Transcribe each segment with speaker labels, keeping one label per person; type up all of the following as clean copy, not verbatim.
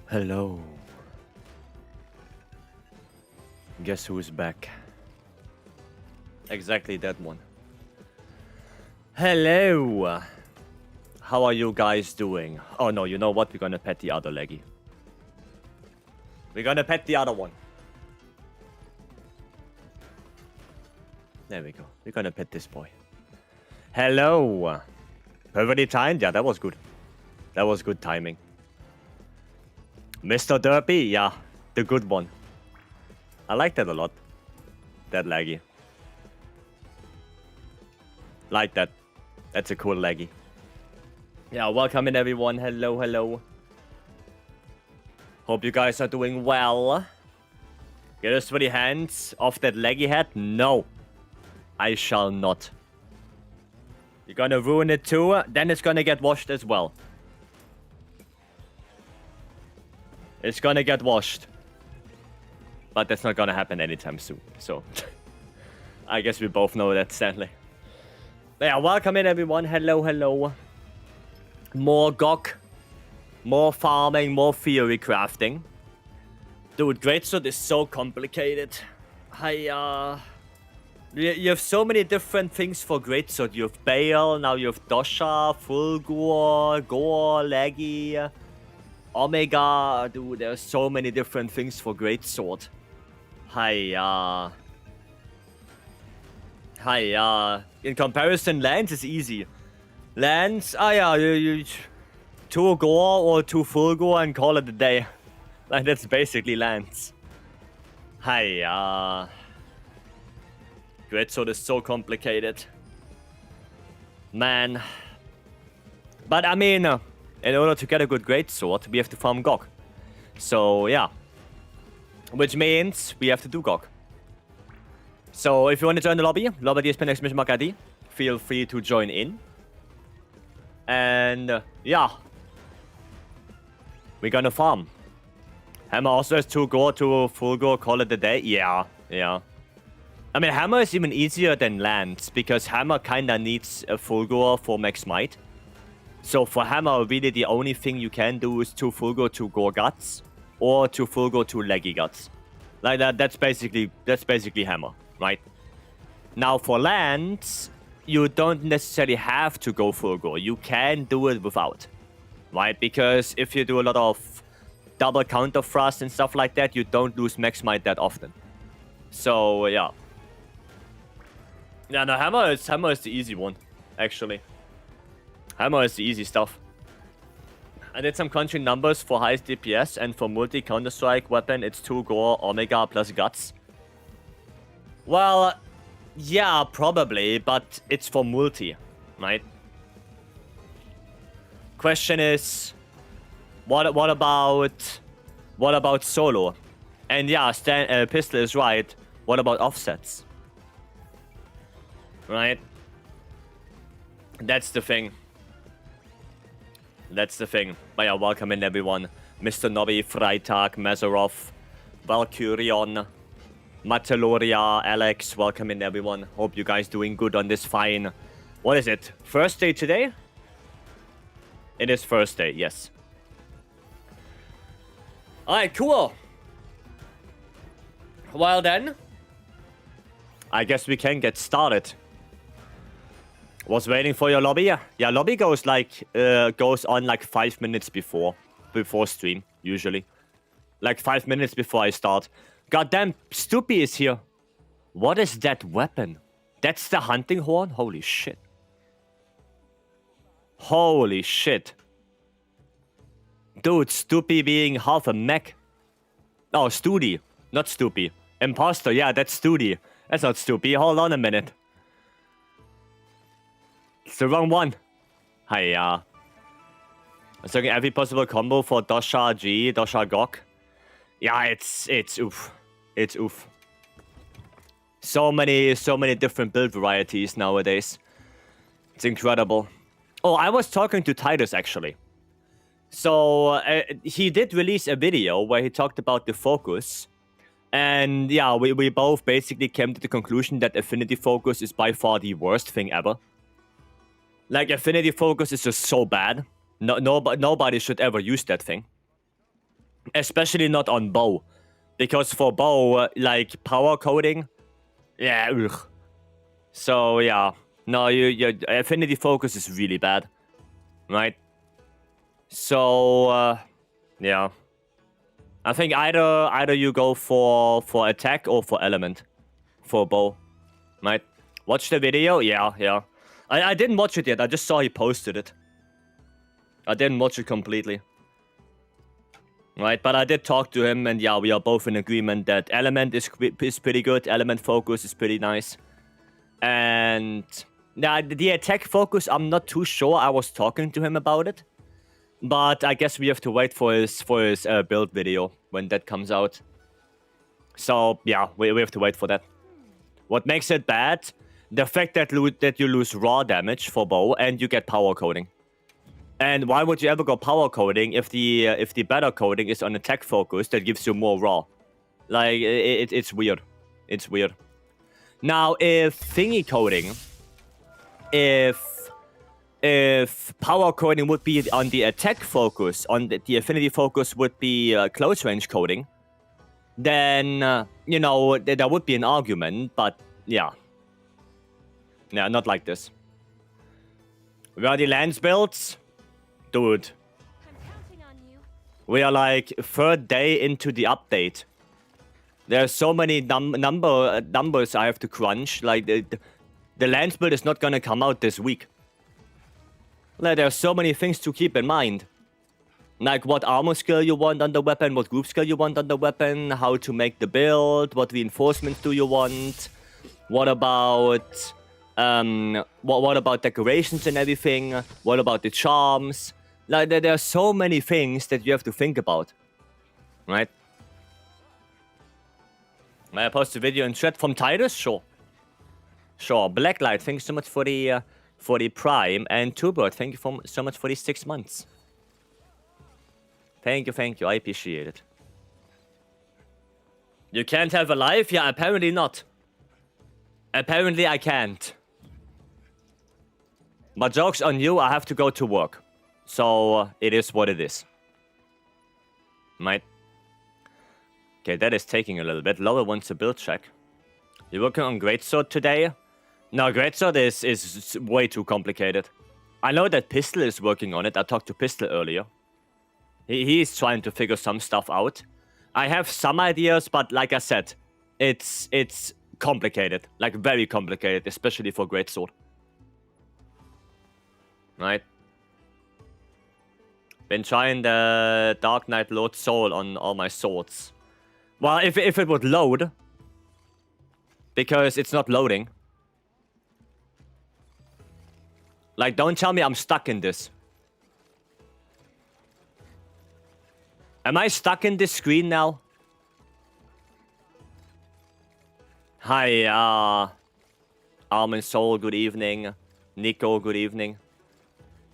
Speaker 1: Hello. Guess who's back? Exactly that one. Hello. How are you guys doing? Oh no, you know what? We're gonna pet the other leggy. We're gonna pet the other one. There we go. We're gonna pet this boy. Hello. Perfectly timed? Yeah, that was good. That was good timing. Mr. Derpy? Yeah, the good one. I like that a lot. That laggy. Like that. That's a cool laggy. Yeah, welcome in everyone. Hello, hello. Hope you guys are doing well. Get a sweaty hands off that laggy hat? No. I shall not. You're gonna ruin it too, then it's gonna get washed as well. It's gonna get washed. But that's not gonna happen anytime soon, so... I guess we both know that, Stanley. But yeah, welcome in everyone. Hello, hello. More GOG. More farming, more theory crafting. Dude, Greatsword is so complicated. You have so many different things for Greatsword. You have Bale, now you have Dosha, Fulgur, Gore, Laggy, Omega. Dude, there's so many different things for Greatsword. In comparison, Lance is easy. Lance, you 2 Gore or 2 Fulgur and call it a day. Like, that's basically Lance. Greatsword is so complicated. Man. But I mean, in order to get a good Greatsword, we have to farm GOG. So, yeah. Which means we have to do GOG. So, if you want to join the lobby, lobby.dsp_ID, feel free to join in. And, yeah. We're gonna farm. Hammer also has 2 Gore, 2 Fulgur, call it a day. Yeah. I mean, Hammer is even easier than Lance, because Hammer kinda needs a Fulgur for max might. So for Hammer, really the only thing you can do is 2 Fulgur, 2 Gore guts, or 2 Fulgur, 2 leggy guts. Like that, that's basically Hammer, right? Now for Lance, you don't necessarily have to go Fulgur. You can do it without, right? Because if you do a lot of double counter thrust and stuff like that, you don't lose max might that often. So yeah. Yeah, no, Hammer is the easy one, actually. Hammer is the easy stuff. I did some crunching numbers for highest DPS, and for multi Counter-Strike weapon, it's 2 Gore, Omega plus Guts. Well, yeah, probably, but it's for multi, right? Question is, what about solo? And yeah, Pistol is right. What about offsets? Right? That's the thing. But yeah, welcome in everyone. Mr. Nobby, Freitag, Mazarov, Valkyrion, Mateloria, Alex, welcome in everyone. Hope you guys doing good on this fine... What is it? First day today? It is first day, yes. Alright, cool. Well then, I guess we can get started. Was waiting for your lobby. Yeah, lobby goes on like 5 minutes before stream, usually. Like 5 minutes before I start. Goddamn, Stoopy is here. What is that weapon? That's the hunting horn? Holy shit. Holy shit. Dude, Stoopy being half a mech. Oh, Studi, not Stoopy. Imposter, yeah, that's Studi. That's not Stoopy. Hold on a minute. It's the wrong one. I was looking every possible combo for Dosha G, Dosha GOG. Yeah, it's oof. It's oof. So many different build varieties nowadays. It's incredible. Oh, I was talking to Titus actually. So he did release a video where he talked about the focus. And yeah, we both basically came to the conclusion that Affinity Focus is by far the worst thing ever. Like, Affinity Focus is just so bad. Nobody should ever use that thing. Especially not on bow. Because for bow, like power coding, yeah, ugh. So yeah, no, your affinity focus is really bad, right? So yeah, I think either you go for attack or for element, for bow, right? Watch the video, yeah. I didn't watch it yet. I just saw he posted it. I didn't watch it completely. Right, but I did talk to him, and yeah, we are both in agreement that element is pretty good. Element focus is pretty nice. And yeah, the attack focus, I'm not too sure. I was talking to him about it, but I guess we have to wait for his build video when that comes out. So yeah, we have to wait for that. What makes it bad? The fact that you lose raw damage for bow and you get power coding. And why would you ever go power coding if the better coding is on attack focus that gives you more raw? Like it's weird. It's weird. Now if thingy coding, if power coding would be on the attack focus, on the affinity focus would be close range coding, then you know there would be an argument. But yeah, not like this. Where are the lands builds? Dude, we are like 3rd day into the update. There are so many numbers I have to crunch. Like the lance build is not gonna come out this week. Like there are so many things to keep in mind. Like what armor skill you want on the weapon, what group skill you want on the weapon, how to make the build, what reinforcements do you want, what about what about decorations and everything, what about the charms. Like, there are so many things that you have to think about, right? May I post a video in chat from Titus? Sure. Blacklight, thanks so much for the Prime, and Tubert, thank you so much for the 6 months. Thank you, I appreciate it. You can't have a life? Yeah, apparently not. Apparently I can't. But joke's on you, I have to go to work. So, it is what it is. Right? Okay, that is taking a little bit. Laura wants a build check. You working on Greatsword today? No, Greatsword is way too complicated. I know that Pistol is working on it. I talked to Pistol earlier. He is trying to figure some stuff out. I have some ideas, but like I said, it's complicated. Like, very complicated, especially for Greatsword. Right? Been trying the Dark Knight Lord Soul on all my swords. Well, if it would load. Because it's not loading. Like, don't tell me I'm stuck in this. Am I stuck in this screen now? Hi, Armin Soul, good evening. Nico, good evening.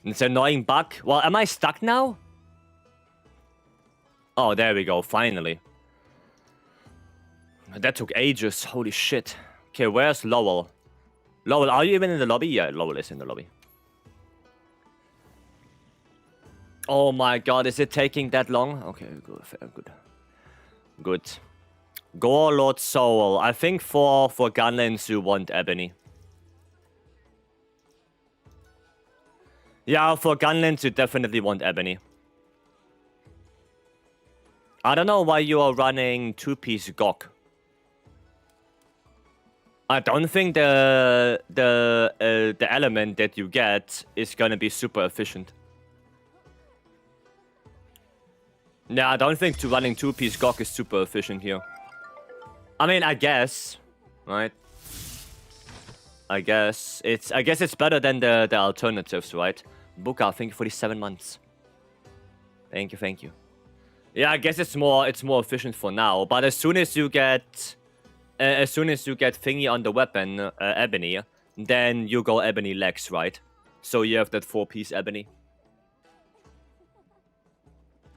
Speaker 1: It's an annoying bug. Well, am I stuck now? Oh, there we go, finally. That took ages, holy shit. Okay, where's Lowell? Lowell, are you even in the lobby? Yeah, Lowell is in the lobby. Oh my god, is it taking that long? Okay, good. Gore Lord Soul. I think for Gunlands you want Ebony. Yeah, for Gunlands you definitely want Ebony. I don't know why you are running 2-piece Gog. I don't think the element that you get is gonna be super efficient. Yeah, I don't think running 2-piece Gog is super efficient here. I mean, I guess, right? I guess it's better than the alternatives, right? Buka, thank you for the 7 months. Thank you. Yeah, I guess it's more efficient for now. But as soon as you get thingy on the weapon, Ebony, then you go Ebony legs, right? So you have that 4-piece Ebony.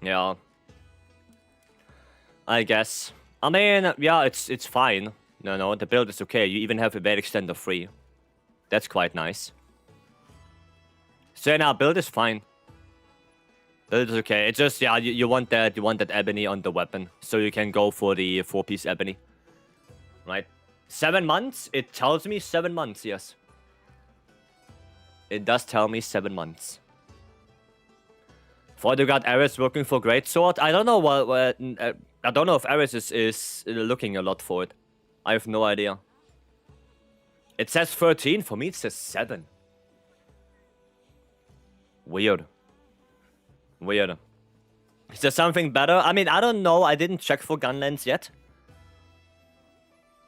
Speaker 1: Yeah. I guess. I mean, yeah, it's fine. No, the build is okay. You even have a bed extender free. That's quite nice. So yeah, build is fine. That is okay. It's just, yeah, you want that ebony on the weapon, so you can go for the 4-piece ebony. Right? 7 months? It tells me 7 months, yes. It does tell me 7 months. Thought you got Ares working for Greatsword? I don't know what I don't know if Ares is looking a lot for it. I have no idea. It says 13. For me, it says 7. Weird. Weird. Is there something better? I mean, I don't know. I didn't check for Gunlands yet.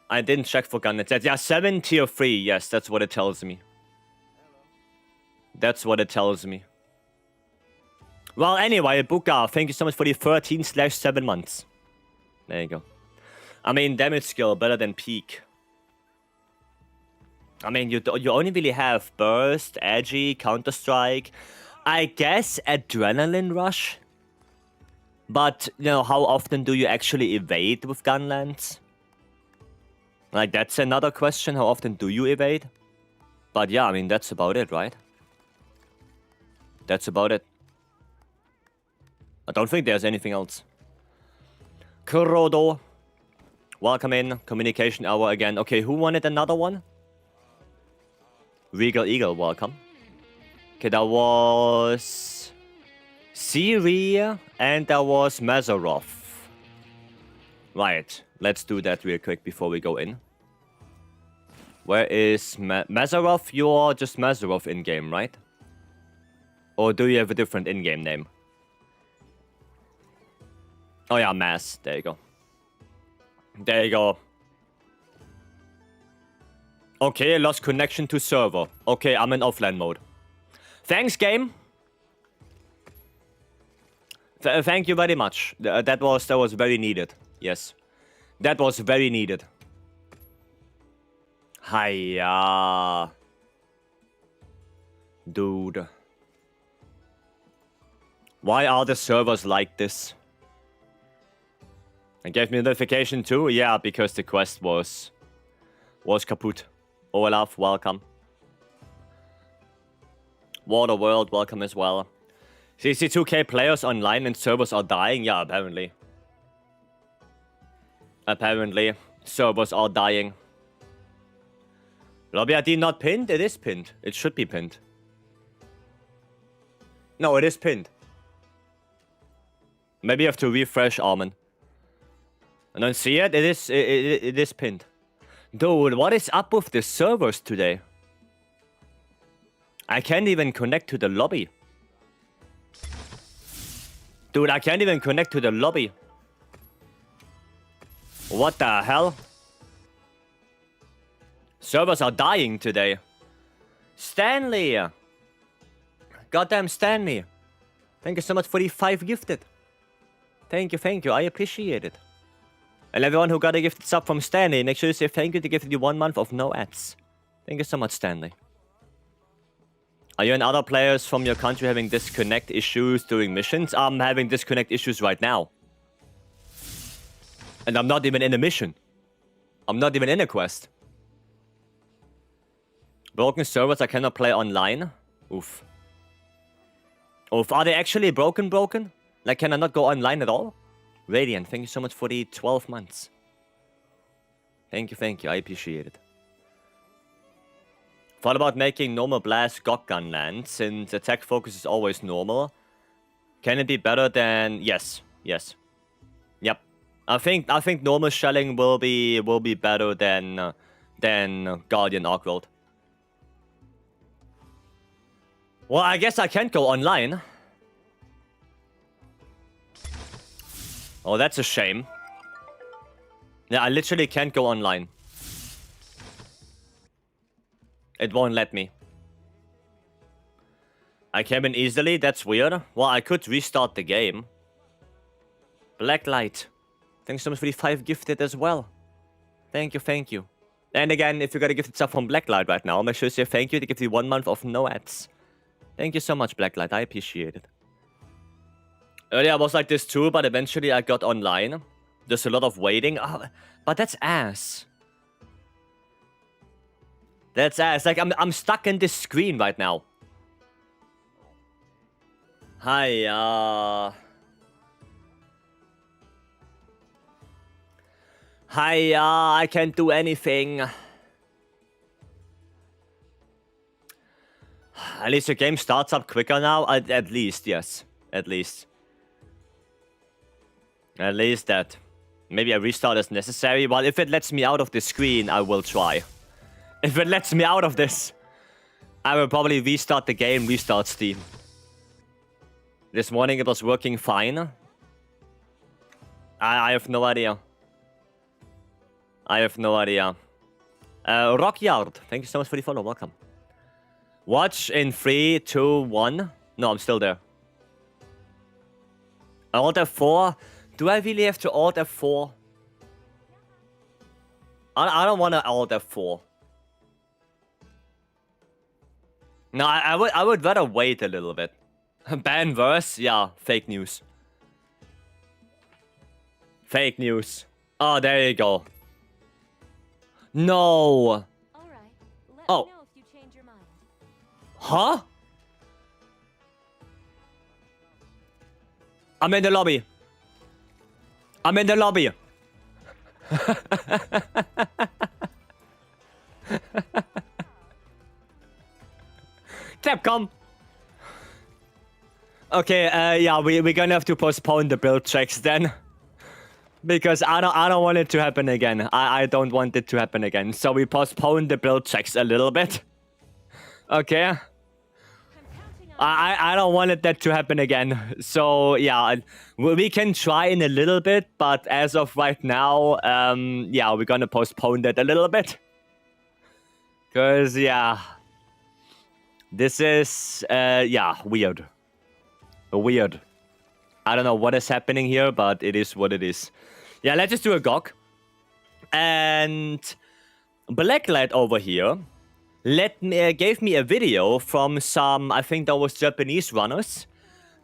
Speaker 1: I didn't check for Gunlands yet. Yeah, 7 tier 3. Yes, that's what it tells me. That's what it tells me. Well, anyway, Buka, thank you so much for the 13/7 months. There you go. I mean, damage skill better than peak. I mean, you only really have burst, edgy, counter-strike. I guess adrenaline rush. But, you know, how often do you actually evade with Gunlands? Like, that's another question. How often do you evade? But yeah, I mean, that's about it, right? That's about it. I don't think there's anything else. Kurodo. Welcome in. Communication hour again. Okay, who wanted another one? Regal Eagle, welcome. Okay, that was Siri and that was Mazarov. Right, let's do that real quick before we go in. Where is Mazarov? You're just Mazarov in-game, right? Or do you have a different in-game name? Oh yeah, Maz. There you go. There you go. Okay, I lost connection to server. Okay, I'm in offline mode. Thanks, game. Thank you very much. That was very needed. Yes. That was very needed. Hiya. Dude. Why are the servers like this? It gave me a notification too? Yeah, because the quest was kaput. Olaf, welcome. Waterworld, welcome as well. CC2K players online and servers are dying? Yeah, apparently. Apparently. Servers are dying. Lobby ID not pinned? It is pinned. It should be pinned. No, it is pinned. Maybe you have to refresh, Armin. I don't see it. It is pinned. Dude, what is up with the servers today? I can't even connect to the lobby. Dude, I can't even connect to the lobby. What the hell? Servers are dying today. Stanley! Goddamn Stanley. Thank you so much for the 5 gifted. Thank you. I appreciate it. And everyone who got a gifted sub from Stanley, make sure you say thank you to give you 1 month of no ads. Thank you so much, Stanley. Are you and other players from your country having disconnect issues during missions? I'm having disconnect issues right now. And I'm not even in a mission. I'm not even in a quest. Broken servers, I cannot play online? Oof. Oof, are they actually broken? Like, can I not go online at all? Radiant, thank you so much for the 12 months. Thank you, I appreciate it. Thought about making normal blast Gog gun land, since attack focus is always normal. Can it be better than... Yes. Yep. I think normal shelling will be better than Guardian Arcworld. Well, I guess I can't go online. Oh, that's a shame. Yeah, I literally can't go online. It won't let me. I came in easily? That's weird. Well, I could restart the game. Blacklight. Thanks so much for the 5 gifted as well. Thank you. And again, if you got a gifted sub from Blacklight right now, make sure to say thank you to give you 1 month of no ads. Thank you so much, Blacklight. I appreciate it. Earlier I was like this too, but eventually I got online. There's a lot of waiting. Oh, but that's ass. That's ass. Like, I'm stuck in this screen right now. Hiya. Hiya, I can't do anything. At least the game starts up quicker now. At least, yes. At least. At least that. Maybe a restart is necessary. Well, if it lets me out of the screen, I will try. If it lets me out of this, I will probably restart the game, restart Steam. This morning it was working fine. I have no idea. I have no idea. Rockyard, thank you so much for the follow. Welcome. Watch in 3, 2, 1. No, I'm still there. Alt F4. Do I really have to Alt F4? I don't want to Alt F4. No, I would rather wait a little bit. Ban verse? Yeah, fake news. Fake news. Oh, there you go. No.
Speaker 2: All right. Let me know if you change your mind.
Speaker 1: Huh? I'm in the lobby. I'm in the lobby. Capcom. Okay, yeah, we're gonna have to postpone the build checks then. Because I don't want it to happen again. I don't want it to happen again. So we postpone the build checks a little bit. Okay. I don't want that to happen again. So yeah, we can try in a little bit, but as of right now, yeah, we're gonna postpone that a little bit. Cause yeah, this is yeah, weird. Weird. I don't know what is happening here, but it is what it is. Yeah, let's just do a GOG. And Blacklight over here gave me a video from some, I think that was Japanese runners.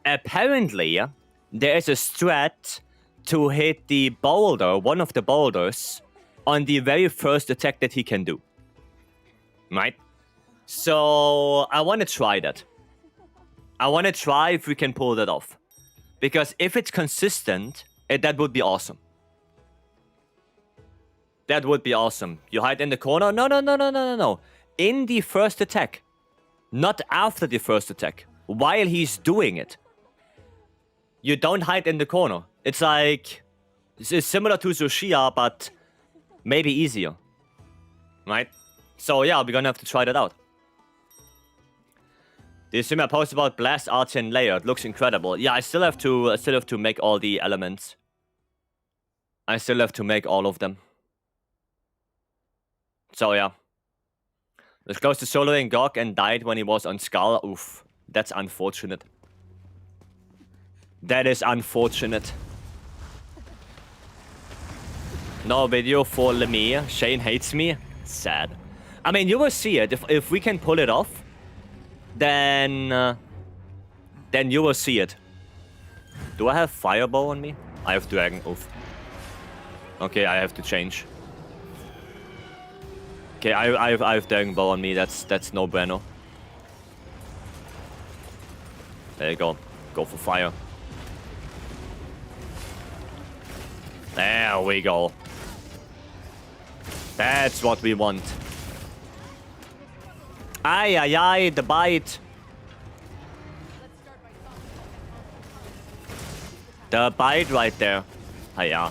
Speaker 1: Apparently, there is a strat to hit the boulder, one of the boulders, on the very first attack that he can do. Right? So, I want to try that. I want to try if we can pull that off. Because if it's consistent, that would be awesome. That would be awesome. You hide in the corner? No. In the first attack. Not after the first attack. While he's doing it. You don't hide in the corner. It's like... It's similar to Tsushia, but maybe easier. Right? So yeah, we're gonna have to try that out. Do you see my post about Blast Arts and Layer? It looks incredible. Yeah, I still have to make all the elements. I still have to make all of them. So yeah. Was close to soloing GOG and died when he was on Skull. Oof. That's unfortunate. That is unfortunate. No video for Lemire. Shane hates me. Sad. I mean, you will see it. If we can pull it off, then you will see it. Do I have Fireball on me? I have Dragon. Oof. Okay, I have to change. Okay, I have Dragon Ball on me. That's no bueno. There you go. Go for fire. There we go. That's what we want. Ay, the bite. The bite right there. Hiya.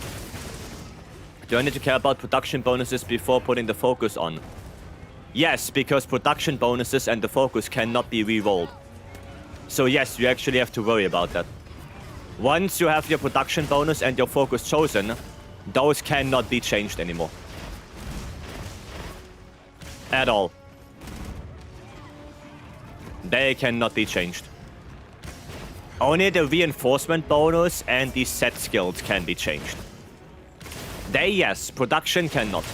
Speaker 1: Do I need to care about production bonuses before putting the focus on? Yes, because production bonuses and the focus cannot be re-rolled. So yes, you actually have to worry about that. Once you have your production bonus and your focus chosen, those cannot be changed anymore. At all. They cannot be changed. Only the reinforcement bonus and the set skills can be changed. They, yes. Production cannot.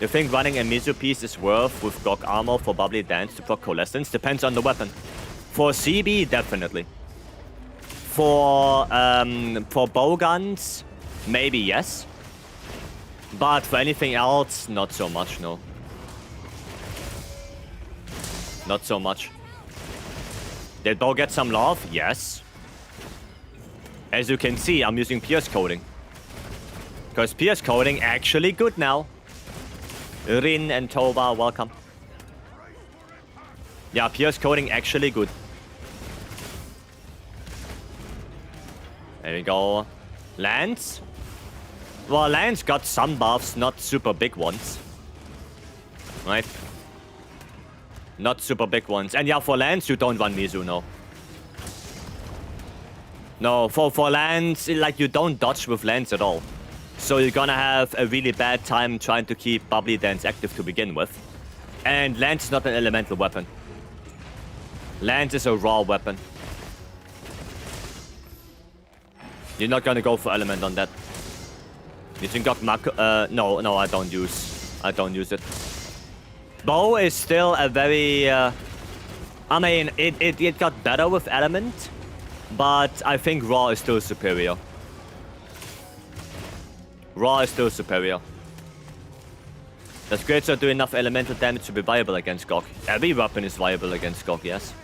Speaker 1: You think running a Mizu piece is worth with GOG armor for Bubbly Dance to proc Coalescence? Depends on the weapon. For CB, definitely. For bow guns, maybe yes. But for anything else, not so much, no. Not so much. Did bow get some love? Yes. As you can see, I'm using pierce coding. Because pierce coding actually good now. Rin and Toba, welcome. Yeah, pierce coding actually good. There we go. Lance? Well, Lance got some buffs, not super big ones. Right? Not super big ones. And yeah, for Lance, you don't run Mizu, no. No, for Lance, like, you don't dodge with Lance at all. So you're gonna have a really bad time trying to keep Bubbly Dance active to begin with. And Lance is not an elemental weapon. Lance is a raw weapon. You're not gonna go for element on that. Using Gogmazios, no, I don't use it. Bow is still a very, I mean, it got better with element, but I think raw is still superior. Raw is still superior. Does Greatsword do enough elemental damage to be viable against Gog? Every weapon is viable against Gog, yes.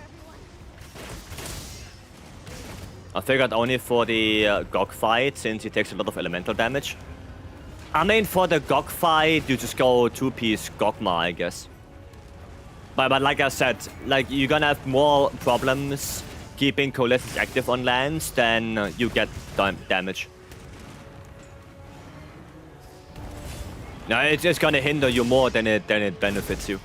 Speaker 1: I figured only for the Gog fight, since he takes a lot of elemental damage. I mean, for the Gog fight, you just go 2-piece Gogma, I guess. But like I said, like, you're gonna have more problems keeping Coalescence active on lands than you get damage. No, it's just gonna hinder you more than it benefits you.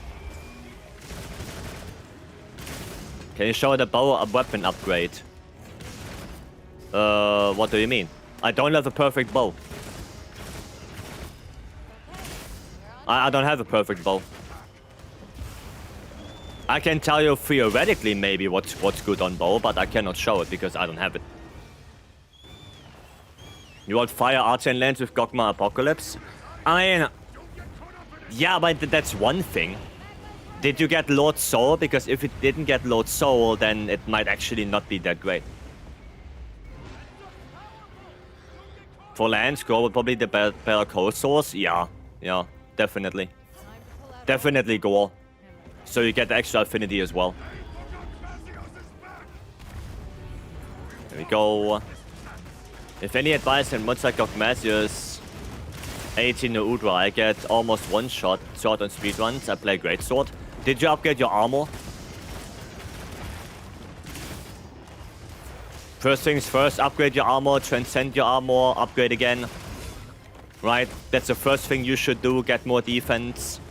Speaker 1: Can you show the bow a weapon upgrade? What do you mean? I don't have a perfect bow. I don't have a perfect bow. I can tell you theoretically maybe what's good on bow, but I cannot show it because I don't have it. You want fire Archon Lance with Gogma Apocalypse? I mean, yeah, but that's one thing. Did you get Lord Soul? Because if it didn't get Lord Soul, then it might actually not be that great. For Lance, Gore would probably the better cold source. Yeah, definitely. Definitely Gore. So you get the extra affinity as well. There we go. If any advice on mods like Gogmazios 18 no Udra, I get almost one shot on speedruns. I play Greatsword. Did you upgrade your armor? First things first, upgrade your armor, transcend your armor, upgrade again. Right? That's the first thing you should do, get more defense.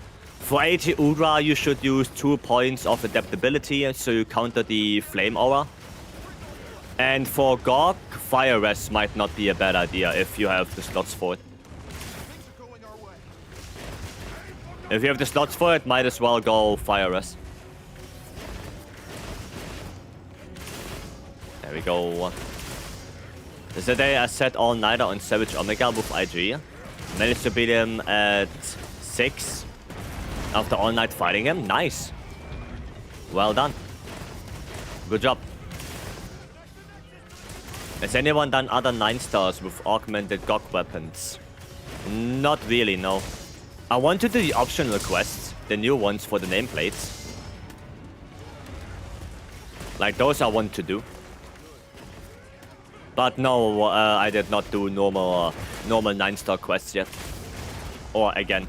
Speaker 1: For 80 Udra, you should use 2 points of adaptability, so you counter the flame aura. And for Gog, Fire Rest might not be a bad idea if you have the slots for it. If you have the slots for it, might as well go Fire Rest. There we go. Yesterday I set all-nighter on Savage Omega with IG. Managed to beat him at 6 after all night fighting him. Nice. Well done. Good job. Has anyone done other 9-stars with augmented Gog weapons? Not really, no. I want to do the optional quests, the new ones for the nameplates. Like, those I want to do. But no, I did not do normal 9-star quests yet. Or again.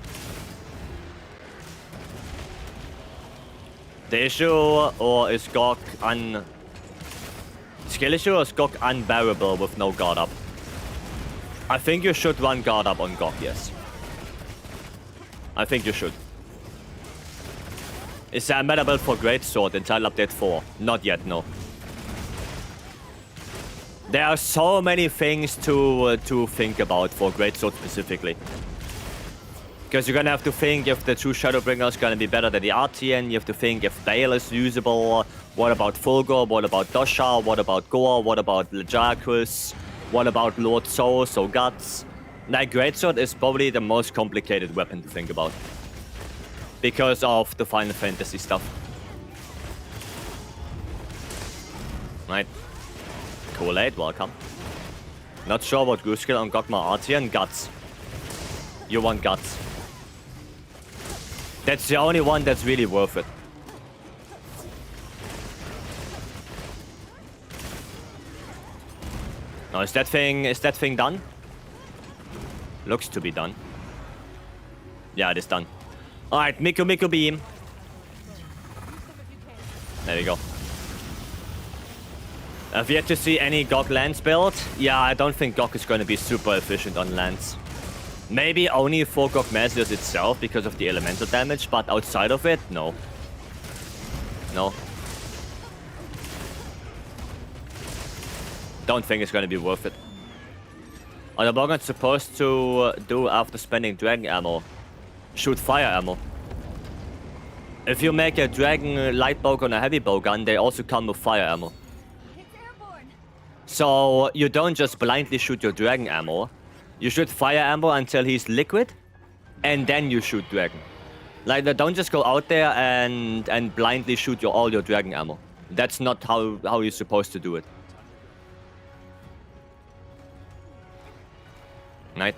Speaker 1: The issue, or is Gog skill issue, or is Gog unbearable with no guard up? I think you should run guard up on Gog, yes. I think you should. Is there a meta build for Greatsword until update 4? Not yet, no. There are so many things to think about for Greatsword specifically. Because you're gonna have to think if the true Shadowbringer is gonna be better than the RTN. You have to think if Bale is usable. What about Fulgur? What about Dosha? What about Gore? What about Lejarkus? What about Lord Soul? So Guts. Like, Greatsword is probably the most complicated weapon to think about. Because of the Final Fantasy stuff. Right. Kool-Aid, welcome. Not sure what Goose Skill on Gogma RTN. Guts. You want Guts. That's the only one that's really worth it. Oh, is that thing done? Looks to be done. Yeah, it is done. Alright, Miku beam. There we go. I've yet to see any Gog Lance build. Yeah, I don't think Gog is going to be super efficient on Lance. Maybe only for Gogmazios itself because of the elemental damage, but outside of it, no. No. Don't think it's going to be worth it. What am I supposed to do after spending dragon ammo? Shoot fire ammo. If you make a dragon light bowgun or heavy bowgun, they also come with fire ammo. So you don't just blindly shoot your dragon ammo. You shoot fire ammo until he's liquid, and then you shoot dragon. Like, don't just go out there and blindly shoot all your dragon ammo. That's not how you're supposed to do it. Right?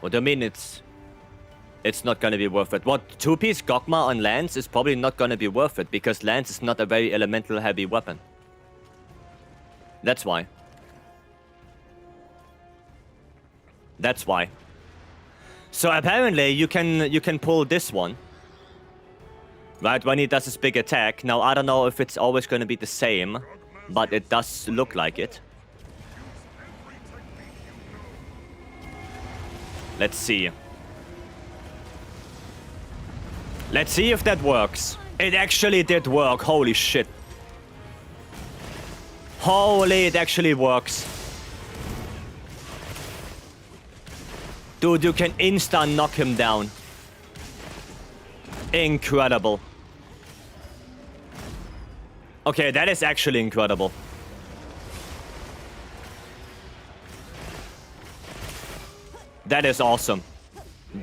Speaker 1: What do you mean it's not gonna be worth it? What, 2-piece Gogma on Lance is probably not gonna be worth it because Lance is not a very elemental heavy weapon. That's why. That's why. So apparently you can pull this one. Right, when he does his big attack. Now I don't know if it's always gonna be the same, but it does look like it. Let's see. Let's see if that works. It actually did work. Holy shit. Holy, it actually works. Dude, you can insta knock him down. Incredible. Okay, that is actually incredible. That is awesome.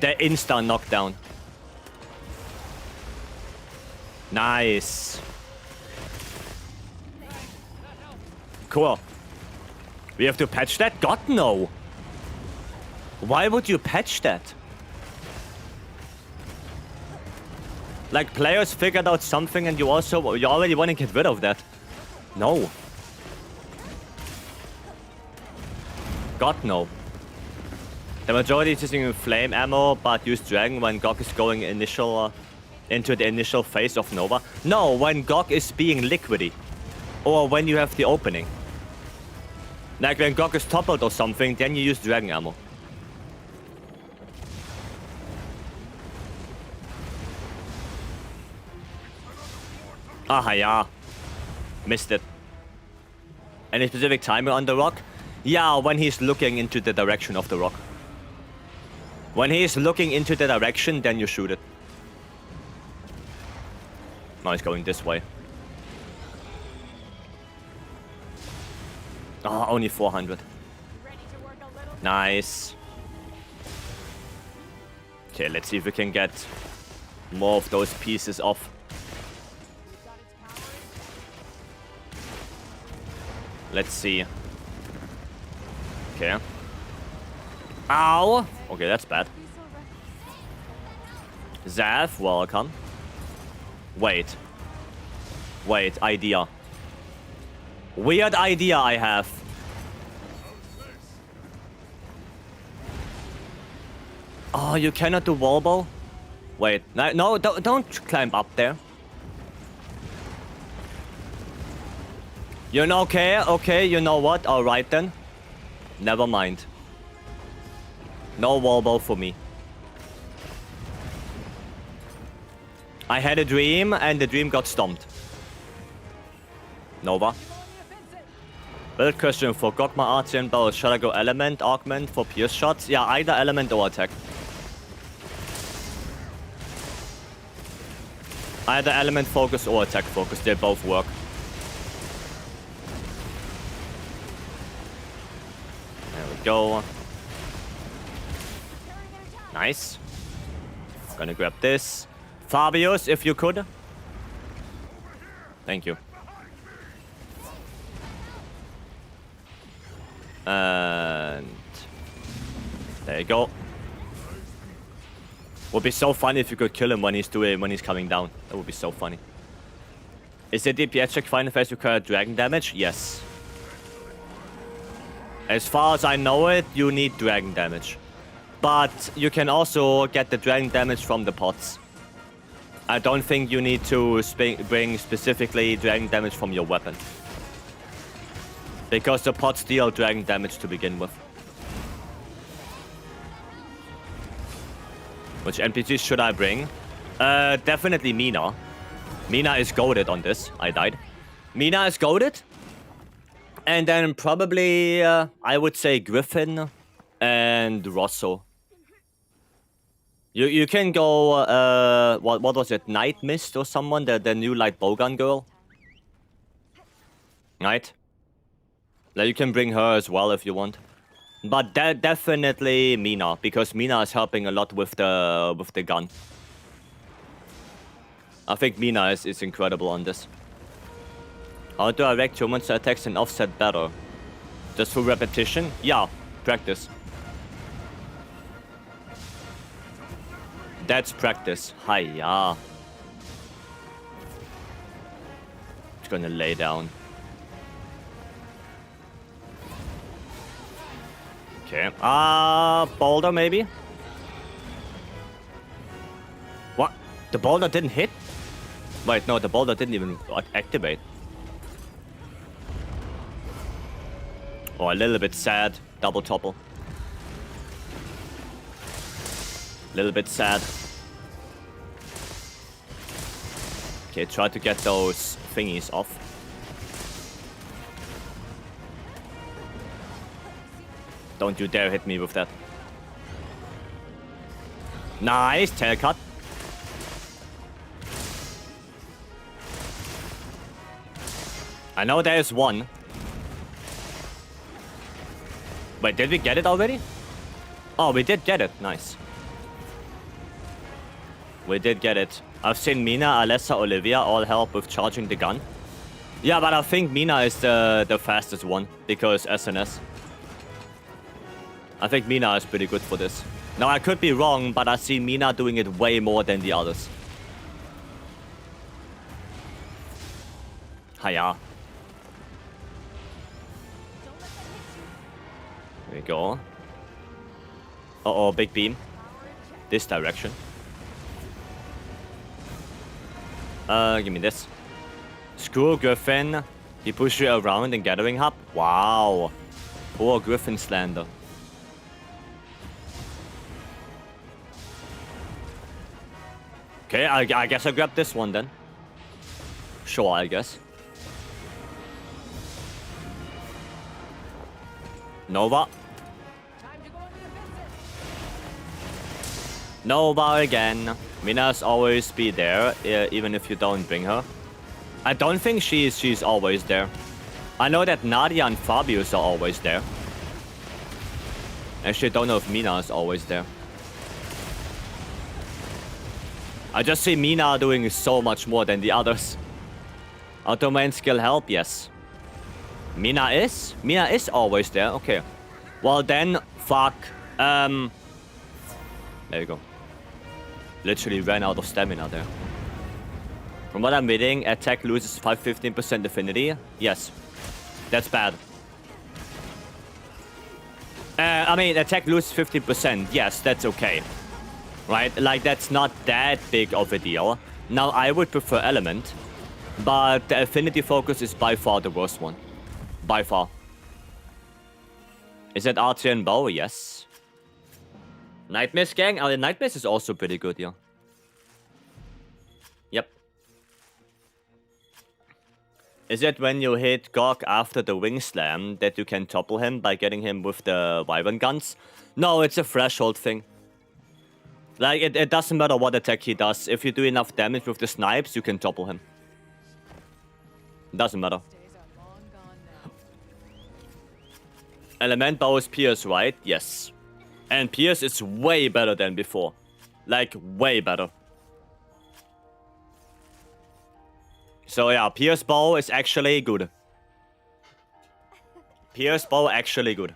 Speaker 1: The insta knockdown. Nice. Cool. We have to patch that? God, no. Why would you patch that? Like, players figured out something and you already want to get rid of that. No. God, no. The majority is using flame ammo, but use dragon when Gog is going into the initial phase of Nova. No, when Gog is being liquidy. Or when you have the opening. Like when Gog is toppled or something, then you use dragon ammo. Ah, yeah. Missed it. Any specific timer on the rock? Yeah, when he's looking into the direction of the rock. When he's looking into the direction, then you shoot it. Now he's going this way. Oh, only 400. Nice. Okay, let's see if we can get more of those pieces off. Let's see. Okay. Ow! Okay, that's bad. Zav, welcome. Wait. Wait, idea. Weird idea I have. Oh, you cannot do wall ball? Wait, no, don't climb up there. You know, okay, you know what? Alright then. Never mind. No wall ball for me. I had a dream, and the dream got stomped. Nova. Build question for Gogma Artian Bow. Shall I go element, augment for pierce shots? Yeah, either element or attack. Either element focus or attack focus. They both work. There we go. Nice. Gonna grab this. Fabius, if you could. Thank you. And there you go. Would be so funny if you could kill him when he's coming down. That would be so funny. Is the DPS check final phase require dragon damage? Yes. As far as I know it, you need dragon damage. But you can also get the dragon damage from the pots. I don't think you need to bring specifically dragon damage from your weapon. Because the pots deal dragon damage to begin with. Which NPCs should I bring? Definitely Mina. Mina is goated on this. I died. Mina is goated. And then probably, I would say Griffin and Rosso. You can go, what was it? Night Mist or someone? The new light bowgun girl. Right? Like, you can bring her as well if you want. But definitely Mina, because Mina is helping a lot with the gun. I think Mina is incredible on this. How do I direct your monster attacks and offset better? Just through repetition? Yeah, practice. That's practice. Hiya. Just gonna lay down. Okay. Boulder maybe? What? The boulder didn't hit? Wait, no, the boulder didn't even activate. Oh, a little bit sad. Double topple. Little bit sad. Okay, try to get those thingies off. Don't you dare hit me with that. Nice, tail cut. I know there's one. Wait, did we get it already? Oh, we did get it. Nice. We did get it. I've seen Mina, Alessa, Olivia all help with charging the gun. Yeah, but I think Mina is the fastest one because SNS. I think Mina is pretty good for this. Now, I could be wrong, but I see Mina doing it way more than the others. Hiya. There we go. Uh-oh, big beam. This direction. Give me this. Screw Griffin. He pushed you around in Gathering Hub. Wow. Poor Griffin slander. Okay, I guess I'll grab this one then. Sure, I guess. Nova. Nova again. Mina's always be there, even if you don't bring her. I don't think she's always there. I know that Nadia and Fabius are always there. Actually, I don't know if Mina is always there. I just see Mina doing so much more than the others. Auto main skill help, yes. Mina is always there, okay. Well then, fuck. There you go. Literally ran out of stamina there. From what I'm reading, attack loses 15% affinity. Yes. That's bad. I mean, attack loses 50%. Yes, that's okay. Right? Like, that's not that big of a deal. Now, I would prefer element. But the affinity focus is by far the worst one. By far. Is that Artian bow? Yes. Night Mist gang? Oh, the Night Mist is also pretty good, yeah. Yep. Is it when you hit Gog after the wing slam that you can topple him by getting him with the Wyvern guns? No, it's a threshold thing. Like, it doesn't matter what attack he does. If you do enough damage with the snipes, you can topple him. Doesn't matter. Element bow is Pierce, right? Yes. And Pierce is way better than before. Like, way better. So yeah, Pierce bow is actually good. Pierce bow actually good.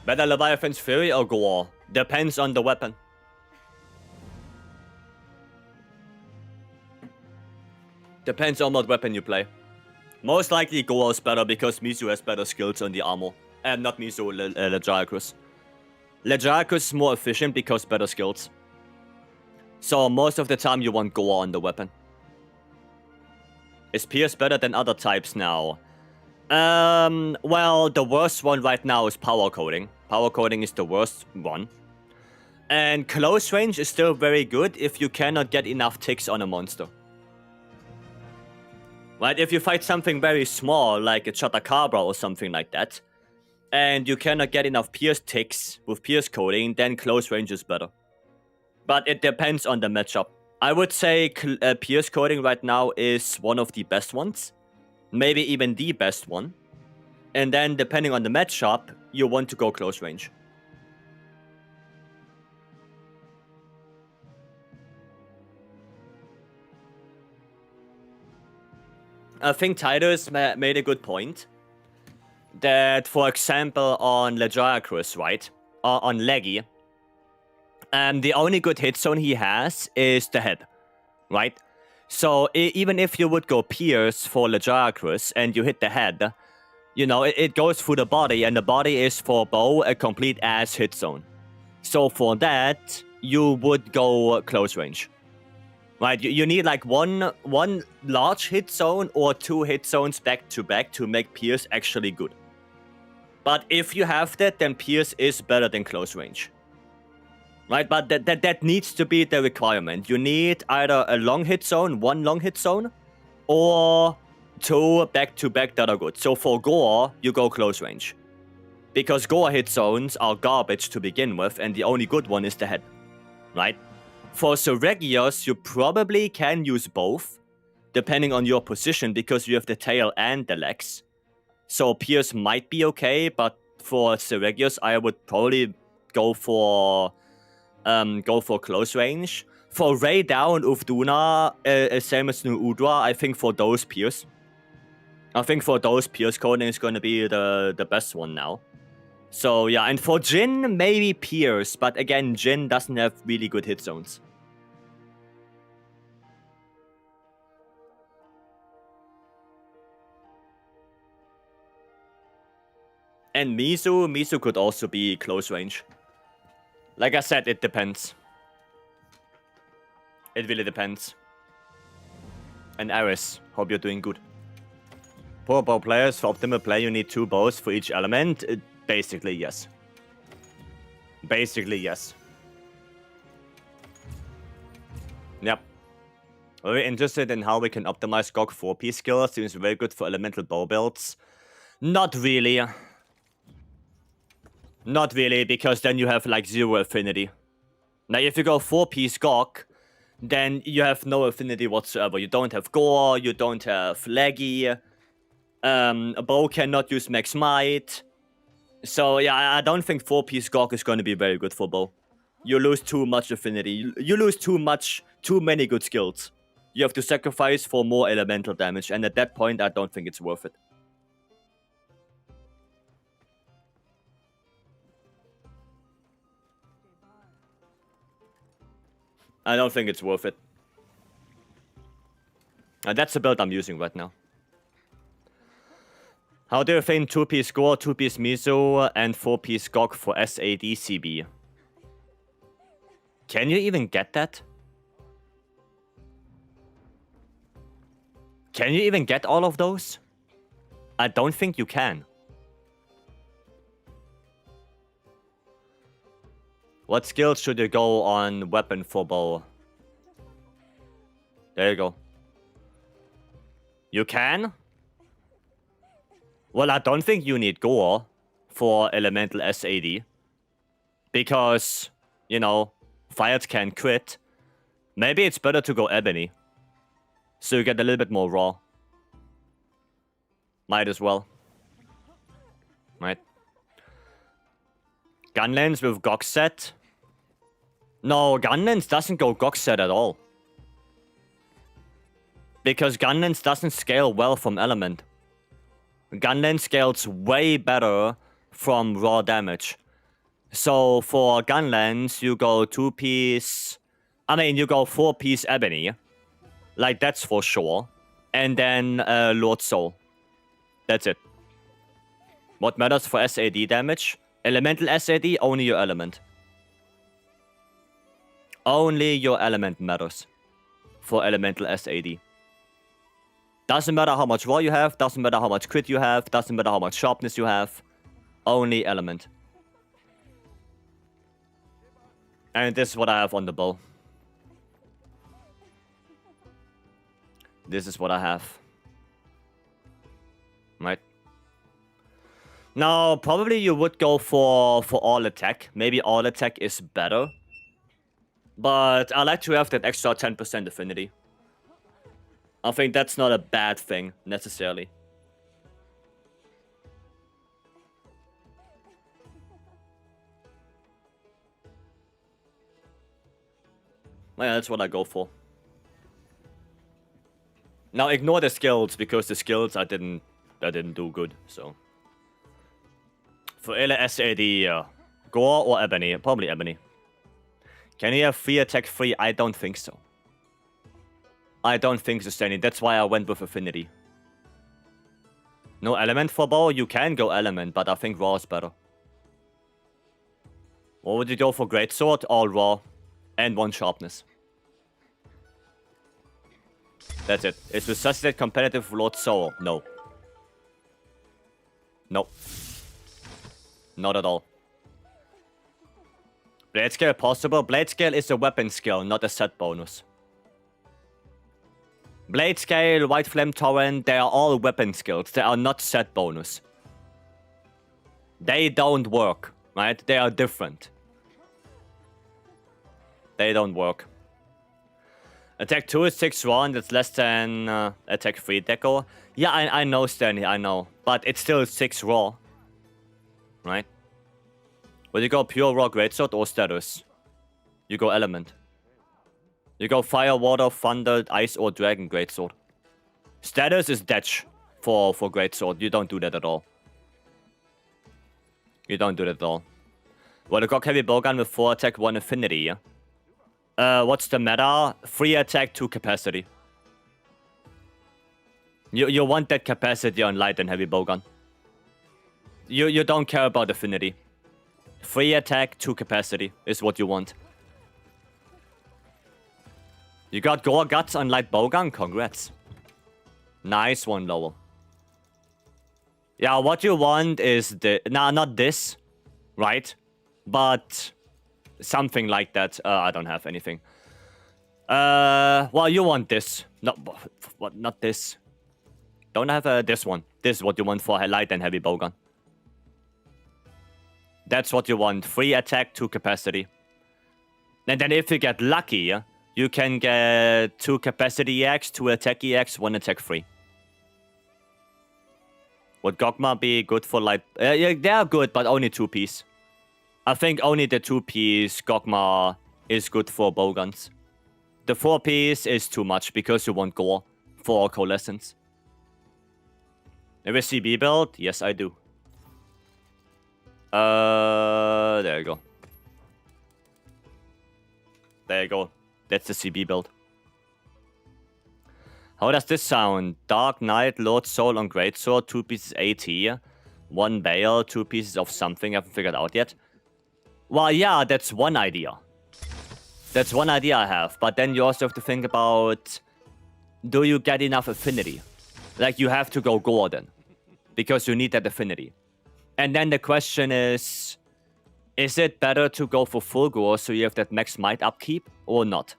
Speaker 1: Better Leviathan's Fury or Gore? Depends on the weapon. Depends on what weapon you play. Most likely Gore is better because Mizu has better skills on the armor. Not Miso, Legiacus. Legiacus is more efficient because better skills. So most of the time you want Gore on the weapon. Is Pierce better than other types now? Well, the worst one right now is Power Coding. Power Coding is the worst one. And Close Range is still very good if you cannot get enough ticks on a monster. Right, if you fight something very small, like a Chatakabra or something like that, and you cannot get enough Pierce ticks with Pierce Coding, then Close Range is better. But it depends on the matchup. I would say Pierce Coding right now is one of the best ones. Maybe even the best one. And then depending on the matchup, you want to go Close Range. I think Titus made a good point. That, for example, on Legiacus, right? On Leggy, the only good hit zone he has is the head, right? So even if you would go Pierce for Legiacus and you hit the head, you know, it goes through the body, and the body is for bow a complete ass hit zone. So for that, you would go Close Range. Right, you need like one large hit zone or 2 hit zones back to back to make Pierce actually good. But if you have that, then Pierce is better than Close Range. Right, but that needs to be the requirement. You need either a long hit zone, 1 long hit zone, or 2 back to back that are good. So for Gore, you go Close Range. Because Gore hit zones are garbage to begin with, and the only good one is the head. Right? For Seregios, you probably can use both, depending on your position, because you have the tail and the legs. So Pierce might be okay, but for Seregios, I would probably go for Close Range. For Ray Down, Ufduna, same as New Udra, I think for those Pierce. I think for those Pierce coding is going to be the best one now. So yeah, and for Jin, maybe Pierce, but again, Jin doesn't have really good hit zones. And Miso could also be Close Range. Like I said, it depends. It really depends. And Aris, hope you're doing good. For bow players, for optimal play, you need 2 bows for each element. Basically, yes. Basically, yes. Yep. Very interested in how we can optimize Gog 4P skill. Seems very good for elemental bow builds. Not really. Not really, because then you have like 0 affinity. Now, if you go 4-piece Gog, then you have no affinity whatsoever. You don't have Gore, you don't have Leggy. A bow cannot use Max Might. So yeah, I don't think 4-piece Gog is going to be very good for bow. You lose too much affinity. You lose too many good skills. You have to sacrifice for more elemental damage, and at that point, I don't think it's worth it. I don't think it's worth it. And that's the build I'm using right now. How do you think 2-piece Gore, 2-piece Miso, and 4-piece Gog for SADCB? Can you even get that? Can you even get all of those? I don't think you can. What skills should you go on weapon for bow? There you go. You can? Well, I don't think you need Gore for elemental SAD. Because, you know, Fired can crit. Maybe it's better to go Ebony. So you get a little bit more raw. Might as well. Right. Gunlens with Gog set. No, Gunlens doesn't go Gog set at all. Because Gunlens doesn't scale well from element. Gunlens scales way better from raw damage. So for Gunlens, you go 2-piece... I mean, you go 4-piece Ebony. Like, that's for sure. And then Lord Soul. That's it. What matters for SAD damage? Elemental SAD, only your element. Only your element matters for elemental SAD. Doesn't matter how much raw you have, doesn't matter how much crit you have, doesn't matter how much sharpness you have. Only element. And this is what I have on the bow. This is what I have. Right. Now, probably you would go for all attack. Maybe all attack is better. But I like to have that extra 10% affinity. I think that's not a bad thing, necessarily. Yeah, that's what I go for. Now ignore the skills, because the skills I didn't do good, so. For Ele SAD, Gore or Ebony? Probably Ebony. Can he have free attack free? I don't think so. I don't think so, Stanley. That's why I went with affinity. No element for bow? You can go element, but I think raw is better. What would you go for greatsword? All raw. And 1 sharpness. That's it. Is Resuscitate competitive with Lord Soul? No. No. Not at all. Blade Scale possible? Blade Scale is a weapon skill, not a set bonus. Blade Scale, White Flame Torrent, they are all weapon skills. They are not set bonus. They don't work, right? They are different. They don't work. Attack 2 is 6 raw, and it's less than attack 3 deco. Yeah, I know, Stanley, I know. But it's still 6 raw. Right? Will you go pure raw greatsword or status? You go element. You go fire, water, thunder, ice, or dragon greatsword. Status is detch for greatsword. You don't do that at all. You don't do that at all. Well, the Gog Heavy Bowgun with 4 attack, 1 affinity. What's the meta? 3 attack, 2 capacity. You want that capacity on light and heavy bowgun. You don't care about affinity. 3 attack, 2 capacity is what you want. You got Gore Guts on light bowgun? Congrats. Nice one, Lowell. Yeah, what you want is the... Nah, not this. Right? But... something like that. I don't have anything. Well, you want this. No, what? Not this. Don't have this one. This is what you want for light and heavy bowgun. That's what you want. 3 attack, 2 capacity. And then if you get lucky, you can get 2 capacity EX, 2 attack EX, 1 attack free. Would Gogma be good for light? Yeah, they are good, but only 2-piece. I think only the 2-piece Gogma is good for bowguns. The 4-piece is too much because you want Gore for coalescence. Have a CB build? Yes, I do. There you go. There you go. That's the CB build. How does this sound? Dark Knight, Lord Soul on Greatsword, 2 pieces AT, 1 Bale, 2 pieces of something I haven't figured out yet. Well, yeah, that's one idea. That's one idea I have. But then you also have to think about... do you get enough affinity? Like, you have to go Gore then. Because you need that affinity. And then the question is it better to go for full Gore so you have that max might upkeep or not?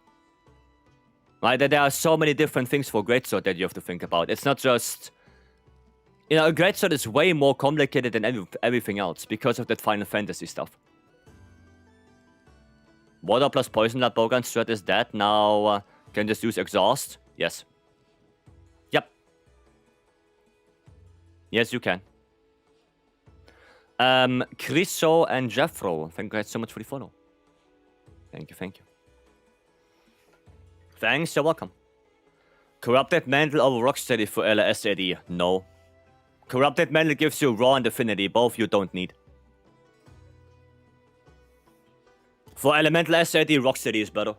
Speaker 1: Right? There are so many different things for Greatsword that you have to think about. It's not just... You know, a Greatsword is way more complicated than everything else because of that Final Fantasy stuff. Water plus poison that bowgun strat is dead. Now, can just use exhaust? Yes. Yep. Yes, you can. Chriso and Jeffro, thank you guys so much for the follow. Thank you, thank you. Thanks, you're welcome. Corrupted Mantle over Rocksteady for LSAD? No. Corrupted Mantle gives you Raw and Affinity, both you don't need. For Elemental SAD, Rocksteady is better.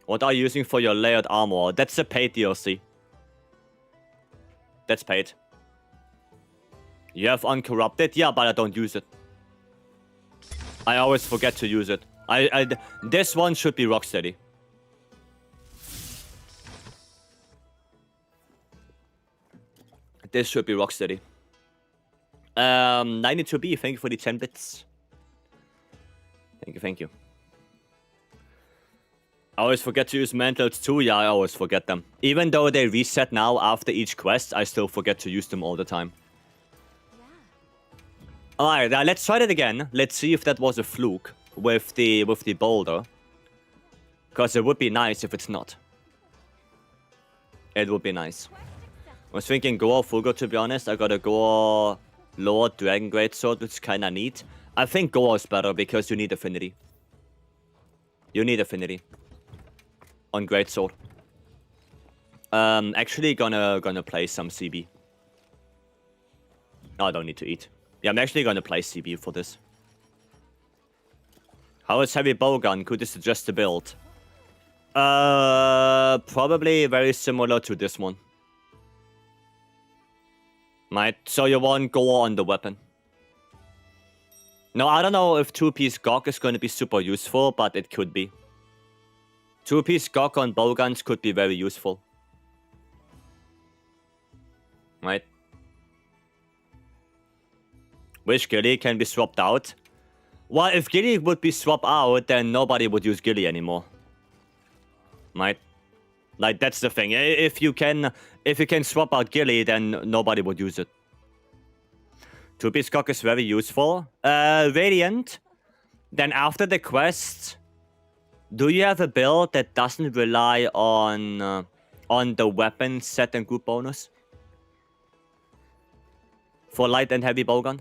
Speaker 1: What are you using for your layered armor? That's a paid DLC. That's paid. You have Uncorrupted? Yeah, but I don't use it. I always forget to use it. This one should be Rocksteady. This should be Rocksteady. 92B, thank you for the 10 bits. Thank you. I always forget to use mantles too. Yeah, I always forget them. Even though they reset now after each quest, I still forget to use them all the time. Alright, let's try that again. Let's see if that was a fluke with the boulder. Because it would be nice if it's not. It would be nice. I was thinking Gore or Fulgur, to be honest. I gotta go Lord Dragon Greatsword, which is kinda neat. I think Gore is better because you need affinity. You need affinity on Greatsword. Actually gonna play some CB. No, I don't need to eat. Yeah, I'm actually gonna play CB for this. How is Heavy Bowgun? Could you suggest a build? Probably very similar to this one. Right, so you want Gore on the weapon. No, I don't know if 2-piece Gog is gonna be super useful, but it could be. 2-piece Gog on bowguns could be very useful. Right. Which Gilly can be swapped out? Well, if Gilly would be swapped out, then nobody would use Gilly anymore. Right? Like, that's the thing. If you can swap out Gilly, then nobody would use it. 2-piece Gog is very useful. Radiant. Then after the quest, do you have a build that doesn't rely on the weapon set and group bonus? For light and heavy bowgun?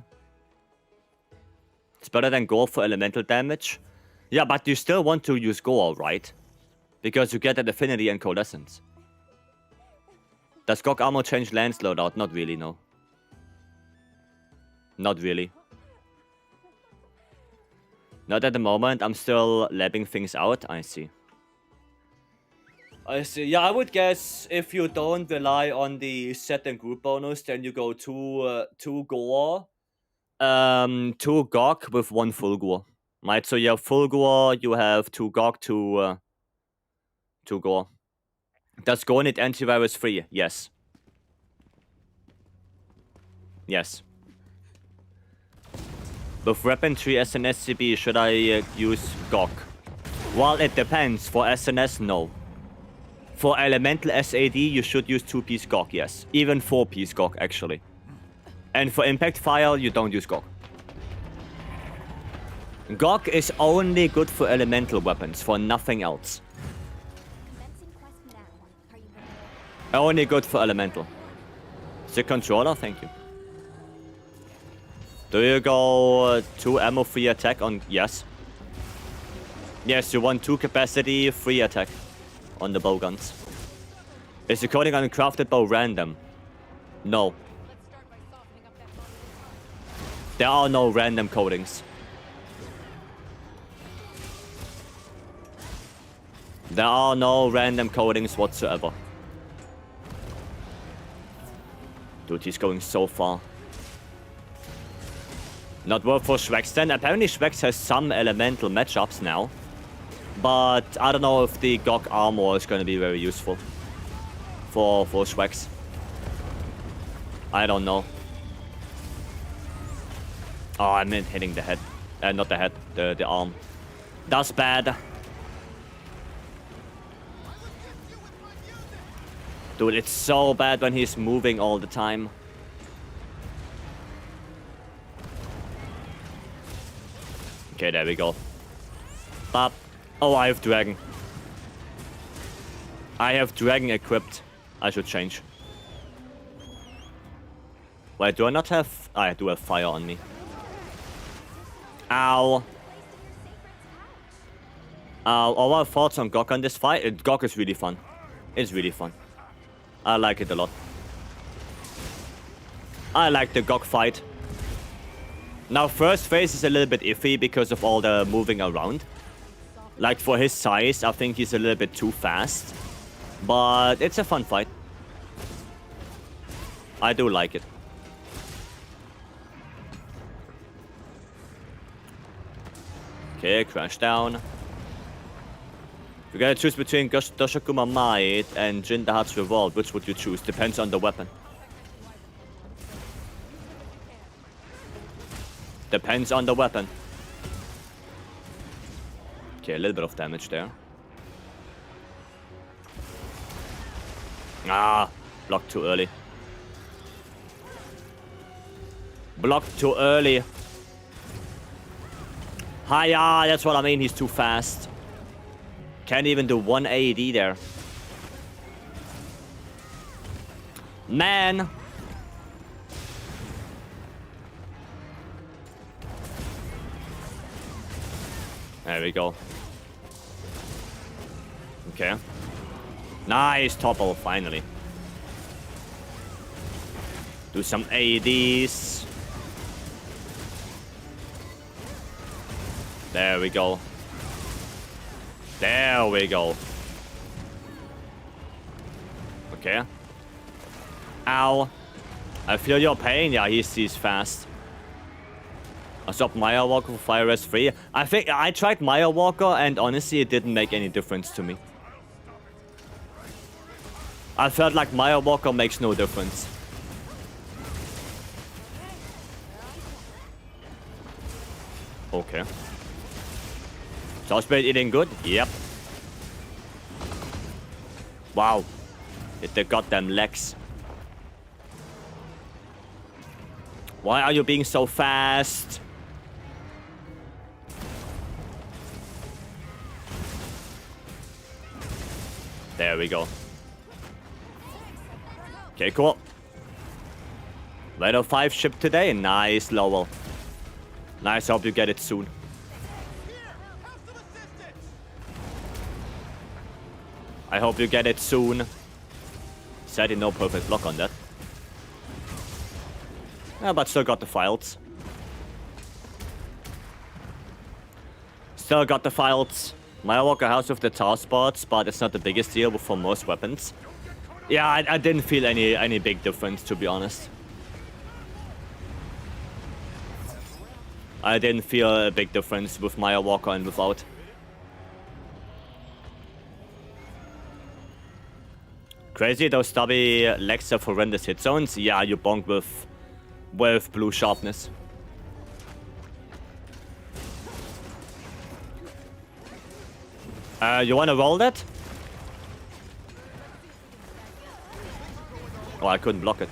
Speaker 1: It's better than Gore for elemental damage. Yeah, but you still want to use Gore, right? Because you get that affinity and coalescence. Does Gog armor change lance loadout? Not really, no. Not really. Not at the moment. I'm still labbing things out. I see. Yeah, I would guess if you don't rely on the set and group bonus, then you go two Gore. 2 Gog with 1 Fulgur. Right, so you have Fulgur, you have 2 Gog, 2 Gore. Does Gore need antivirus free? Yes. Yes. With weapon 3 SNS CB, should I use Gog? Well, it depends. For SNS, no. For elemental SAD, you should use 2-piece Gog, yes. Even 4-piece Gog, actually. And for impact fire, you don't use Gog. Gog is only good for elemental weapons, for nothing else. Only good for elemental. The controller, thank you. Do you go 2 ammo free attack on? Yes. Yes, you want 2 capacity free attack on the bowguns. Is the coding on crafted bow random? No. There are no random codings. There are no random codings whatsoever. Dude, he's going so far. Not worth for Shrex then. Apparently Shrex has some elemental matchups now. But I don't know if the Gog armor is going to be very useful for Shrex. I don't know. Oh, I meant hitting the head. Not the head, the arm. That's bad. Dude, it's so bad when he's moving all the time. Okay, there we go. Bop. Oh, I have Dragon. I have Dragon equipped. I should change. Wait, do I not have... I do have fire on me. Ow. All our thoughts on Gog on this fight? Gog is really fun. It's really fun. I like it a lot. I like the Gog fight. Now, first phase is a little bit iffy because of all the moving around. Like, for his size, I think he's a little bit too fast. But it's a fun fight. I do like it. Okay, crash down. You gotta choose between Doshakuma Might and Jindahat's Revolt. Which would you choose? Depends on the weapon. Depends on the weapon. Okay, a little bit of damage there. Ah, blocked too early. Blocked too early. Hiya, that's what I mean, he's too fast. Can't even do one AED there. Man. There we go. Okay. Nice topple, finally. Do some AEDs. There we go. There we go. Okay. Ow. I feel your pain. Yeah, he's fast. I stopped Maya Walker for Fire Rest 3. I think I tried Maya Walker and honestly it didn't make any difference to me. I felt like Maya Walker makes no difference. Okay. Southblade eating good? Yep. Wow. Hit the goddamn legs. Why are you being so fast? There we go. Okay, cool. Level 5 ship today. Nice, Lowell. Nice, hope you get it soon. I hope you get it soon. Sadly, no perfect block on that. Yeah, but still got the files. Still got the files. Maya Walker helps with the tar spots, but it's not the biggest deal for most weapons. Yeah, I didn't feel any big difference, to be honest. I didn't feel a big difference with Maya Walker and without. Crazy, those stubby legs have horrendous hit zones. Yeah, you bonk with blue sharpness. You wanna roll that? Oh, I couldn't block it.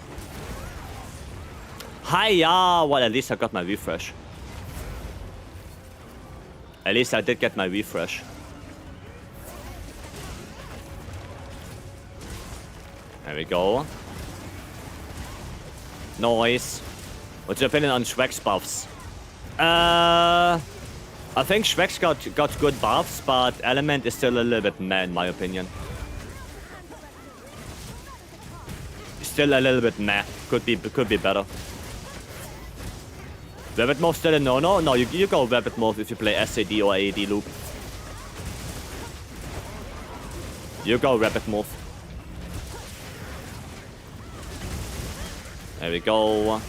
Speaker 1: Hiya! Well, at least I got my refresh. At least I did get my refresh. There we go. Noise. What's your opinion on Shrek's buffs? I think Shrek's got good buffs, but Element is still a little bit meh in my opinion. Still a little bit meh. Could be better. Rabbit Morph still a no-no? No, you go Rabbit Morph if you play SAD or AED loop. You go Rabbit Morph. There we go.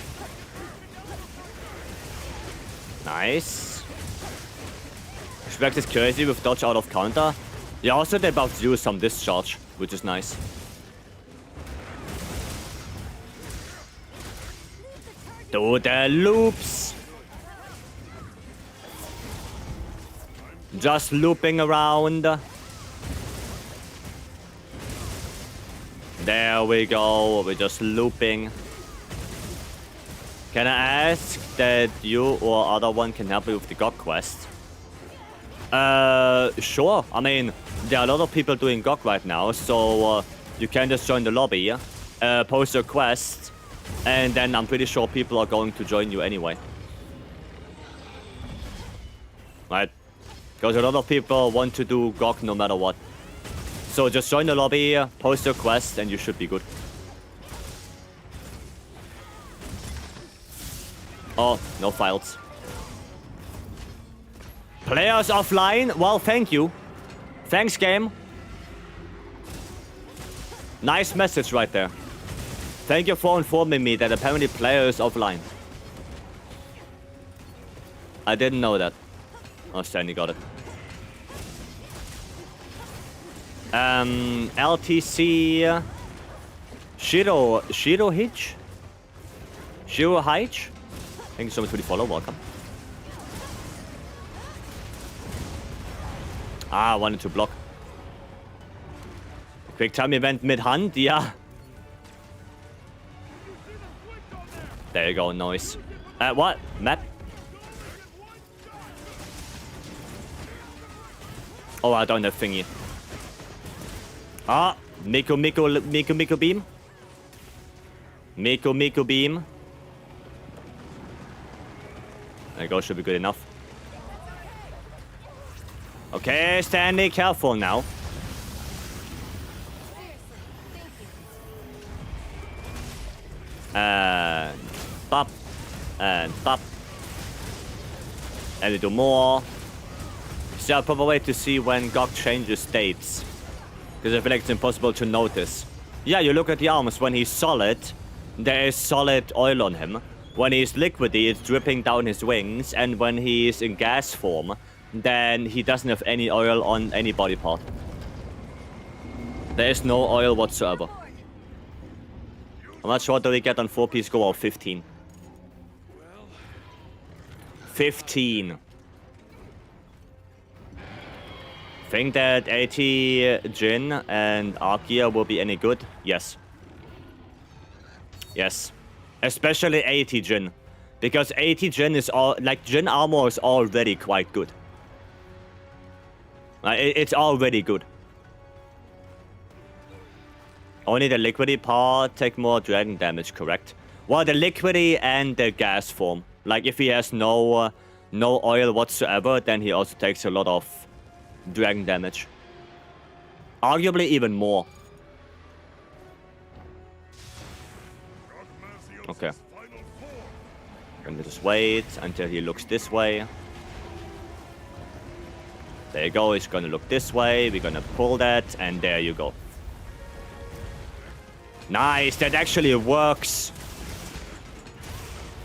Speaker 1: Nice. Shrek is crazy with dodge out of counter. Yeah, also they buffed you some discharge, which is nice. Do the loops. Just looping around. There we go. We're just looping. Can I ask that you or other one can help me with the GOG quest? Sure. I mean, there are a lot of people doing GOG right now, so you can just join the lobby, post your quest, and then I'm pretty sure people are going to join you anyway. Right? Because a lot of people want to do GOG no matter what. So just join the lobby, post your quest, and you should be good. Oh, no files. Players offline? Well, thank you. Thanks, game. Nice message right there. Thank you for informing me that apparently player is offline. I didn't know that. Oh, Stanley got it. LTC... Shiro Hitch? Shiro Hitch? Thank you so much for the follow, welcome. Ah, wanted to block. Quick time event mid-hunt, yeah. There you go, nice. What? Map? Oh, I don't have thingy. Ah, Miko beam. Miko beam. There you go, should be good enough. Okay, Stanley, careful now. And pop. And pop. A little more. Is there a proper way to see when Gog changes states? Because I feel like it's impossible to notice. Yeah, you look at the arms. When he's solid, there is solid oil on him. When he's liquidy, it's dripping down his wings. And when he's in gas form, then he doesn't have any oil on any body part. There is no oil whatsoever. How much water do we get on 4-piece go of 15? 15. Think that 80 Jin and Arkia will be any good? Yes. Yes. Especially 80 Jin. Because 80 Jin is all... Like, Jin armor is already quite good. It's already good. Only the liquidy part take more dragon damage, correct? Well, the liquidy and the gas form. Like, if he has no oil whatsoever, then he also takes a lot of dragon damage. Arguably even more. Okay. Gonna just wait until he looks this way. There you go, he's gonna look this way. We're gonna pull that, and there you go. Nice, that actually works.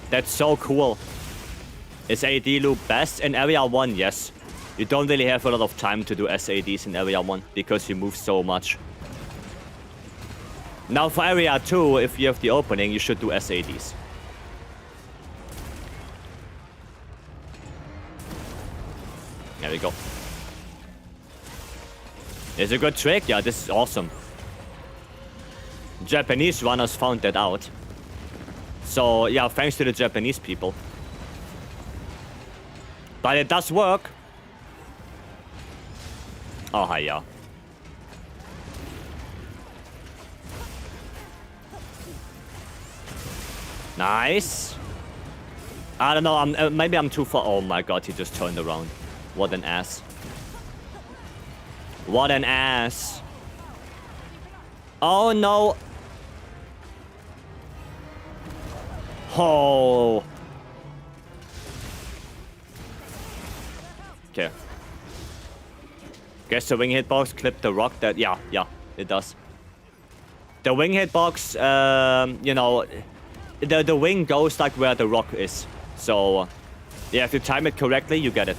Speaker 1: That's so cool. Is AD loop best? In Area 1, yes. You don't really have a lot of time to do SADs in Area 1 because you move so much. Now for Area 2, if you have the opening, you should do SADs. There we go. It's a good trick. Yeah, this is awesome. Japanese runners found that out. So, yeah, thanks to the Japanese people. But it does work. Oh, hi, yeah. Nice. I don't know, maybe I'm too far. Oh my god, he just turned around. What an ass. What an ass. Oh no. Oh. Okay. Guess the wing hitbox clipped the rock that... Yeah, it does. The wing hitbox, you know... The wing goes like where the rock is. So, yeah, if you time it correctly, you get it.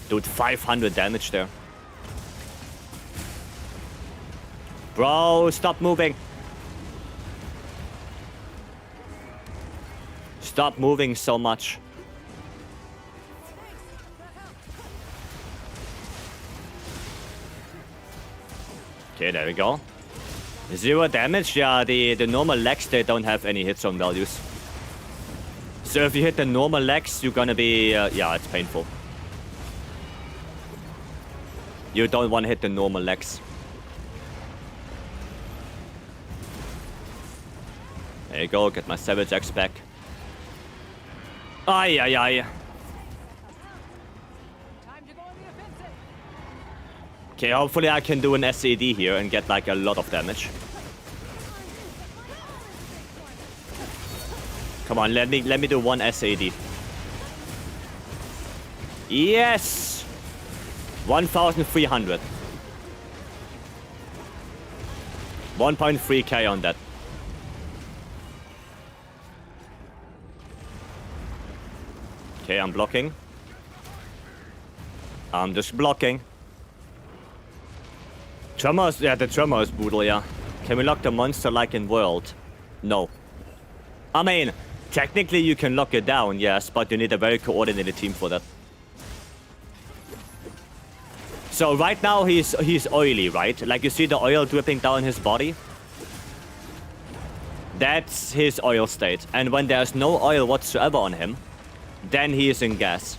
Speaker 1: Dude, 500 damage there. Bro, stop moving. Stop moving so much. Okay, there we go. 0 damage. Yeah, the normal legs, they don't have any hit zone values. So if you hit the normal legs, you're gonna be... yeah, it's painful. You don't want to hit the normal legs. There you go, get my Savage Axe back. Ay, ay, ay. Okay, hopefully I can do an SAD here and get like a lot of damage. Come on, let me do one SAD. Yes! 1,300. 1.3k on that. Okay, I'm blocking. I'm just blocking. Tremor is, yeah, the tremor is brutal, yeah. Can we lock the monster like in World? No. I mean, technically you can lock it down, yes, but you need a very coordinated team for that. So right now he's oily, right? Like you see the oil dripping down his body? That's his oil state. And when there's no oil whatsoever on him, then he is in gas.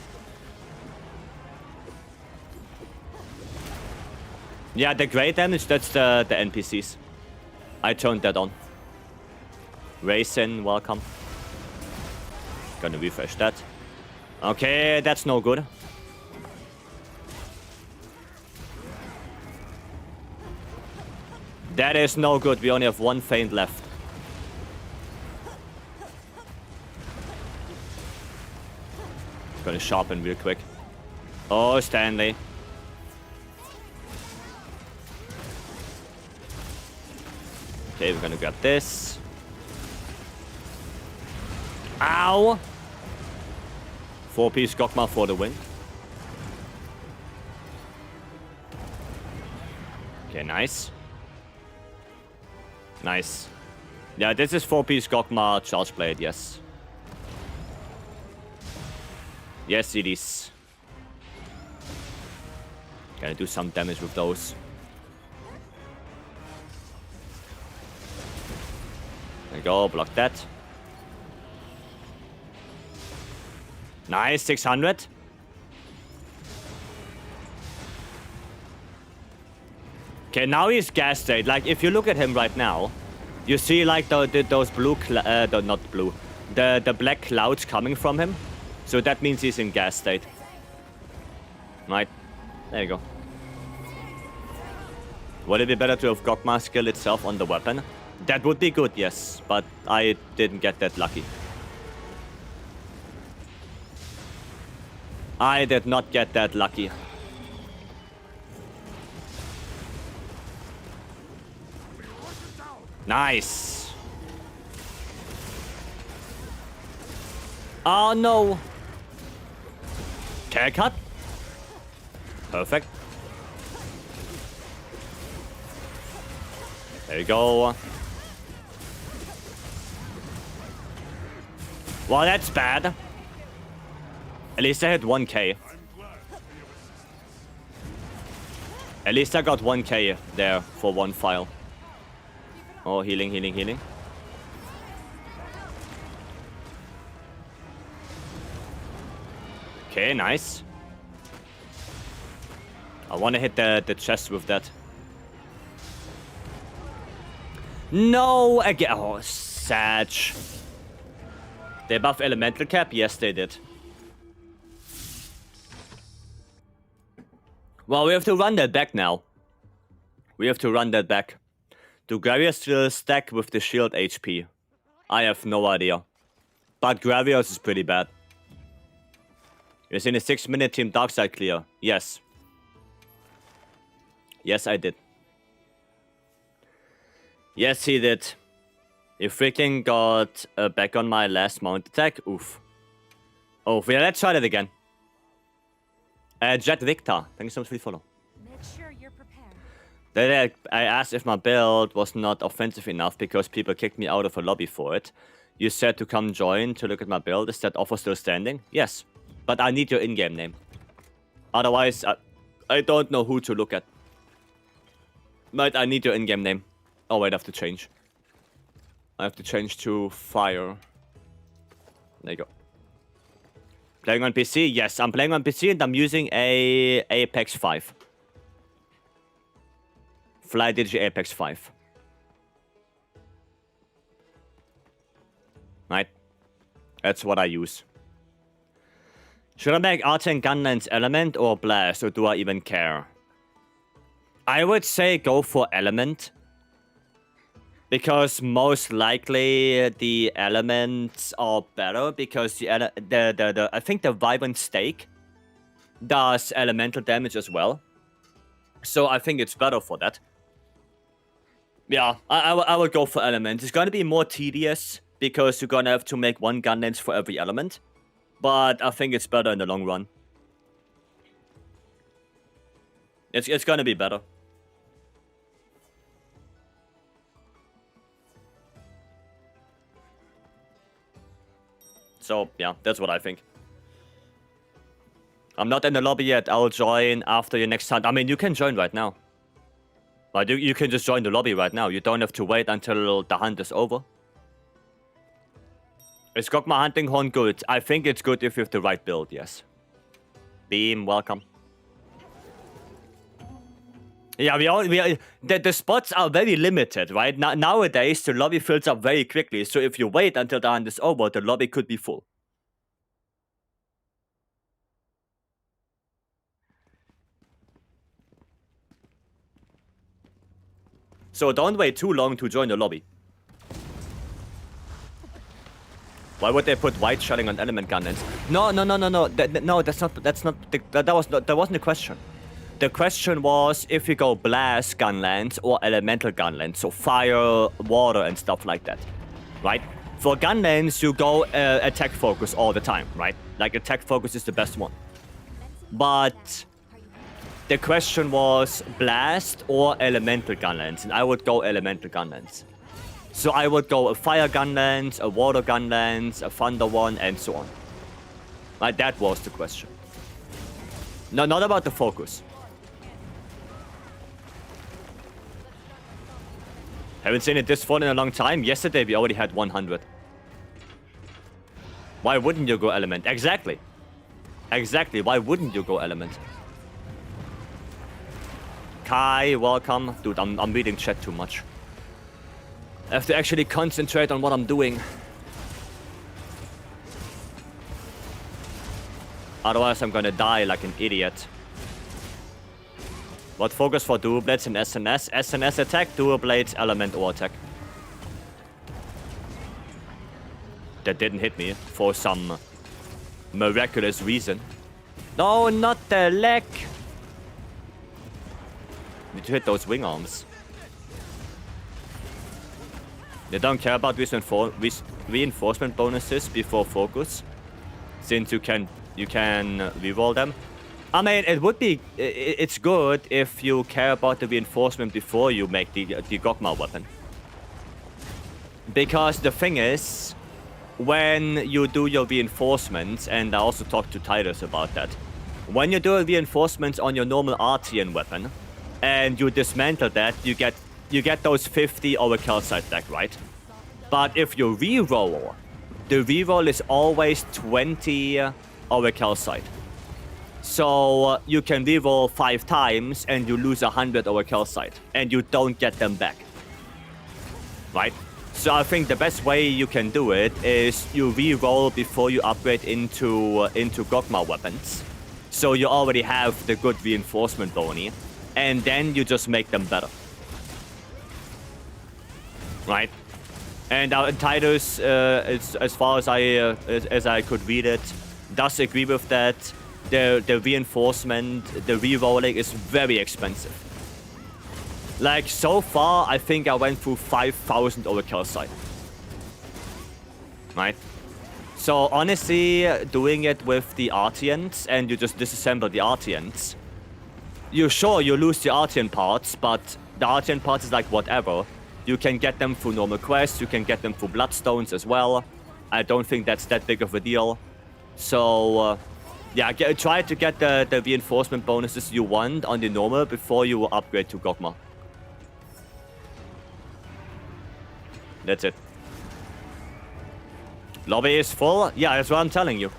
Speaker 1: Yeah, the gray damage, that's the NPCs. I turned that on. Raisin, welcome. Gonna refresh that. Okay, that's no good. That is no good. We only have one feint left. Gonna sharpen real quick. Oh, Stanley. Okay, we're gonna grab this. Ow! 4-piece Gogma for the win. Okay, nice. Nice. Yeah, this is 4-piece Gogma Charge Blade, yes. Yes, it is. Gonna do some damage with those. There you go, block that. Nice, 600. Okay, now he's gas state. Like, if you look at him right now, you see like those blue, not blue, the black clouds coming from him. So that means he's in gas state. Right, there you go. Would it be better to have Gogma skill itself on the weapon? That would be good, yes, but I didn't get that lucky. I did not get that lucky. Nice. Oh no. Tear cut. Perfect. There you go. Well, that's bad. At least I hit 1k. At least I got 1k there for one file. Oh, healing, healing, healing. Okay, nice. I want to hit the chest with that. No, again. Oh, Sag. They buff elemental cap? Yes, they did. Well, we have to run that back now. We have to run that back. Do Gravios still stack with the shield HP? I have no idea. But Gravios is pretty bad. You're in a 6-minute Team Darkside clear. Yes. Yes, I did. Yes, he did. You freaking got back on my last mount attack. Oof. Oh, yeah, let's try that again. Jet Victor, thank you so much for the follow.
Speaker 2: Make sure you're prepared.
Speaker 1: Then I asked if my build was not offensive enough because people kicked me out of a lobby for it. You said to come join to look at my build. Is that offer still standing? Yes. But I need your in-game name. Otherwise, I don't know who to look at. But I need your in-game name. Oh, wait, I have to change. I have to change to Fire. There you go. Playing on PC? Yes, I'm playing on PC and I'm using a Apex 5. FlyDigi Apex 5. Right? That's what I use. Should I make R10 Gunlands Element or Blast, or do I even care? I would say go for Element. Because most likely the elements are better because I think the Vibrant Stake does elemental damage as well. So I think it's better for that. Yeah, I would go for element. It's gonna be more tedious because you're gonna have to make one gun lens for every element. But I think it's better in the long run. It's gonna be better. So, yeah, that's what I think. I'm not in the lobby yet. I'll join after your next hunt. I mean, you can join right now. Like, you can just join the lobby right now. You don't have to wait until the hunt is over. Is Gogma hunting horn good? I think it's good if you have the right build, yes. Beam, welcome. Yeah, the spots are very limited, right? Nowadays, the lobby fills up very quickly. So if you wait until the hunt is over, the lobby could be full. So don't wait too long to join the lobby. Why would they put white shotting on element gunlines? No. No, that wasn't the question. The question was if you go blast gunlines or elemental gunlines, so fire, water, and stuff like that, right? For gunlines, you go attack focus all the time, right? Like attack focus is the best one. But the question was blast or elemental gunlines, and I would go elemental gunlines. So I would go a fire gunlance, a water gunlance, a thunder one, and so on. Like that was the question. No, not about the focus. Haven't seen it this fun in a long time. Yesterday we already had 100. Why wouldn't you go element? Exactly. Exactly. Why wouldn't you go element? Kai, welcome. Dude, I'm reading chat too much. I have to actually concentrate on what I'm doing. Otherwise, I'm gonna die like an idiot. What focus for dual blades and SNS? SNS attack, dual blades, element or attack. That didn't hit me for some miraculous reason. No, not the leg. Need to hit those wing arms. They don't care about reinforcement bonuses before focus, since you can reroll them. I mean, it's good if you care about the reinforcement before you make the Gogma weapon. Because the thing is, when you do your reinforcements, and I also talked to Titus about that, when you do reinforcements on your normal Artian weapon, and you dismantle that, you get those 50 over calcite back, right? But if you reroll, the reroll is always 20 over calcite. So you can reroll 5 times and you lose 100 over calcite, and you don't get them back, right? So I think the best way you can do it is you reroll before you upgrade into Gogma weapons. So you already have the good reinforcement boni, and then you just make them better, right? And Titus, as far as I could read it, does agree with that. The reinforcement, the rerolling is very expensive. Like, so far, I think I went through 5,000 over calcite. Right? So, honestly, doing it with the Artians, and you just disassemble the Artians, you lose the Artian parts, but the Artian parts is like whatever. You can get them through normal quests, you can get them through Bloodstones as well. I don't think that's that big of a deal. So, yeah, try to get the reinforcement bonuses you want on the normal before you upgrade to Gogma. That's it. Lobby is full? Yeah, that's what I'm telling you.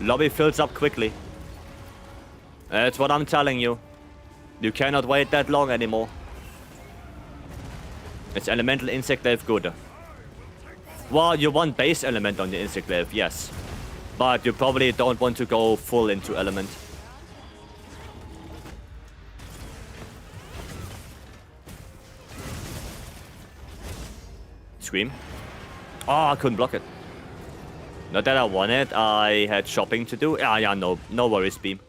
Speaker 1: Lobby fills up quickly. That's what I'm telling you. You cannot wait that long anymore. It's elemental insect glaive good. Well, you want base element on the insect glaive, yes. But you probably don't want to go full into element. Scream. Oh, I couldn't block it. Not that I wanted, I had shopping to do. Yeah, no worries, Beam.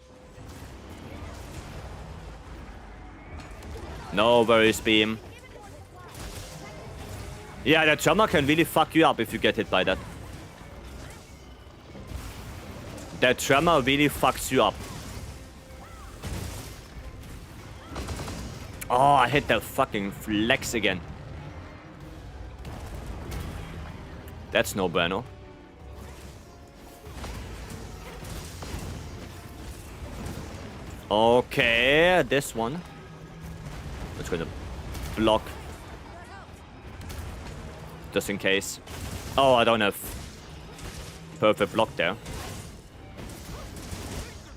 Speaker 1: No worries, Beam. Yeah, that trauma can really fuck you up if you get hit by that. That tremor really fucks you up. Oh, I hit the fucking flex again. That's no bueno. Okay, this one. Let's go to block. Just in case. Oh, I don't have perfect block there.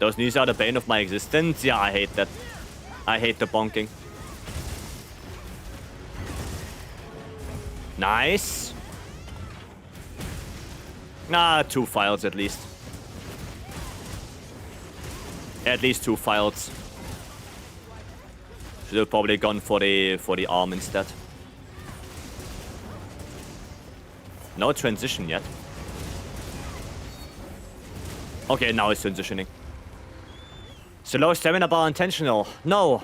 Speaker 1: Those knees are the bane of my existence. Yeah, I hate that. I hate the bonking. Nice. Nah, 2 files at least. At least 2 files. Should have probably gone for the arm instead. No transition yet. Okay, now it's transitioning. Slow stamina bar intentional. No.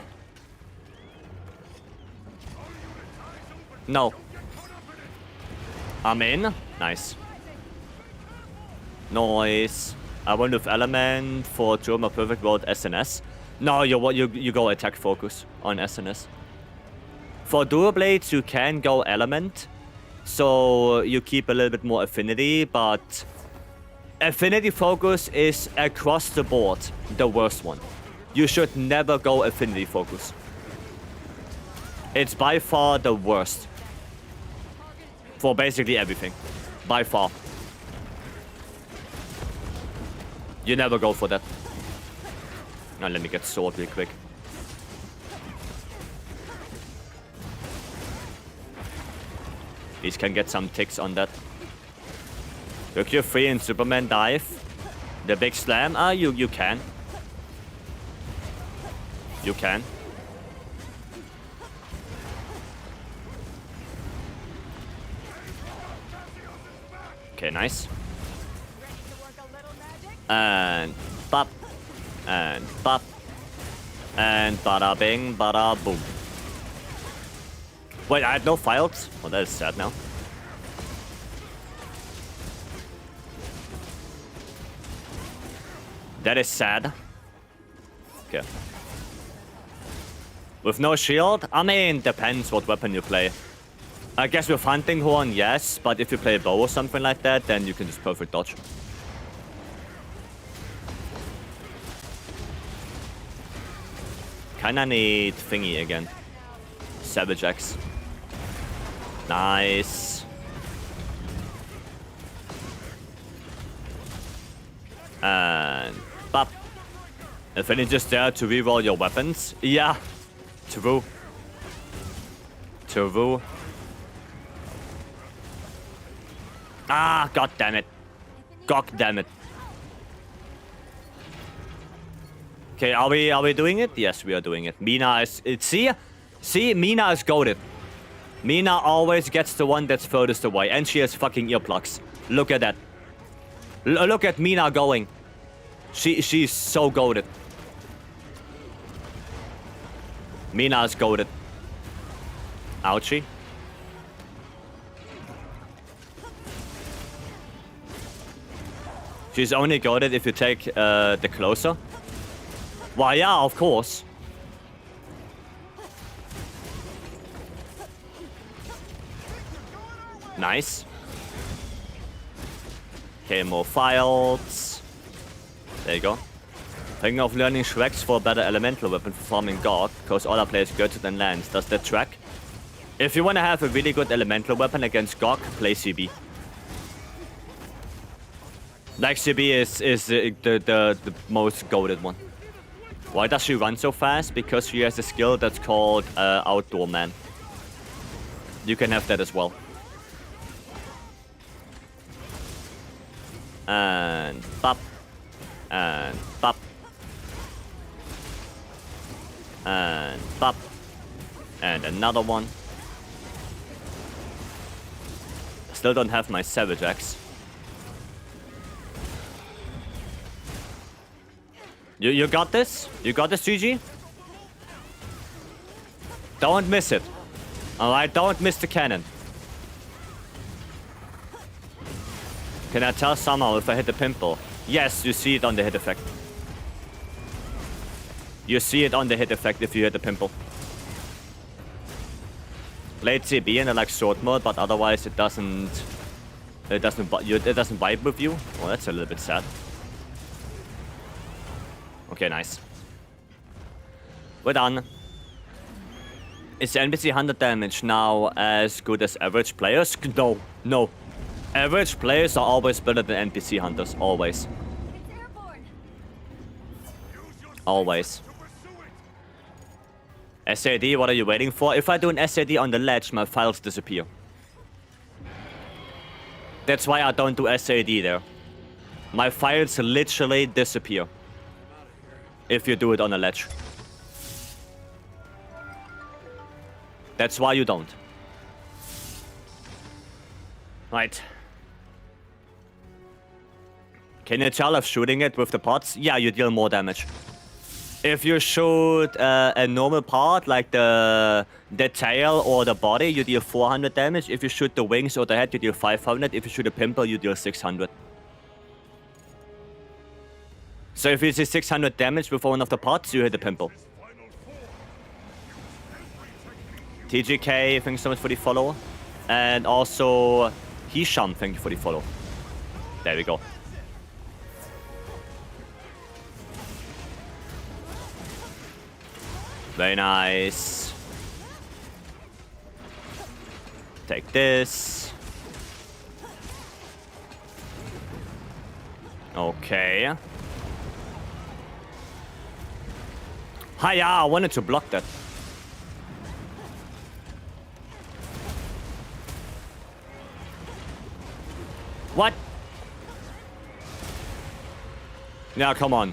Speaker 1: No. I'm in. Nice. Nice. I went with element for German perfect world SNS. No, you go attack focus on SNS. For dual blades you can go element, so you keep a little bit more affinity, but affinity focus is across the board the worst one. You should never go affinity focus. It's by far the worst. For basically everything. By far. You never go for that. Now let me get sword real quick. These can get some ticks on that. Tokyo 3 and Superman dive. The big slam. Ah, you can. You can. Okay, nice. And bop. And bop. And bada bing, bada boom. Wait, I had no files? Well, that is sad now. That is sad. Okay. With no shield? I mean, depends what weapon you play. I guess with hunting horn, yes, but if you play bow or something like that, then you can just perfect dodge. Kinda need thingy again. Savage X. Nice. And bop. If it's just there to reroll your weapons. Yeah. True. True. Ah, god damn it. God damn it. Okay, are we doing it? Yes, we are doing it. Mina is... See, Mina is goated. Mina always gets the one that's furthest away. And she has fucking earplugs. Look at that. Look at Mina going. She's so goated. Mina is goated. Ouchie. She's only goated if you take the closer. Well, yeah, of course. Nice. Okay, more files. There you go. Thinking of learning Shreks for a better elemental weapon for farming God, because other players go to than lands. Does that track? If you want to have a really good elemental weapon against GOG, play CB. Like CB is the most goated one. Why does she run so fast? Because she has a skill that's called Outdoor Man. You can have that as well. And bop. And bop. And bop. And another one. Still don't have my Savage Axe. You got this? You got this, GG? Don't miss it. Alright, don't miss the cannon. Can I tell somehow if I hit the pimple? Yes, you see it on the hit effect. You see it on the hit effect if you hit the pimple. Late CB in a like sword mode, but otherwise it doesn't vibe with you. Well, that's a little bit sad. Okay, nice. We're done. Is the NPC 100 damage now as good as average players? No, no. Average players are always better than NPC hunters, always.
Speaker 2: It's airborne.
Speaker 1: Always. SAD, what are you waiting for? If I do an SAD on the ledge, my files disappear. That's why I don't do SAD there. My files literally disappear if you do it on a ledge. That's why you don't. Right. Can you tell if shooting it with the pots? Yeah, you deal more damage. If you shoot a normal part, like the tail or the body, you deal 400 damage. If you shoot the wings or the head, you deal 500. If you shoot a pimple, you deal 600. So if you see 600 damage with one of the pots, you hit the pimple. TGK, thanks so much for the follow. And also, Hisham, thank you for the follow. There we go. Very nice. Take this. Okay. Hiya, I wanted to block that. What? Yeah, come on.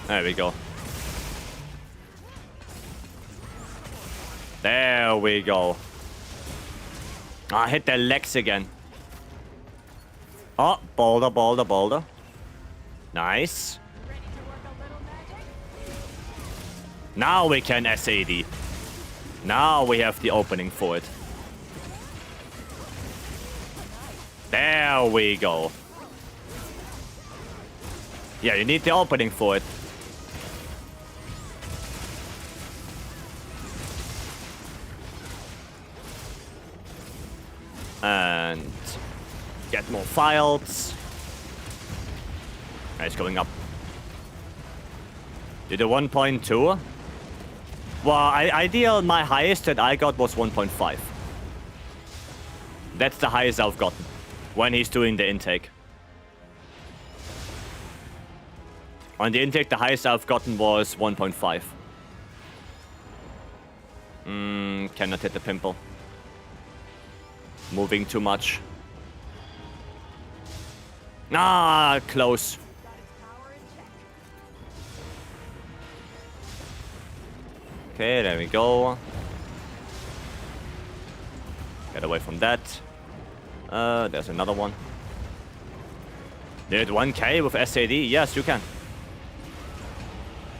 Speaker 1: There we go. There we go. Ah, hit the legs again. Oh, boulder, boulder, boulder. Nice.
Speaker 2: Ready to work a little magic?
Speaker 1: Now we can SAD. Now we have the opening for it. There we go. Yeah, you need the opening for it. And get more files. It's going up. Did a 1.2? Well, ideal, my highest that I got was 1.5. That's the highest I've gotten when he's doing the intake. On the intake, the highest I've gotten was 1.5. Cannot hit the pimple. Moving too much. Ah, close. Okay, there we go. Get away from that. There's another one. Did 1k with SAD? Yes, you can.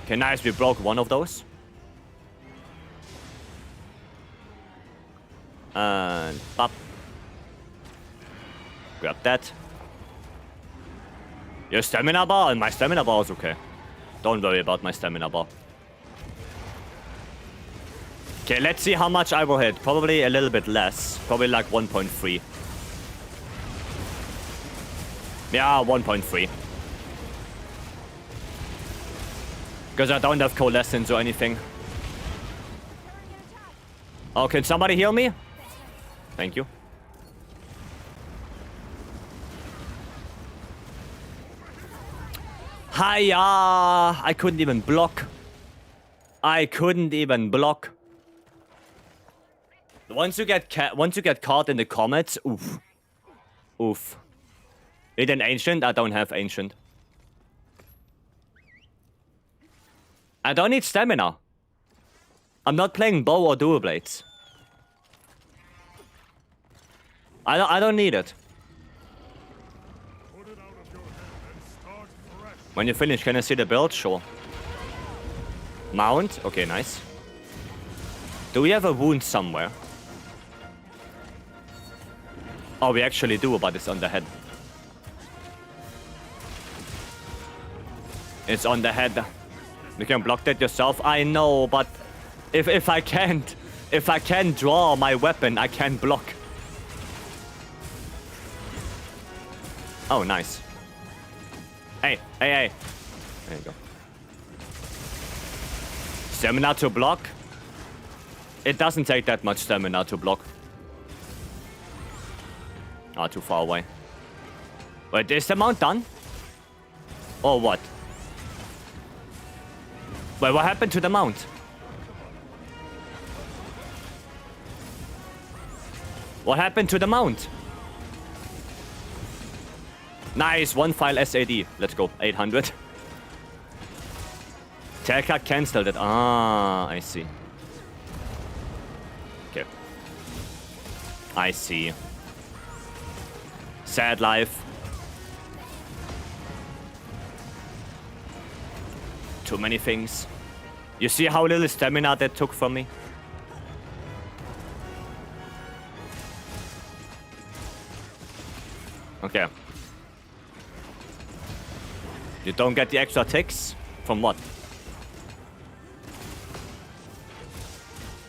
Speaker 1: Okay, nice. We broke one of those. And pop. Grab that. Your stamina bar? And my stamina bar is okay. Don't worry about my stamina bar. Okay, let's see how much I will hit. Probably a little bit less. Probably like 1.3. Yeah, 1.3. Because I don't have coalescence or anything. Oh, can somebody heal me? Thank you. Hiya! I couldn't even block. I couldn't even block. Once you get caught in the comets, oof. Oof. Is it an ancient? I don't have ancient. I don't need stamina. I'm not playing bow or dual blades. I don't need it. When you finish, can I see the build? Sure. Mount? Okay, nice. Do we have a wound somewhere? Oh, we actually do, but it's on the head. It's on the head. You can block that yourself. I know, but if I can't draw my weapon, I can't block. Oh, nice. Hey. There you go. Stamina to block. It doesn't take that much stamina to block. Ah, too far away. Wait, is the mount done? Or what? Wait, what happened to the mount? What happened to the mount? Nice, one file SAD. Let's go, 800. Telka cancelled it. Ah, I see. Okay. I see. Sad life. Too many things. You see how little stamina that took from me? Okay. You don't get the extra ticks? From what?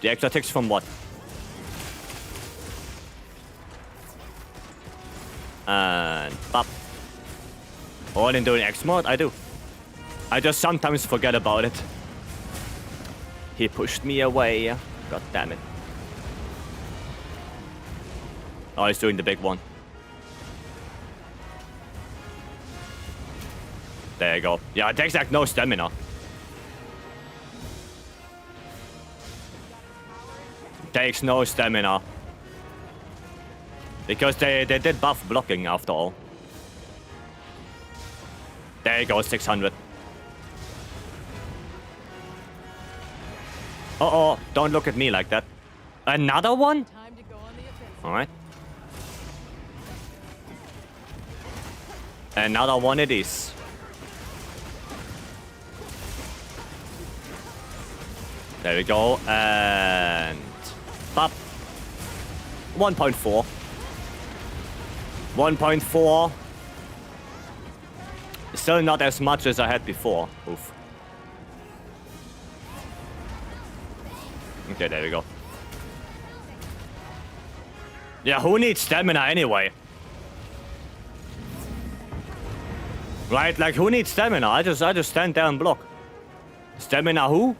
Speaker 1: The extra ticks from what? And pop. All in doing X mode? I do. I just sometimes forget about it. He pushed me away. God damn it. Oh, he's doing the big one. There you go. Yeah, it takes like no stamina. Takes no stamina. Because they did buff blocking after all. There you go, 600. Uh-oh, don't look at me like that. Another one? Alright. Another one it is. There we go, and... pop. 1.4. 1.4. Still not as much as I had before. Oof. Okay, there we go. Yeah, who needs stamina anyway? Right, like who needs stamina? I just stand there and block. Stamina who?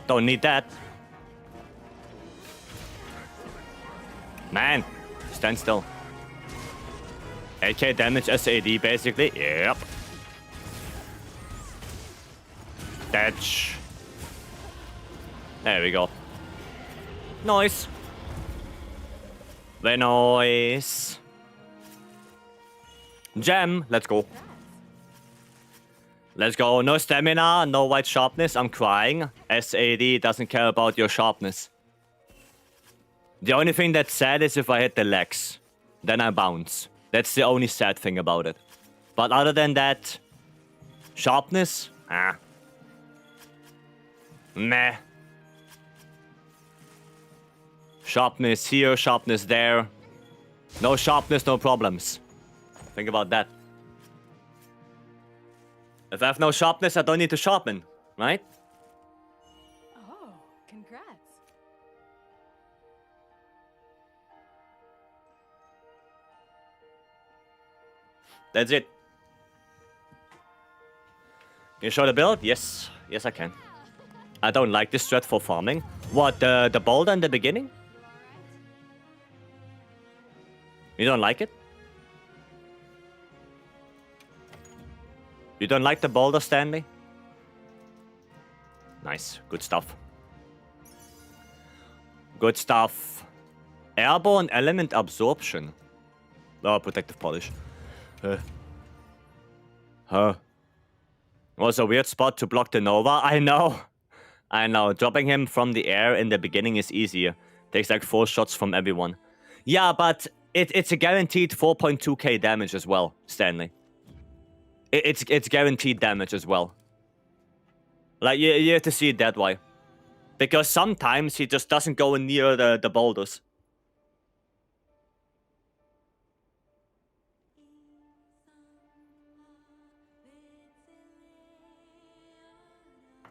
Speaker 1: Don't need that. Man, stand still. 8k damage SAD basically. Yep. Thatch. There we go. Nice. Very nice. Gem, let's go. Let's go. No stamina, no white sharpness. I'm crying. SAD doesn't care about your sharpness. The only thing that's sad is if I hit the legs. Then I bounce. That's the only sad thing about it. But other than that, sharpness? Ah. Meh. Sharpness here, sharpness there. No sharpness, no problems. Think about that. If I have no sharpness, I don't need to sharpen, right?
Speaker 2: Oh, congrats.
Speaker 1: That's it. Can you show the build? Yes. Yes, I can. I don't like this strat for farming. What, the boulder in the beginning? You don't like it? You don't like the boulder, Stanley? Nice. Good stuff. Good stuff. Airborne element absorption. Oh, protective polish. Huh. Was a weird spot to block the Nova. I know. I know. Dropping him from the air in the beginning is easier. Takes like 4 shots from everyone. Yeah, but it's a guaranteed 4.2k damage as well, Stanley. It's guaranteed damage as well. Like, you have to see it that way. Because sometimes he just doesn't go near the boulders.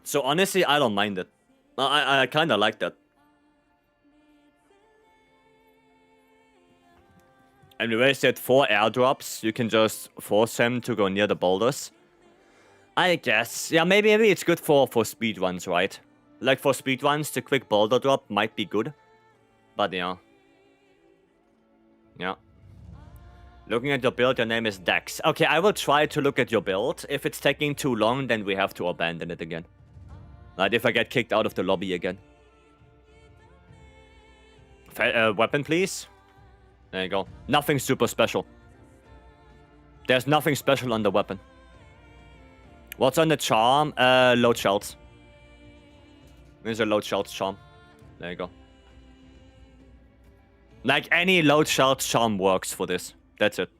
Speaker 1: So honestly, I don't mind it. I kind of like that. And we wasted 4 airdrops. You can just force them to go near the boulders. I guess. Yeah, maybe it's good for speedruns, right? Like for speedruns, the quick boulder drop might be good. But yeah. Yeah. Looking at your build, your name is Dex. Okay, I will try to look at your build. If it's taking too long, then we have to abandon it again. Like if I get kicked out of the lobby again. Weapon, please. There you go. Nothing super special. There's nothing special on the weapon. What's on the charm? Load shells. There's a load shells charm. There you go. Like any load shells charm works for this. That's it.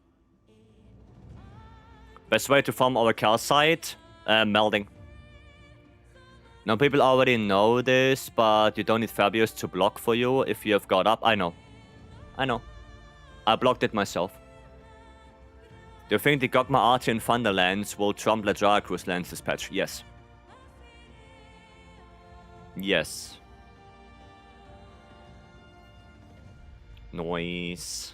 Speaker 1: Best way to farm our calcite? Melding. Now people already know this, but you don't need Fabius to block for you if you have got up. I know. I blocked it myself. Do you think the Gogma Artian Thunderlands will trump Lajara Cruise Lands this patch? Yes. Yes. Noise.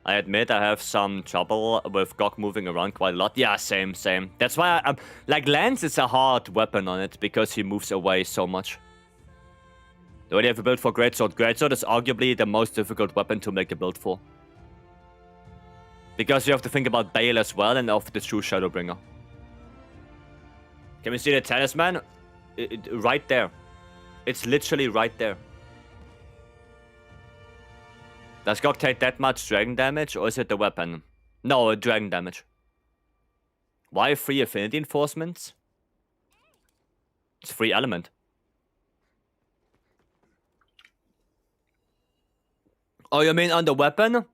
Speaker 1: I admit I have some trouble with Gog moving around quite a lot. Yeah, same. That's why like Lance is a hard weapon on it because he moves away so much. Do you have a build for Greatsword? Greatsword is arguably the most difficult weapon to make a build for. Because you have to think about Bale as well and of the true Shadowbringer. Can we see the talisman? Right there. It's literally right there. Does Gog take that much dragon damage, or is it the weapon? No, dragon damage. Why 3 affinity enforcements? It's 3 element. Oh, you mean on the weapon?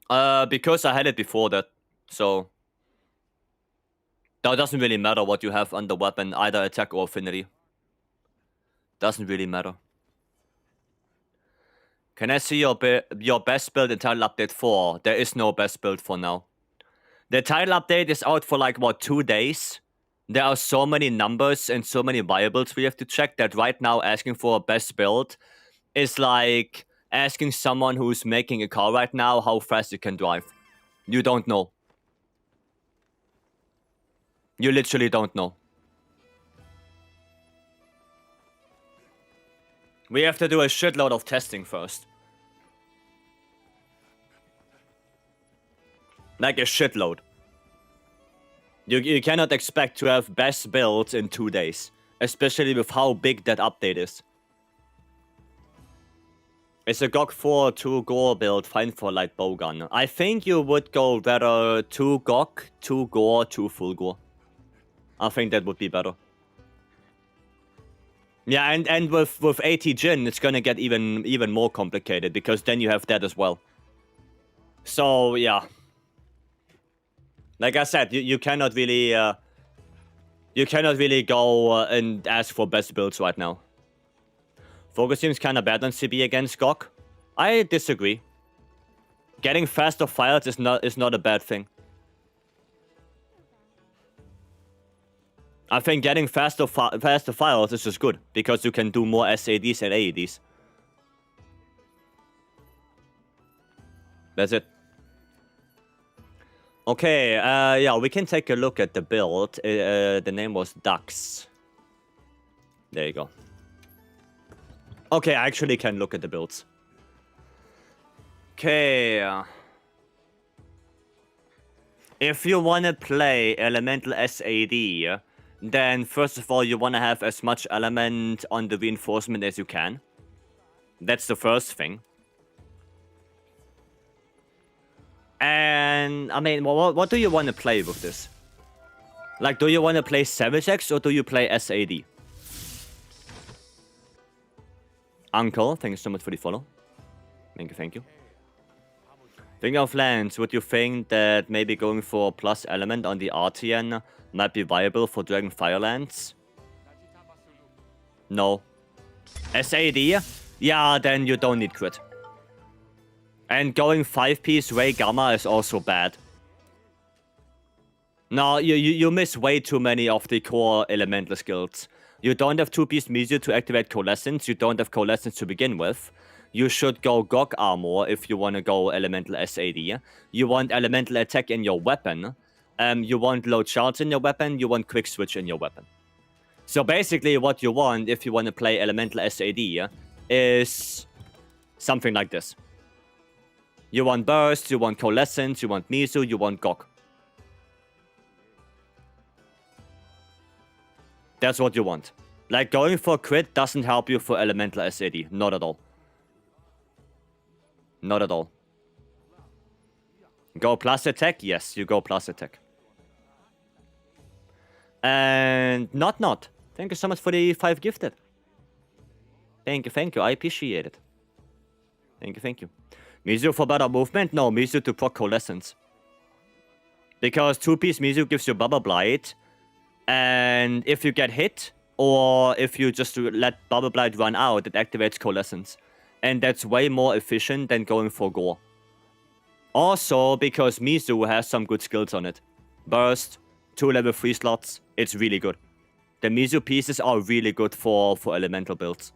Speaker 1: Because I had it before that, so... Now it doesn't really matter what you have on the weapon, either attack or affinity. Doesn't really matter. Can I see your best build in title update 4? There is no best build for now. The title update is out for like, what, 2 days? There are so many numbers and so many variables we have to check that right now asking for a best build is like asking someone who's making a car right now how fast it can drive. You don't know. You literally don't know. We have to do a shitload of testing first. Like a shitload. You cannot expect to have best builds in 2 days. Especially with how big that update is. Is a Gog 4 2 Gore build fine for light bowgun? I think you would go better 2 Gog, 2 Gore, 2 full Gore. I think that would be better. Yeah, and with 80 Jin, it's gonna get even more complicated because then you have that as well. So yeah, like I said, you cannot really go and ask for best builds right now. Focus seems kind of bad on CB against Gog. I disagree. Getting faster files is not a bad thing. I think getting faster files is just good, because you can do more SADs and AEDs. That's it. Okay, yeah, we can take a look at the build. The name was Dux. There you go. Okay, I actually can look at the builds. Okay. If you want to play Elemental SAD... then first of all, you want to have as much element on the reinforcement as you can. That's the first thing. And, I mean, what do you want to play with this? Like, do you want to play Savage X or do you play SAD? Uncle, thank you so much for the follow. Thank you. Thinking of lands, would you think that maybe going for plus element on the RTN might be viable for Dragon Firelands? No. SAD? Yeah, then you don't need crit. And going 5-piece Ray Gamma is also bad. No, you miss way too many of the core elemental skills. You don't have 2-piece Mizu to activate Coalescence. You don't have Coalescence to begin with. You should go Gog Armor if you want to go Elemental SAD. You want Elemental Attack in your weapon. You want Low Charge in your weapon. You want Quick Switch in your weapon. So basically what you want if you want to play Elemental SAD is something like this. You want Burst, you want Coalescence, you want Mizu, you want Gog. That's what you want. Like, going for crit doesn't help you for Elemental SAD. Not at all. Not at all. Go plus attack? Yes, you go plus attack. And not. Thank you so much for the 5 gifted. Thank you. I appreciate it. Thank you. Mizu for better movement? No, Mizu to proc Coalescence. Because 2-piece Mizu gives you Bubble Blight. And if you get hit, or if you just let Bubble Blight run out, it activates Coalescence. And that's way more efficient than going for Gore. Also, because Mizu has some good skills on it. Burst, 2 level 3 slots, it's really good. The Mizu pieces are really good for elemental builds.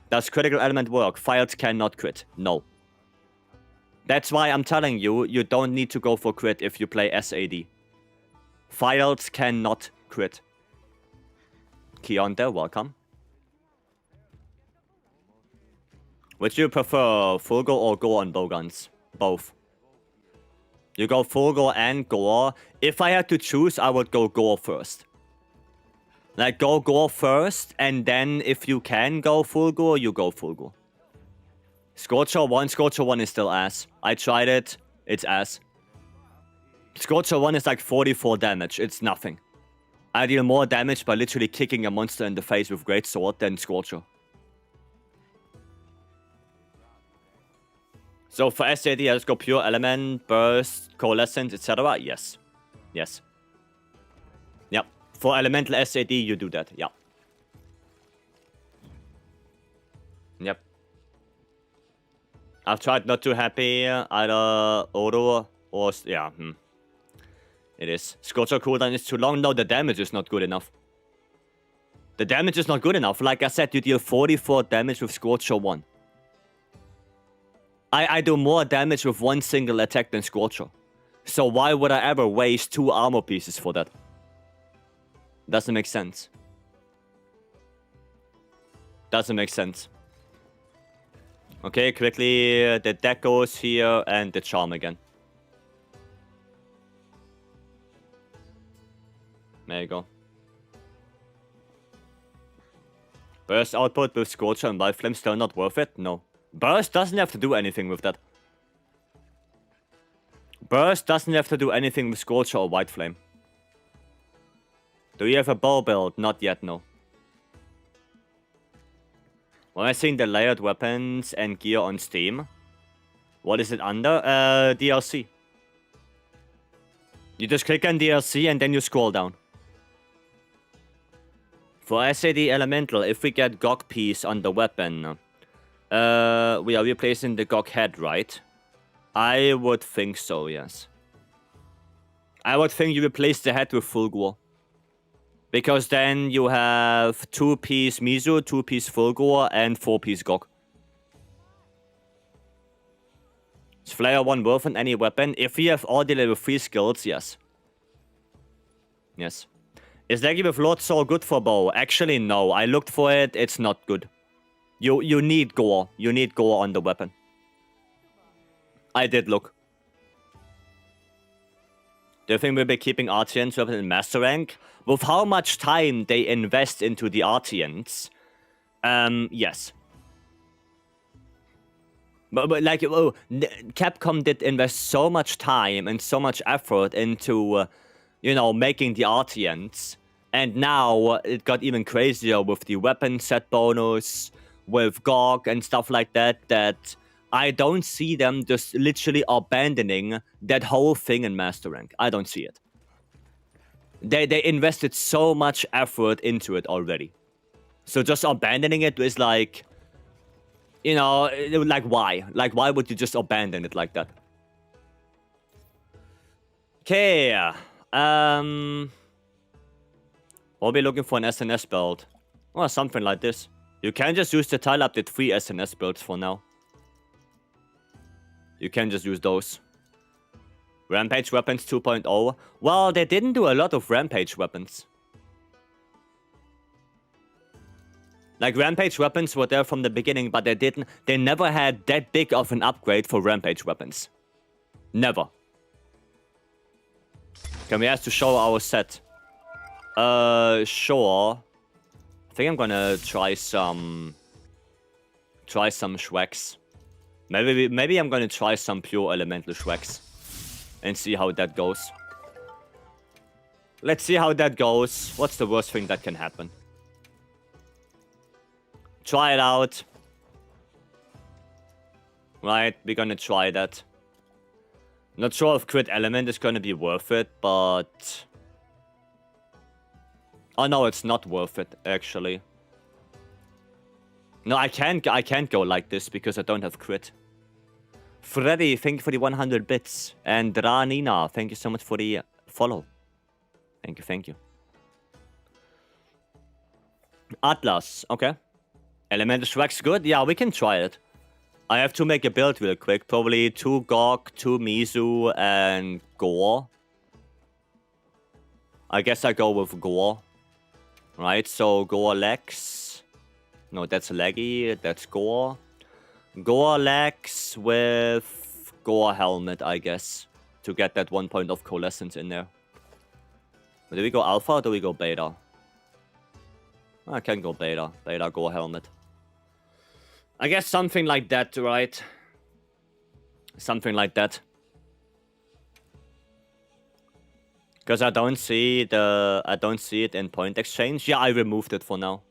Speaker 1: Does critical element work? Files cannot crit. No. That's why I'm telling you, you don't need to go for crit if you play SAD. Files cannot crit. Keonda, welcome. Would you prefer Fulgo or Gore on bowguns? Both. You go Fulgo and Gore. If I had to choose, I would go Gore first. Like, go Gore first, and then if you can go Fulgo, you go Fulgo. Scorcher 1 is still ass. I tried it, it's ass. Scorcher 1 is like 44 damage, it's nothing. I deal more damage by literally kicking a monster in the face with Great Sword than Scorcher. So for SAD, I just go Pure Element, Burst, Coalescence, etc. Yes. Yes. Yep. For Elemental SAD, you do that. Yeah. Yep. I've tried not too happy, either Odo or... yeah, It is. Scorcher cooldown is too long. No, the damage is not good enough. The damage is not good enough. Like I said, you deal 44 damage with Scorcher 1. I do more damage with 1 single attack than Scorcher. So why would I ever waste 2 armor pieces for that? Doesn't make sense. Doesn't make sense. Okay, quickly, the deck goes here and the charm again. There you go. Burst output with Scorcher and White Flame still not worth it? No. Burst doesn't have to do anything with that. Burst doesn't have to do anything with Scorcher or White Flame. Do you have a bow build? Not yet, no. When I seen the layered weapons and gear on Steam, what is it under? DLC. You just click on DLC and then you scroll down. For SAD Elemental, if we get Gog piece on the weapon, we are replacing the Gog head, right? I would think so, yes. I would think you replace the head with Fulgor. Because then you have 2-piece Mizu, 2-piece Fulgor, and 4-piece Gog. Is Flare 1 worth on any weapon? If you have all the level 3 skills, yes. Yes. Is Leggy with Lord Soul good for bow? Actually, no. I looked for it, it's not good. You need gore. You need gore on the weapon. I did look. Do you think we'll be keeping Artians weapon in Master Rank? With how much time they invest into the Artians, yes. But like, Capcom did invest so much time and so much effort into, you know, making the Artians. And now it got even crazier with the weapon set bonus, with GOG and stuff like that, that I don't see them just literally abandoning that whole thing in Master Rank. I don't see it. They invested so much effort into it already. So just abandoning it is like, you know, like why? Like why would you just abandon it like that? Okay, We'll be looking for an SNS build. Or something like this. You can just use the tile update 3 SNS builds for now. You can just use those. Rampage weapons 2.0. Well, they didn't do a lot of rampage weapons. Like, rampage weapons were there from the beginning, but they never had that big of an upgrade for rampage weapons. Never. Can we ask to show our set? Sure. I think I'm gonna try some Shreks. Maybe I'm gonna try some pure elemental Shreks. And see how that goes. Let's see how that goes. What's the worst thing that can happen? Try it out. Right, we're gonna try that. Not sure if crit element is gonna be worth it, but... Oh no, it's not worth it, actually. No, I can't go like this because I don't have crit. Freddy, thank you for the 100 bits. And Ranina, thank you so much for the follow. Thank you, thank you. Atlas, okay. Elemental Shreks good? Yeah, we can try it. I have to make a build real quick. Probably 2 Gog, 2 Mizu, and Gore. I guess I go with Gore. Right, so Gore Lex. No, that's Leggy. That's Gore. Gore Lex with Gore Helmet, I guess. To get that 1 point of Coalescence in there. Do we go Alpha or do we go Beta? I can go Beta. Beta, Gore Helmet. I guess something like that, right? Something like that. Because I don't see it in point exchange. Yeah, I removed it for now.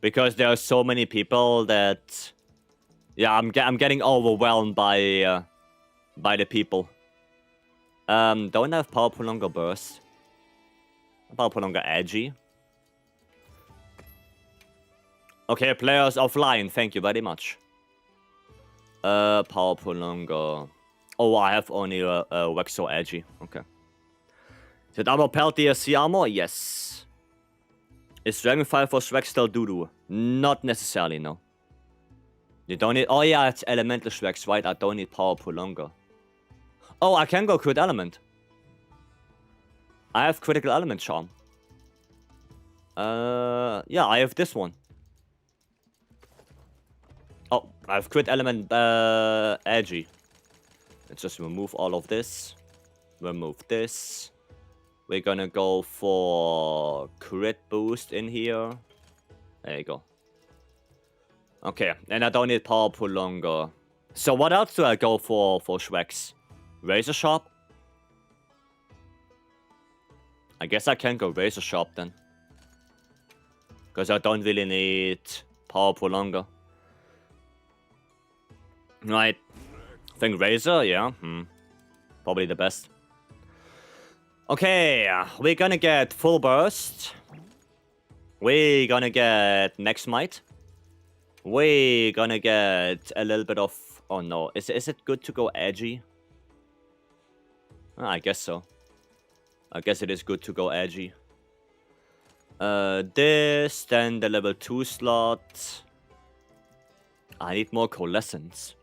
Speaker 1: Because there are so many people that... Yeah, I'm getting overwhelmed by the people. Don't have Power Prolonger Burst. Power Prolonger Edgy. Okay, players offline, thank you very much. Power Prolonger. Oh, I have only Wexo Edgy. Okay. Is it Armor Pelt DSC armor? Yes. Is Dragonfire for Shrek still doo-doo? Not necessarily, no. You don't need... Oh yeah, it's Elemental Shreks, right? I don't need Power Prolonger. Oh, I can go Crit Element. I have Critical Element Charm. Yeah, I have this one. Oh, I have Crit Element Edgy. Let's just remove all of this. Remove this. We're gonna go for Crit Boost in here. There you go. Okay, and I don't need Power Prolonger. So what else do I go for Shreks? Razor Sharp? I guess I can go Razor Sharp then. Because I don't really need Power Prolonger. Right. I think Razor, yeah. Probably the best. Okay, we're gonna get Full Burst. We're gonna get Next Might. We're gonna get a little bit of... Oh no, is it good to go Edgy? I guess so. I guess it is good to go Edgy. This, then the level 2 slot. I need more Coalescence.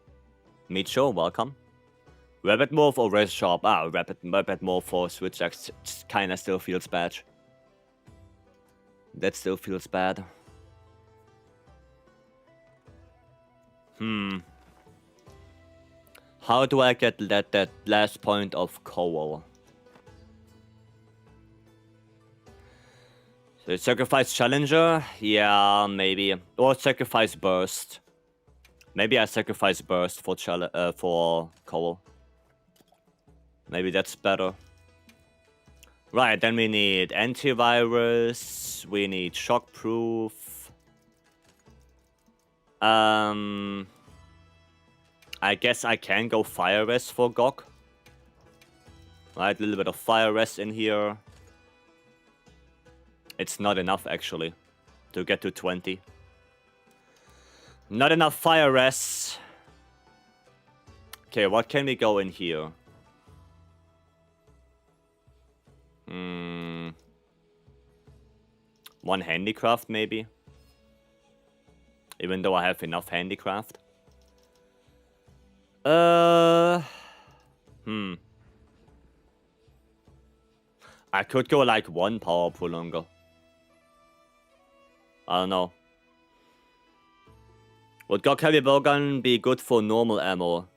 Speaker 1: Micho, welcome. Rapid Morph or Razor Sharp? Rapid Morph for Switch X kinda still feels bad. That still feels bad. How do I get that last point of Coal? So sacrifice Challenger? Yeah, maybe. Or sacrifice Burst. Maybe I sacrifice Burst for Coal. Maybe that's better. Right, then we need Antivirus. We need Shockproof. I guess I can go Fire Rest for Gog. Right, a little bit of Fire Rest in here. It's not enough, actually, to get to 20. Not enough Fire Rest. Okay, what can we go in here? One handicraft, maybe. Even though I have enough handicraft. I could go like one power prolonger. I don't know. Would Gog Heavy Bowgun be good for normal ammo?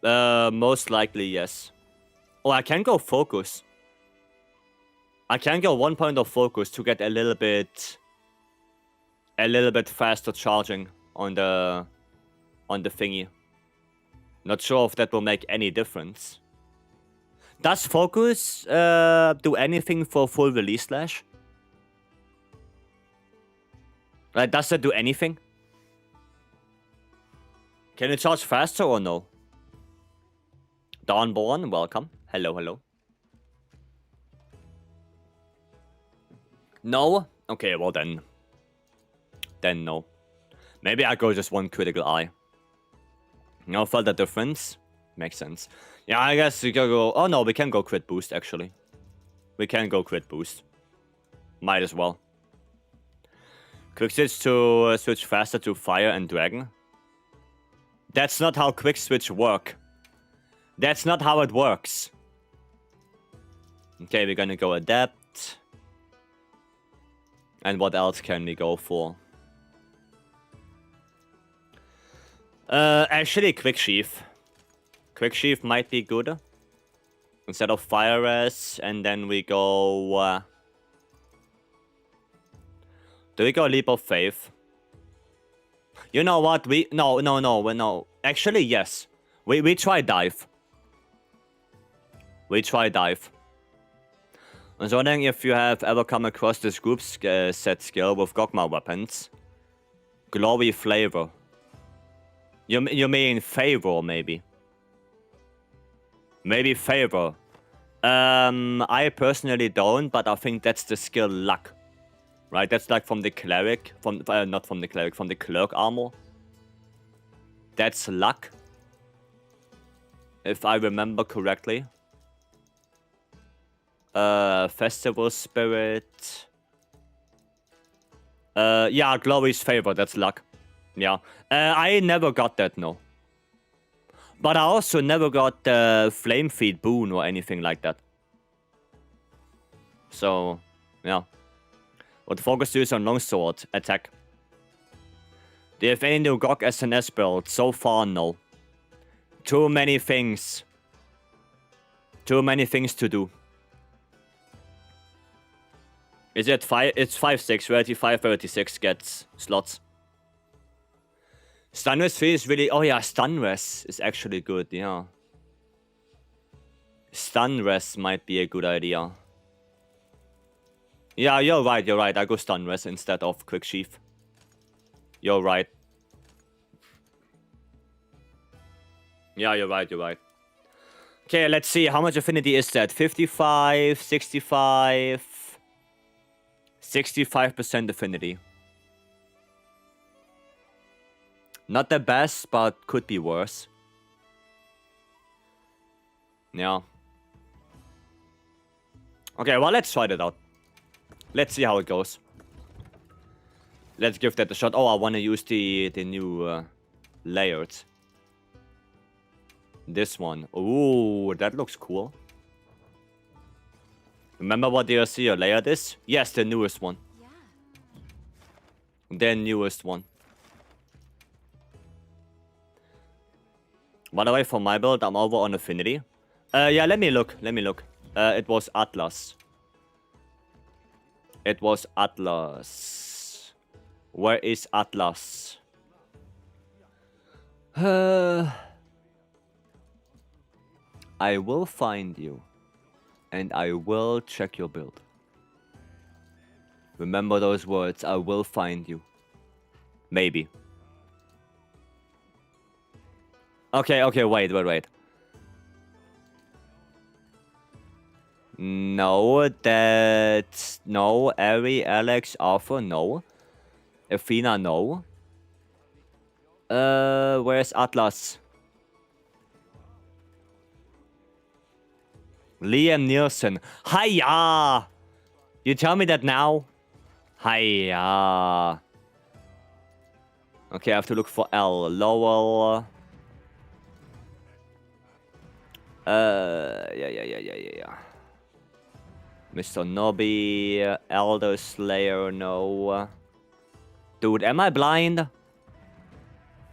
Speaker 1: Most likely, yes. Oh, I can go focus. I can go 1 point of focus to get a little bit faster charging on the thingy. Not sure if that will make any difference. Does focus do anything for full release slash? Like, does that do anything? Can it charge faster or no? Dawnborn, welcome. Hello, hello. No? Okay, well then. Then no. Maybe I go just one critical eye. No, felt the difference. Makes sense. Yeah, I guess we can go... Oh no, we can go crit boost, actually. We can go crit boost. Might as well. Quick switch to switch faster to fire and dragon. That's not how quick switch work. That's not how it works. Okay, we're gonna go adept. And what else can we go for? Actually, quick sheath. Quick sheath might be good. Instead of fire res, and then we go... do we go leap of faith? You know what? No. Actually, yes. We try dive. We try dive. I was wondering if you have ever come across this group set skill with Gogma weapons. Glowy flavor. You mean favor, maybe? Maybe favor. I personally don't, but I think that's the skill luck. Right, that's like from the cleric, not from the cleric, from the clerk armor. That's luck. If I remember correctly. Festival spirit. Yeah, Glory's favor, that's luck. Yeah. I never got that, no. But I also never got the flame feed boon or anything like that. So, yeah. What focus do you use on longsword attack? Do you have any new GOG SNS build? So far, no. Too many things. Too many things to do. Is it 5? It's 5-6, reality 536 gets slots. Stunrest 3 is really... Oh yeah, Stunrest is actually good, yeah. Stunrest might be a good idea. Yeah, you're right. I go Stunrest instead of Quick Sheath. You're right. Yeah, you're right. Okay, let's see. How much affinity is that? 55, 65... 65% affinity. Not the best, but could be worse. Yeah. Okay, well, let's try that out. Let's see how it goes. Let's give that a shot. Oh, I want to use the new layered. This one. Ooh, that looks cool. Remember what DLC or layered is? Yes, the newest one. Yeah. The newest one. By the way, for my build, I'm over on affinity. Yeah, let me look. It was Atlas. It was Atlas. Where is Atlas? I will find you. And I will check your build. Remember those words. I will find you. Maybe. Okay, wait. No, that's... No. Ari, Alex, Arthur, no. Athena, no. Where's Atlas? Liam Nielsen. Hiya! You tell me that now? Hiya. Okay, I have to look for L. Lowell. Yeah. Mr. Nobby. Elder Slayer, no. Dude, am I blind?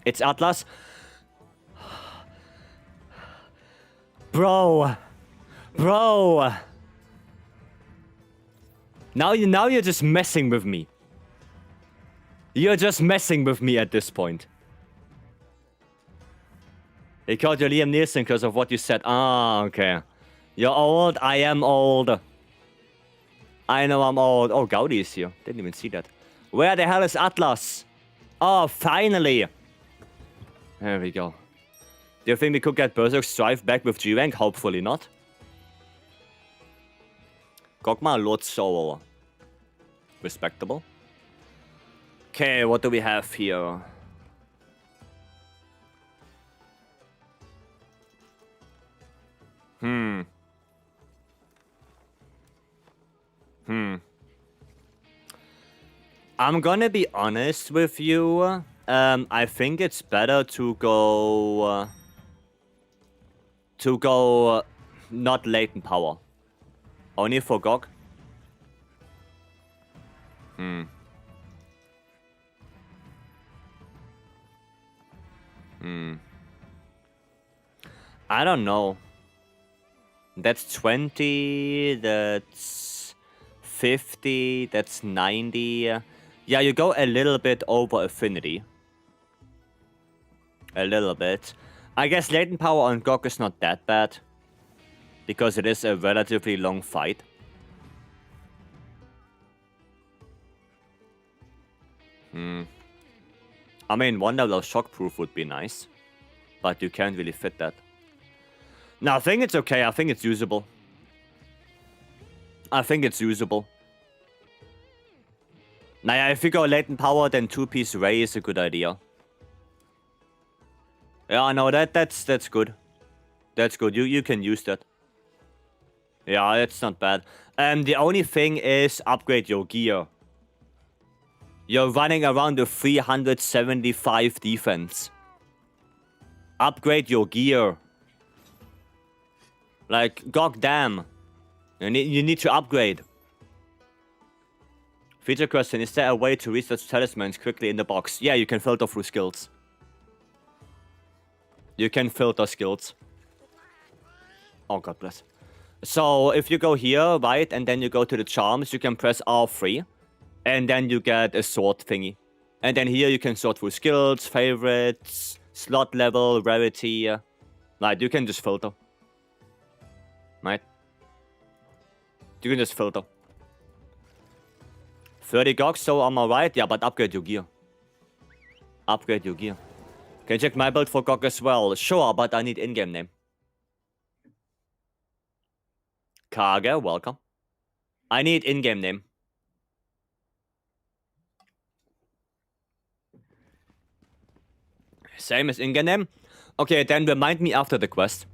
Speaker 1: It's Atlas. Bro. Now you're just messing with me. You're just messing with me at this point. They called you Liam Nielsen because of what you said. Ah, okay. You're old. I am old. I know I'm old. Oh, Gaudi is here. Didn't even see that. Where the hell is Atlas? Oh, finally. There we go. Do you think we could get Berserk Strife back with G-Rank? Hopefully not. Gogma, Lord Soul. Respectable. Okay, what do we have here? I'm gonna be honest with you. I think it's better to go not latent power. Only for Gog. I don't know. That's 20, that's 50, that's 90. Yeah, you go a little bit over affinity. A little bit. I guess latent power on Gog is not that bad. Because it is a relatively long fight. I mean, one level of shockproof would be nice. But you can't really fit that. No, I think it's okay. I think it's usable. Now, yeah, if you go latent power, then 2-piece Ray is a good idea. Yeah, no, that's good. That's good. You can use that. Yeah, it's not bad. The only thing is upgrade your gear. You're running around the 375 defense. Upgrade your gear. Like, goddamn. You need to upgrade. Feature question, is there a way to research talismans quickly in the box? Yeah, you can filter through skills. Oh, God bless. So, if you go here, right, and then you go to the charms, you can press R3. And then you get a sword thingy. And then here you can sort through skills, favorites, slot level, rarity. Right, you can just filter. Right? You can just filter. 30 Gogs, so am I right? Yeah, but upgrade your gear. Can you check my build for Gog as well? Sure, but I need in-game name. Kage, welcome. I need in-game name. Same as in-game name? Okay, then remind me after the quest.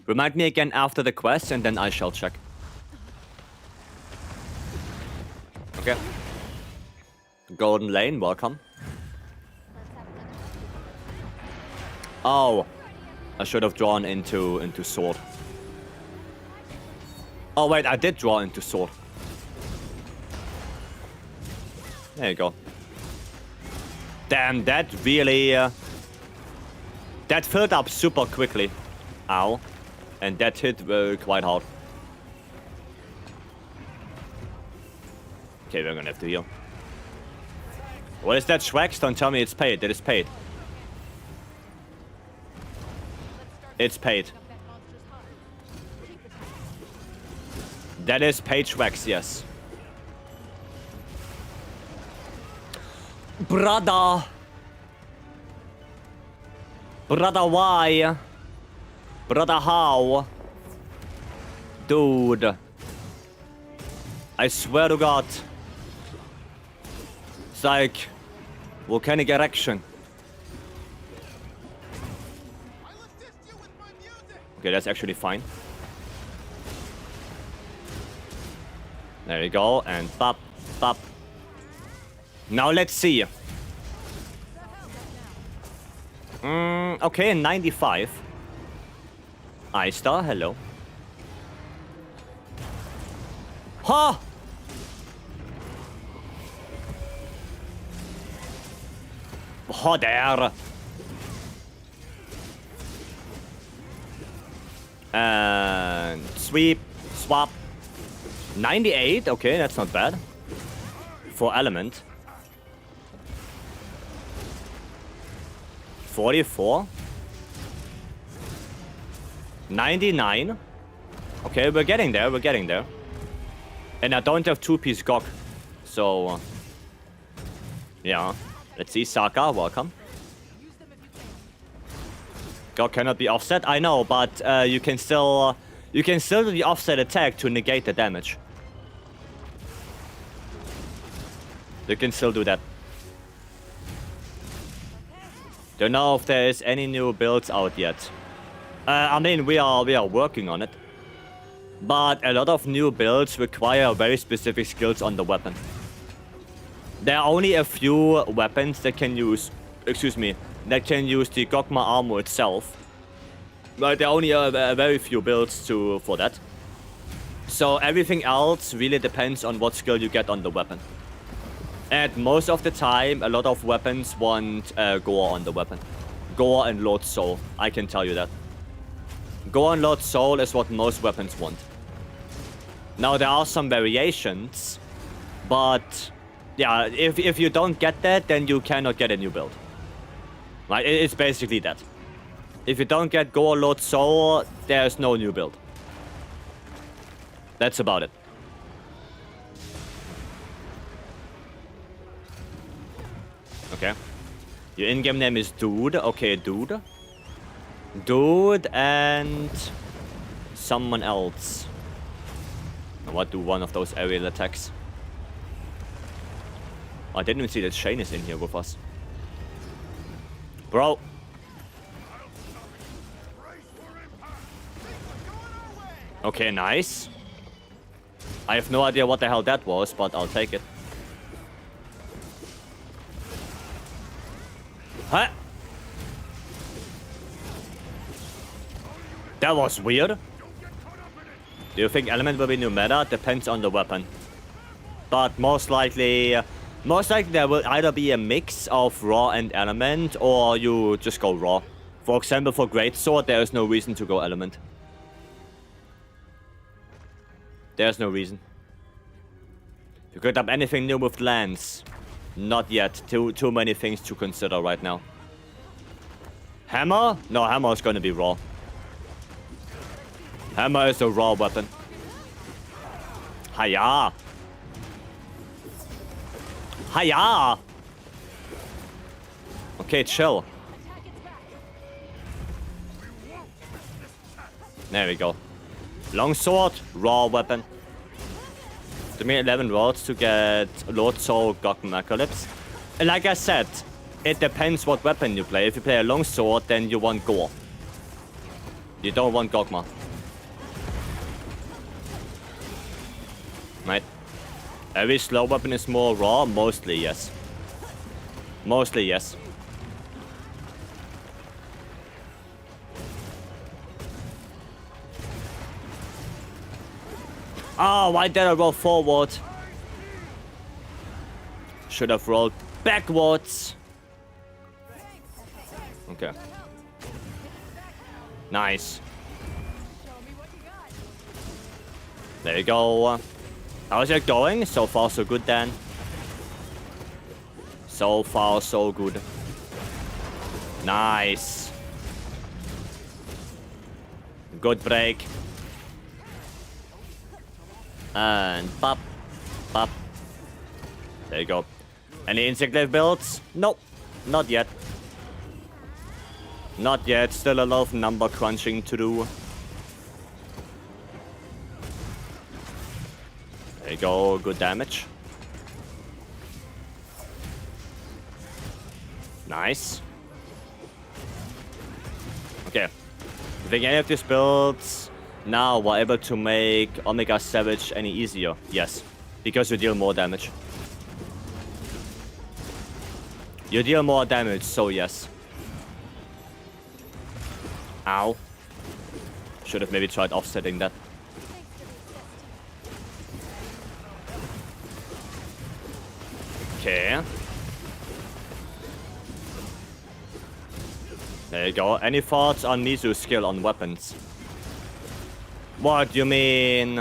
Speaker 1: Remind me again after the quest, and then I shall check. Okay. Golden Lane, welcome. Oh. I should have drawn into sword. Oh wait, I did draw into sword. There you go. Damn, that really... that filled up super quickly. Ow. And that hit quite hard. Okay, we're gonna have to heal. What is that, Schwax? Don't tell me it's paid. That is paid. It's paid. That is paid, Schwax, yes. Brother! Brother, why? Brother, how? Dude. I swear to God. It's like volcanic erection. Okay, that's actually fine. There we go, and pop, pop. Now let's see. Okay, 95. I-Star, hello. Ha! Oh, there. And sweep, swap. 98, okay, that's not bad. For element. 44. 99. Okay, we're getting there, we're getting there. And I don't have 2-piece Gog. So, yeah. Let's see, Saka, welcome. Gog cannot be offset, I know, but you can still do the offset attack to negate the damage. You can still do that. Don't know if there is any new builds out yet. I mean, we are working on it. But a lot of new builds require very specific skills on the weapon. There are only a few weapons that can use, that can use the Gogma armor itself. But there are only a very few builds for that. So everything else really depends on what skill you get on the weapon. And most of the time, a lot of weapons want Gore on the weapon. Gore and Lord Soul, I can tell you that. Gore and Lord Soul is what most weapons want. Now there are some variations, but yeah, if you don't get that, then you cannot get a new build. Right? It's basically that. If you don't get Gore Lord Soul, there's no new build. That's about it. Okay. Your in-game name is Dude. Okay, Dude. Dude and someone else. Now what do one of those aerial attacks? Oh, I didn't even see that Shane is in here with us. Bro. Okay, nice. I have no idea what the hell that was, but I'll take it. Huh? That was weird. Do you think element will be new meta? Depends on the weapon. But most likely there will either be a mix of raw and element, or you just go raw. For example, for Greatsword, there is no reason to go element. There's no reason. You could have anything new with Lance. Not yet. Too many things to consider right now. Hammer? No, hammer is gonna be raw. Hammer is a raw weapon. Hiya! Hiya! Okay, chill. There we go. Longsword, raw weapon. To me, 11 worlds to get Lord Soul, Gogmazios. And like I said, it depends what weapon you play. If you play a longsword, then you want Gore. You don't want Gogma. Right? Every slow weapon is more raw? Mostly, yes. Mostly, yes. Oh, why did I roll forward? Should have rolled backwards. Okay. Nice. There you go. How's it going? So far, so good, Dan. So far, so good. Nice. Good break. And pop, pop. There you go. Any insect life builds? Nope, not yet. Not yet. Still a lot of number crunching to do. There you go. Good damage. Nice. Okay. I think any of these builds now we're able to make Omega Savage any easier. Yes. Because you deal more damage. You deal more damage, so yes. Ow. Should have maybe tried offsetting that. Okay. There you go. Any thoughts on Mizu's skill on weapons? What, you mean...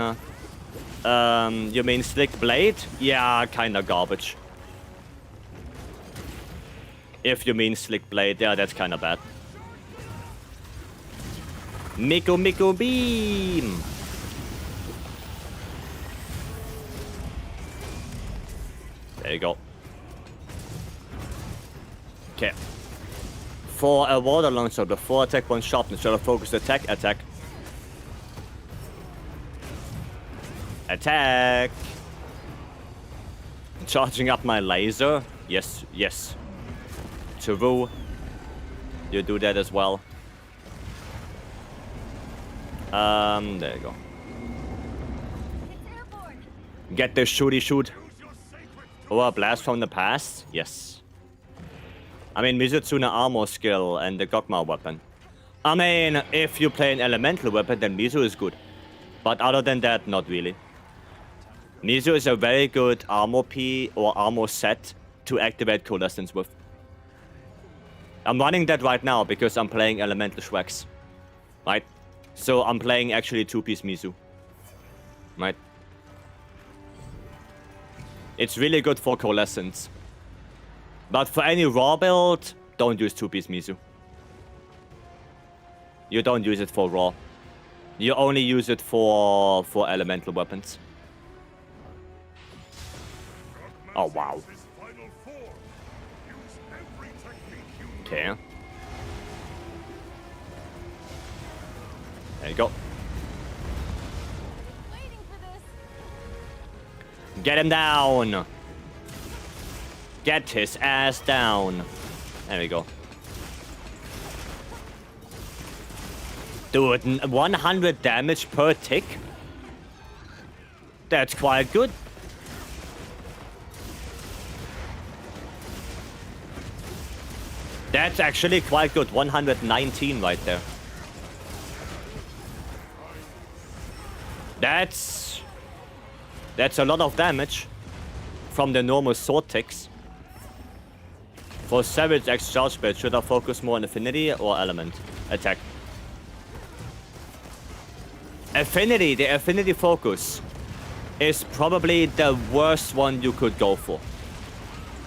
Speaker 1: you mean Slick Blade? Yeah, kinda garbage. If you mean Slick Blade, yeah, that's kinda bad. Miko Beam! There you go. Okay. For a water launcher, the 4 attack, 1 sharpness, shall I focus attack? Attack. Attack! Charging up my laser? Yes, yes. True. You do that as well. There you go. Get the shooty shoot. Oh, a blast from the past? Yes. I mean, Mizutsuna armor skill and the Gogma weapon. I mean, if you play an elemental weapon, then Mizu is good. But other than that, not really. Mizu is a very good armor P or armor set to activate Coalescence with. I'm running that right now because I'm playing elemental Shweks. Right? So I'm playing actually 2-piece Mizu. Right? It's really good for Coalescence. But for any raw build, don't use 2-piece Mizu. You don't use it for raw. You only use it for elemental weapons. Oh, wow. Okay. There you go. Get him down! Get his ass down. There we go. Dude, 100 damage per tick? That's quite good. That's actually quite good. 119 right there. That's a lot of damage from the normal sword ticks. For Savage X Charge Spell, should I focus more on Affinity or Element? Attack. Affinity, the Affinity focus is probably the worst one you could go for.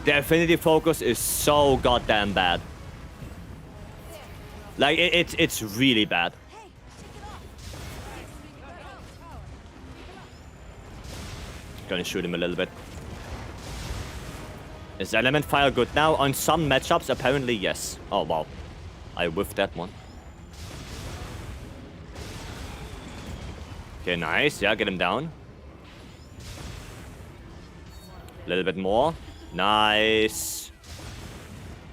Speaker 1: The Affinity focus is so goddamn bad. Like, it's really bad. Gonna shoot him a little bit. Is Element Fire good now? On some matchups, apparently yes. Oh, wow. I whiffed that one. Okay, nice. Yeah, get him down. A little bit more. Nice.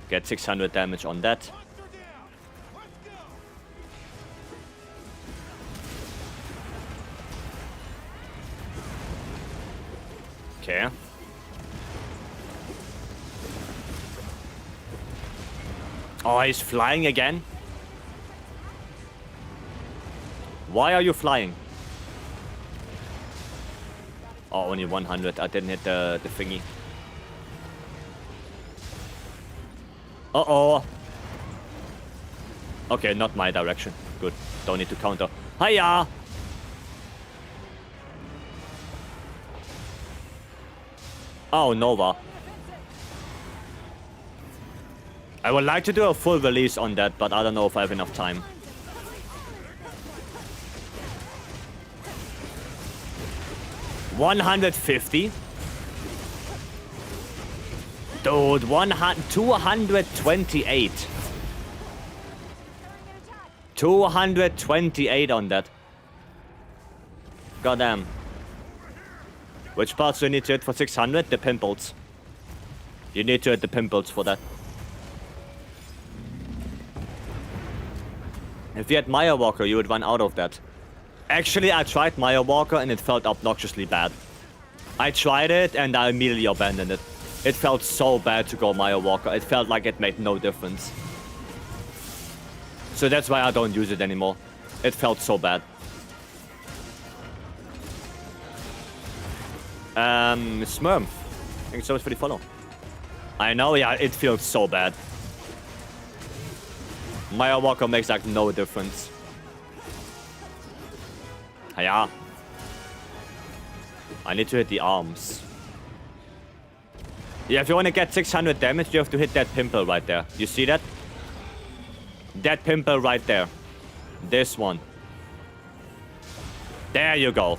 Speaker 1: Get 600 damage on that. Okay. Oh, he's flying again? Why are you flying? Oh, only 100. I didn't hit the thingy. Uh-oh. Okay, not my direction. Good. Don't need to counter. Hiya! Oh, Nova. I would like to do a full release on that, but I don't know if I have enough time. $150? Dude, 228. 228 on that. Goddamn. Which parts do you need to hit for 600? The pimples. You need to hit the pimples for that. If you had Maya Walker, you would run out of that. Actually, I tried Maya Walker and it felt obnoxiously bad. I tried it and I immediately abandoned it. It felt so bad to go Maya Walker. It felt like it made no difference. So that's why I don't use it anymore. It felt so bad. Smurm. Thanks so much for the follow. I know, yeah, it feels so bad. Maya Walker makes like no difference. Yeah. I need to hit the arms. Yeah, if you want to get 600 damage, you have to hit that pimple right there. You see that? That pimple right there. This one. There you go.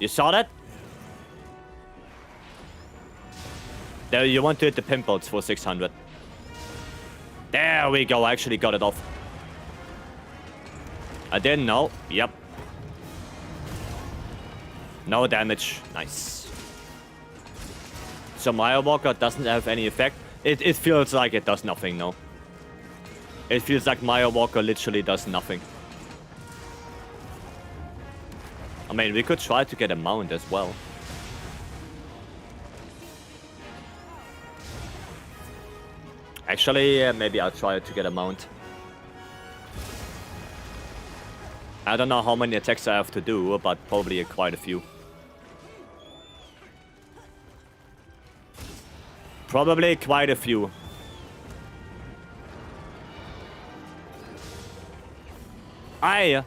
Speaker 1: You saw that? There, you want to hit the pimples for 600. There we go, I actually got it off. I didn't know. Yep. No damage. Nice. So Maya Walker doesn't have any effect. It feels like it does nothing, no. It feels like Maya Walker literally does nothing. I mean, we could try to get a mount as well. Actually, maybe I'll try to get a mount. I don't know how many attacks I have to do, but probably quite a few. Probably quite a few. Aye.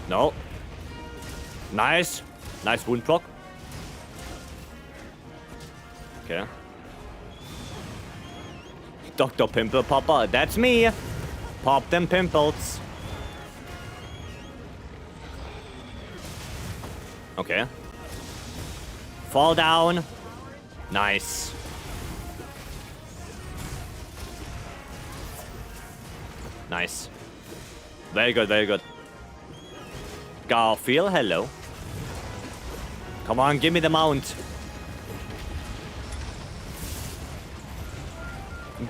Speaker 1: No. Nice. Nice wound proc. Okay. Dr. Pimple Popper, that's me. Pop them pimples. Okay. Fall down. Nice. Nice. Very good, very good. Garfield, hello. Come on, give me the mount.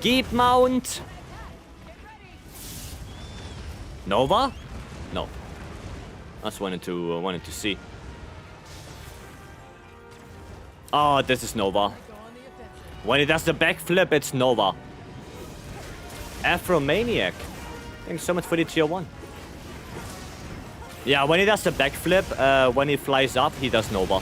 Speaker 1: Keep mount. Nova? No. I just wanted to see. Oh, this is Nova. When it does the backflip, it's Nova. Afromaniac. Thanks so much for the tier 1. Yeah, when he does the backflip, when he flies up, he does Nova.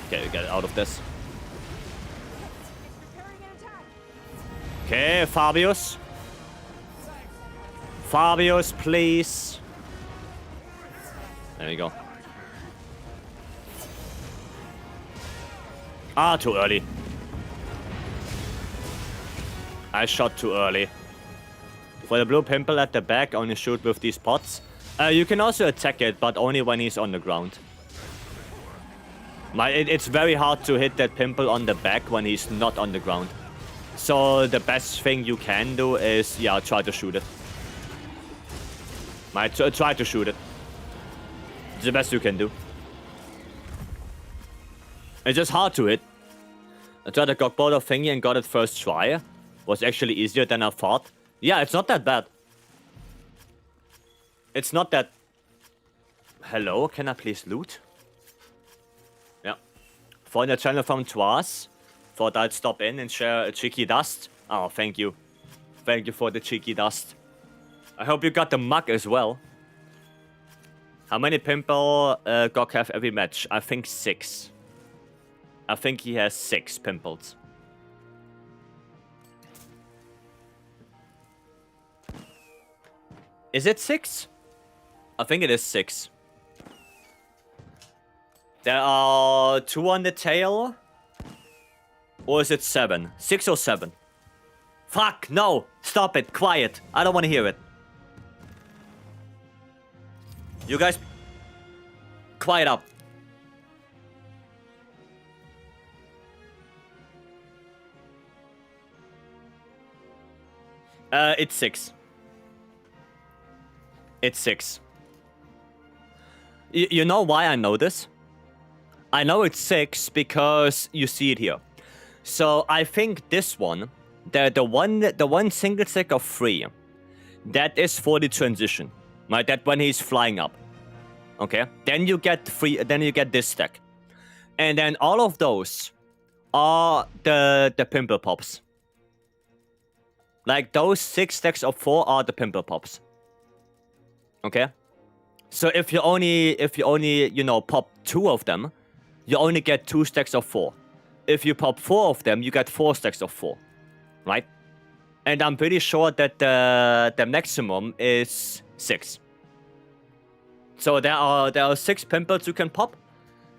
Speaker 1: Okay, we get out of this. Okay, Fabius. Fabius, please. There we go. Ah, too early. I shot too early. For the blue pimple at the back, only shoot with these pots. You can also attack it, but only when he's on the ground. It's very hard to hit that pimple on the back when he's not on the ground. So the best thing you can do is, yeah, try to shoot it. Try to shoot it. It's the best you can do. It's just hard to hit. I tried the Gogmazios thingy and got it first try. Was actually easier than I thought. Yeah, it's not that bad. It's not that... Hello, can I please loot? Yeah. Find the channel from Twas. Thought I'd stop in and share a cheeky dust. Oh, thank you. Thank you for the cheeky dust. I hope you got the mug as well. How many pimple Gog have every match? I think 6. I think he has 6 pimples. Is it 6? I think it is 6. There are 2 on the tail. Or is it 7? 6 or 7? Fuck, no! Stop it, quiet. I don't want to hear it. You guys... Quiet up. It's 6. It's 6. You know why I know this? I know it's 6 because you see it here. So I think this one the one single stack of 3, that is for the transition, right? That when he's flying up. Okay, then you get this stack, and then all of those are the pimple pops. Like those 6 stacks of 4 are the pimple pops. Okay, so if you only pop 2 of them, you only get 2 stacks of 4. If you pop 4 of them, you get 4 stacks of 4, right? And I'm pretty sure that the maximum is 6. So there are 6 pimples you can pop,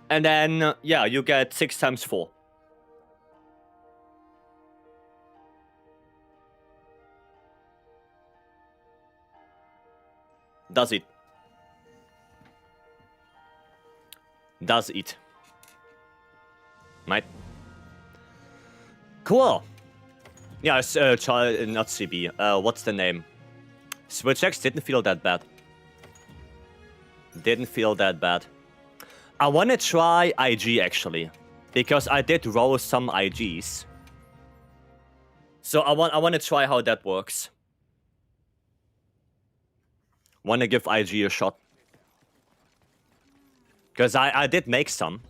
Speaker 1: and then yeah, you get 6 times 4. Does it? Right? Cool. Yeah, it's not CB. What's the name? Switch X didn't feel that bad. I want to try IG actually, because I did roll some IGs. So I want to try how that works. Want to give IG a shot. Because I did make some.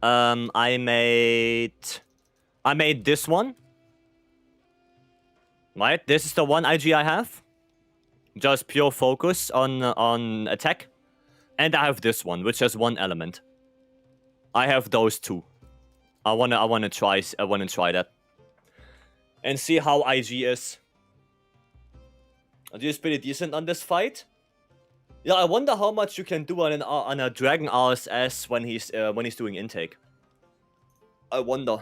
Speaker 1: I made this one. Right? This is the one IG I have. Just pure focus on attack. And I have this one, which has 1 element. I have those 2. I wanna try that. And see how IG is. Is pretty decent on this fight. Yeah, I wonder how much you can do on a Dragon RSS when he's doing intake. I wonder.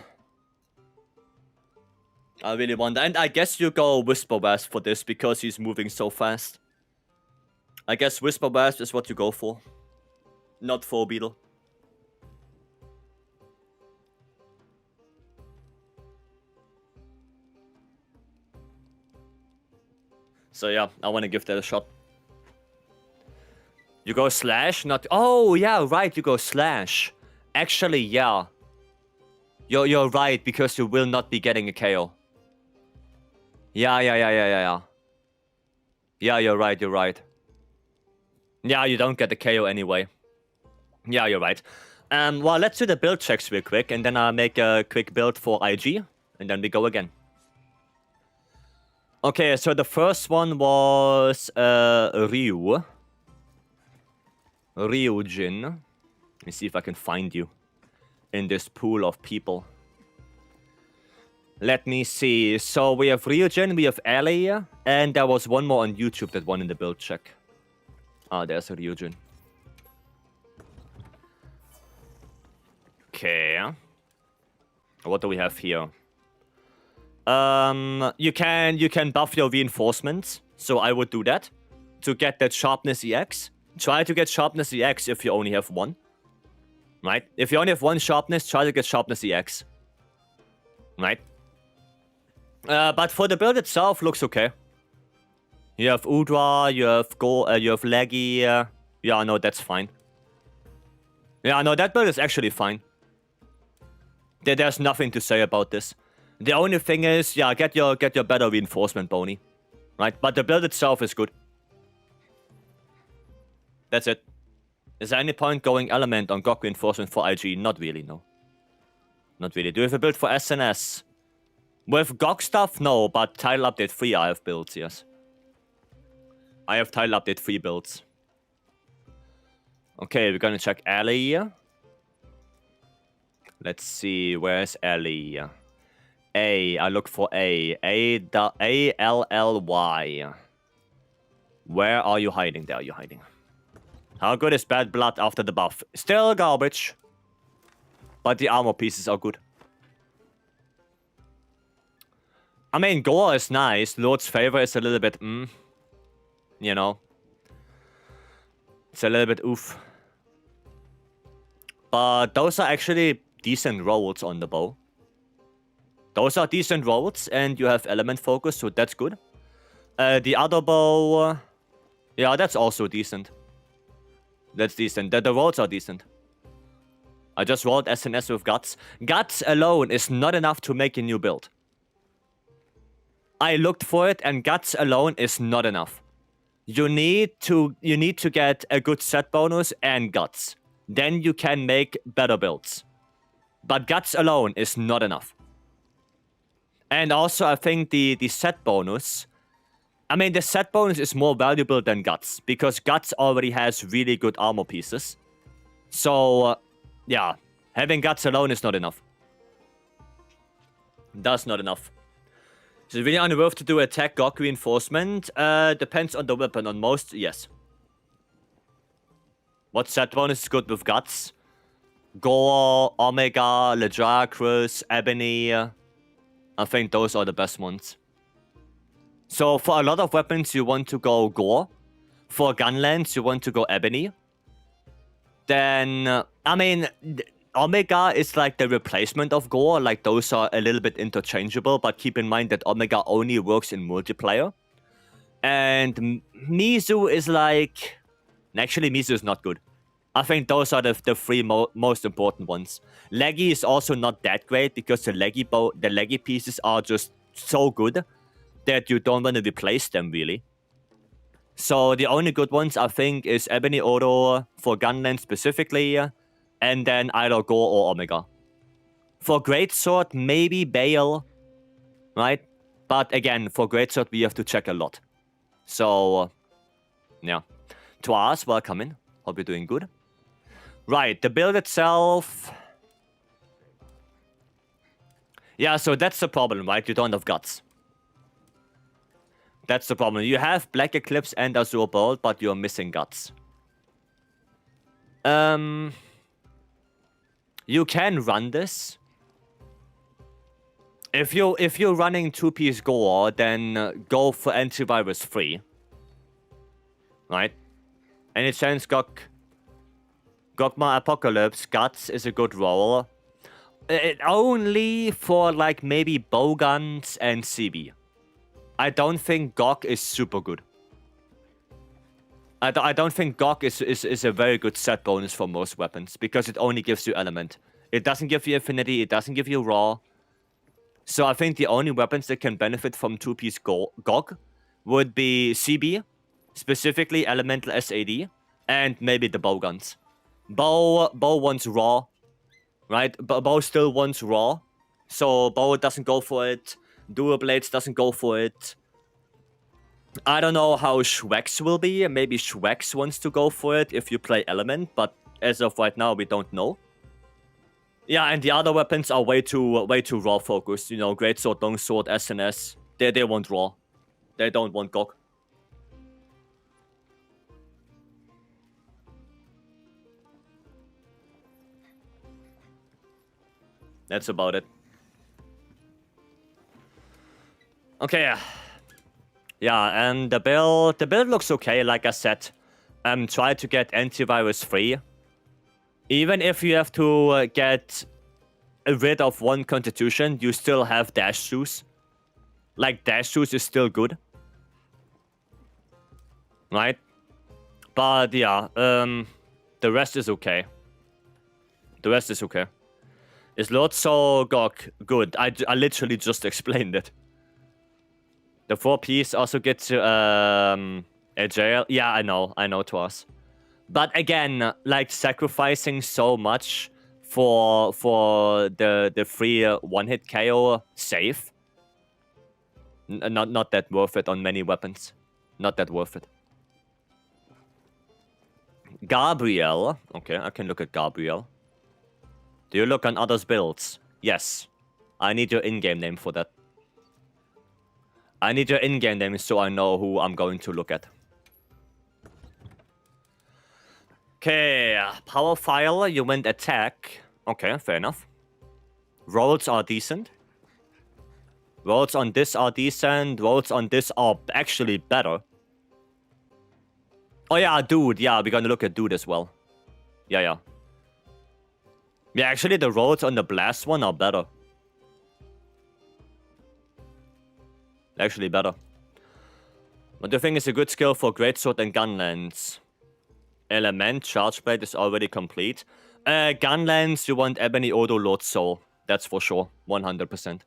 Speaker 1: I really wonder. And I guess you go Whisper Wasp for this because he's moving so fast. I guess Whisper Wasp is what you go for. Not for Beetle. So yeah, I want to give that a shot. You go slash, not... Oh, yeah, right, you go slash. Actually, yeah. You're right, because you will not be getting a KO. Yeah. Yeah, you're right. Yeah, you don't get the KO anyway. Yeah, you're right. Well, let's do the build checks real quick, and then I'll make a quick build for IG, and then we go again. Okay, so the first one was Ryujin. Let me see if I can find you in this pool of people. Let me see. So we have Ryujin, we have Ali, and there was one more on YouTube that won in the build check. Ah, there's Ryujin. Okay. What do we have here? You can buff your reinforcements, so I would do that to get that sharpness EX. Try to get sharpness EX if you only have 1. Right? If you only have 1 sharpness, try to get sharpness EX. Right? But for the build itself, looks okay. You have Udra, you have Leggy. Yeah, no, that's fine. Yeah, no, that build is actually fine. There's nothing to say about this. The only thing is, yeah, get your better reinforcement bony. Right? But the build itself is good. That's it. Is there any point going element on Gog reinforcement for IG? Not really, no. Not really. Do you have a build for SNS? With Gog stuff? No, but title update 3 I have builds, yes. I have title update 3 builds. Okay, we're gonna check Ali. Let's see, where's Ali? A, I look for A. A-L-L-Y. Where are you hiding? There you're hiding. How good is Bad Blood after the buff? Still garbage. But the armor pieces are good. I mean, Gore is nice. Lord's Favor is a little bit, you know. It's a little bit oof. But those are actually decent rolls on the bow. Those are decent rolls, and you have element focus, so that's good. The other bow... yeah, that's also decent. That's decent. The rolls are decent. I just rolled SNS with Guts. Guts alone is not enough to make a new build. I looked for it, and guts alone is not enough. You need to get a good set bonus and guts. Then you can make better builds. But guts alone is not enough. And also, I think the set bonus... I mean, the set bonus is more valuable than guts, because guts already has really good armor pieces. So, yeah, having guts alone is not enough. That's not enough. Is it really unworth to do attack Gog reinforcement? Depends on the weapon. On most, yes. What set bonus is good with guts? Gore, Omega, Ledracrus, Ebony. I think those are the best ones. So for a lot of weapons, you want to go Gore. For Gunlands, you want to go Ebony. Then, I mean, Omega is like the replacement of Gore. Like, those are a little bit interchangeable, but keep in mind that Omega only works in multiplayer. And Mizu is like... Actually, Mizu is not good. I think those are the three most important ones. Leggy is also not that great, because the leggy pieces are just so good that you don't want to replace them, really. So the only good ones, I think, is Ebony Auto for Gunland specifically, and then either Gore or Omega. For Greatsword, maybe Bale, right? But again, for Greatsword, we have to check a lot. So, yeah. Twas, welcome in. Hope you're doing good. Right, the build itself... Yeah, so that's the problem, right? You don't have guts. That's the problem. You have Black Eclipse and Azure Bolt, but you're missing guts. You can run this. If you're running 2-piece Gore, then go for antivirus 3. Right? Any chance Gogma Apocalypse, guts is a good roll. Only for like maybe bowguns and CB. I don't think Gog is super good. I don't think Gog is a very good set bonus for most weapons, because it only gives you element. It doesn't give you affinity, it doesn't give you raw. So I think the only weapons that can benefit from 2-piece Gog would be CB, specifically Elemental SAD, and maybe the bowguns. Bow wants raw, right? Bow still wants raw, so Bow doesn't go for it. Dual Blades doesn't go for it. I don't know how Schwex will be. Maybe Schwex wants to go for it if you play Element, but as of right now, we don't know. Yeah, and the other weapons are way too raw focused. You know, Greatsword, Longsword, SNS. They want raw. They don't want Gog. That's about it. Okay. Yeah, and the build looks okay, like I said. Try to get antivirus free. Even if you have to get rid of one constitution, you still have dash shoes. Like, dash shoes is still good. Right? But yeah, the rest is okay. The rest is okay. Is Lord So Gog good? I literally just explained it. The 4-piece also gets a jail. Yeah, I know, Twas. But again, like, sacrificing so much for the free one-hit KO save. Not that worth it on many weapons. Not that worth it. Gabriel. Okay, I can look at Gabriel. Do you look on others' builds? Yes. I need your in-game name for that. I need your in-game name so I know who I'm going to look at. Okay, power file, you went attack. Okay, fair enough. Rolls are decent. Rolls on this are decent. Rolls on this are actually better. Oh yeah, dude. Yeah, we're gonna look at dude as well. Yeah. Yeah, actually the rolls on the blast one are better. Actually better. But the thing is a good skill for Greatsword and Gunlands. Element, Charge Blade is already complete. Gunlands, you want Ebony Odo Lord Soul. That's for sure. 100%.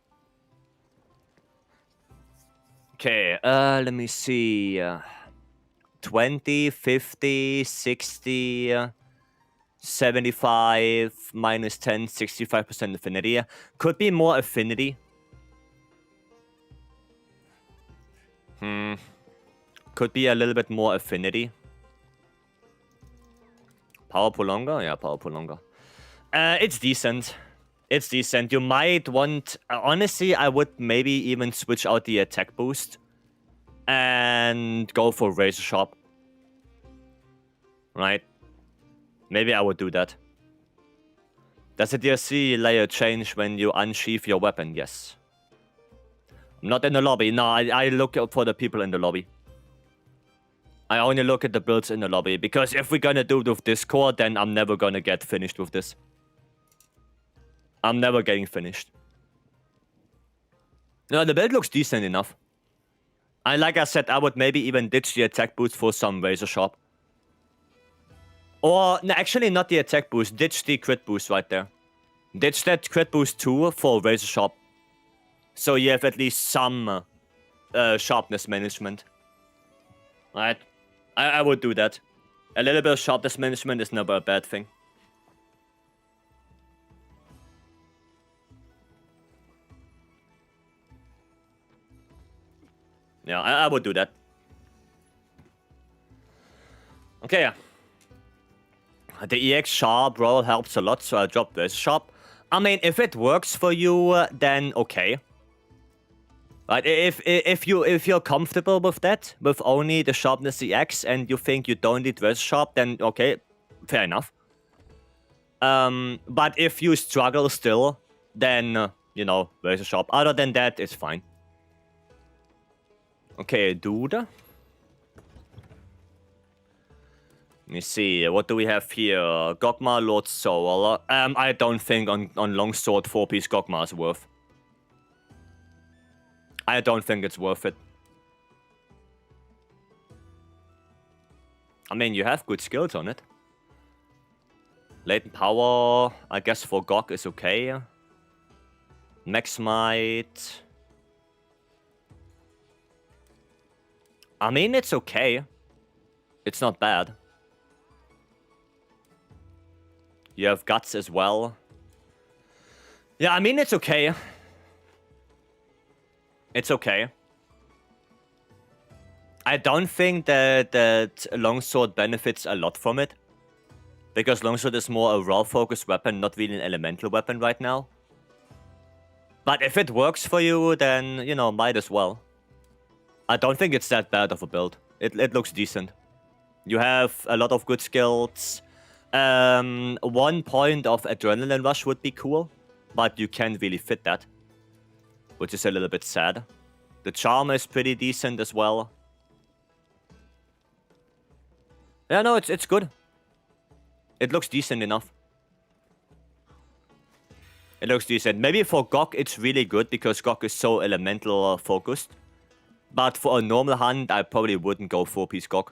Speaker 1: Okay, let me see. 20, 50, 60, 75, minus 10, 65% affinity. Could be more affinity. Could be a little bit more affinity. Power prolonger? Yeah, power prolonger. It's decent. It's decent. You might want... honestly, I would maybe even switch out the attack boost. And go for razor sharp. Right? Maybe I would do that. Does the DLC layer change when you unsheath your weapon? Yes. Not in the lobby. No, I look for the people in the lobby. I only look at the builds in the lobby. Because if we're gonna do it with Discord, then I'm never gonna get finished with this. I'm never getting finished. No, the build looks decent enough. And like I said, I would maybe even ditch the attack boost for some razor sharp. Or, no, actually not the attack boost. Ditch the crit boost right there. Ditch that crit boost too for razor sharp. So you have at least some sharpness management. Right? I would do that. A little bit of sharpness management is never a bad thing. Yeah, I would do that. Okay, yeah. The EX sharp roll helps a lot, so I'll drop this sharp. I mean, if it works for you, then okay. Right, if you're comfortable with that, with only the sharpness EX, and you think you don't need razor sharp, then okay, fair enough. But if you struggle still, then you know, razor sharp. Other than that, it's fine. Okay, dude. Let me see, what do we have here? Gogma, Lord Soul. I don't think on longsword 4-piece Gogma is worth. I don't think it's worth it. I mean, you have good skills on it. Latent power, I guess for Gog is okay. Max might. I mean, it's okay. It's not bad. You have guts as well. Yeah, I mean, it's okay. It's okay. I don't think that longsword benefits a lot from it. Because longsword is more a raw-focused weapon, not really an elemental weapon right now. But if it works for you, then, you know, might as well. I don't think it's that bad of a build. It looks decent. You have a lot of good skills. 1 point of adrenaline rush would be cool. But you can't really fit that. Which is a little bit sad. The charm is pretty decent as well. Yeah, no, it's good. It looks decent enough. It looks decent. Maybe for Gog it's really good because Gog is so elemental focused. But for a normal hunt, I probably wouldn't go 4-piece Gog.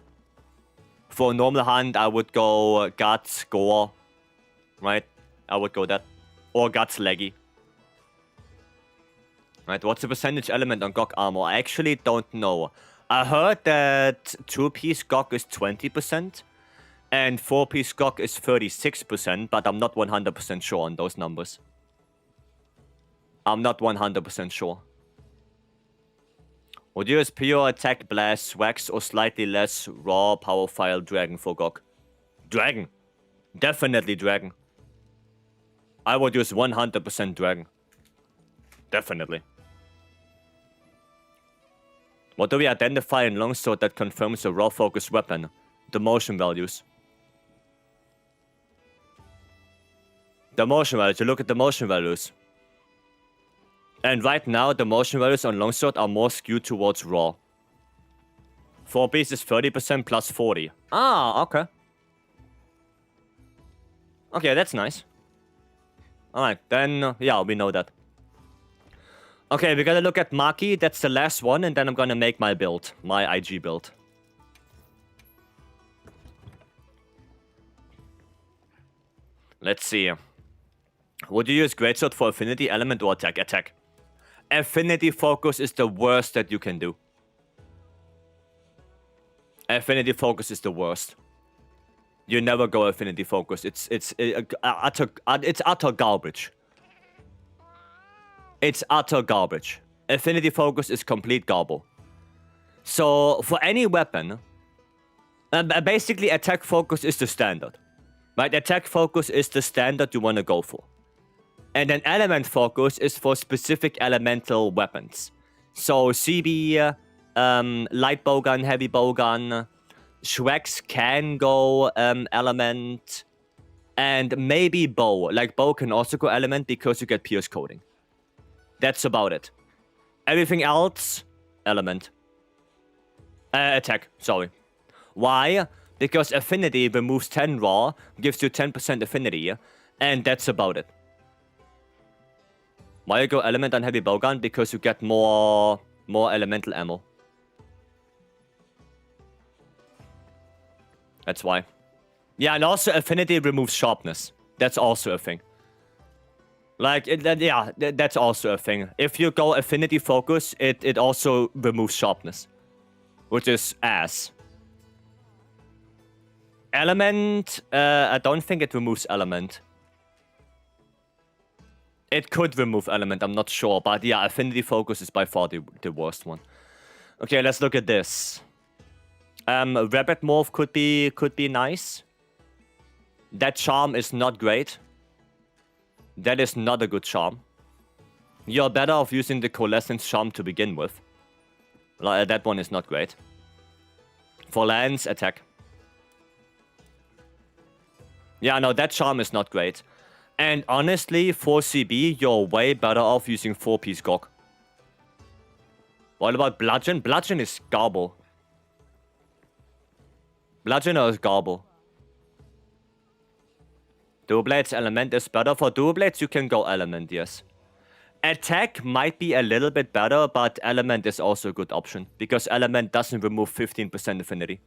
Speaker 1: For a normal hunt, I would go Guts, Gore. Right? I would go that. Or Guts, Leggy. Right, what's the percentage element on Gog armor? I actually don't know. I heard that 2-piece Gog is 20%. And 4-piece Gog is 36%, but I'm not 100% sure on those numbers. I'm not 100% sure. Would you use pure attack, blast, wax, or slightly less raw power file dragon for Gog? Dragon. Definitely dragon. I would use 100% dragon. Definitely. What do we identify in longsword that confirms a raw focus weapon? The motion values. The motion values. You look at the motion values. And right now, the motion values on longsword are more skewed towards raw. 4-piece is 30% plus 40. Ah, okay. Okay, that's nice. Alright, then, yeah, we know that. Okay, we gotta look at Maki. That's the last one, and then I'm gonna make my build. My IG build. Let's see. Would you use Greatsword for affinity, element, or attack? Attack. Affinity focus is the worst that you can do. Affinity focus is the worst. You never go affinity focus. It's utter garbage. It's utter garbage. Affinity focus is complete garble. So for any weapon, basically attack focus is the standard, right? Attack focus is the standard you want to go for. And then element focus is for specific elemental weapons. So CB, light bowgun, heavy bowgun, Shrex can go element, and maybe bow. Like bow can also go element because you get pierce coating. That's about it. Everything else, element. Attack, sorry. Why? Because affinity removes 10 raw, gives you 10% affinity, and that's about it. Why you go element on heavy bowgun? Because you get more elemental ammo. That's why. Yeah, and also affinity removes sharpness. That's also a thing. Like, yeah, that's also a thing. If you go affinity focus, it also removes sharpness. Which is ass. Element, I don't think it removes element. It could remove element, I'm not sure. But yeah, affinity focus is by far the worst one. Okay, let's look at this. Rabbit morph could be nice. That charm is not great. That is not a good charm. You're better off using the coalescence charm to begin with. That one is not great. For lance, attack. Yeah, no, that charm is not great. And honestly, for CB, you're way better off using 4-piece Gog. What about bludgeon? Bludgeon is garble. Bludgeon is garble. Dual blades element is better. For dual blades, you can go element, yes. Attack might be a little bit better, but element is also a good option. Because element doesn't remove 15% affinity.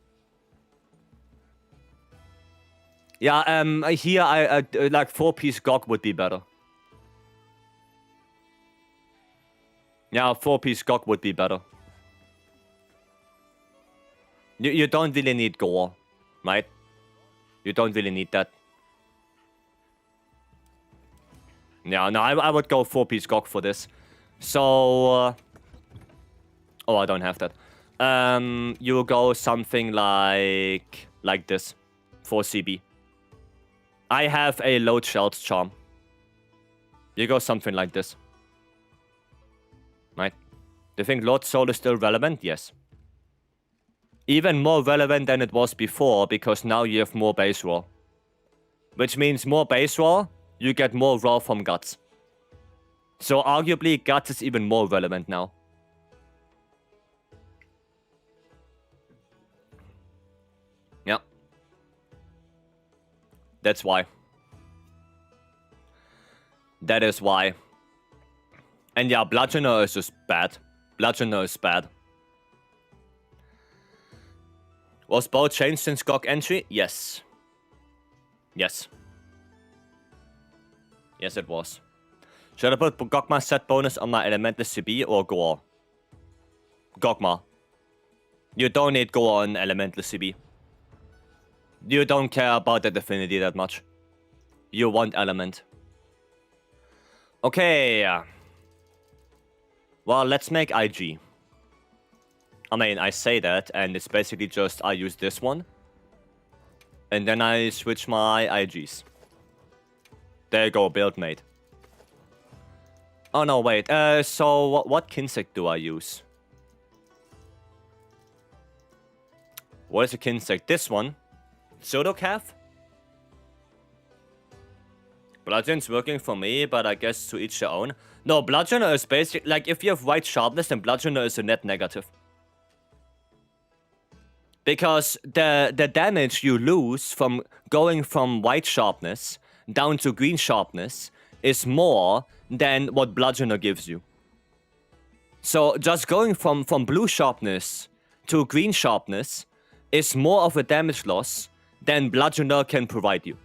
Speaker 1: Yeah, here, I like 4-piece Gog would be better. Yeah, 4-piece Gog would be better. You don't really need gore, right? You don't really need that. Yeah, no, I would go 4-piece Gog for this. So... oh, I don't have that. You will go something like this for CB. I have a load shells charm. You go something like this. Right? Do you think Lord Soul is still relevant? Yes. Even more relevant than it was before, because now you have more base raw. Which means more base raw, you get more raw from Guts. So arguably, Guts is even more relevant now. Yeah. That's why. That is why. And yeah, Bludgeoner is just bad. Bludgeoner is bad. Was bow changed since Gog entry? Yes. Yes. Yes, it was. Should I put Gogma set bonus on my elemental CB or Gore? Gogma. You don't need Gore on elemental CB. You don't care about that affinity that much. You want element. Okay. Well, let's make IG. I mean, I say that, and it's basically just I use this one. And then I switch my IGs. There you go, build made. Oh no, wait. So what Kinsect do I use? What is a Kinsect? This one. Pseudo-Calf? Bludgeon's working for me, but I guess to each their own. No, Bludgeoner is basically... like, if you have white sharpness, then Bludgeoner is a net negative. Because the damage you lose from going from white sharpness down to green sharpness is more than what Bludgeoner gives you. So just going from blue sharpness to green sharpness is more of a damage loss than Bludgeoner can provide you.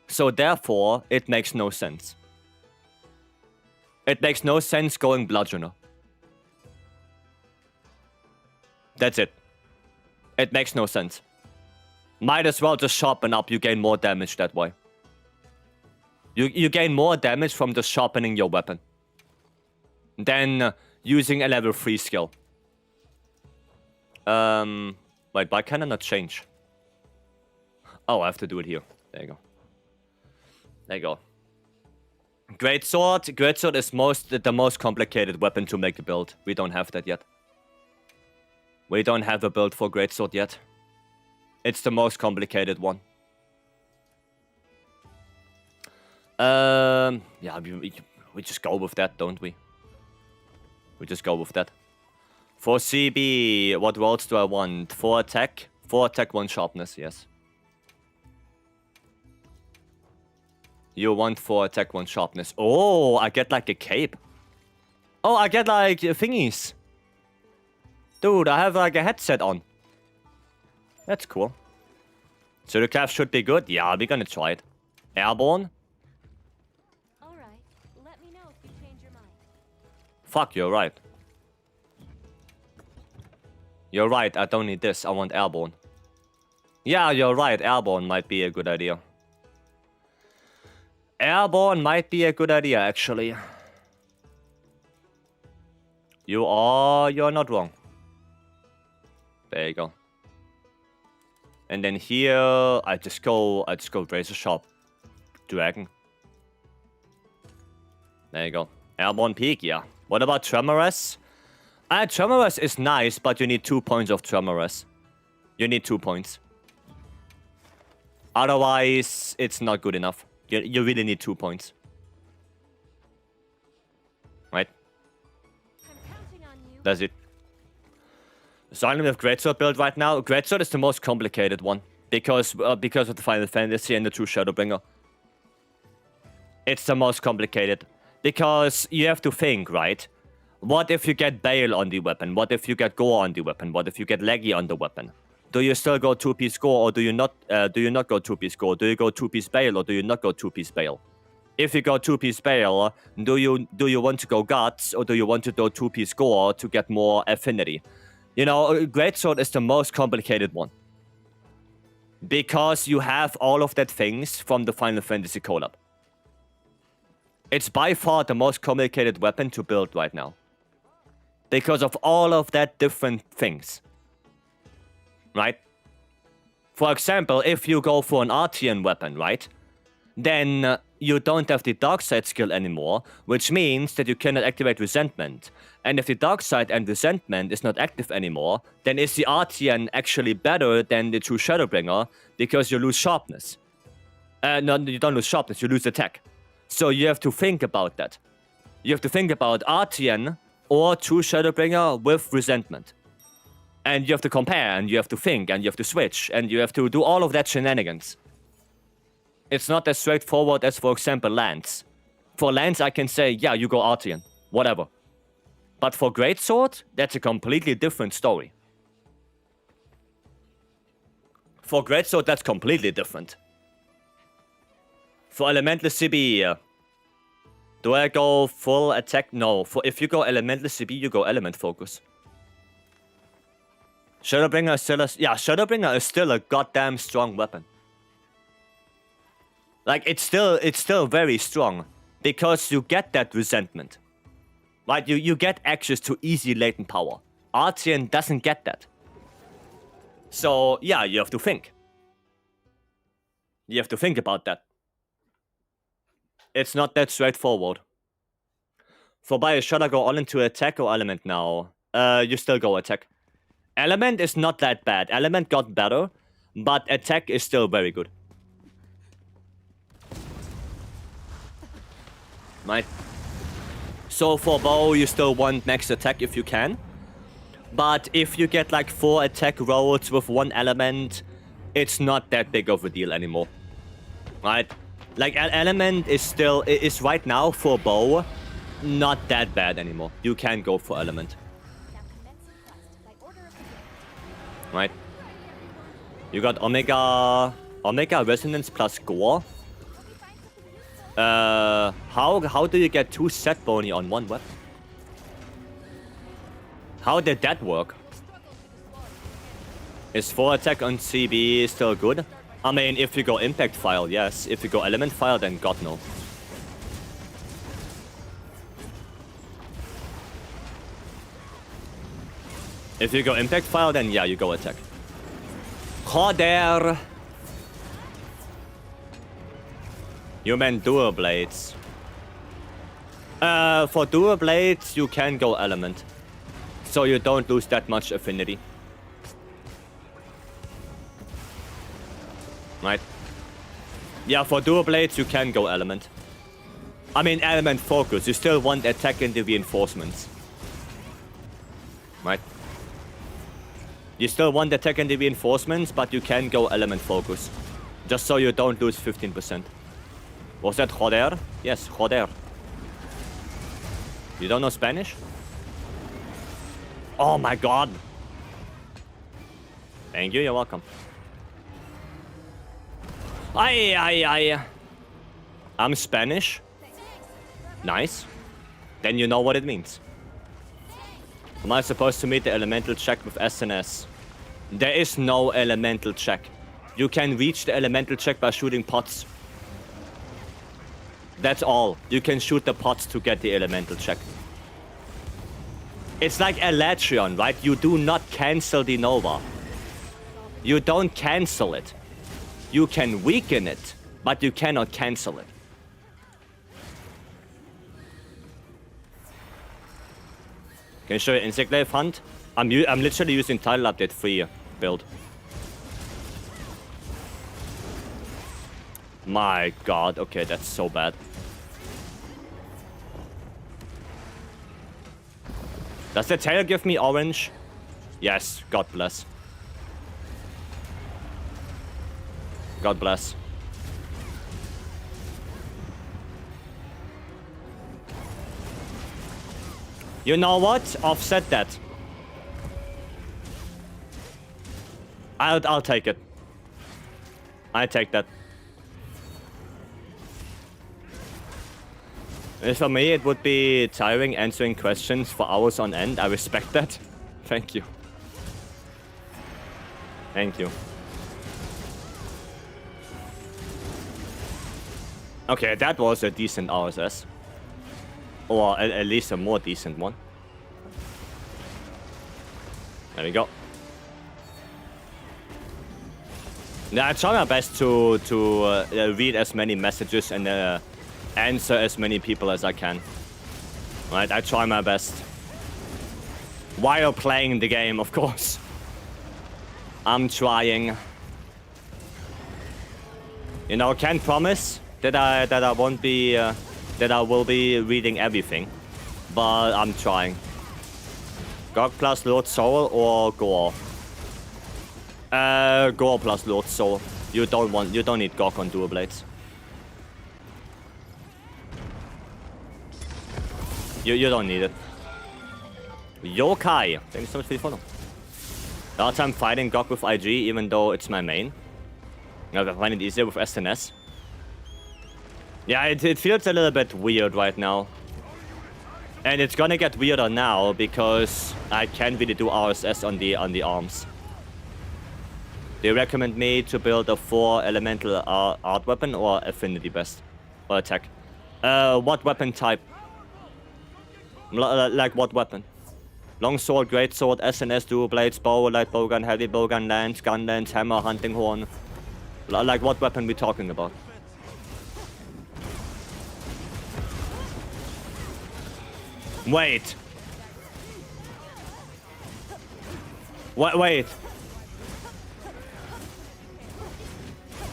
Speaker 1: So therefore, it makes no sense. It makes no sense going Bludgeoner. That's it. It makes no sense. Might as well just sharpen up, you gain more damage that way. You gain more damage from just sharpening your weapon than using a level 3 skill. Wait, why can I not change? Oh, I have to do it here. There you go. There you go. Greatsword. Greatsword is the most complicated weapon to make a build. We don't have that yet. We don't have a build for Greatsword yet. It's the most complicated one. Yeah, we just go with that, don't we? We just go with that. For CB, what rolls do I want? 4 attack? 4 attack, 1 sharpness, yes. You want 4 attack, 1 sharpness. Oh, I get like a cape. Oh, I get like thingies. Dude, I have like a headset on. That's cool. So the calf should be good? Yeah, we're gonna try it. Airborne?
Speaker 2: Alright, let me know if you change your mind.
Speaker 1: Fuck, you're right. You're right, I don't need this. I want airborne. Yeah, you're right. Airborne might be a good idea. Airborne might be a good idea, actually. You're not wrong. There you go. And then here, I just go razor sharp dragon. There you go. Airborne peak, yeah. What about Tremorous? Tremorous is nice, but you need 2 points of Tremorous. You need 2 points. Otherwise, it's not good enough. You really need 2 points. Right?
Speaker 2: I'm counting on you.
Speaker 1: That's it. So I'm with Greatsword build right now. Greatsword is the most complicated one. Because of the Final Fantasy and the true Shadowbringer. It's the most complicated. Because you have to think, right? What if you get Bale on the weapon? What if you get Gore on the weapon? What if you get Leggy on the weapon? Do you still go 2-piece Gore or do you not go 2-piece Gore? Do you go 2-piece Bale or do you not go 2-piece Bale? If you go 2-piece Bale, do you want to go Guts or do you want to go 2-piece Gore to get more affinity? You know, Greatsword is the most complicated one. Because you have all of that things from the Final Fantasy collab. It's by far the most complicated weapon to build right now. Because of all of that different things. Right? For example, if you go for an Artian weapon, right? Then you don't have the dark side skill anymore, which means that you cannot activate resentment. And if the dark side and resentment is not active anymore, then is the Artian actually better than the true Shadowbringer because you lose sharpness. No, you don't lose sharpness, you lose attack. So you have to think about that. You have to think about Artian or true Shadowbringer with resentment. And you have to compare, and you have to think, and you have to switch, and you have to do all of that shenanigans. It's not as straightforward as, for example, Lance. For Lance, I can say, yeah, you go Artian. Whatever. But for Greatsword, that's a completely different story. For Greatsword, that's completely different. For Elemental CB, do I go full attack? No. If you go Elemental CB, you go Element Focus. Shadowbringer is still Shadowbringer is still a goddamn strong weapon. Like, it's still very strong. Because you get that resentment. Right? You get access to easy latent power. Artian doesn't get that. So, yeah, you have to think. You have to think about that. It's not that straightforward. For Bio, should I go all into attack or element now? You still go attack. Element is not that bad. Element got better, but attack is still very good. Right? So for bow, you still want max attack if you can. But if you get like 4 attack rolls with 1 element, it's not that big of a deal anymore. Right? Like, element is right now for bow not that bad anymore. You can go for element. Right? You got Omega Resonance plus Gore. How do you get 2 set bony on 1 weapon? How did that work? Is 4 attack on CB still good? I mean, if you go impact file, yes. If you go element file, then god no. If you go impact file, then yeah, you go attack. Joder! You meant dual blades. For dual blades, you can go element. So you don't lose that much affinity. Right? Yeah, for dual blades, you can go element. I mean, element focus. You still want attack and the reinforcements. Right? You still want attack and the reinforcements, but you can go element focus. Just so you don't lose 15%. Was that joder? Yes, joder. You don't know Spanish? Oh my god. Thank you, you're welcome. Ay. I'm Spanish. Nice. Then you know what it means. Am I supposed to meet the elemental check with SNS? There is no elemental check. You can reach the elemental check by shooting pots. That's all. You can shoot the pots to get the elemental check. It's like Elatrion, right? You do not cancel the Nova. You don't cancel it. You can weaken it, but you cannot cancel it. Can you show you Insect Glaive Hunt? I'm literally using Title Update 3 build. My god, okay, that's so bad. Does the tail give me orange? Yes, God bless. God bless. You know what? Offset that. I'll take it. I take that. For me, it would be tiring answering questions for hours on end. I respect that. Thank you. Thank you. Okay, that was a decent RSS. Or at least a more decent one. There we go. Yeah, I try my best to read as many messages and answer as many people as I can. Right, I try my best. While playing the game, of course. I'm trying. You know, can't promise that I won't be that I will be reading everything, but I'm trying. Gog plus Lord Soul or Gore? Gore plus Lord Soul. You don't need Gog on dual blades. You don't need it. Yokai, thank you so much for the follow. The hard time fighting Gog with IG, even though it's my main. I find it easier with SNS. Yeah, it feels a little bit weird right now. And it's gonna get weirder now because I can't really do RSS on the arms. They recommend me to build a 4 elemental art weapon or affinity best or attack. What weapon type? Like what weapon? Longsword, greatsword, SNS, dual blades, bow, light bowgun, heavy bowgun, lance, gun lance, hammer, hunting horn. Like what weapon we talking about? Wait. Wait.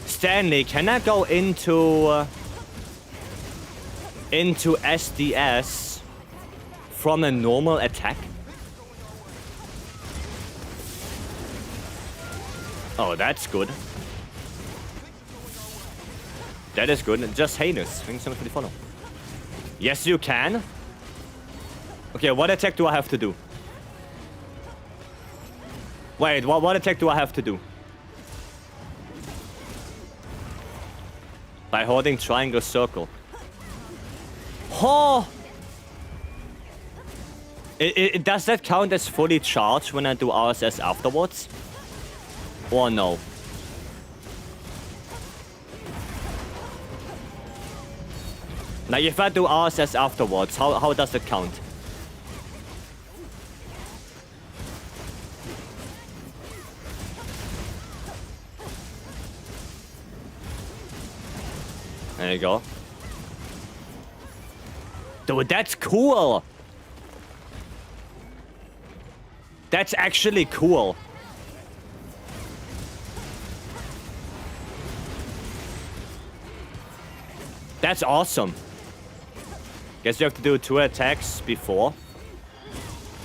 Speaker 1: Stanley, can I go into SDS from a normal attack? Oh, that's good. That is good. Just heinous. Thanks so much for the follow. Yes, you can. Okay, what attack do I have to do? Wait, what attack do I have to do? By holding triangle circle. Oh! Does that count as fully charged when I do RSS afterwards? Or no. Like if I do RSS afterwards, how does it count? There you go. Dude, that's cool. That's actually cool. That's awesome. Guess you have to do 2 attacks before.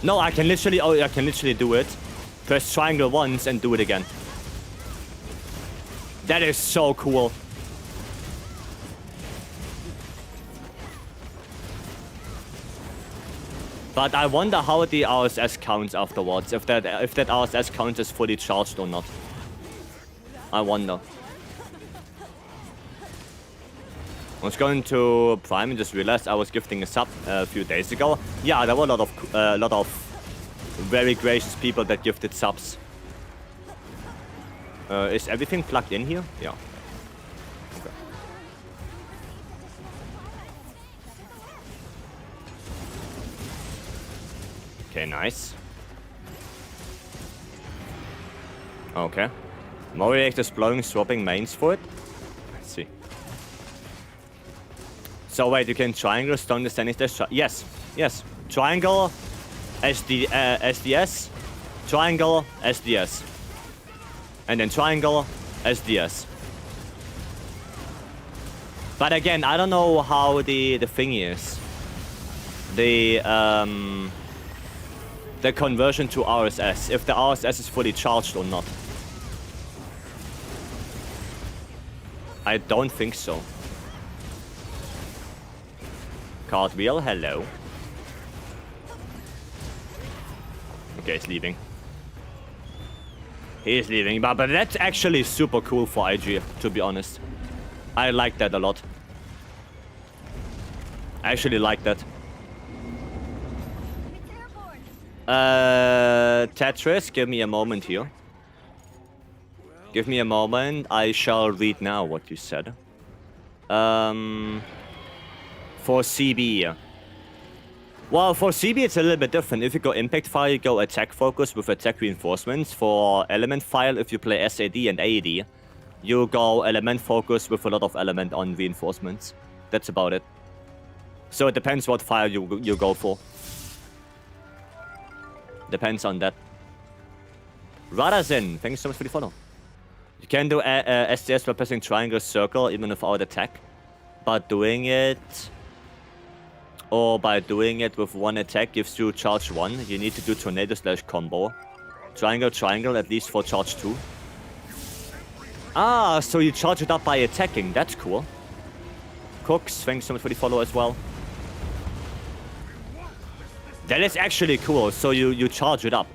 Speaker 1: No, I can literally do it. Press triangle once and do it again. That is so cool. But I wonder how the RSS counts afterwards. If that RSS counts as fully charged or not. I wonder. I was going to Prime and just realized I was gifting a sub a few days ago. Yeah, there were a lot of very gracious people that gifted subs. Is everything plugged in here? Yeah. Okay. Okay, nice. Okay. More react exploring, swapping mains for it. Let's see. So wait, you can triangle, stone the standing dash. Yes, yes. Triangle, SDS, triangle, SDS, and then triangle, SDS. But again, I don't know how the thingy is. The conversion to RSS, if the RSS is fully charged or not. I don't think so. Cartwheel, hello. Okay, he's leaving. He's leaving, but that's actually super cool for IG, to be honest. I like that a lot. I actually like that. Tetris, give me a moment here. Give me a moment. I shall read now what you said. For CB. Well, for CB it's a little bit different. If you go impact file, you go attack focus with attack reinforcements. For element file, if you play SAD and AED, you go element focus with a lot of element on reinforcements. That's about it. So it depends what file you go for. Depends on that. Radazin, thanks so much for the follow. You can do SDS by pressing triangle circle even without attack. But doing it... Or by doing it with one attack gives you charge 1. You need to do tornado / combo. Triangle, triangle, at least for charge 2. Ah, so you charge it up by attacking. That's cool. Cooks, thanks so much for the follow as well. That is actually cool. So you charge it up.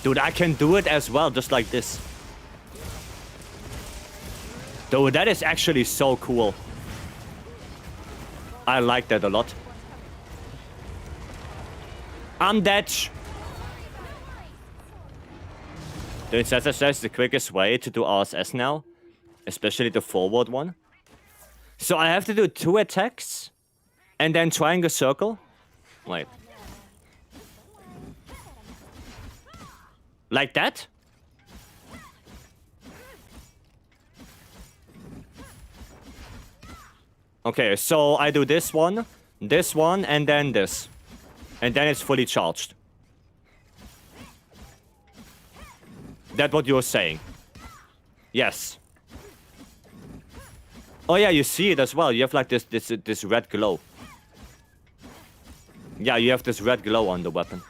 Speaker 1: Dude, I can do it as well, just like this. Dude, that is actually so cool. I like that a lot. I'm dead. Dude, that's the quickest way to do RSS now. Especially the forward one. So I have to do 2 attacks. And then triangle circle. Wait. Like that? Okay, so I do this one, and then this. And then it's fully charged. That's what you're saying. Yes. Oh yeah, you see it as well. You have like this red glow. Yeah, you have this red glow on the weapon.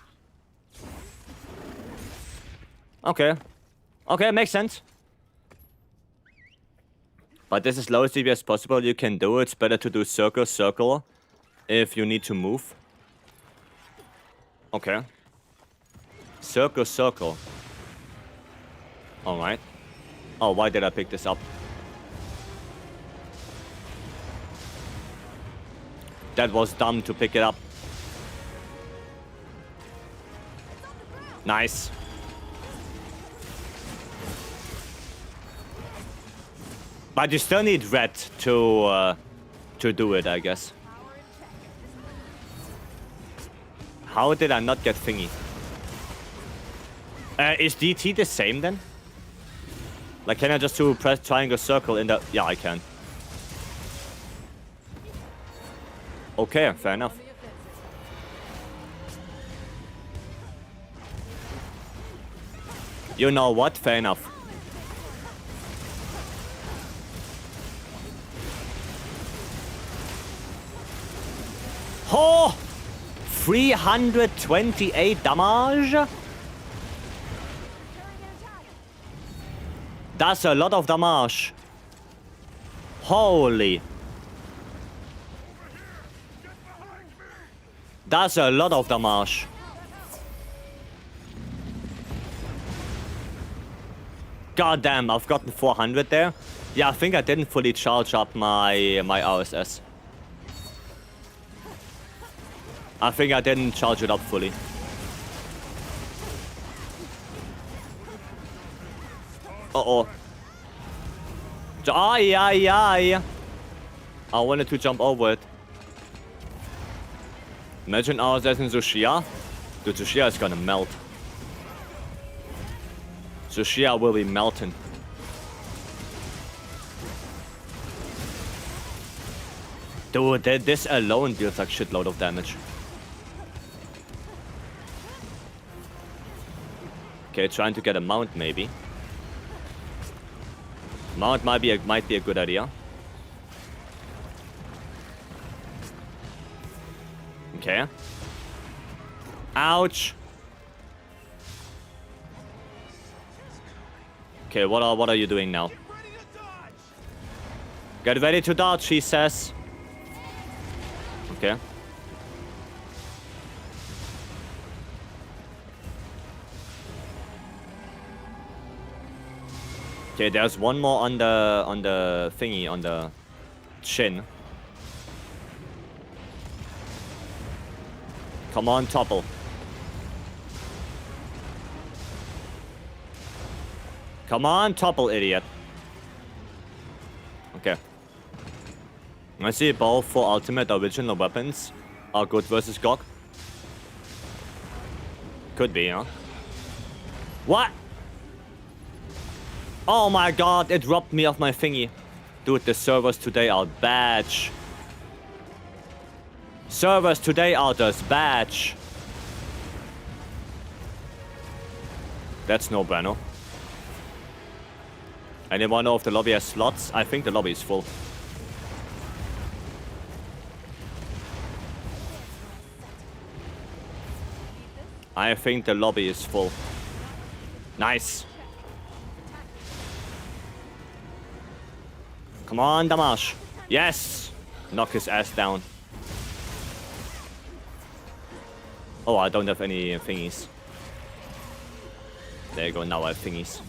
Speaker 1: Okay. Okay, makes sense. But this is low CB as possible. You can do it. It's better to do circle, circle if you need to move. Okay. Circle, circle. Alright. Oh, why did I pick this up? That was dumb to pick it up. Nice. But you still need red to do it, I guess. How did I not get thingy? Is DT the same then? Like, can I just do press triangle circle in the... Yeah, I can. Okay, fair enough. You know what? Fair enough. Oh! 328 damage? That's a lot of damage. Holy. That's a lot of damage. God damn, I've gotten 400 there. Yeah, I think I didn't fully charge up my RSS. I think I didn't charge it up fully. Uh-oh. Ay, ay, ay. I wanted to jump over it. Imagine RSS in Tsushia. Dude, Tsushia is gonna melt. Tsushia will be melting. Dude, this alone deals like shitload of damage. Okay, trying to get a mount maybe. Mount might be a good idea. Okay. Ouch. Okay, what are you doing now? Get ready to dodge, he says. Okay. Okay, there's one more on the thingy, on the chin. Come on, topple. Come on, topple, idiot. Okay. I see both for ultimate original weapons are good versus Gog. Could be, huh? What? Oh my god, it robbed me of my thingy. Dude, the servers today are badge. Servers today are just badge. That's no bueno. Anyone know if the lobby has slots? I think the lobby is full. I think the lobby is full. Nice. Come on, Damash. Yes! Knock his ass down. Oh, I don't have any thingies. There you go, now I have thingies.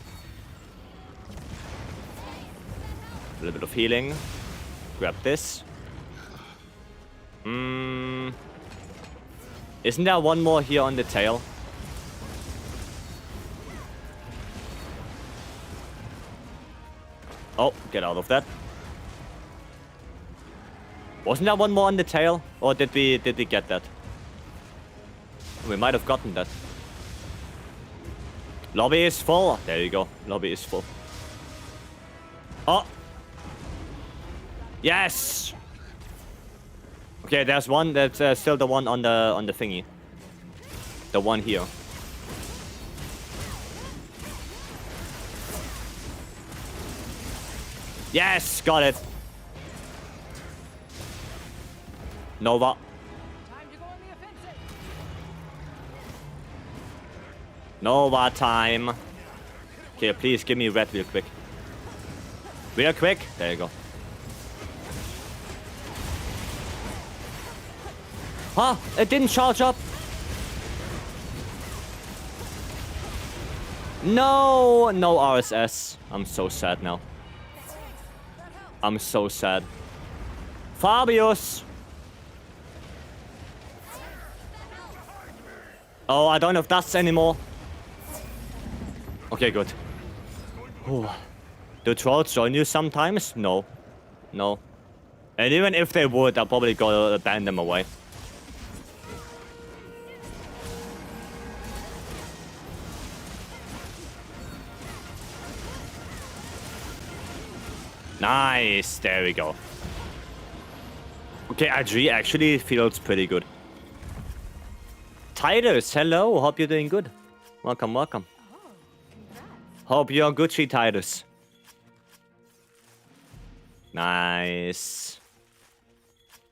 Speaker 1: A little bit of healing. Grab this. Isn't there one more here on the tail? Oh, get out of that. Wasn't there one more on the tail? Or did we get that? We might have gotten that. Lobby is full. There you go. Lobby is full. Oh. Yes. Okay, there's one. That's still the one on the thingy. The one here. Yes, got it. Nova. Nova time. Okay, please give me red real quick. Real quick. There you go. Huh? It didn't charge up. No, no RSS. I'm so sad now. I'm so sad. Fabius. Oh, I don't have dust anymore. Okay, good. Ooh. Do trolls join you sometimes? No. No. And even if they would, I'll probably go ban them away. Nice. There we go. Okay, IG actually feels pretty good. Titus, hello. Hope you're doing good. Welcome, welcome.
Speaker 2: Oh, congrats.
Speaker 1: Hope you're Gucci, Titus. Nice.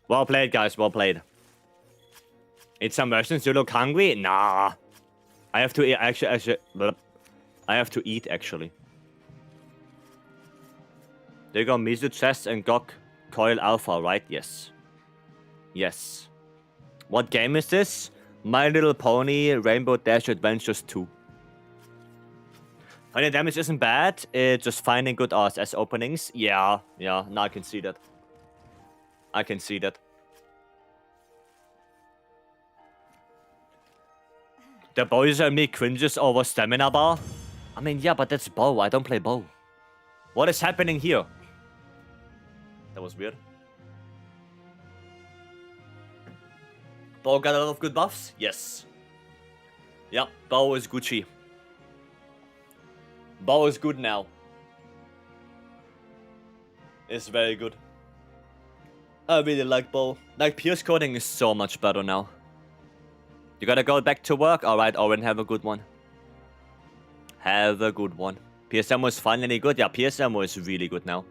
Speaker 1: Well played, guys. Well played. It's some versions. You look hungry? Nah. I have to eat. Actually, I have to eat, actually. There you go. Mizu chest and Gok coil alpha, right? Yes. Yes. What game is this? My Little Pony Rainbow Dash Adventures 2. Finding damage isn't bad. It's just finding good RSS openings. Yeah. Yeah. No, I can see that. I can see that. The boys and me cringes over stamina bar. I mean, yeah, but that's bow. I don't play bow. What is happening here? That was weird. Bow got a lot of good buffs? Yes. Yep, bow is Gucci. Bow is good now. It's very good. I really like bow. Like, pierce coding is so much better now. You gotta go back to work? Alright, Owen, have a good one. Have a good one. PSM is finally good? Yeah, PSM is really good now.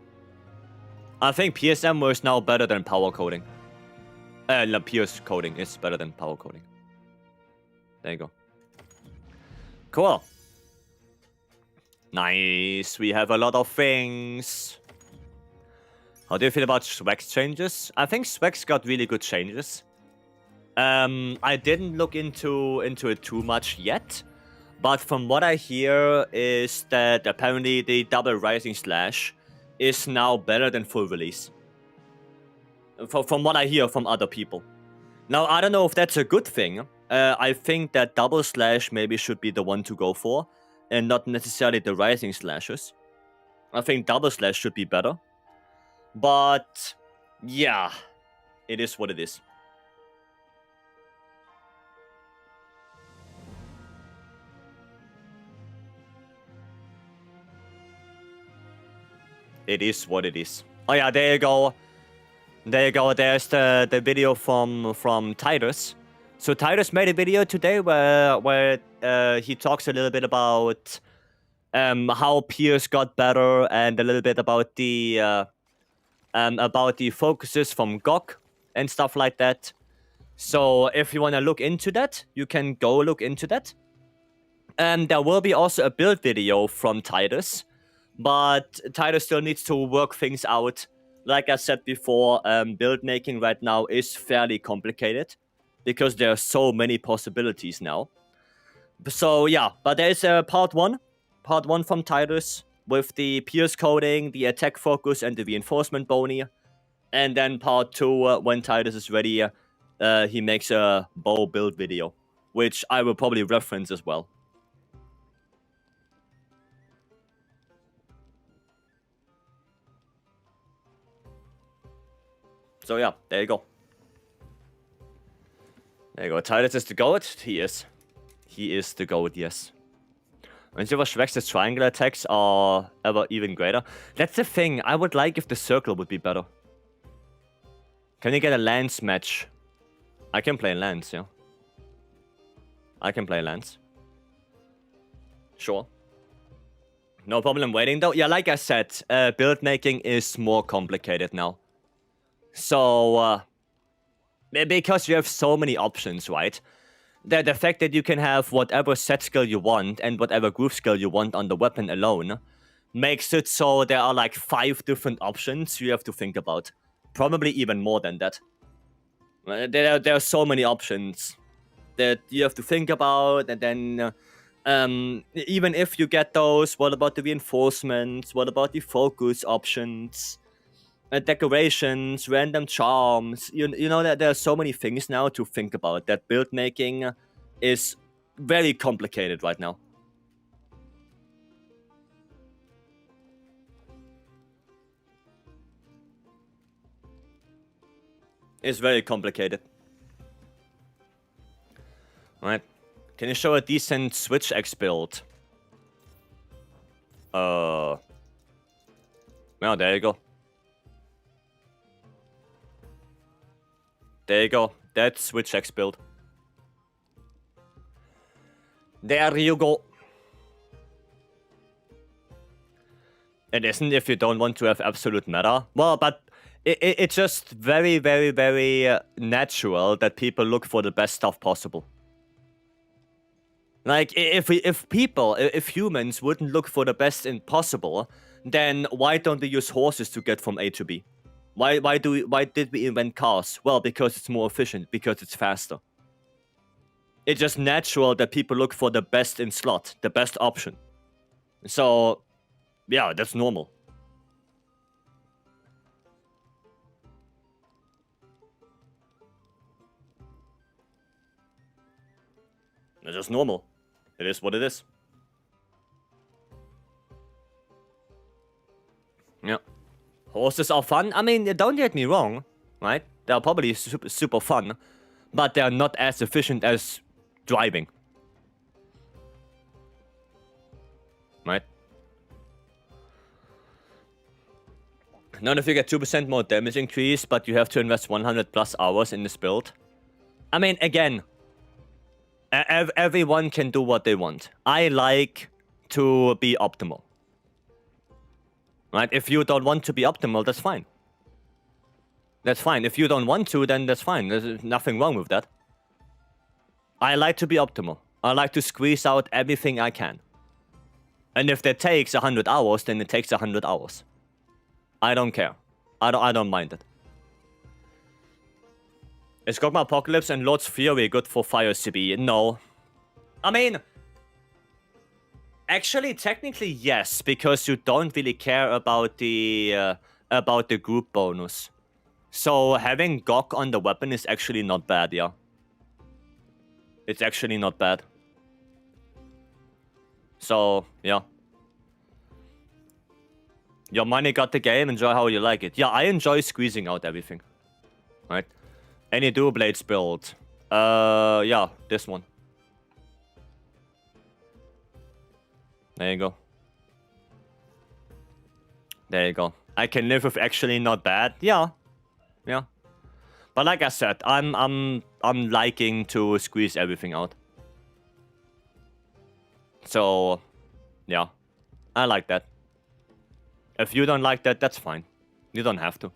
Speaker 1: I think PSM is now better than power coding. No, pierce coding is better than power coding. There you go. Cool. Nice. We have a lot of things. How do you feel about Swag's changes? I think Swag's got really good changes. I didn't look into it too much yet. But from what I hear is that apparently the double rising slash is now better than full release. From what I hear from other people. Now, I don't know if that's a good thing. I think that double slash maybe should be the one to go for. And not necessarily the rising slashes. I think double slash should be better. But, yeah. It is what it is. It is what it is. Oh yeah, there you go. There you go. There's the video from Titus. So Titus made a video today where he talks a little bit about how Pierce got better and a little bit about the focuses from Gok and stuff like that. So if you want to look into that, you can go look into that. There will be also a build video from Titus. But Titus still needs to work things out. Like I said before, build making right now is fairly complicated. Because there are so many possibilities now. So yeah, but there is part one from Titus. With the pierce coding, the attack focus and the reinforcement bony. And then part 2, when Titus is ready, he makes a bow build video. Which I will probably reference as well. So yeah, there you go. There you go. Titus is the GOAT? He is. He is the GOAT, yes. When Silver Schwex's triangle attacks are ever even greater. That's the thing. I would like if the circle would be better. Can you get a lance match? I can play lance, yeah. I can play lance. Sure. No problem waiting though. Yeah, like I said, build making is more complicated now. So, because you have so many options, right? The fact that you can have whatever set skill you want and whatever group skill you want on the weapon alone makes it so there are like 5 different options you have to think about. Probably even more than that. There are so many options that you have to think about, and then even if you get those, what about the reinforcements? What about the focus options? Decorations, random charms. You know that there are so many things now to think about. That build making is very complicated right now. It's very complicated. Right. Can you show a decent Switch X build? Well, there you go. There you go. That's Switch X build. There you go. It isn't if you don't want to have absolute meta. Well, but it's just very, very, very natural that people look for the best stuff possible. Like, if humans wouldn't look for the best in possible, then why don't they use horses to get from A to B? Why did we invent cars? Well, because it's more efficient, because it's faster. It's just natural that people look for the best in slot, the best option. So, yeah, that's normal. It's just normal. It is what it is. Yeah. Horses are fun. I mean, don't get me wrong, right? They're probably super fun, but they're not as efficient as driving. Right? Not if you get 2% more damage increase, but you have to invest 100 plus hours in this build. I mean, again, everyone can do what they want. I like to be optimal. Right? If you don't want to be optimal, that's fine. That's fine. If you don't want to, then that's fine. There's nothing wrong with that. I like to be optimal. I like to squeeze out everything I can. And if that takes 100 hours, then it takes 100 hours. I don't care. I don't mind it. Is Gogma Apocalypse and Lord's Fury good for Fire CB? No. I mean, actually, technically, yes, because you don't really care about the group bonus. So having Gog on the weapon is actually not bad, yeah. It's actually not bad. So, yeah. Your money got the game, enjoy how you like it. Yeah, I enjoy squeezing out everything. Right? Any dual blades build? Yeah, this one. There you go. There you go. I can live with actually not bad. Yeah. Yeah. But like I said, I'm liking to squeeze everything out. So, yeah. I like that. If you don't like that, that's fine. You don't have to.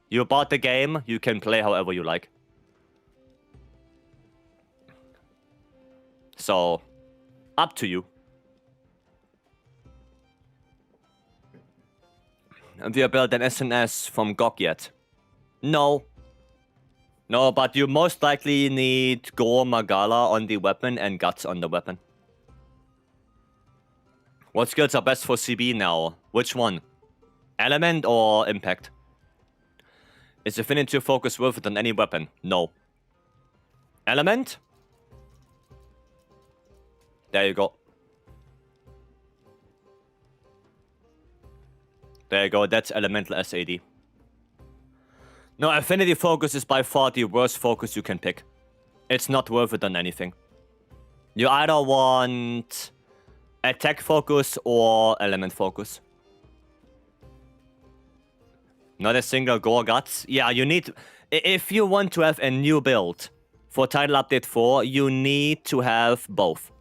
Speaker 1: You bought the game, you can play however you like. So, up to you. Have you built an SNS from GOG yet? No. No, but you most likely need Gore Magala on the weapon and Guts on the weapon. What skills are best for CB now? Which one? Element or Impact? Is Affinity Focus worth it on any weapon? No. Element? There you go. There you go, that's Elemental SAD. No, Affinity Focus is by far the worst focus you can pick. It's not worth it on anything. You either want Attack Focus or Element Focus. Not a single Gore Guts. Yeah, you need... If you want to have a new build for Title Update 4, you need to have both.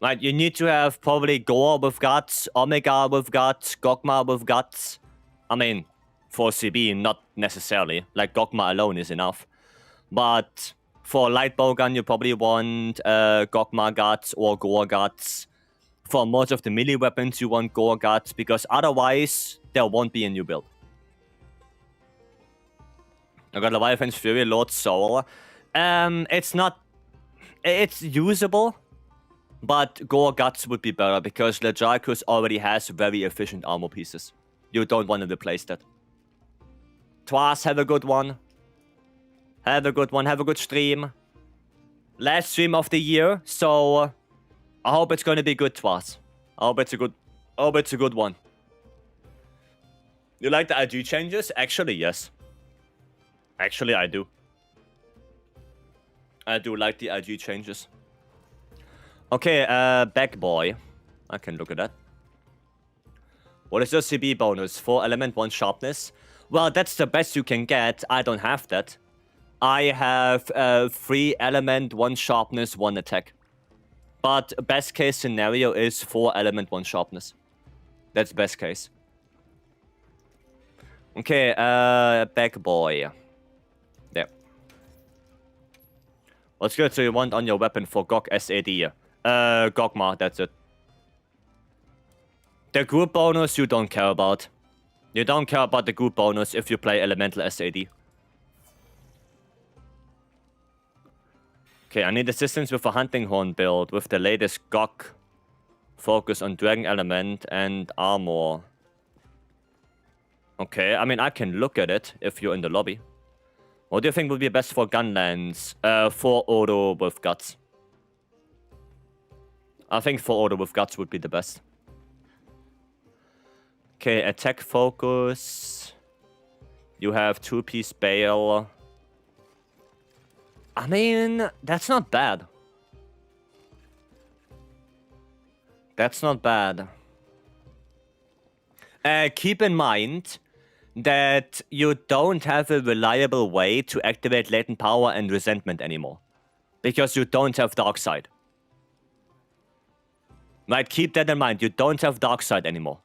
Speaker 1: Right, you need to have probably Gore with Guts, Omega with Guts, Gogma with Guts. I mean, for CB, not necessarily. Like, Gogma alone is enough. But for Light Bowgun, you probably want Gogma Guts or Gore Guts. For most of the melee weapons, you want Gore Guts, because otherwise, there won't be a new build. I got Leviathan's Fury, Lord Soul. It's not... It's usable, but Gore Guts would be better, because Lejarkus already has very efficient armor pieces. You don't want to replace that. Twas, have a good one. Have a good one, have a good stream. Last stream of the year, so... I hope it's gonna be good, Twas. I hope it's a good one. You like the IG changes? Actually, yes. Actually, I do. I do like the IG changes. Okay, back boy. I can look at that. What is your CB bonus? 4 element, 1 sharpness. Well, that's the best you can get. I don't have that. I have 3 element, 1 sharpness, 1 attack. But best case scenario is 4 element, 1 sharpness. That's best case. Okay, back boy. There. What skills do you want on your weapon for Gog SAD? Gogma, that's it. The group bonus you don't care about. You don't care about the group bonus if you play Elemental SAD. Okay, I need assistance with a hunting horn build with the latest Gog. Focus on Dragon Element and Armor. Okay, I mean, I can look at it if you're in the lobby. What do you think would be best for Gunlands? 4 auto with Guts. I think 4 auto with Guts would be the best. Okay, attack focus. You have 2-piece bail. I mean, that's not bad. That's not bad. Keep in mind that you don't have a reliable way to activate latent power and resentment anymore. Because you don't have dark side. Right, keep that in mind. You don't have dark side anymore.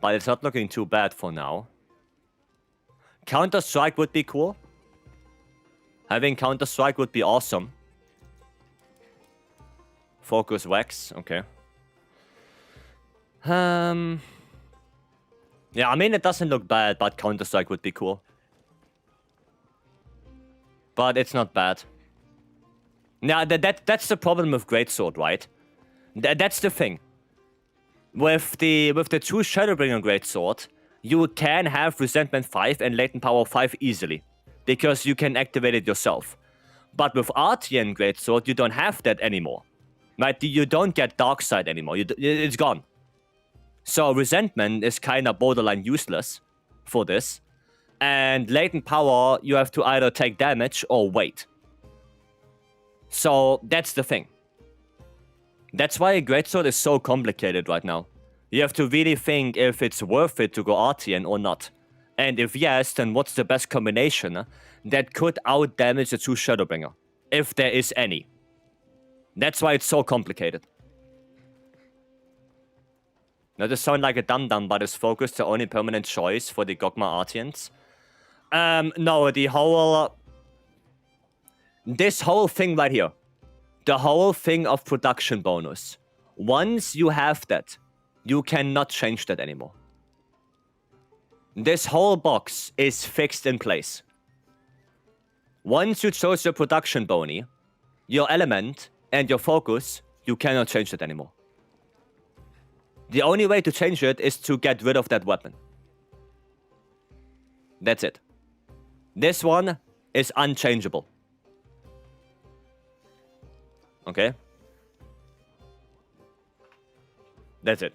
Speaker 1: But it's not looking too bad for now. Counter-Strike would be cool. Having Counter-Strike would be awesome. Focus Wax, okay. Yeah, I mean, it doesn't look bad, but Counter-Strike would be cool. But it's not bad. Now, that's the problem with Greatsword, right? That's the thing. With the 2 Shadowbringer Greatsword, you can have Resentment 5 and Latent Power 5 easily. Because you can activate it yourself. But with Artian Greatsword, you don't have that anymore. Right? You don't get Dark Side anymore. It's gone. So Resentment is kind of borderline useless for this. And Latent Power, you have to either take damage or wait. So that's the thing. That's why a Greatsword is so complicated right now. You have to really think if it's worth it to go Artian or not. And if yes, then what's the best combination that could outdamage the 2 Shadowbringer? If there is any. That's why it's so complicated. Now this sounds like a dum-dum, but is focus the only permanent choice for the Gogma Artians? No, the whole... this whole thing right here. The whole thing of production bonus. Once you have that, you cannot change that anymore. This whole box is fixed in place. Once you chose your production boni, your element, and your focus, you cannot change it anymore. The only way to change it is to get rid of that weapon. That's it. This one is unchangeable. Okay? That's it.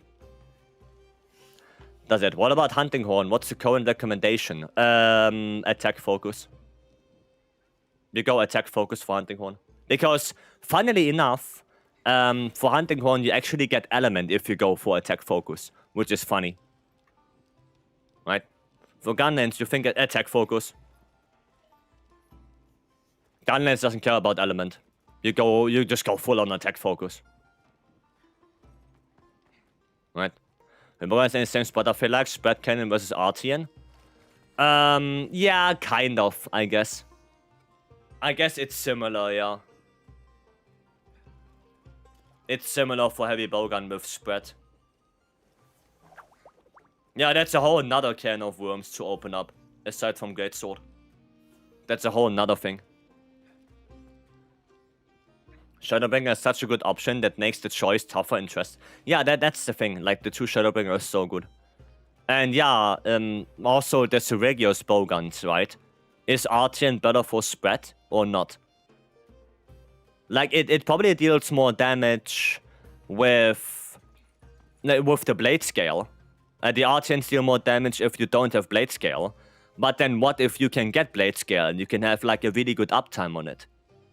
Speaker 1: That's it. What about Hunting Horn? What's the current recommendation? Attack focus. You go attack focus for Hunting Horn. Because, funnily enough, for Hunting Horn, you actually get element if you go for attack focus, which is funny. Right? For Gunlands, you think attack focus. Gunlands doesn't care about element. You just go full on attack focus. Right? Remember the same spot, I feel like Spread Cannon versus Artian. Yeah, kind of, I guess. I guess it's similar, yeah. It's similar for Heavy Bowgun with Spread. Yeah, that's a whole nother can of worms to open up, aside from Greatsword. That's a whole nother thing. Shadowbringer is such a good option that makes the choice tougher and trust. Yeah, that's the thing. Like, the 2 Shadowbringer is so good. And yeah, also the Seregios bowguns, right? Is Artian better for spread or not? Like, it probably deals more damage with the blade scale. The RTNs deal more damage if you don't have blade scale. But then what if you can get blade scale and you can have like a really good uptime on it?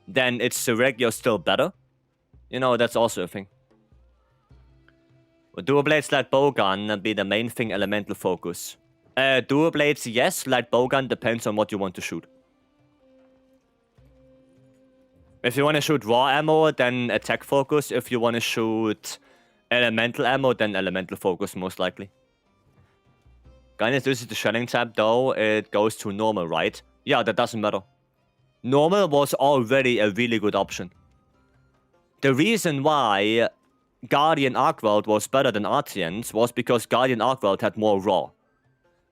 Speaker 1: Then it's Regio still better? You know, that's also a thing. Dual blades light bowgun be the main thing, elemental focus. Dual blades, yes. Light bowgun depends on what you want to shoot. If you want to shoot raw ammo, then attack focus. If you want to shoot elemental ammo, then elemental focus most likely. Guys, this is the shelling tab though. It goes to normal, right? Yeah, that doesn't matter. Normal was already a really good option. The reason why Guardian Arcworld was better than Artians was because Guardian Arcworld had more raw.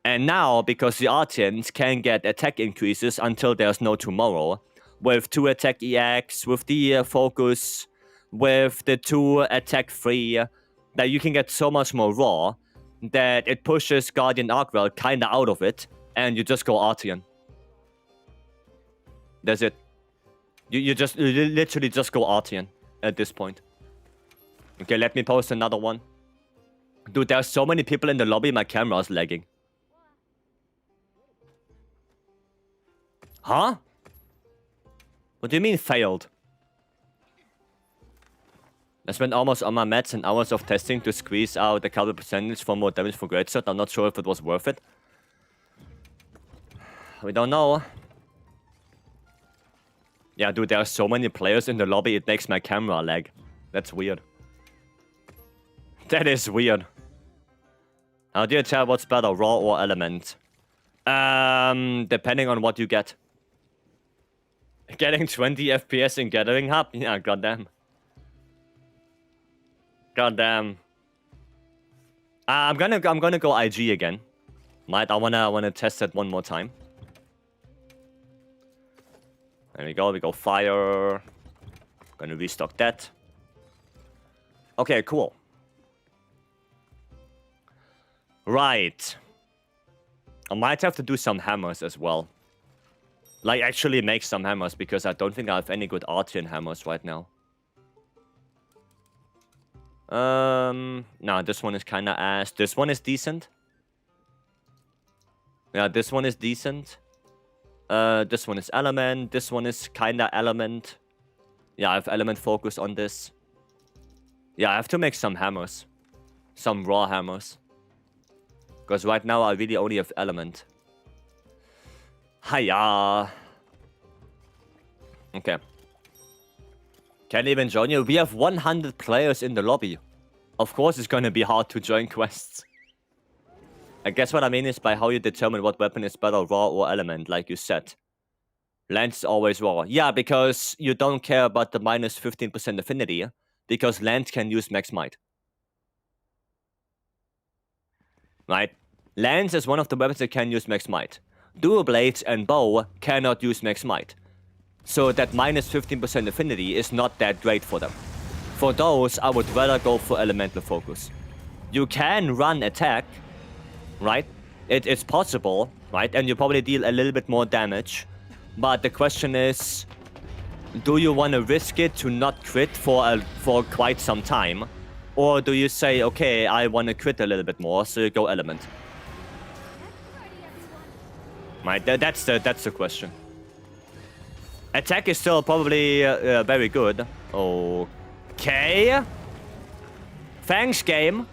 Speaker 1: And now, because the Artians can get attack increases until there's no tomorrow, with 2 attack EX, with the focus, with the 2 attack free, that you can get so much more raw that it pushes Guardian Arcworld kinda out of it, and you just go Artian. That's it. You literally just go Artian at this point. Okay, let me post another one. Dude, there's so many people in the lobby, my camera's lagging. Huh? What do you mean failed? I spent almost all my mats and hours of testing to squeeze out a couple percentage for more damage for greatsword. I'm not sure if it was worth it. We don't know. Yeah, dude, there are so many players in the lobby, it makes my camera lag. That's weird. That is weird. How do you tell what's better, raw or element? Depending on what you get. Getting 20 FPS in Gathering Hub? Yeah, goddamn. Goddamn. I'm gonna go IG again. Might I wanna test it one more time. There we go, fire. Gonna restock that. Okay, cool. Right. I might have to do some hammers as well. Like, actually make some hammers, because I don't think I have any good Artian hammers right now. No, this one is kinda ass. This one is decent. Yeah, this one is decent. This one is element. This one is kinda element. Yeah, I have element focus on this. Yeah, I have to make some hammers. Some raw hammers. Because right now I really only have element. Hiya. Okay. Can't even join you. We have 100 players in the lobby. Of course it's gonna be hard to join quests. I guess what I mean is by how you determine what weapon is better, raw or element, like you said. Lance is always raw. Yeah, because you don't care about the minus 15% affinity, because Lance can use max might. Right? Lance is one of the weapons that can use max might. Dual blades and bow cannot use max might. So that minus 15% affinity is not that great for them. For those, I would rather go for elemental focus. You can run attack, right? It's possible, right? And you probably deal a little bit more damage. But the question is, do you want to risk it to not crit for quite some time? Or do you say, okay, I want to crit a little bit more, so you go element? Right, that's the question. Attack is still probably very good. Okay. Thanks, game.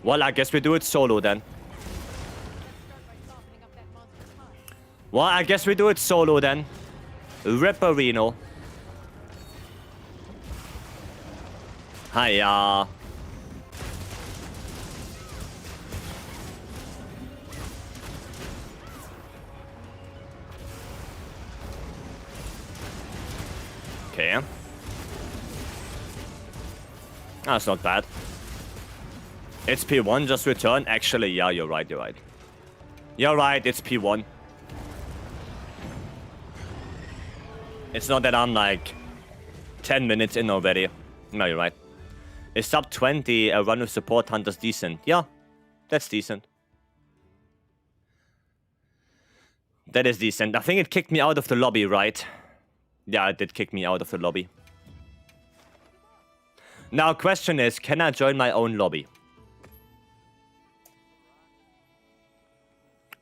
Speaker 1: Well, I guess we do it solo then. Well, I guess we do it solo then. Ripperino. Hiya. Okay. That's not bad. It's P1 just returned. Actually, yeah, you're right, you're right. You're right, it's P1. It's not that I'm like 10 minutes in already. No, you're right. Is sub 20 a run with support hunters decent? Yeah, that's decent. That is decent. I think it kicked me out of the lobby, right? Yeah, it did kick me out of the lobby. Now, question is, can I join my own lobby?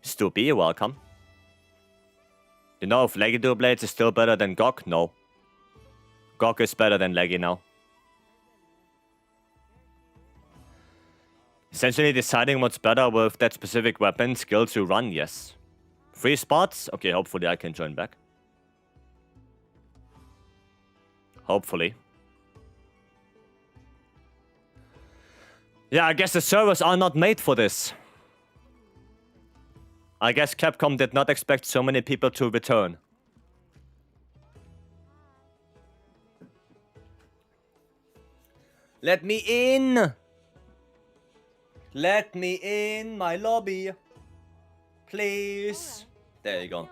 Speaker 1: Stoopy, you're welcome. You know if Leggy Dual Blades is still better than Gog? No. Gog is better than Leggy now. Essentially deciding what's better with that specific weapon skill to run, yes. 3 spots? Okay, hopefully I can join back. Hopefully. Yeah, I guess the servers are not made for this. I guess Capcom did not expect so many people to return. Let me in! Let me in my lobby. Please. There you go.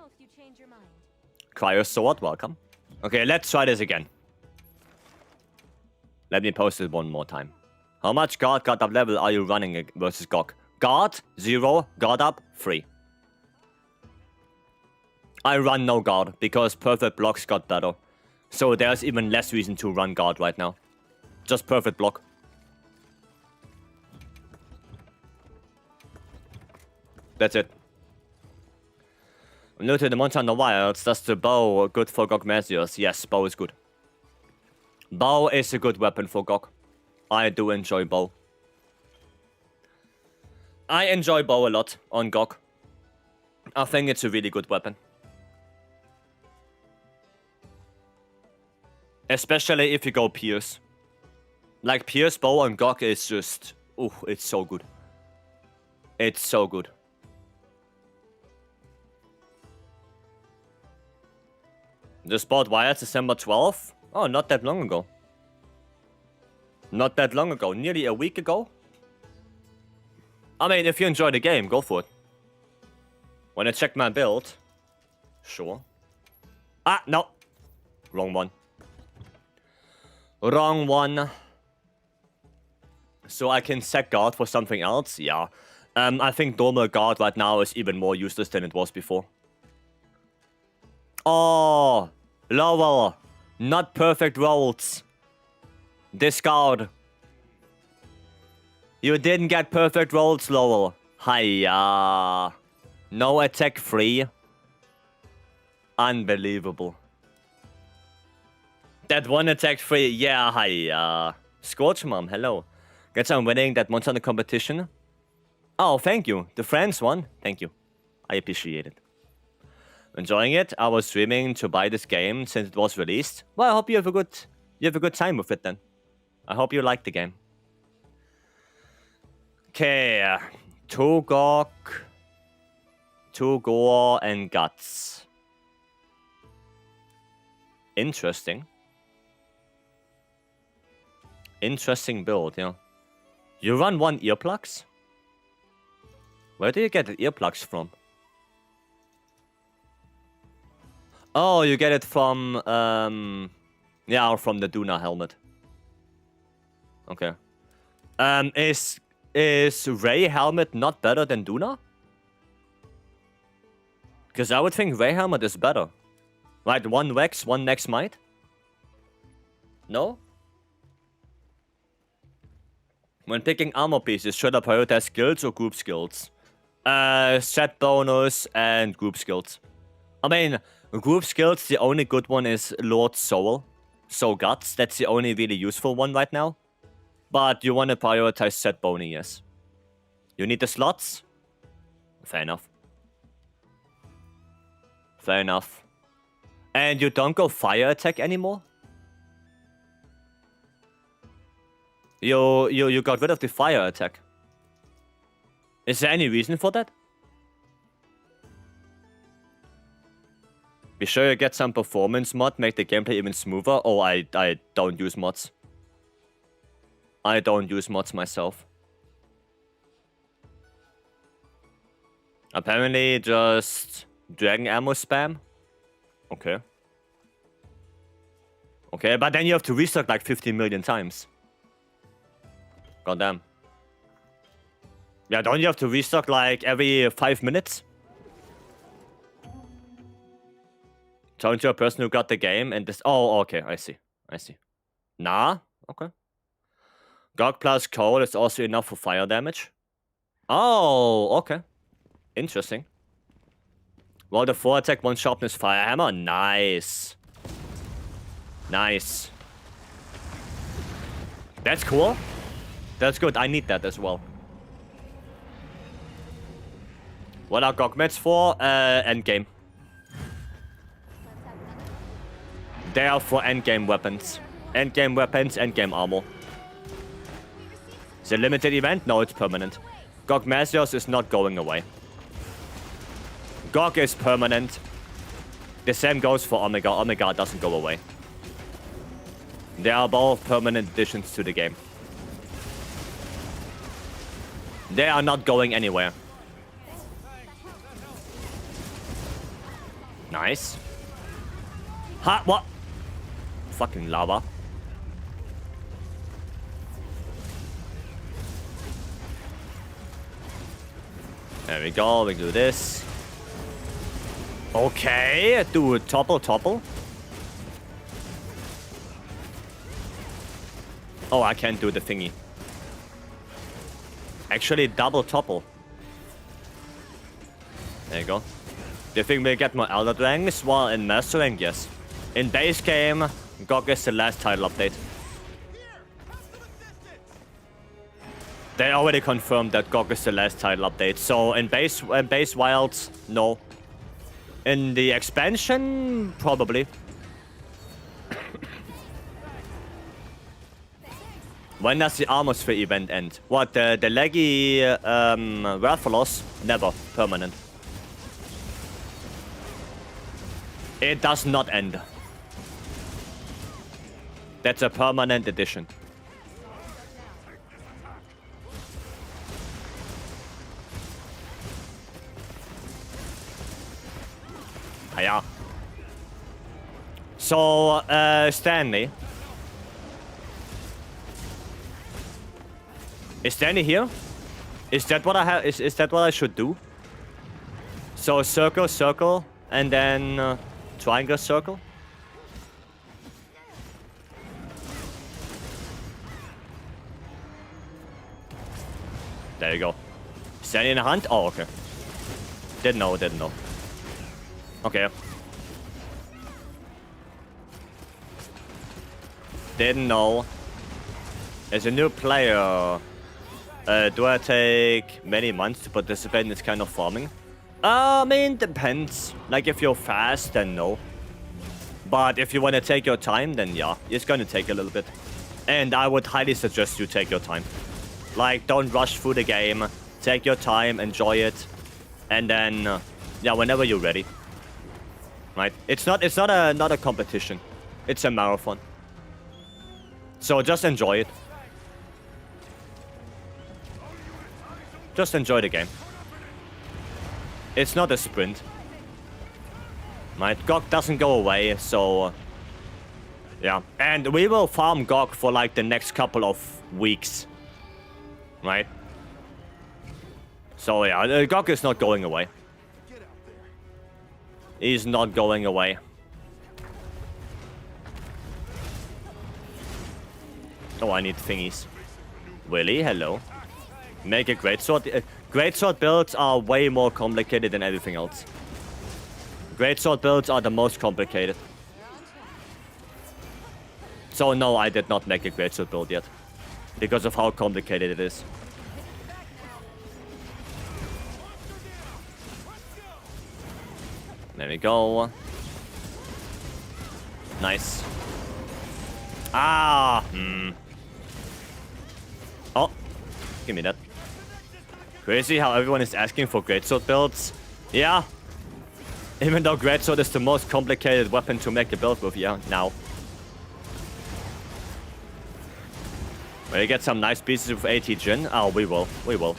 Speaker 1: Cryo Sword, welcome. Okay, let's try this again. Let me post it one more time. How much guard up level are you running versus Gog? Guard, 0. Guard up, 3. I run no guard because perfect blocks got better. So there's even less reason to run guard right now. Just perfect block. That's it. New to the MHWilds, does the bow good for Gogmazios? Yes, bow is good. Bow is a good weapon for Gog. I do enjoy bow. I enjoy bow a lot on Gog. I think it's a really good weapon. Especially if you go Pierce. Like Pierce bow on Gog is just... Ooh, it's so good. It's so good. The spot wired December 12th? Oh, not that long ago. Not that long ago. Nearly a week ago? I mean, if you enjoy the game, go for it. When I check my build... Sure. Ah, no. Wrong one. Wrong one. So I can set guard for something else? Yeah. I think normal guard right now is even more useless than it was before. Oh, Lowell. Not perfect rolls. Discard. You didn't get perfect rolls, Lowell. Hiya. No attack free. Unbelievable. That one attack free, yeah, hiya. Scorch Mom, hello. Guess I'm winning that Monster Hunter competition. Oh, thank you. The friends won. Thank you. I appreciate it. Enjoying it. I was streaming to buy this game since it was released. Well, I hope you have a good time with it then. I hope you like the game. Okay. 2 Gog, 2 Gore, and Guts. Interesting. Interesting build, yeah. You run 1 earplugs? Where do you get the earplugs from? Oh, you get it from, yeah, from the Duna helmet. Okay. Is Ray helmet not better than Duna? Because I would think Ray helmet is better. Right, 1 Vex, 1 Next Might? No? When picking armor pieces, should I prioritize skills or group skills? Set bonus and group skills. I mean, group skills, the only good one is Lord Soul. So Guts, that's the only really useful one right now. But you want to prioritize set bony, yes. You need the slots? Fair enough. Fair enough. And you don't go fire attack anymore? You got rid of the fire attack. Is there any reason for that? Be sure you get some performance mod, make the gameplay even smoother. Oh, I don't use mods. I don't use mods myself. Apparently just dragon ammo spam. Okay. Okay, but then you have to restock like 15 million times. Goddamn. Yeah, don't you have to restock like every 5 minutes? Talking to a person who got the game and this... Oh, okay, I see. I see. Nah? Okay. Gog plus cold is also enough for fire damage. Oh, okay. Interesting. Well, the 4 attack, 1 sharpness fire hammer. Nice. Nice. That's cool. That's good. I need that as well. What are Gogmets for? Endgame. They are for endgame weapons. Endgame weapons, endgame armor. It's a limited event? No, it's permanent. Gogmazios is not going away. Gog is permanent. The same goes for Omega. Omega doesn't go away. They are both permanent additions to the game. They are not going anywhere. Nice. Ha, what? Fucking lava. There we go, we do this. Okay, do a topple. Oh, I can't do the thingy. Actually, double topple. There you go. Do you think we'll get more Elder Ranks while in Master Rank? Yes. In base game, Gog is the last title update. They already confirmed that Gog is the last title update. So in base wilds, no. In the expansion, probably. When does the Armosphere event end? What, the leggy Rathalos? Never. Permanent. It does not end. That's a permanent edition. Yeah. So, Stanley. Is Stanley here? Is that what I have? Is that what I should do? So circle, circle, and then triangle, circle. There you go. Stanley in a hunt? Oh, okay. Didn't know. Okay. Didn't know. As a new player, do I take many months to participate in this kind of farming? I mean, depends. Like, if you're fast, then no. But if you want to take your time, then yeah, it's going to take a little bit. And I would highly suggest you take your time. Like, don't rush through the game. Take your time, enjoy it. And then, yeah, whenever you're ready. Right? It's not a competition. It's a marathon. So just enjoy it. Just enjoy the game. It's not a sprint. Right? Gog doesn't go away, so... yeah. And we will farm Gog for like the next couple of weeks. Right? So yeah, Gog is not going away. He's not going away. Oh, I need thingies. Willy, hello. Make a greatsword. Greatsword builds are way more complicated than everything else. Greatsword builds are the most complicated. So no, I did not make a greatsword build yet. Because of how complicated it is. There we go. Nice. Ah! Oh! Give me that. Crazy how everyone is asking for greatsword builds. Yeah. Even though greatsword is the most complicated weapon to make a build with, yeah, now. Will you get some nice pieces with AT Jin? Oh, we will. We will.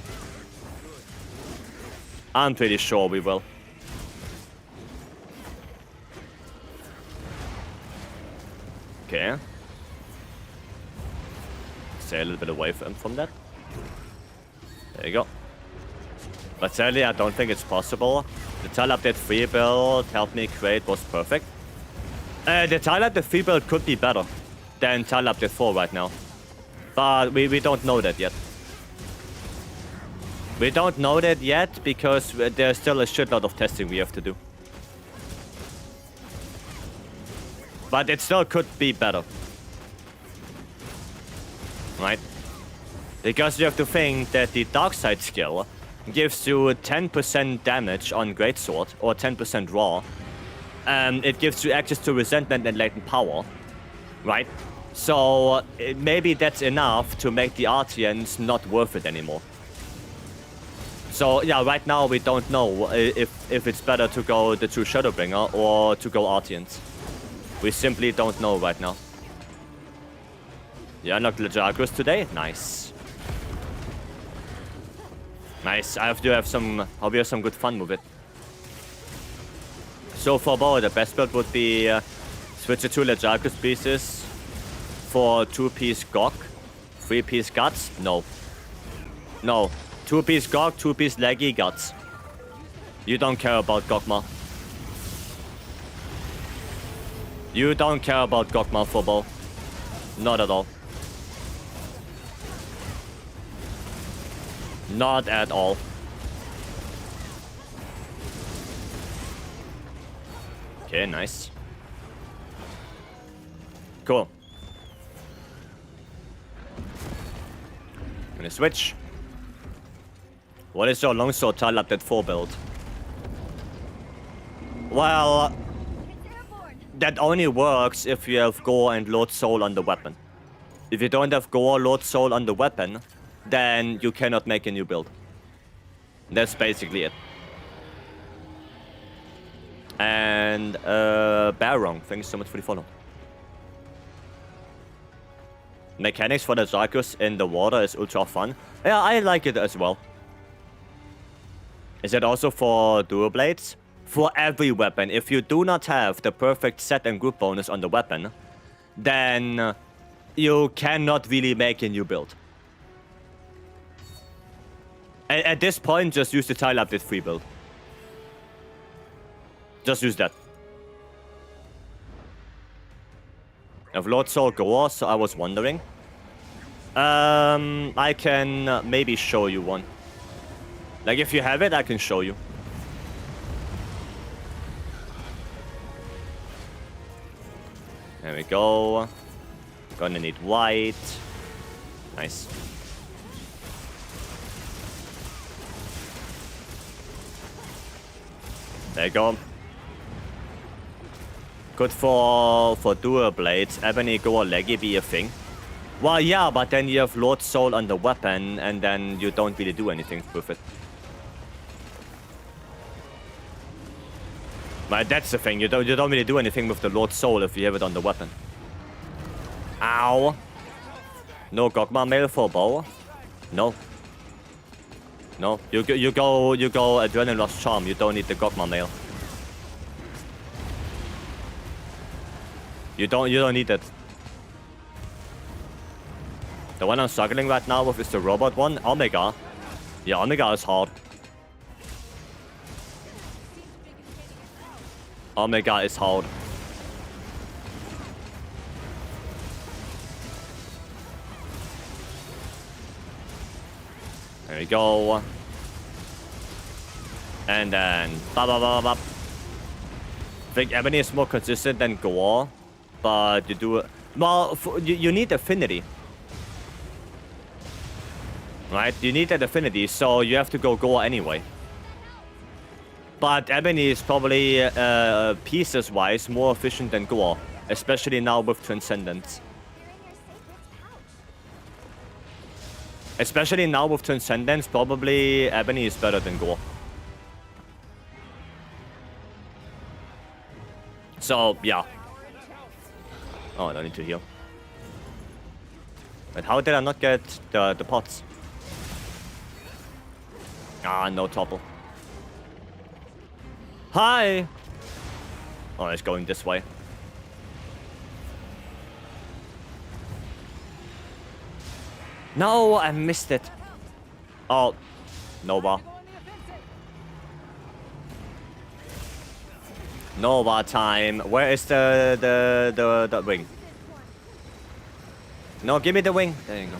Speaker 1: I'm pretty sure we will. Okay. Stay a little bit away from that. There you go. But sadly, I don't think it's possible. The tile update 3 build helped me create was perfect. The tile update 3 build could be better than tile update 4 right now. But we don't know that yet. We don't know that yet because there's still a shitload of testing we have to do. But it still could be better. Right? Because you have to think that the dark side skill gives you 10% damage on greatsword, or 10% raw. And it gives you access to resentment and latent power. Right? So maybe that's enough to make the Artians not worth it anymore. So yeah, right now we don't know if it's better to go the true Shadowbringer or to go Artians. We simply don't know right now. You unlocked Legiagros today? Nice. Nice. I hope you have some good fun with it. So for bow, the best build would be switch the 2 Legiagros pieces for 2-piece Gog, 3-piece Guts. No. No. 2-piece Gog, 2-piece Leggy Guts. You don't care about Gogma. You don't care about Gogma for bow. Not at all. Not at all. Okay, nice. Cool. I'm gonna switch. What is your longsword tile update 4 build? Well, that only works if you have Gore and Lord Soul on the weapon. If you don't have Gore, Lord Soul on the weapon, then you cannot make a new build. That's basically it. And Barong, thank you so much for the follow. Mechanics for the Zarkus in the water is ultra fun. Yeah, I like it as well. Is it also for dual blades? For every weapon. If you do not have the perfect set and group bonus on the weapon, then you cannot really make a new build. At this point, just use the tile update 3 build. Just use that. I have Lord Soul Gore, so I was wondering. I can maybe show you one. Like, if you have it, I can show you. There we go. Gonna need white. Nice. There you go. Good for dual blades. Ebony, Gore, Leggy be a thing. Well, yeah, but then you have Lord Soul on the weapon, and then you don't really do anything with it. But that's the thing. You don't really do anything with the Lord Soul if you have it on the weapon. Ow. No Gogma mail for bow. No. No. You go Adrenaline Lost Charm. You don't need the Gogma mail. You don't need it. The one I'm struggling right now with is the robot one, Omega. Yeah, Omega is hard. Omega is hard. There we go. And then I think Ebony is more consistent than Gore, but you do well. You need affinity, right? You need that affinity, so you have to go Gore anyway. But Ebony is probably pieces-wise more efficient than Gore, especially now with Transcendence. Especially now with Transcendence, probably Ebony is better than Gore. So, yeah. Oh, I don't need to heal. But how did I not get the pots? Ah, no topple. Hi! Oh, it's going this way. No, I missed it. Oh, Nova. Nova time. Where is the ring? No, give me the wing. There you go.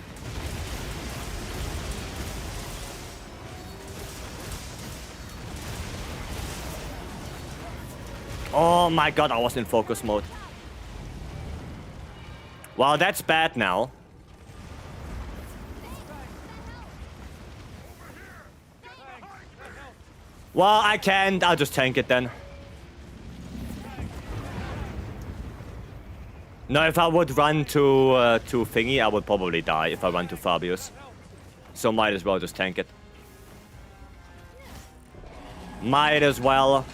Speaker 1: Oh my god, I was in focus mode. Well, that's bad now. Well, I can't. I'll just tank it then. No, if I would run to Thingy, I would probably die if I run to Fabius. So might as well just tank it. Might as well.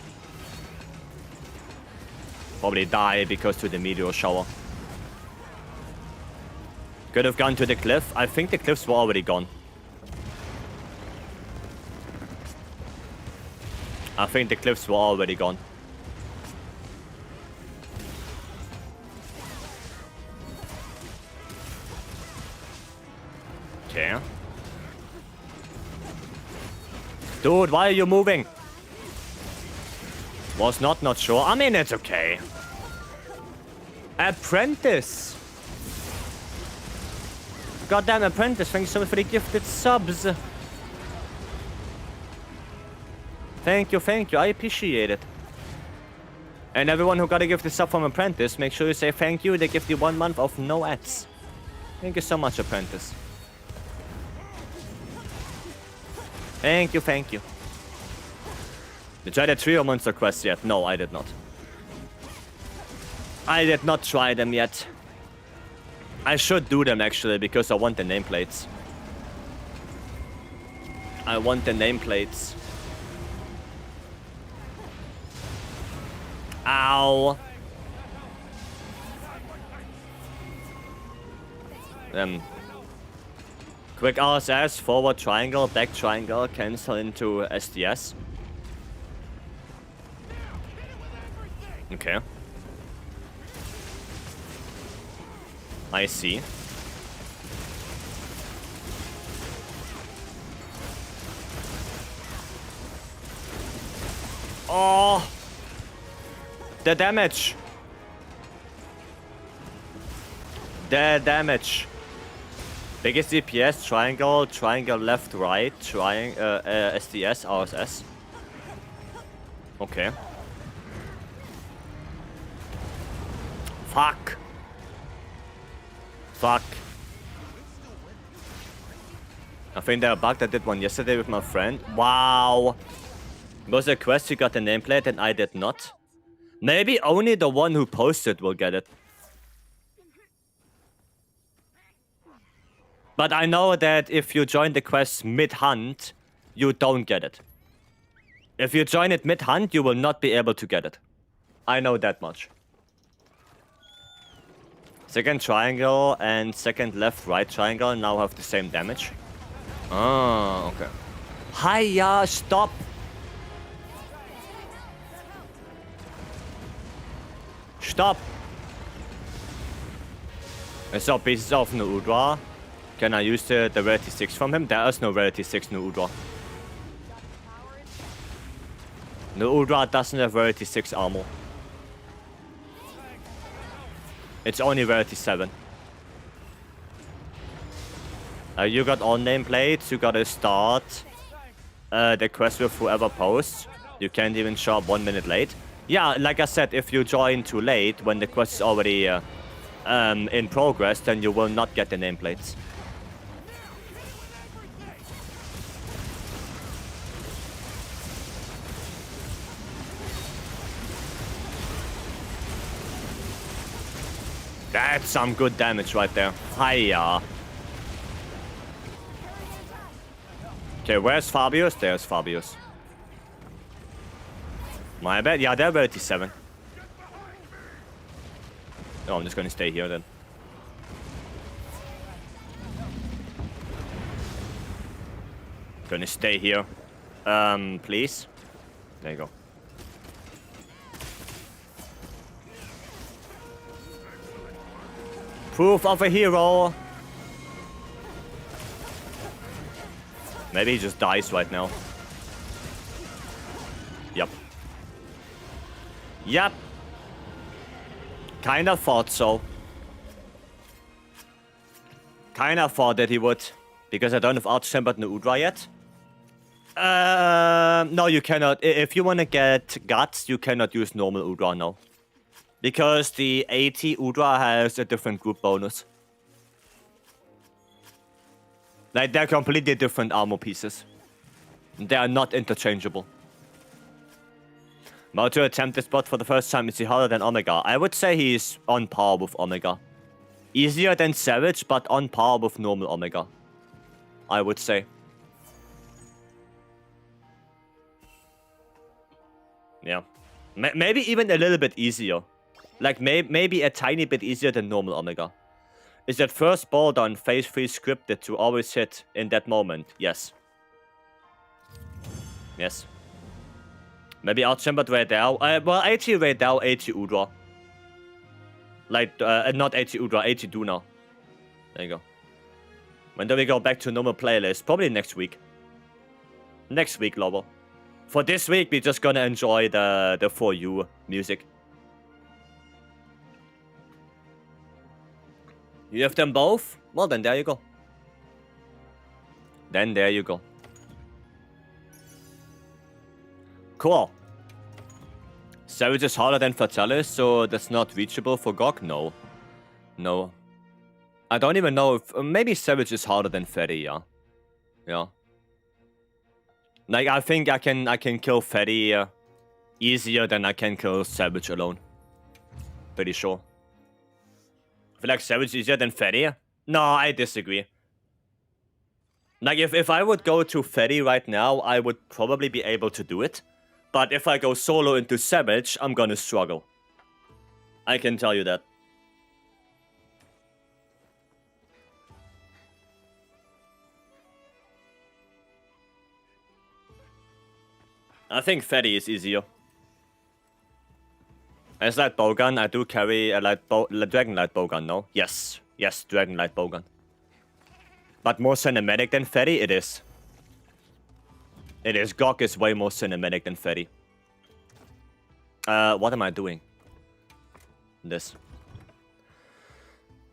Speaker 1: Probably die because to the meteor shower. Could have gone to the cliff. I think the cliffs were already gone. I think the cliffs were already gone. Okay. Dude, why are you moving? Was not sure. I mean, it's okay. Apprentice. Goddamn Apprentice, thank you so much for the gifted subs. Thank you, I appreciate it. And everyone who got a gifted sub from Apprentice, make sure you say thank you. They give you 1 month of no ads. Thank you so much, Apprentice. Thank you. Did you try the trio monster quests yet? No, I did not. I did not try them yet. I should do them actually because I want the nameplates. Ow. Quick RSS, forward triangle, back triangle, cancel into SDS. Okay. I see. Oh! The damage! Biggest DPS, triangle left, right, SDS, RSS. Okay. Fuck. I think there are bugged. I did one yesterday with my friend. Wow. It was a quest, you got the nameplate and I did not. Maybe only the one who posted will get it. But I know that if you join the quest mid-hunt, you don't get it. If you join it mid-hunt, you will not be able to get it. I know that much. Second triangle and second left-right triangle now have the same damage. Oh, okay. Hiya, stop! Stop! I saw pieces of New Udra. Can I use the Rarity 6 from him? There is no Rarity 6 New Udra. New Udra doesn't have Rarity 6 armor. It's only Rarity 7. You got all nameplates, you gotta start the quest with whoever posts. You can't even show up 1 minute late. Yeah, like I said, if you join too late, when the quest is already in progress, then you will not get the nameplates. That's some good damage right there. Hiya. Okay, where's Fabius? There's Fabius. My bad. Yeah, they're 37. Oh, I'm just gonna stay here then. Gonna stay here. Please. There you go. Proof of a hero. Maybe he just dies right now. Yep. Yep. Kinda thought so. Kinda thought that he would, because I don't have Arch-Tempered no Udra yet. No, you cannot. If you want to get Guts, you cannot use normal Udra now. Because the 80 Udra has a different group bonus. Like, they're completely different armor pieces. They are not interchangeable. How to attempt this bot for the first time, is he harder than Omega? I would say he's on par with Omega. Easier than Savage, but on par with normal Omega. I would say. Yeah. Maybe even a little bit easier. Like, maybe a tiny bit easier than normal Omega. Is that first ball down phase 3 scripted to always hit in that moment? Yes. Yes. Maybe Arch-Tempered right now. Well, 80 right now, 80 Udra. Like, not 80 Udra, 80 Duna. There you go. When do we go back to normal playlist? Probably next week. Next week, Lobo. For this week, we're just gonna enjoy the For You music. You have them both? Well, then there you go. Then there you go. Cool. Savage is harder than Fatalis, so that's not reachable for Gog? No. No. I don't even know if... maybe Savage is harder than Fetty, yeah. Yeah. Like, I think I can kill Fetty easier than I can kill Savage alone. Pretty sure. I feel like Savage is easier than Fetty? No, I disagree. Like, if I would go to Fetty right now, I would probably be able to do it. But if I go solo into Savage, I'm gonna struggle. I can tell you that. I think Fetty is easier. As Light Bowgun, I do carry a Dragon Light Bowgun, no? Yes. Yes, Dragon Light Bowgun. But more cinematic than Fetty? It is. It is. Gog is way more cinematic than Fetty. What am I doing? This.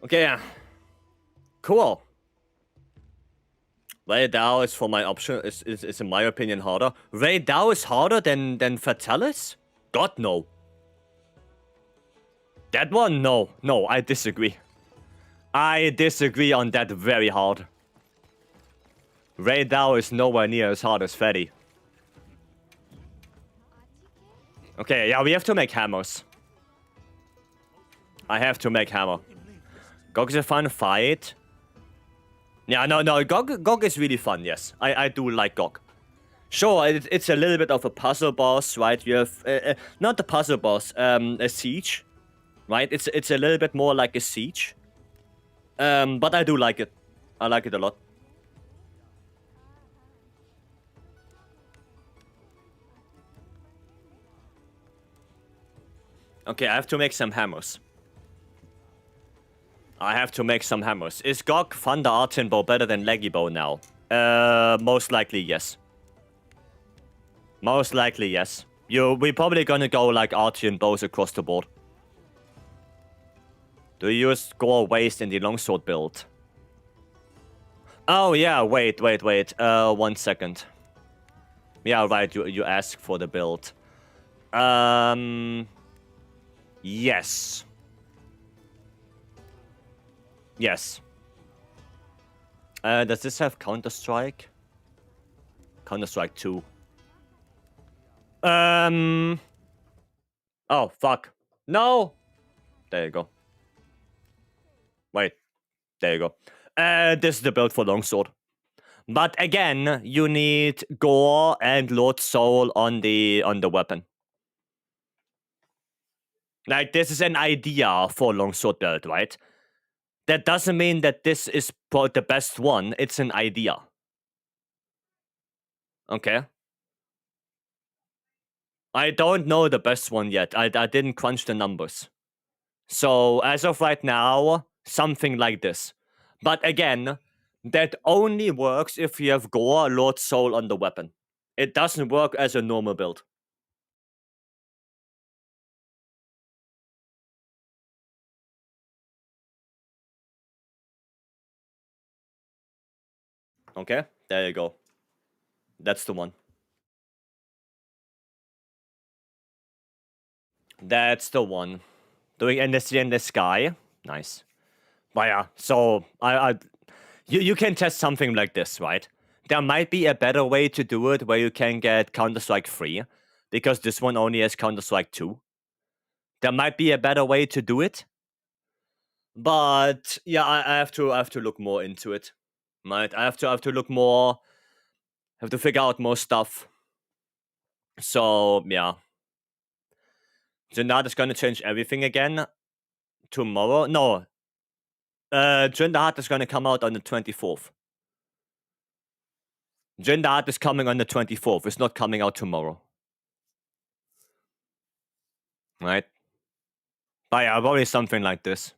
Speaker 1: Okay, yeah. Cool. Ray Dao is for my option, is in my opinion harder. Ray Dao is harder than Fatalis? God, no. That one? No. No, I disagree. I disagree on that very hard. Ray Dao is nowhere near as hard as Fetty. Okay, yeah, we have to make hammers. I have to make hammer. Gog is a fun fight. Yeah, no, Gog is really fun, yes. I do like Gog. Sure, it's a little bit of a puzzle boss, right? You have, not the puzzle boss, a siege. Right? It's a little bit more like a siege. But I do like it. I like it a lot. Okay, I have to make some hammers. I have to make some hammers. Is Gog Thunder Artin Bow better than Leggy Bow now? Most likely, yes. Most likely, yes. We're probably gonna go like Artian bows across the board. Do you use Gore Waste in the longsword build? Oh yeah, wait. 1 second. Yeah, right, you asked for the build. Yes. Yes. Does this have Counter-Strike? Counter-Strike 2. Oh, fuck. No! There you go. Wait. There you go. This is the build for Longsword. But again, you need Gore and Lord Soul on the weapon. Like, this is an idea for Longsword build, right? That doesn't mean that this is the best one. It's an idea. Okay. I don't know the best one yet. I didn't crunch the numbers. So, as of right now, something like this. But again, that only works if you have Gore, Lord Soul on the weapon. It doesn't work as a normal build. Okay, there you go. That's the one. That's the one. Doing NSC in the sky. Nice. But yeah, so you can test something like this, right? There might be a better way to do it where you can get Counter-Strike 3, because this one only has Counter-Strike 2. There might be a better way to do it. But yeah, I have to look more into it. Right? I have to look more. Have to figure out more stuff. So yeah. Jindad is gonna change everything again tomorrow. No. Jindad is gonna come out on the 24th. Jindad is coming on the 24th. It's not coming out tomorrow. Right? But yeah, probably something like this.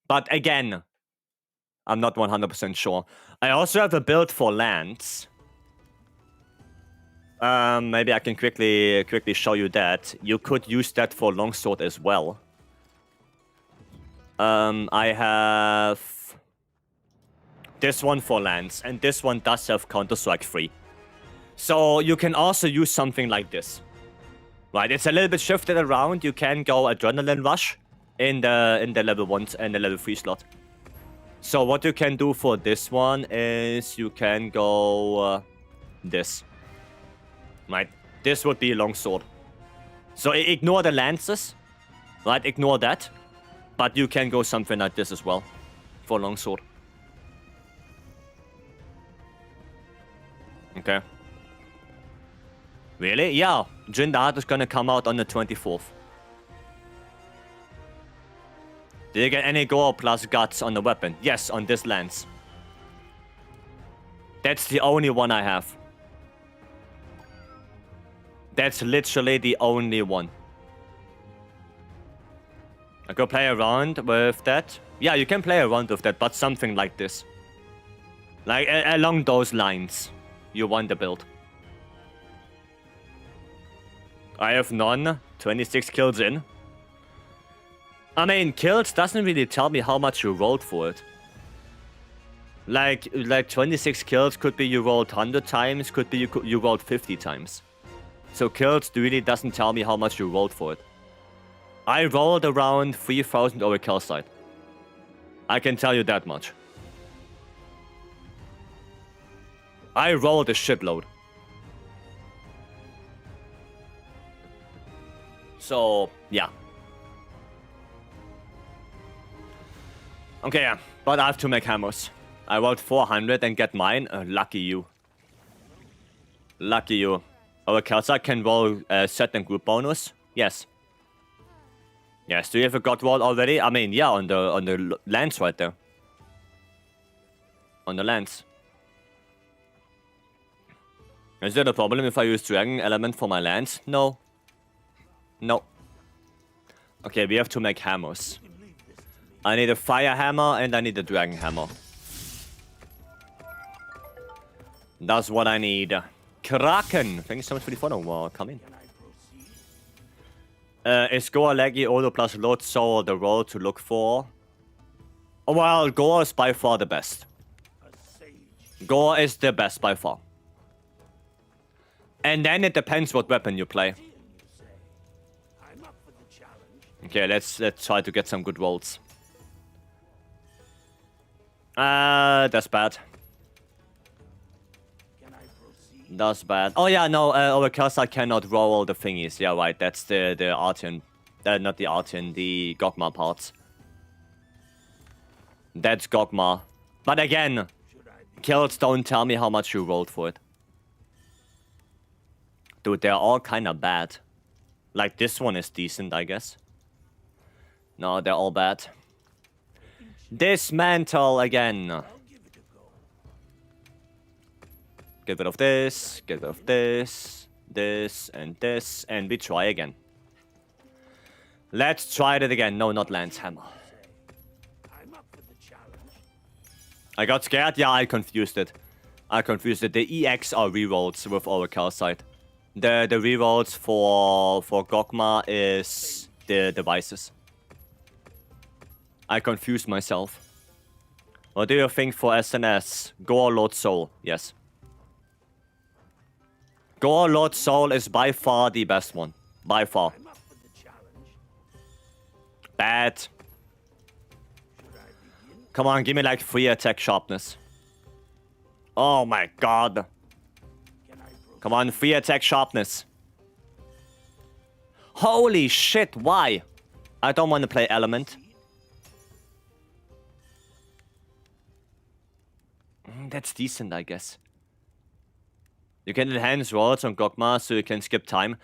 Speaker 1: But again, I'm not 100% sure. I also have a build for lands. Maybe I can quickly show you that. You could use that for longsword as well. I have this one for lands, and this one does have Counter-Strike 3. So you can also use something like this. Right, it's a little bit shifted around. You can go Adrenaline Rush in the level 1 and the level 3 slot. So what you can do for this one is you can go this. Right, this would be a longsword. So ignore the lances. Right, ignore that. But you can go something like this as well for longsword. Okay. Really? Yeah. Jindad is gonna come out on the 24th. Did you get any gore plus guts on the weapon? Yes, on this lance. That's the only one I have. That's literally the only one. I go play around with that. Yeah, you can play around with that, but something like this. Like, along those lines. You want the build. I have none. 26 kills in. I mean, kills doesn't really tell me how much you rolled for it. Like 26 kills could be you rolled 100 times, could be you rolled 50 times. So kills really doesn't tell me how much you rolled for it. I rolled around 3,000 over kill site. I can tell you that much. I rolled a shitload. So, yeah. Okay, yeah. But I have to make hammers. I rolled 400 and get mine. Lucky you. Lucky you. Our Kelsa can roll set and group bonus. Yes. Yes, do you have a god roll already? I mean, yeah, on the lands right there. On the lands. Is there a problem if I use dragon element for my lands? No. No. Okay, we have to make hammers. I need a fire hammer and I need a dragon hammer. That's what I need. Kraken! Thank you so much for the follow. Well, come in. Is Goa laggy Olo plus Lord Soul the role to look for? Oh, well, Goa is by far the best. Goa is the best by far. And then it depends what weapon you play. Okay, let's try to get some good rolls. That's bad. That's bad. Oh yeah, no, our Kelsa cannot roll all the thingies. Yeah, right, that's the Artian. Not the Artian, the Gogma parts. That's Gogma. But again, kills don't tell me how much you rolled for it. Dude, they're all kind of bad. Like, this one is decent, I guess. No, they're all bad. Dismantle again. Get rid of this, get rid of this, and we try again. Let's try it again. No, not Lance Hammer. I got scared? Yeah, I confused it. The EX are rerolls with our Calcite. The rerolls for Gogma is the devices. I confused myself. What do you think for SNS? Gore Lord Soul, yes. Gore Lord Soul is by far the best one. By far. Bad. Come on, give me like 3 attack sharpness. Oh my god. Come on, 3 attack sharpness. Holy shit, why? I don't want to play element. That's decent, I guess. You can enhance rolls on Gogma so you can skip time.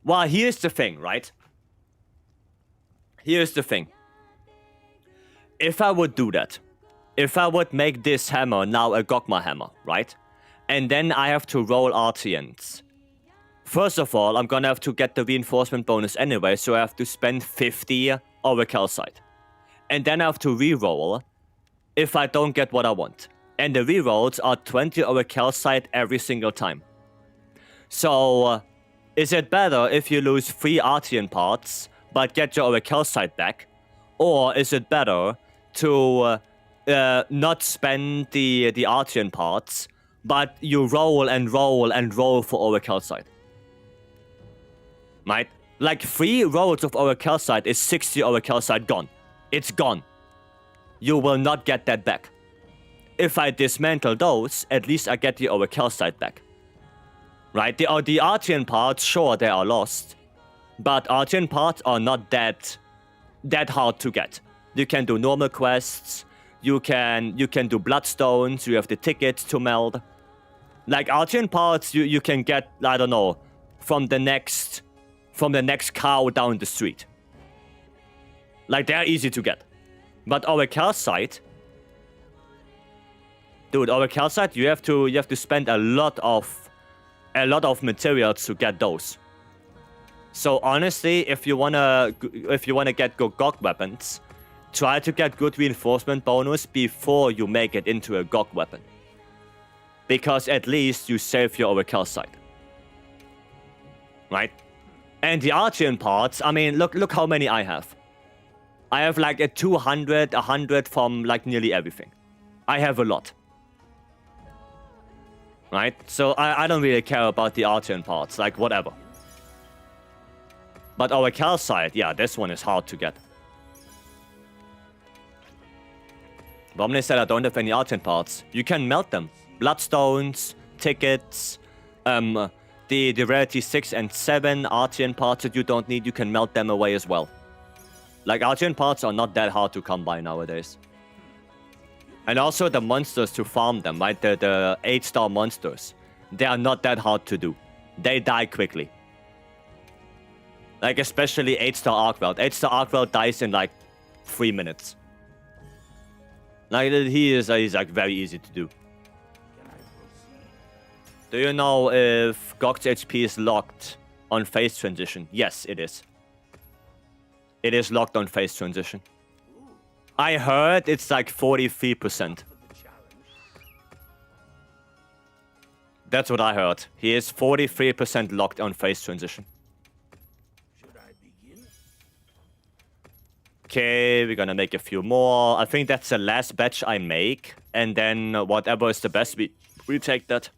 Speaker 1: Well, here's the thing, right? Here's the thing. If I would do that, if I would make this hammer now a Gogma hammer, right? And then I have to roll RTNs. First of all, I'm gonna have to get the reinforcement bonus anyway, so I have to spend 50 over calcite. And then I have to reroll if I don't get what I want. And the rerolls are 20 over calcite every single time. So, is it better if you lose 3 RTN parts, but get your over calcite back? Or is it better to not spend the RTN parts, but you roll and roll and roll for over calcite? Right? Like 3 rolls of over calcite is 60 over calcite gone. It's gone. You will not get that back. If I dismantle those, at least I get the over calcite back. Right? The RTN parts, sure, they are lost. But RTN parts are not that hard to get. You can do normal quests. You can do bloodstones. You have the tickets to meld. Like RTN parts, you can get, I don't know, from the next cow down the street. Like they're easy to get. But over calcite, dude, over calcite, you have to spend a lot of materials to get those. So honestly, if you wanna get good GOG weapons, try to get good reinforcement bonus before you make it into a GOG weapon. Because at least you save your over calcite. Right? And the RTN parts, I mean, look how many I have. I have like a 200, 100 from like nearly everything. I have a lot. Right? So I don't really care about the RTN parts, like whatever. But our calcite, yeah, this one is hard to get. Romney said I don't have any RTN parts. You can melt them. Bloodstones, tickets, the rarity 6 and 7 RTN parts that you don't need, you can melt them away as well. Like, RTN parts are not that hard to come by nowadays. And also the monsters to farm them, right? The 8-star monsters. They are not that hard to do. They die quickly. Like, especially 8-star Arcweld. 8-star Arcweld dies in, like, 3 minutes. Like, he's like, very easy to do. Do you know if GOG's HP is locked on phase transition? Yes, it is. It is locked on phase transition. I heard it's like 43%. That's what I heard. He is 43% locked on phase transition. Okay, we're gonna make a few more. I think that's the last batch I make. And then whatever is the best, we take that.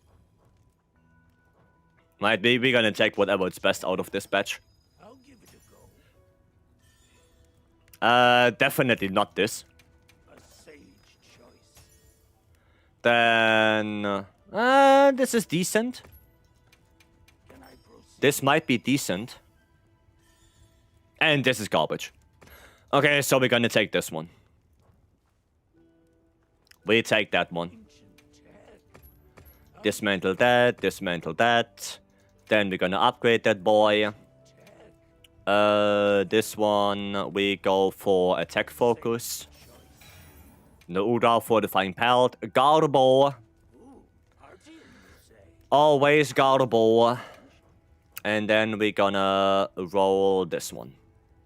Speaker 1: Right, we're gonna take whatever is best out of this batch.
Speaker 3: I'll give it a go.
Speaker 1: Definitely not this.
Speaker 3: A sage choice.
Speaker 1: Then... this is decent.
Speaker 3: Can I proceed?
Speaker 1: This might be decent. And this is garbage. Okay, so we're gonna take this one. We take that one. Dismantle that, dismantle that. Then we're gonna upgrade that boy. This one, we go for attack focus. Noura fortifying pelt. Garbo. Always Garbo. And then we're gonna roll this one.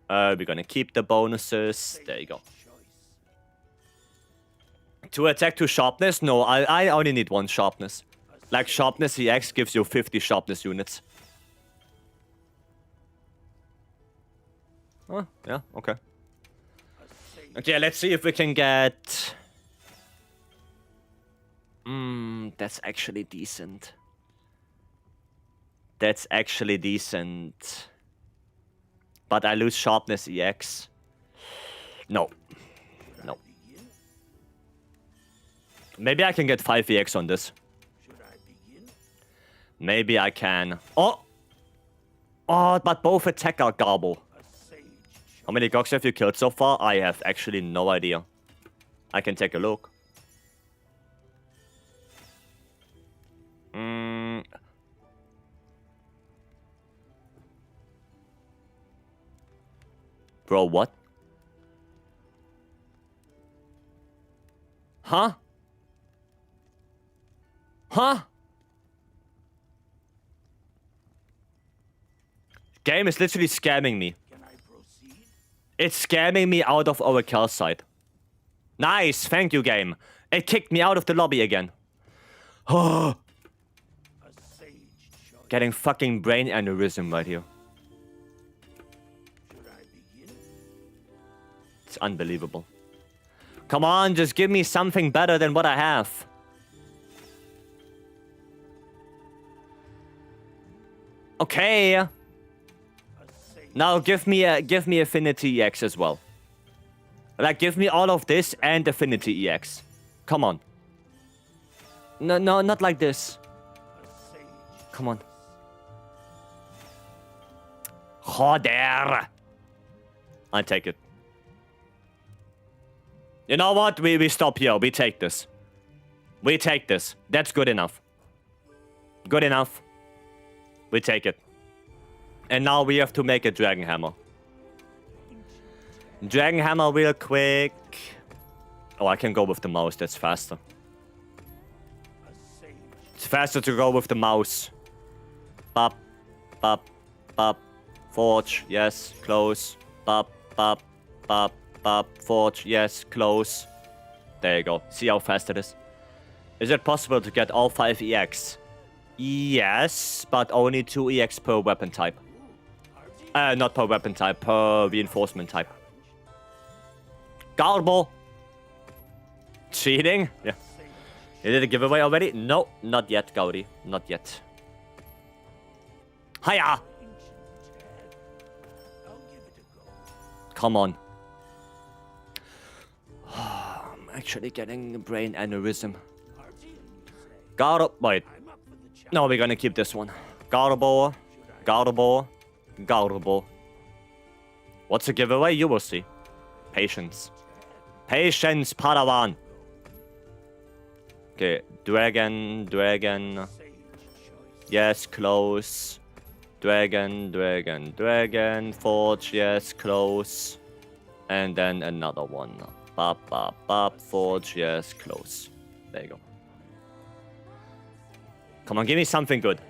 Speaker 1: We're gonna keep the bonuses. There you go. To attack to sharpness? No, I only need 1 sharpness. Like, sharpness EX gives you 50 sharpness units. Oh, yeah, okay. Okay, let's see if we can get That's actually decent. That's actually decent. But I lose sharpness EX. No. No. Maybe I can get 5 EX on this. Maybe I can. Oh! Oh, but both attack are garble. How many Gogs have you killed so far? I have actually no idea. I can take a look. Bro, what? Huh? Huh? Game is literally scamming me. It's scamming me out of our kill site. Nice, thank you, game. It kicked me out of the lobby again. Oh. Getting fucking brain aneurysm right here. It's unbelievable. Come on, just give me something better than what I have. Okay. Now give me Affinity EX as well. Like, give me all of this and Affinity EX. Come on. No, not like this. Come on. Joder. I take it. You know what? We stop here. We take this. We take this. That's good enough. Good enough. We take it. And now we have to make a Dragon Hammer. Dragon Hammer real quick. Oh, I can go with the mouse. That's faster. It's faster to go with the mouse. Bop, bop, bop. Forge, yes, close. Bop, bop, bop, bop. Forge, yes, close. There you go. See how fast it is? Is it possible to get all 5 EX? Yes, but only 2 EX per weapon type. Not per weapon type, per reinforcement type. Garbo! Cheating? Yeah. You did a giveaway already? No, not yet, Gaudi. Not yet. Hiya! Come on. I'm actually getting a brain aneurysm. Garbo. Wait. No, we're gonna keep this one. Garbo. Garbo. Garbo. What's a giveaway? You will see. Patience. Patience, Padawan. Okay, dragon. Yes, close. Dragon. Forge, yes, close. And then another one. Bop. Forge, yes, close. There you go. Come on, give me something good.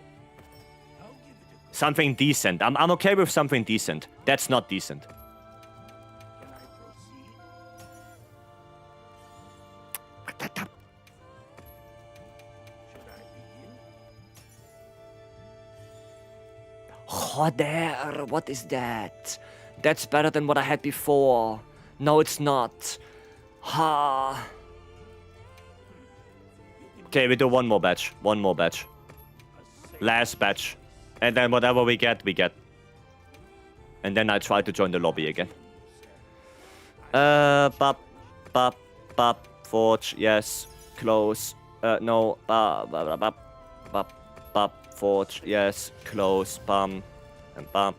Speaker 1: Something decent. I'm okay with something decent. That's not decent. Joder, what is that? That's better than what I had before. No, it's not. Ha. Okay, we do one more batch. Last batch. And then whatever we get, we get. And then I try to join the lobby again. Bop. Forge, yes. Close. No. Bop. Forge, yes. Close. Bum. And bump.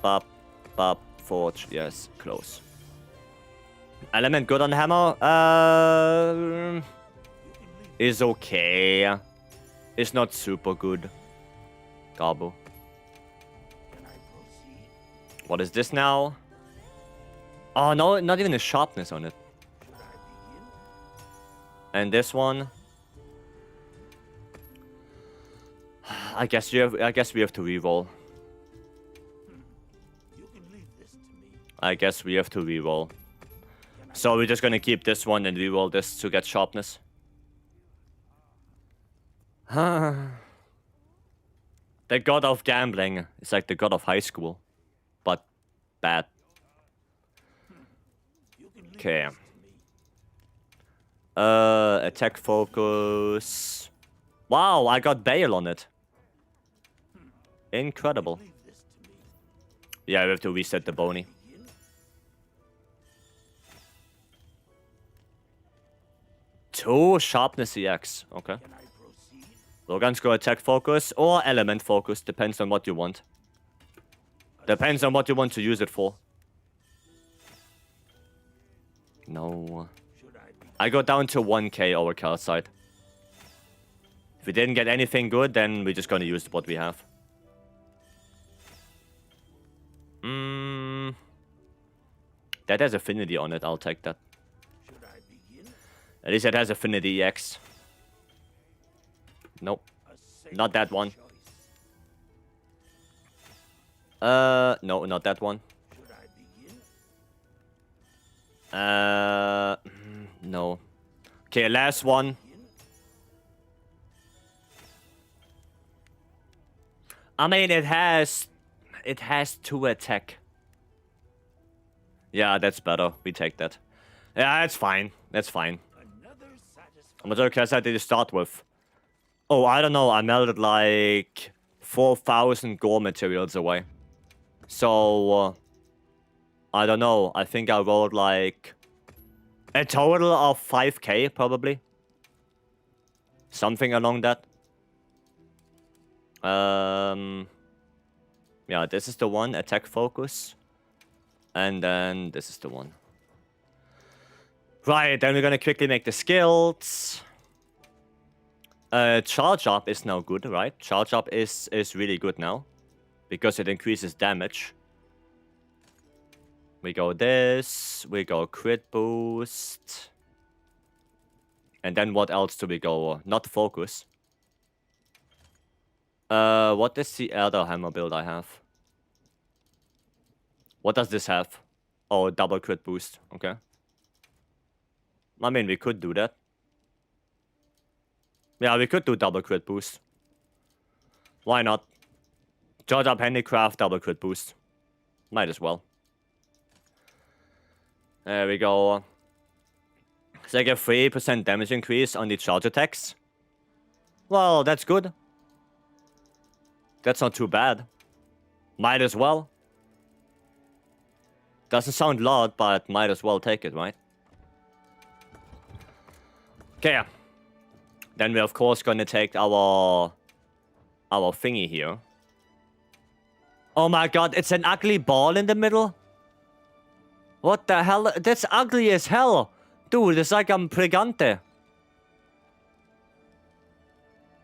Speaker 1: Bop. Forge, yes. Close. Element good on hammer? Is okay. It's not super good. Garbo. What is this now? Oh no, not even a sharpness on it. And this one. I guess we have to reroll. I guess we have to reroll. So we're just gonna keep this one and reroll this to get sharpness. The god of gambling is like the god of high school, but bad. Okay. Attack focus. Wow, I got bail on it. Incredible.
Speaker 3: Leave this to me.
Speaker 1: Yeah, we have to reset the bony.
Speaker 3: Begin.
Speaker 1: Two sharpness EX. Okay.
Speaker 3: Can I proceed?
Speaker 1: We're going to go attack focus or element focus. Depends on what you want. Depends on what you want to use it for. No.
Speaker 3: Should I begin?
Speaker 1: I go down to 1k over card side. If we didn't get anything good, then we're just going to use what we have. That has affinity on it. I'll take that.
Speaker 3: Should I begin?
Speaker 1: At least it has affinity EX. Nope.
Speaker 3: A sage
Speaker 1: Not that one.
Speaker 3: choice.
Speaker 1: No, not that one.
Speaker 3: Should I begin?
Speaker 1: No. Okay, last one.
Speaker 3: Begin?
Speaker 1: I mean, it has 2 attack. Yeah, that's better. We take that. Yeah, that's fine. That's fine.
Speaker 3: Another satisfying.
Speaker 1: How much OKSI did you start with? Oh, I don't know. I melted like 4,000 Gogmazios away. So, I don't know. I think I rolled like a total of 5k probably. Something along that. Yeah, this is the one. Attack focus. And then this is the one. Right, then we're gonna quickly make the skills. Charge up is now good, right? Charge up is really good now. Because it increases damage. We go this. We go crit boost. And then what else do we go? Not focus. What is the other hammer build I have? What does this have? Oh, double crit boost. Okay. I mean, we could do that. Yeah, we could do double crit boost. Why not? Charge up handicraft, double crit boost. Might as well. There we go. So I get 3% damage increase on the charge attacks. Well, that's good. That's not too bad. Might as well. Doesn't sound loud, but might as well take it, right? Okay. Then we're of course gonna take our thingy here. Oh my god, it's an ugly ball in the middle? What the hell? That's ugly as hell. Dude, it's like I'm Pregante.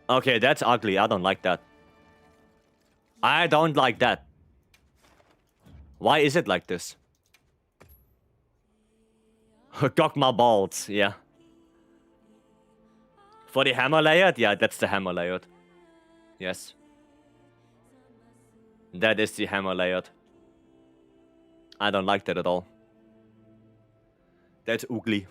Speaker 1: Okay, that's ugly. I don't like that. I don't like that. Why is it like this? Gogmazios, yeah. For the hammer layout? Yeah, that's the hammer layout. Yes. That is the hammer layout. I don't like that at all. That's ugly.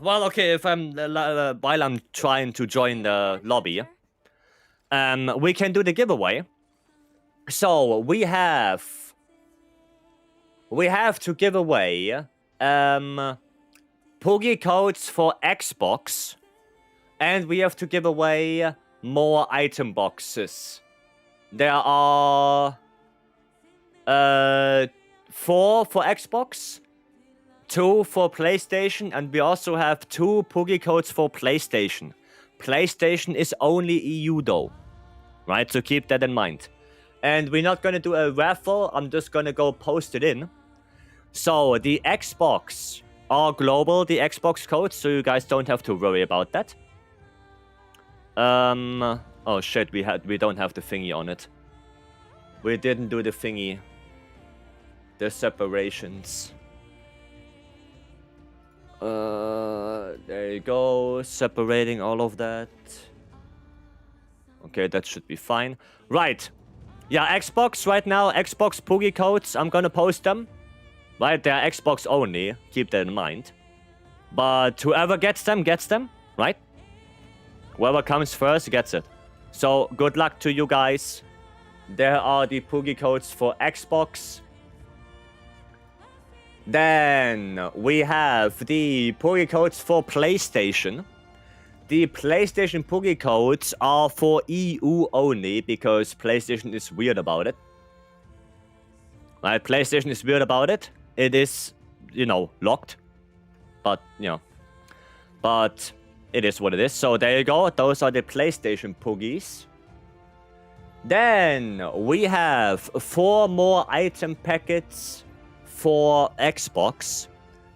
Speaker 1: Well, okay, if while I'm trying to join the lobby, we can do the giveaway. So we have to give away Poogie codes for Xbox, and we have to give away more item boxes. There are 4 for Xbox, 2 for PlayStation, and we also have 2 Poogie codes for PlayStation. PlayStation is only EU though, right? So keep that in mind. And we're not gonna do a raffle. I'm just gonna go post it in. So the Xbox are global, the Xbox codes, so you guys don't have to worry about that. Oh shit, we don't have the thingy on it. We didn't do the thingy. The separations. There you go. Separating all of that. Okay, that should be fine. Right. Yeah, Xbox right now. Xbox Poogie codes. I'm gonna post them. Right, they're Xbox only. Keep that in mind. But whoever gets them, right? Whoever comes first gets it. So, good luck to you guys. There are the Poogie codes for Xbox. Then we have the Poke codes for PlayStation. The PlayStation Poke codes are for EU only because PlayStation is weird about it. Right, PlayStation is weird about it. It is, you know, locked. But, you know. But it is what it is. So there you go. Those are the PlayStation Pogies. Then we have 4 more item packets for Xbox.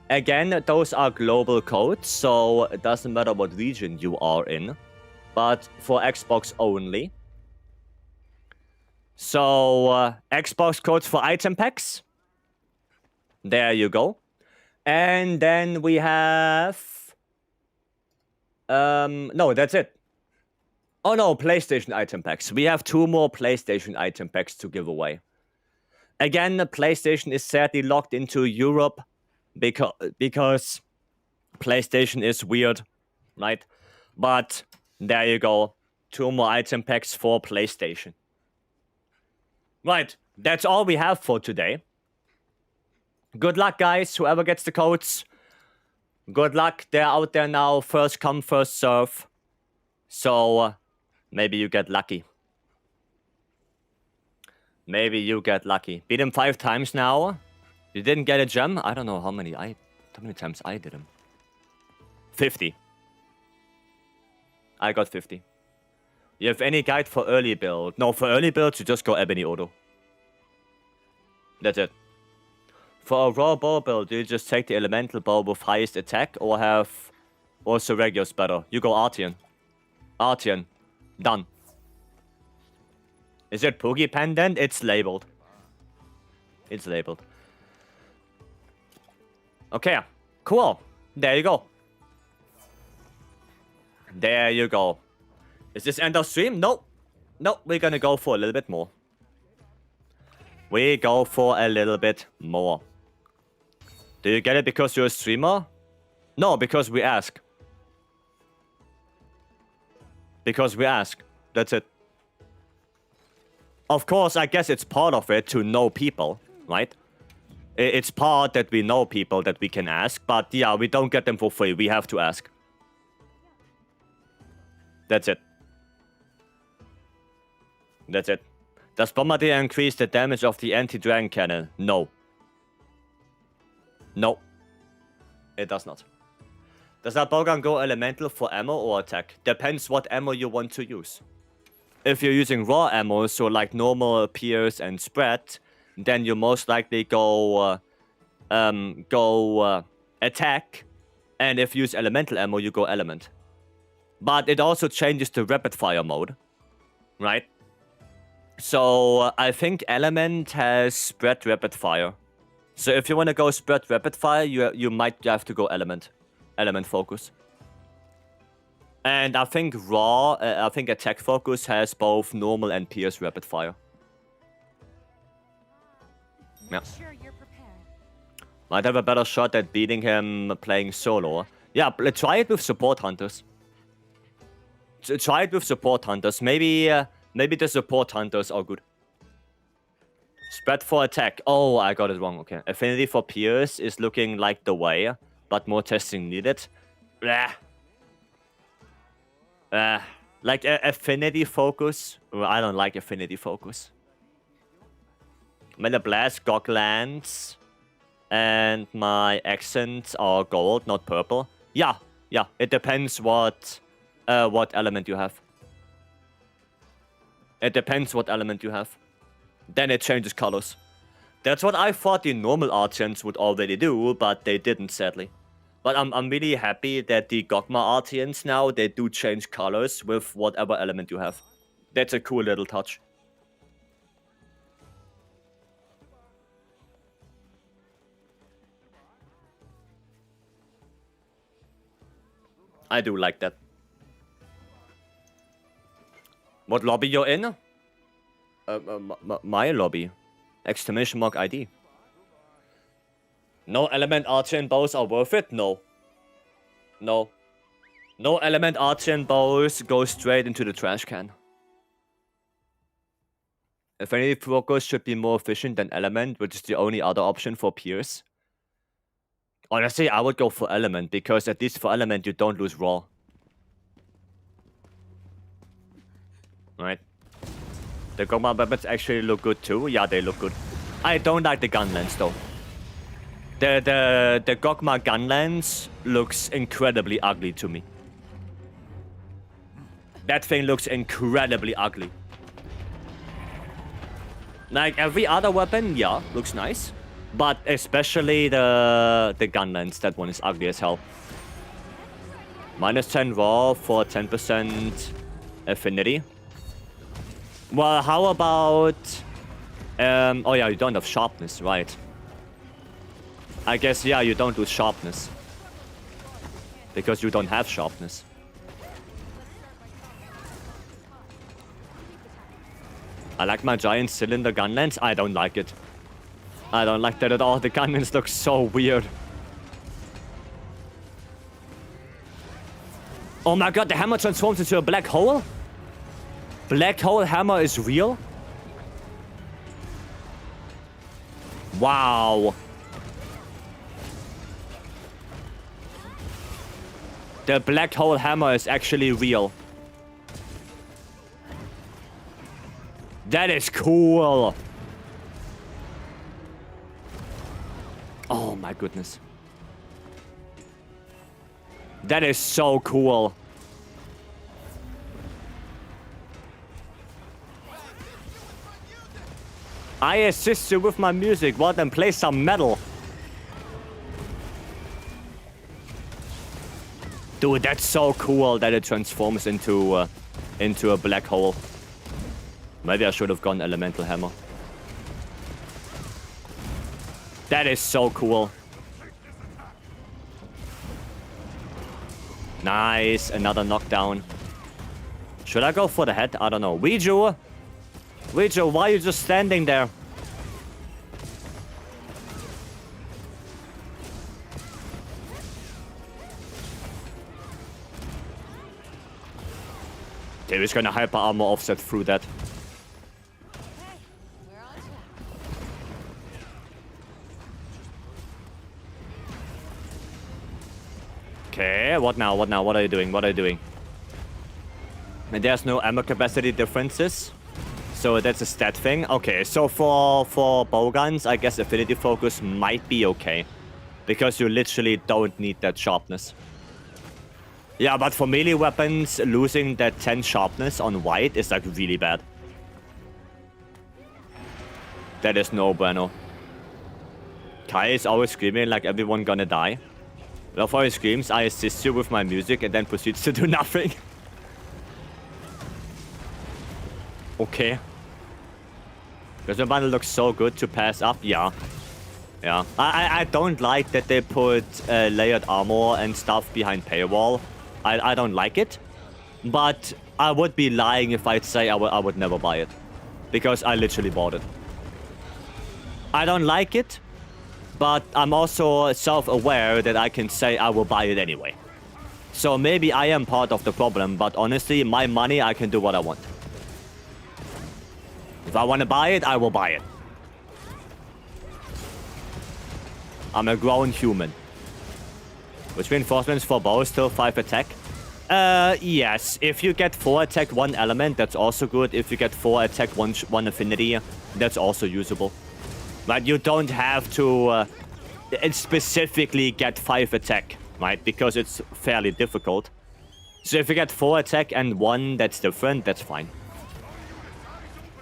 Speaker 1: Again, those are global codes, so it doesn't matter what region you are in. But for Xbox only. So, Xbox codes for item packs. There you go. And then we have... no, that's it. Oh no, PlayStation item packs. We have 2 more PlayStation item packs to give away. Again, the PlayStation is sadly locked into Europe because PlayStation is weird, right? But there you go. 2 more item packs for PlayStation. Right, that's all we have for today. Good luck, guys, whoever gets the codes. Good luck, they're out there now. First come, first serve. So, maybe you get lucky. Maybe you get lucky. Beat him 5 times now. You didn't get a gem? I don't know how many times I did him. 50. I got 50. You have any guide for early build? No, for early build, you just go Ebony Auto. That's it. For a raw bow build, you just take the elemental bow with highest attack or have also Regios better. You go Artian. Artian. Done. Is it Poogie Pendant? It's labeled. It's labeled. Okay, cool. There you go. There you go. Is this end of stream? Nope. Nope, we're gonna go for a little bit more. We go for a little bit more. Do you get it because you're a streamer? No, because we ask. Because we ask. That's it. Of course, I guess it's part of it to know people, right? It's part that we know people that we can ask, but yeah, we don't get them for free. We have to ask. That's it. That's it. Does Bombardier increase the damage of the anti-dragon cannon? No. No. It does not. Does that bowgun go elemental for ammo or attack? Depends what ammo you want to use. If you're using raw ammo, so like normal, pierce, and spread, then you most likely go attack. And if you use elemental ammo, you go element. But it also changes the rapid fire mode, right? So I think element has spread rapid fire. So if you want to go spread rapid fire, you might have to go element focus. And I think I think attack focus has both normal and pierce rapid fire. Yeah.
Speaker 2: Sure you're prepared.
Speaker 1: Might have a better shot at beating him playing solo. Yeah, try it with support hunters. Try it with support hunters. Maybe the support hunters are good. Spread for attack. Oh, I got it wrong. Okay. Affinity for pierce is looking like the way, but more testing needed. Blah. Like affinity focus. Well, I don't like affinity focus. Metal Blast, Goglands, and my accents are gold, not purple. Yeah. It depends what element you have. It depends what element you have. Then it changes colors. That's what I thought the normal Artians would already do, but they didn't, sadly. But I'm really happy that the Gogma Artians now, they do change colors with whatever element you have. That's a cool little touch. I do like that. What lobby you're in? My lobby. Exclamation mark ID. No element Artian bows are worth it? No. No. No element Artian bows go straight into the trash can. Affinity focus should be more efficient than element, which is the only other option for pierce. Honestly, I would go for element, because at least for element, you don't lose raw. Right? The Gogma weapons actually look good too. Yeah, they look good. I don't like the gun lens though. The Gogma gun lens looks incredibly ugly to me. That thing looks incredibly ugly. Like every other weapon, yeah, looks nice. But especially the gun lens, that one is ugly as hell. -10 raw for 10% affinity. Well, how about... oh yeah, you don't have sharpness, right. I guess, yeah, you don't lose sharpness. Because you don't have sharpness. I like my giant cylinder gun lens. I don't like it. I don't like that at all. The gun lens looks so weird. Oh my god, the hammer transforms into a black hole? Black hole hammer is real? Wow. The black hole hammer is actually real. That is cool. Oh my goodness. That is so cool. I assist you with my music. Well, then play some metal. Dude, that's so cool that it transforms into a black hole. Maybe I should have gone elemental hammer. That is so cool. Nice, another knockdown. Should I go for the head? I don't know. Weiju, why are you just standing there? Okay, he's gonna hyper armor offset through that. Okay, what now? What now? What are you doing? What are you doing? And there's no ammo capacity differences. So that's a stat thing. Okay, so for bow guns, I guess affinity focus might be okay. Because you literally don't need that sharpness. Yeah, but for melee weapons, losing that 10 sharpness on white is like really bad. That is no bueno. Kai is always screaming like everyone gonna die. Before he screams, I assist you with my music and then proceeds to do nothing. Okay. Does the bundle look so good to pass up? Yeah. Yeah. I don't like that they put layered armor and stuff behind paywall. I don't like it. But I would be lying if I'd say I would never buy it. Because I literally bought it. I don't like it. But I'm also self-aware that I can say I will buy it anyway. So maybe I am part of the problem, but honestly, my money, I can do what I want. If I want to buy it, I will buy it. I'm a grown human. Which reinforcements for bow still 5 attack? Yes. If you get 4 attack, 1 element, that's also good. If you get 4 attack, 1 affinity, that's also usable. But you don't have to specifically get 5 attack, right? Because it's fairly difficult. So if you get 4 attack and 1 that's different, that's fine.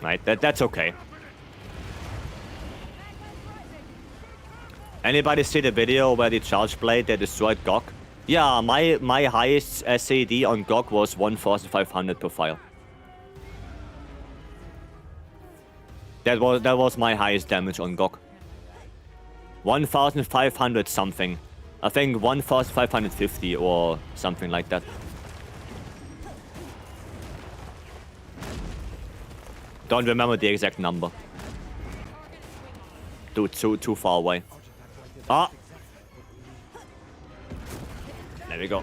Speaker 1: Right? That's okay. Anybody see the video where the charge blade that destroyed Gog? Yeah, my highest SAD on Gog was 1,500 per file. That was my highest damage on Gog. 1,500 something. I think 1,550 or something like that. Don't remember the exact number. Dude, too far away. Ah! There we go.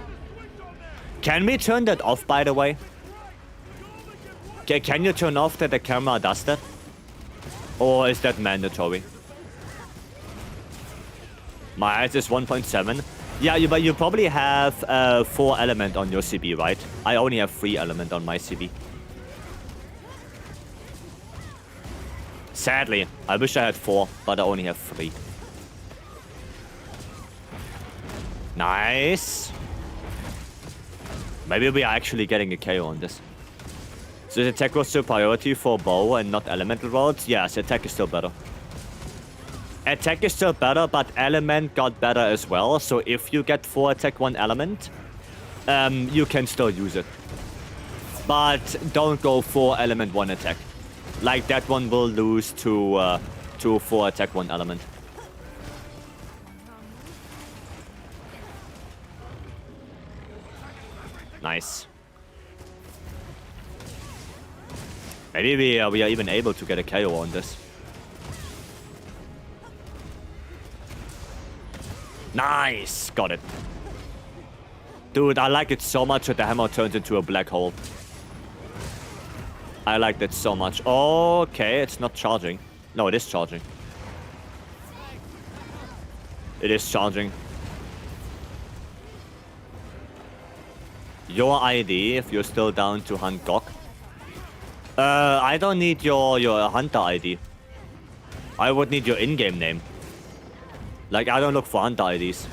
Speaker 1: Can we turn that off, by the way? Okay, can you turn off that the camera does that? Or is that mandatory? My ice is 1.7. Yeah, but you probably have 4 element on your CB, right? I only have 3 element on my CB. Sadly, I wish I had 4, but I only have 3. Nice. Maybe we are actually getting a KO on this. So the attack was still priority for bow and not elemental rods? Yes, attack is still better. Attack is still better, but element got better as well. So if you get 4 attack 1 element, you can still use it. But don't go for element 1 attack. Like that one will lose to 4 attack 1 element. Nice. Maybe we are even able to get a KO on this. Nice! Got it. Dude, I like it so much that the hammer turns into a black hole. I like that so much. Okay, it's not charging. No, it is charging. It is charging. Your ID, if you're still down to hunt Gog. I don't need your hunter ID. I would need your in-game name. Like, I don't look for hunter IDs.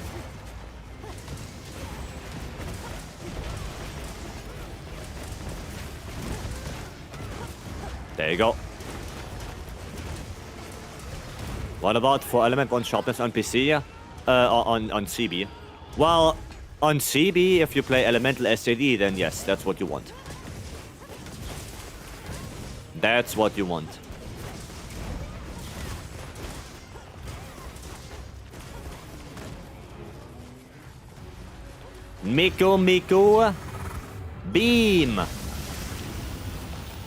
Speaker 1: There you go. What about for element 1 sharpness on PC? On CB? Well, on CB, if you play elemental SAD, then yes, that's what you want. That's what you want. Miku. Beam.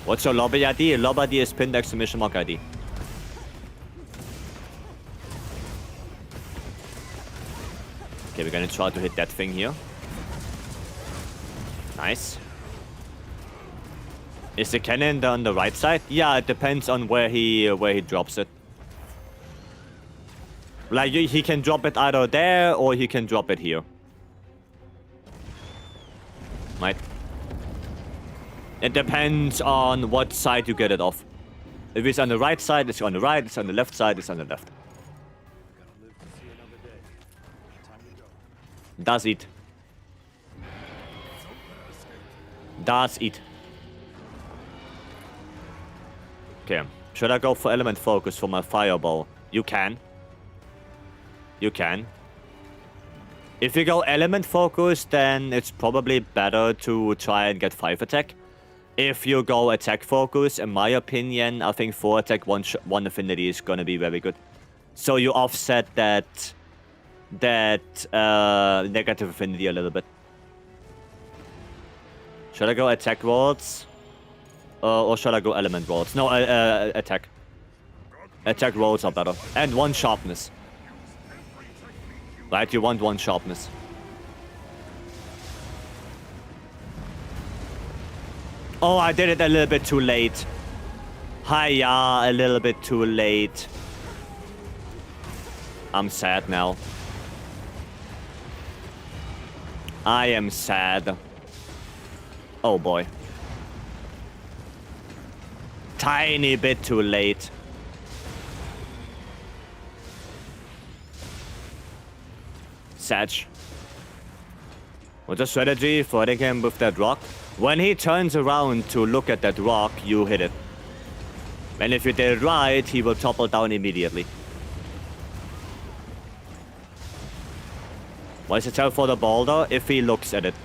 Speaker 1: What's your lobby ID? Lobby ID is pinned exclamation mark ID. Okay, we're gonna try to hit that thing here. Nice. Is the cannon on the right side? Yeah, it depends on where he drops it. Like, he can drop it either there or he can drop it here. Right. It depends on what side you get it off. If it's on the right side, it's on the right. If it's on the left side, it's on the left. Does it. Does it. Okay. Should I go for element focus for my fireball? You can. You can. If you go element focus, then it's probably better to try and get 5 attack. If you go attack focus, in my opinion, I think 4 attack, 1 affinity is gonna be very good. So you offset that negative affinity a little bit. Should I go attack rolls? Or should I go element rolls? No, attack. Attack rolls are better. And 1 sharpness. Right, you want 1 sharpness. Oh, I did it a little bit too late. Hiya, a little bit too late. I'm sad now. I am sad. Oh boy. Tiny bit too late. Satch. What's the strategy for hitting him with that rock? When he turns around to look at that rock, you hit it. And if you did it right, he will topple down immediately. What is it tell for the boulder? If he looks at it.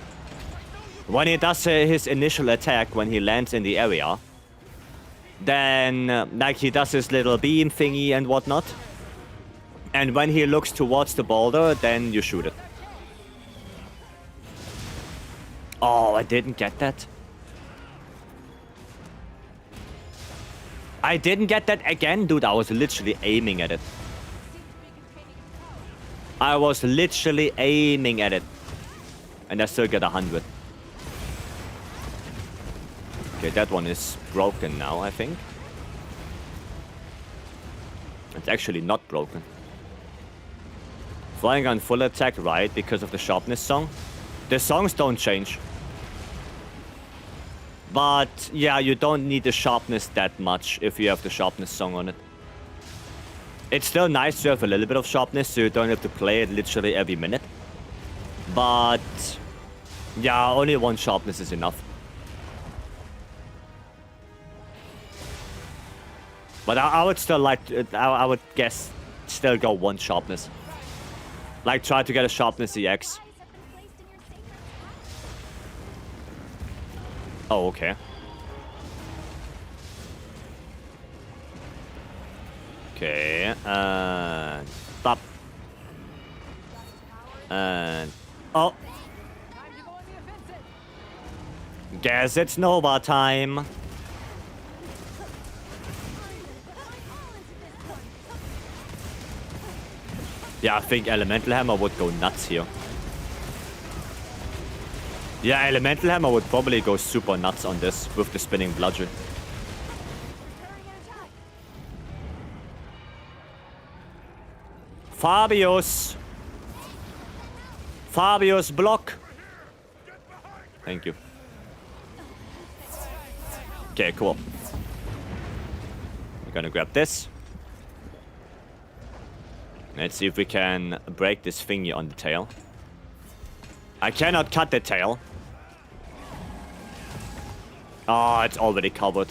Speaker 1: When he does his initial attack, when he lands in the area, then like he does his little beam thingy and whatnot. And when he looks towards the boulder, then you shoot it. Oh, I didn't get that. I didn't get that again? Dude, I was literally aiming at it. I was literally aiming at it. And I still get 100. Okay, that one is broken now, I think. It's actually not broken. Flying on full attack, right, because of the sharpness song. The songs don't change. But yeah, you don't need the sharpness that much if you have the sharpness song on it. It's still nice to have a little bit of sharpness so you don't have to play it literally every minute. But yeah, only one sharpness is enough. But I would still like to, I would guess still go one sharpness. Like try to get a sharpness EX. Oh, okay. Okay, and stop. And oh, guess it's Nova time. Yeah, I think Elemental Hammer would go nuts here. Yeah, Elemental Hammer would probably go super nuts on this with the spinning bludgeon. Fabius! Fabius, block! Thank you. Okay, cool. We're gonna grab this. Let's see if we can break this thingy on the tail. I cannot cut the tail. Oh, it's already covered.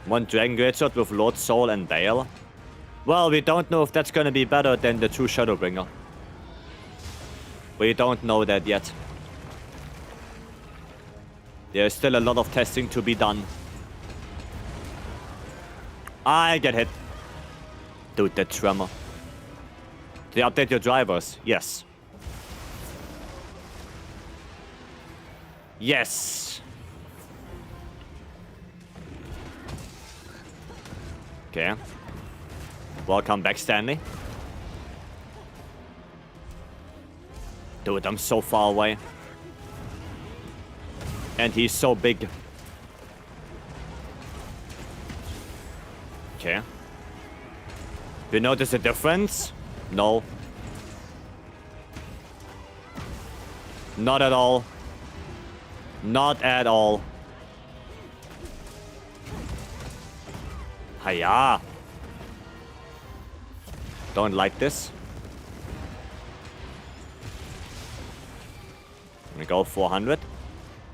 Speaker 1: One Dragon Greatsword with Lord Soul and Bale. Well, we don't know if that's gonna be better than the true Shadowbringer. We don't know that yet. There's still a lot of testing to be done. I get hit. Dude, that tremor. They update your drivers? Yes. Yes. Okay. Welcome back, Stanley. Dude, I'm so far away. And he's so big. Okay. You notice a difference? No. Not at all. Not at all. Hiya. Don't like this. I'm gonna go 400.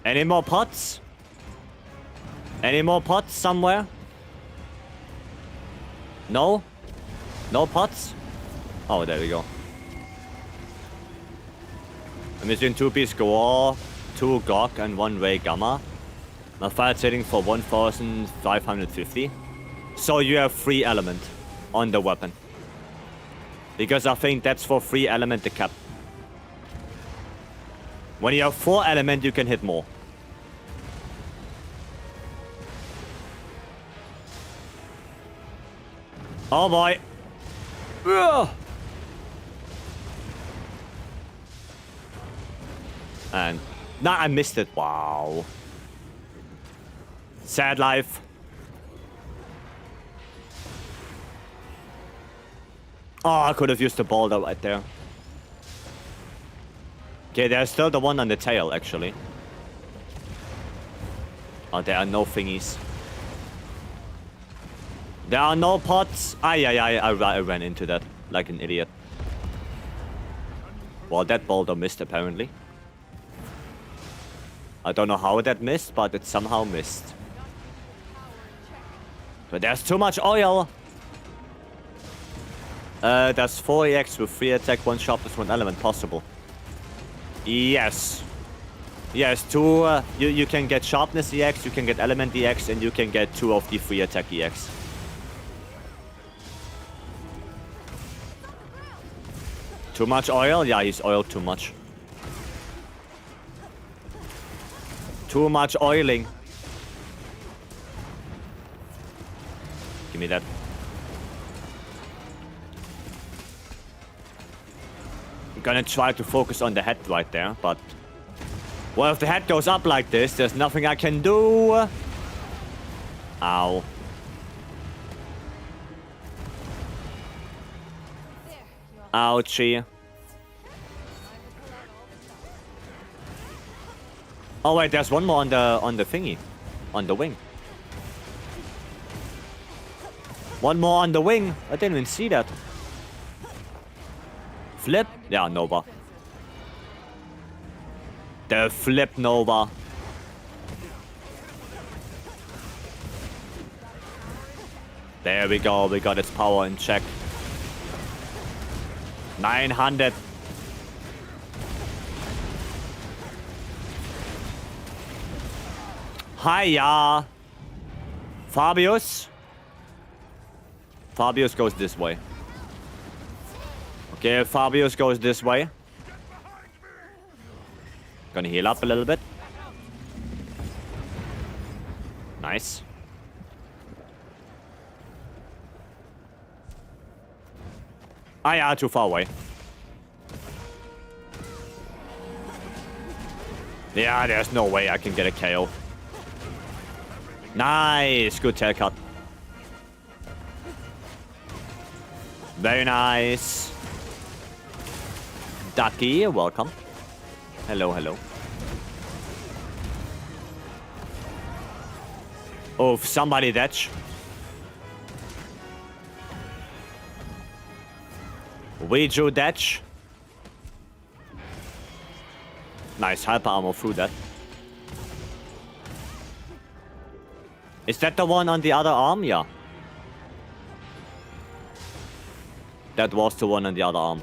Speaker 1: Any more pots? Any more pots somewhere? No? No pots? Oh, there we go. I'm using 2-piece Gore, 2 Gog, and 1 Ray Gamma. My fire setting for 1550. So you have 3 element on the weapon. Because I think that's for 3 element the cap. When you have 4 element, you can hit more. Oh boy. Ugh. And nah, I missed it. Wow. Sad life. Oh, I could have used the boulder right there. Okay, there's still the one on the tail, actually. Oh, there are no thingies. There are no pots. I ran into that like an idiot. Well, that boulder missed, apparently. I don't know how that missed, but it somehow missed. But there's too much oil. There's 4 EX with 3 attack, 1 sharpness, 1 element possible. Yes. Yes, 2, you can get sharpness EX, you can get element EX, and you can get 2 of the 3 attack EX. Too much oil? Yeah, he's oiled too much. Too much oiling. Give me that. I'm gonna try to focus on the head right there, but... Well, if the head goes up like this, there's nothing I can do. Ow.
Speaker 2: There, you're all
Speaker 1: Ouchie. Oh wait, there's one more on the thingy. On the wing. One more on the wing. I didn't even see that. Flip? Yeah, Nova. The flip Nova. There we go. We got its power in check. 900. Hiya. Fabius. Fabius goes this way. Okay, Fabius goes this way. Gonna heal up a little bit. Nice. Ah, yeah, too far away. Yeah, there's no way I can get a KO. Nice, good tail cut. Very nice. Ducky, welcome. Hello, hello. Oh, somebody thatch. We drew thatch. Nice, hyper armor through that. Is that the one on the other arm? Yeah. That was the one on the other arm.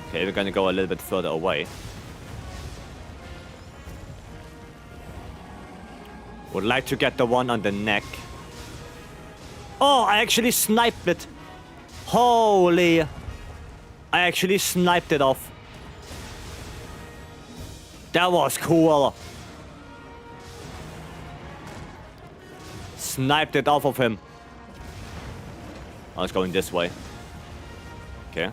Speaker 1: Okay, we're gonna go a little bit further away. Would like to get the one on the neck. Oh, I actually sniped it. Holy. I actually sniped it off. That was cool. Sniped it off of him. I was going this way. Okay.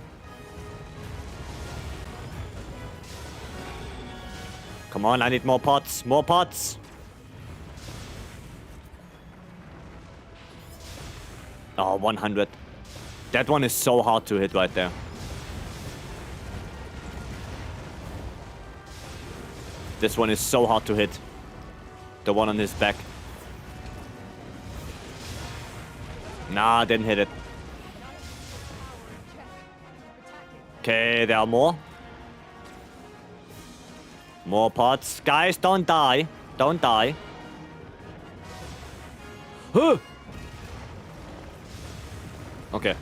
Speaker 1: Come on, I need more pots. More pots. Oh, 100. That one is so hard to hit right there. This one is so hard to hit. The one on his back. Nah, didn't hit it. Okay, there are more. More pots. Guys, don't die. Don't die. Huh! Okay.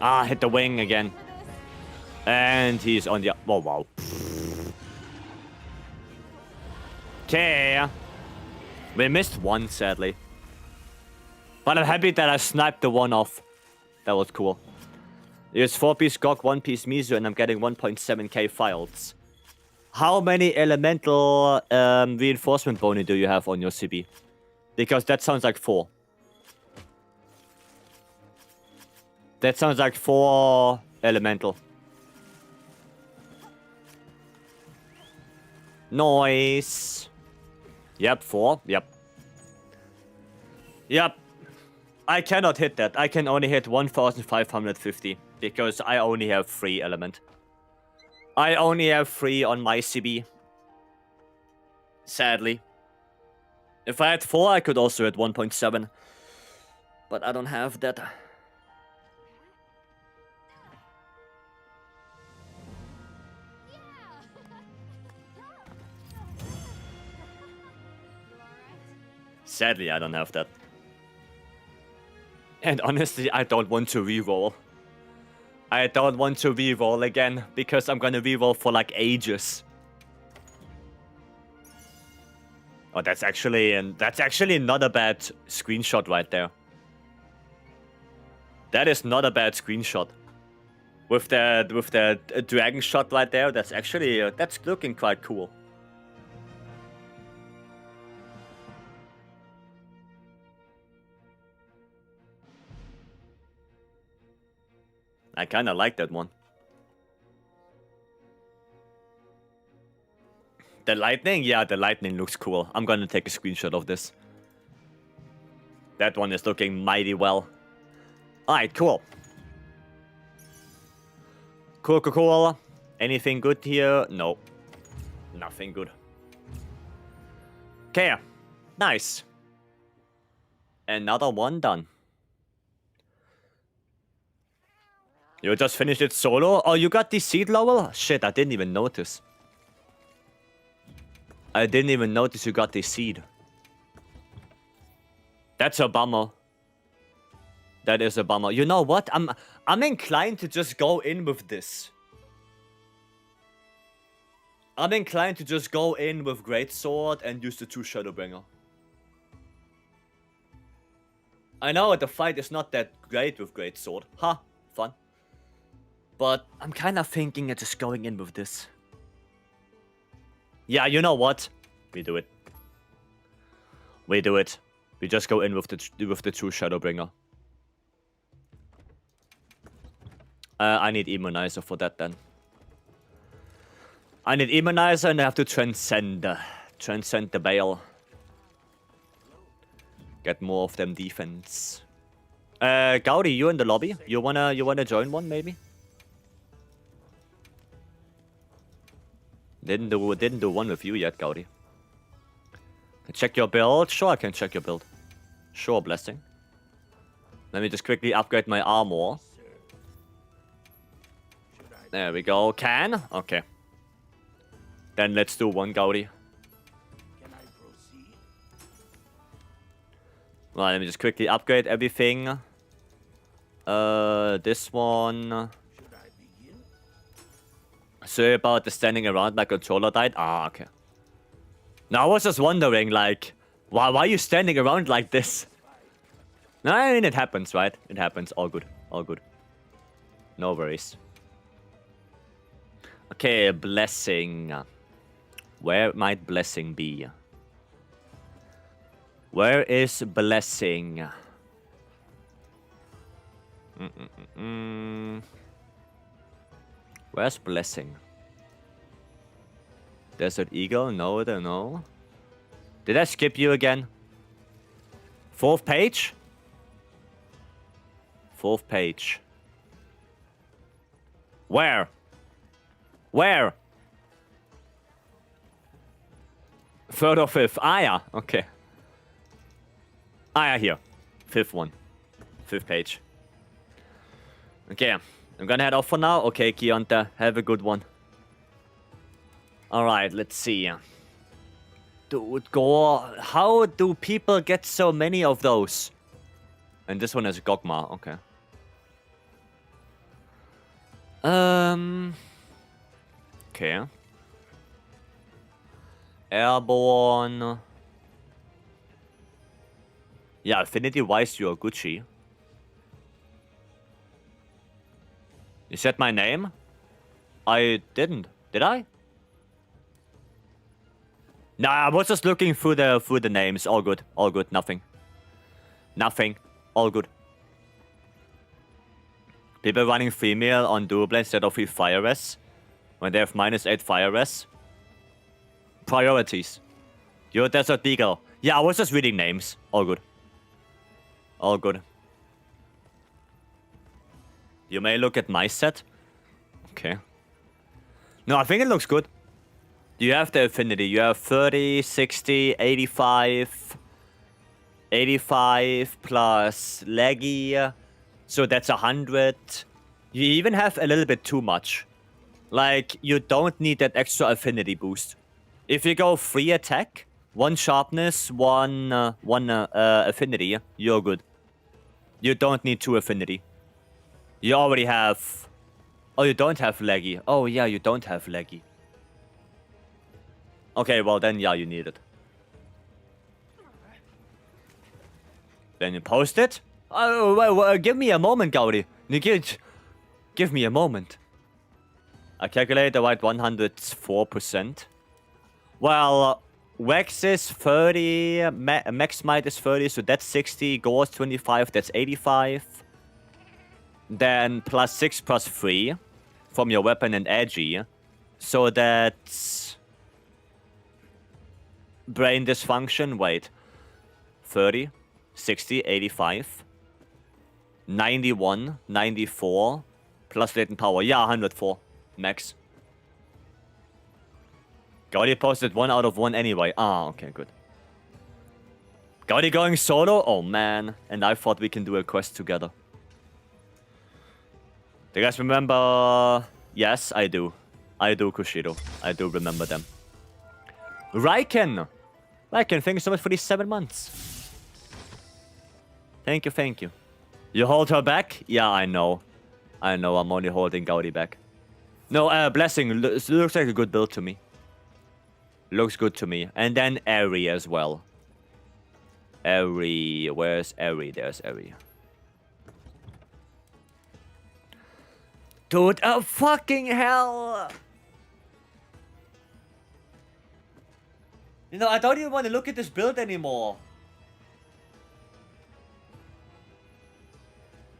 Speaker 1: Ah, hit the wing again. And he's on the... Oh, wow. Okay. We missed one, sadly. But I'm happy that I sniped the one off. That was cool. There's 4-piece Gog, 1-piece Miso, and I'm getting 1.7k files. How many elemental reinforcement boni do you have on your CB? Because that sounds like 4. That sounds like 4 elemental. Noise. Yep, 4. Yep. Yep. I cannot hit that. I can only hit 1550 because I only have 3 element. I only have 3 on my CB. Sadly. If I had 4, I could also hit 1.7. But I don't have that. Sadly, I don't have that. And honestly, I don't want to reroll. I don't want to reroll again, because I'm gonna reroll for like ages. Oh, that's actually not a bad screenshot right there. That is not a bad screenshot. With the dragon shot right there, that's actually that's looking quite cool. I kinda like that one. The lightning? Yeah, the lightning looks cool. I'm gonna take a screenshot of this. That one is looking mighty well. Alright, cool. Cool. Anything good here? No. Nothing good. Okay. Nice. Another one done. You just finished it solo? Oh, you got the seed level? Shit, I didn't even notice. I didn't even notice you got the seed. That's a bummer. That is a bummer. You know what? I'm inclined to just go in with this. I'm inclined to just go in with Greatsword and use the 2 Shadowbringer. I know the fight is not that great with Greatsword. Ha, fun. But I'm kind of thinking of just going in with this. Yeah, you know what? We do it. We do it. We just go in with the 2 Shadowbringer. I need Immunizer for that then. I need Immunizer and I have to transcend the Veil. Get more of them defense. Gaudi, you in the lobby? You wanna join one maybe? Didn't do one with you yet, Gaudi. Check your build. Sure, I can check your build. Sure, blessing. Let me just quickly upgrade my armor. There we go. Can? Okay. Then let's do one, Gaudi.
Speaker 3: Can I proceed?
Speaker 1: Right, let me just quickly upgrade everything. This one.
Speaker 3: Should I begin?
Speaker 1: Sorry about the standing around, my controller died. Ah, okay. Now I was just wondering, like, why are you standing around like this? No, I mean, it happens, right? It happens. All good. All good. No worries. Okay, blessing. Where might blessing be? Where is blessing? Where's blessing? Desert Eagle? No, I don't know. Did I skip you again? 4th page? 4th page. Where? Where? 3rd or 5th? Ah, yeah. Okay. Ah, yeah, here. 5th one. 5th page. Okay. I'm gonna head off for now. Okay, Kionta. Have a good one. Alright, let's see. Dude, Gore. How do people get so many of those? And this one is Gogma. Okay. Okay. Airborne. Yeah, affinity-wise, you're Gucci. You said my name? I didn't. Did I? Nah, I was just looking through the names. All good. All good. Nothing. Nothing. All good. People running female on Double instead of 3 fire res when they have -8 fire res. Priorities. You're Desert Eagle. Yeah, I was just reading names. All good. All good. You may look at my set. Okay. No, I think it looks good. You have the affinity. You have 30, 60, 85. 85 plus laggy. So that's 100. You even have a little bit too much. Like, you don't need that extra affinity boost. If you go 3 attack, 1 sharpness, 1 affinity, you're good. You don't need 2 affinity. You already have... Oh, you don't have laggy. Oh, yeah, you don't have laggy. Okay, well then, yeah, you need it. Then you post it? Oh, well, give me a moment, Gaudi. Give me a moment. I calculate the right 104%. Well, Wax is 30, Max Might is 30, so that's 60. Gore is 25, that's 85. Then plus 6 plus 3 from your weapon and edgy. So that's brain dysfunction. Wait. 30, 60, 85, 91, 94, plus latent power. Yeah, 104 max. Gaudi posted 1 out of 1 anyway. Ah, okay, good. Gaudi going solo? Oh man. And I thought we can do a quest together. Do you guys remember? Yes, I do. I do, Kushido. I do remember them. Raiken! Raiken, thank you so much for these 7 months. Thank you, thank you. You hold her back? Yeah, I know. I know, I'm only holding Gaudi back. No, Blessing looks like a good build to me. Looks good to me. And then Eri as well. Eri, where's Eri? There's Eri. Dude, oh fucking hell! You know, I don't even want to look at this build anymore.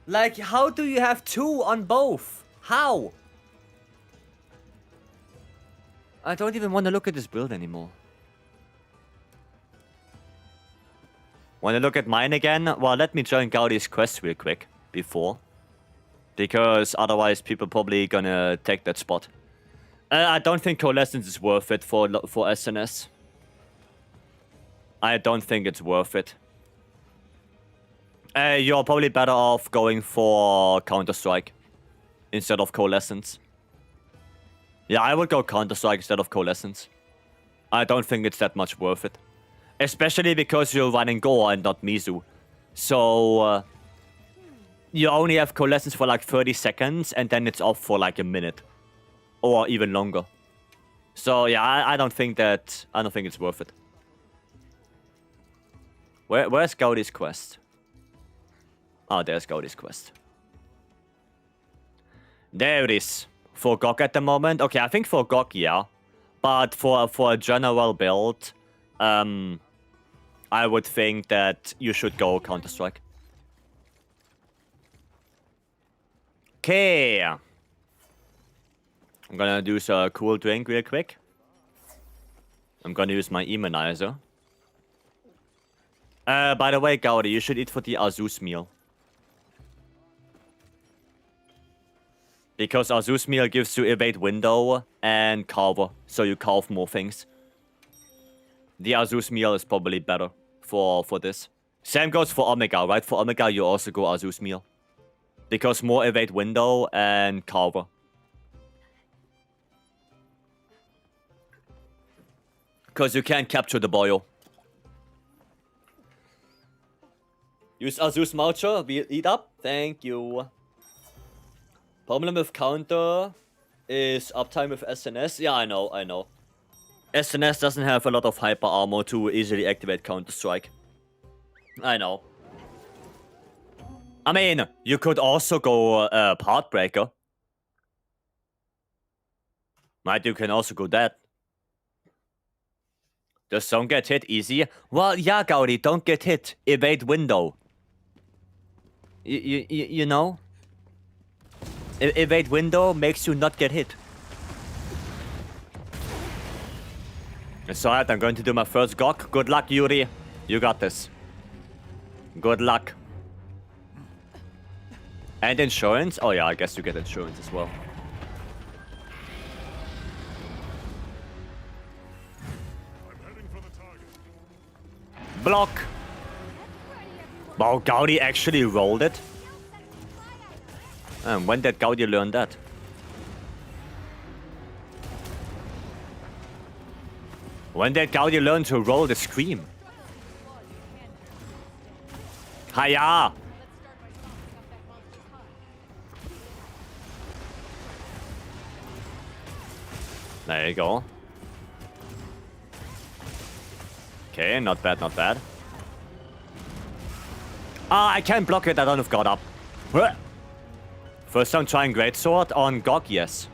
Speaker 1: Like, how do you have 2 on both? How? I don't even want to look at this build anymore. Want to look at mine again? Well, let me join Gaudi's quest real quick before. Because otherwise people probably gonna take that spot. I don't think Coalescence is worth it for SNS. I don't think it's worth it. You're probably better off going for Counter-Strike instead of Coalescence. Yeah, I would go Counter-Strike instead of Coalescence. I don't think it's that much worth it. Especially because you're running Gore and not Mizu. So, you only have Coalescence for like 30 seconds and then it's off for like a minute. Or even longer. So, yeah, I don't think it's worth it. Where's Gaudi's quest? Oh, there's Gaudi's quest. There it is. For Gog at the moment? Okay, I think for Gog, yeah. But for a general build, I would think that you should go Counter-Strike. Okay. I'm gonna do a cool drink real quick. I'm gonna use my immunizer. By the way, Gaudi, you should eat for the Azus meal. Because Azus meal gives you evade window and carver, so you carve more things. The Azus meal is probably better for this. Same goes for Omega, right? For Omega, you also go Azus meal. Because more evade window and carver. Because you can't capture the boil. Use Azus Moucher, we'll eat up. Thank you. Problem with counter is uptime with SNS. Yeah, I know. SNS doesn't have a lot of hyper armor to easily activate Counter-Strike. I know. I mean, you could also go Partbreaker. Right, you can also go that. Does don't get hit easy? Well, yeah, Gaudi, don't get hit. Evade window. You know? Evade window makes you not get hit. It's alright, I'm going to do my first Gog. Good luck, Yuri. You got this. Good luck. And insurance? Oh yeah, I guess you get insurance as well. Block! Wow, Gaudi actually rolled it? When did Gaudi learn that? When did Gaudi learn to roll the scream? Hiya! There you go. Okay, not bad, not bad. Ah, I can't block it, I don't have God up. First time trying Greatsword on Gog, yes.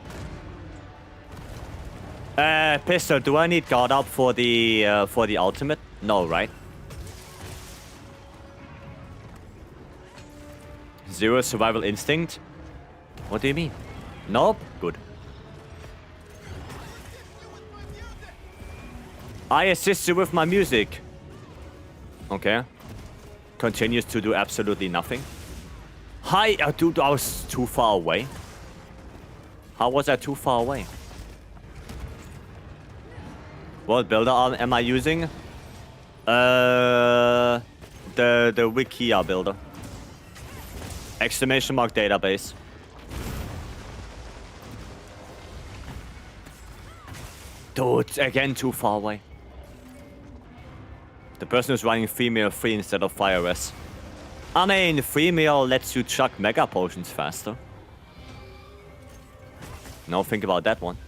Speaker 1: Pistol, do I need guard up for the ultimate? No, right? 0 survival instinct? What do you mean? Nope? Good. I assist you with my music. Okay. Continues to do absolutely nothing. Hi, dude, I was too far away. How was I too far away? What builder am I using? The Wikia builder. Exclamation mark database. Dude, again too far away. The person who's running female 3 instead of fire res. I mean, female lets you chuck mega potions faster. No, think about that one.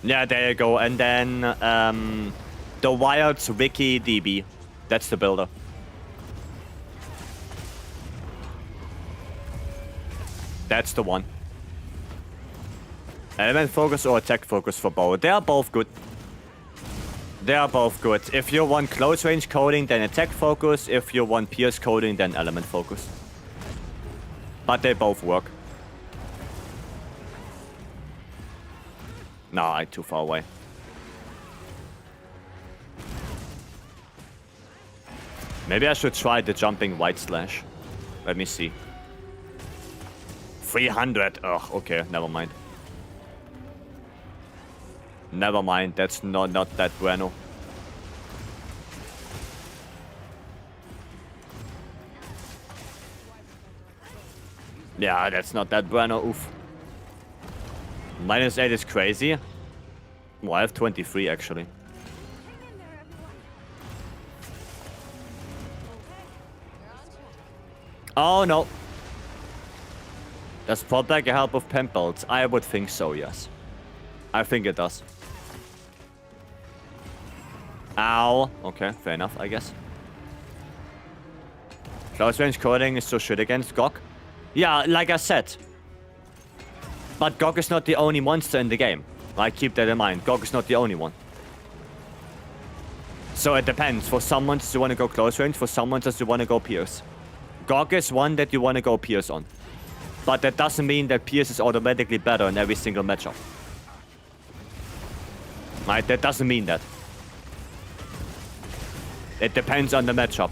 Speaker 1: Yeah, there you go. And then the Wild's Wiki DB. That's the builder. That's the one. Element focus or attack focus for both. They are both good. They are both good. If you want close range coding, then attack focus. If you want pierce coding, then element focus. But they both work. No, I'm too far away. Maybe I should try the jumping white slash. Let me see. 300. Ugh, okay, never mind. Never mind, that's not that bueno. Yeah, that's not that bueno, oof. -8 is crazy. Well, I have 23 actually. Oh no. Does Podbagger help with pen builds? I would think so, yes. I think it does. Ow. Okay, fair enough, I guess. Close range coding is so shit against Gog. Yeah, like I said. But Gog is not the only monster in the game. Like, keep that in mind. Gog is not the only one. So it depends. For some monsters you want to go close range, for some monsters you want to go pierce. Gog is one that you want to go pierce on. But that doesn't mean that pierce is automatically better in every single matchup. Right, that doesn't mean that. It depends on the matchup.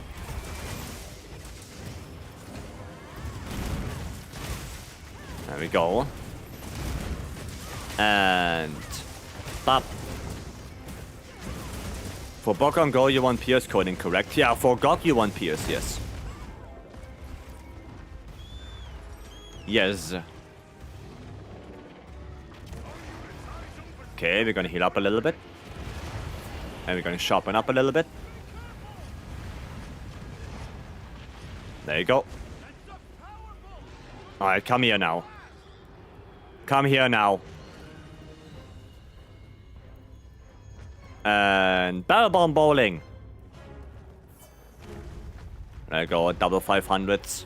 Speaker 1: There we go. And... Bop. For Bog on Go, you want pierce coding, correct? Yeah, for Gog, you want pierce, yes. Yes. Okay, we're gonna heal up a little bit. And we're gonna sharpen up a little bit. There you go. Alright, come here now. Come here now. And barrel bomb bowling. There you go, double 500s.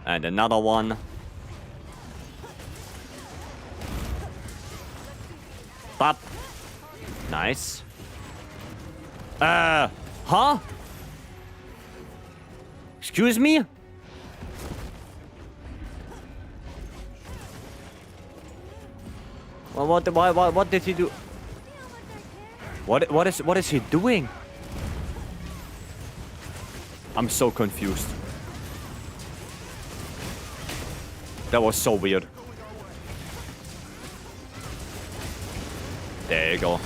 Speaker 1: And another one. Bop. Nice. Huh? Excuse me? Well, what did he do? What is he doing? I'm so confused. That was so weird. There you go.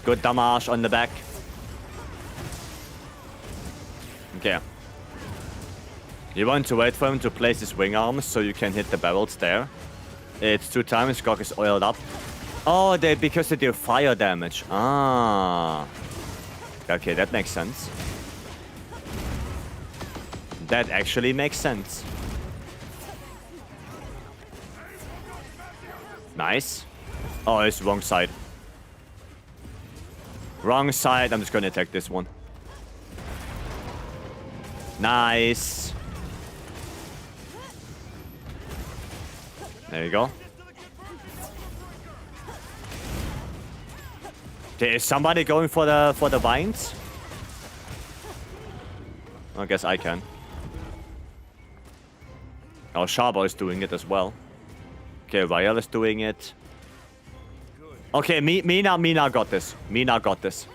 Speaker 1: Good damage on the back. Okay. You want to wait for him to place his wing arms so you can hit the barrels there. It's 2 times, Gog is oiled up. Oh, because they do fire damage. Ah. Okay, that makes sense. That actually makes sense. Nice. Oh, it's wrong side. Wrong side. I'm just gonna attack this one. Nice. There you go. Okay, is somebody going for the vines? I guess I can. Oh, Shabo is doing it as well. Okay, Riel is doing it. Okay, Mina got this. Mina got this.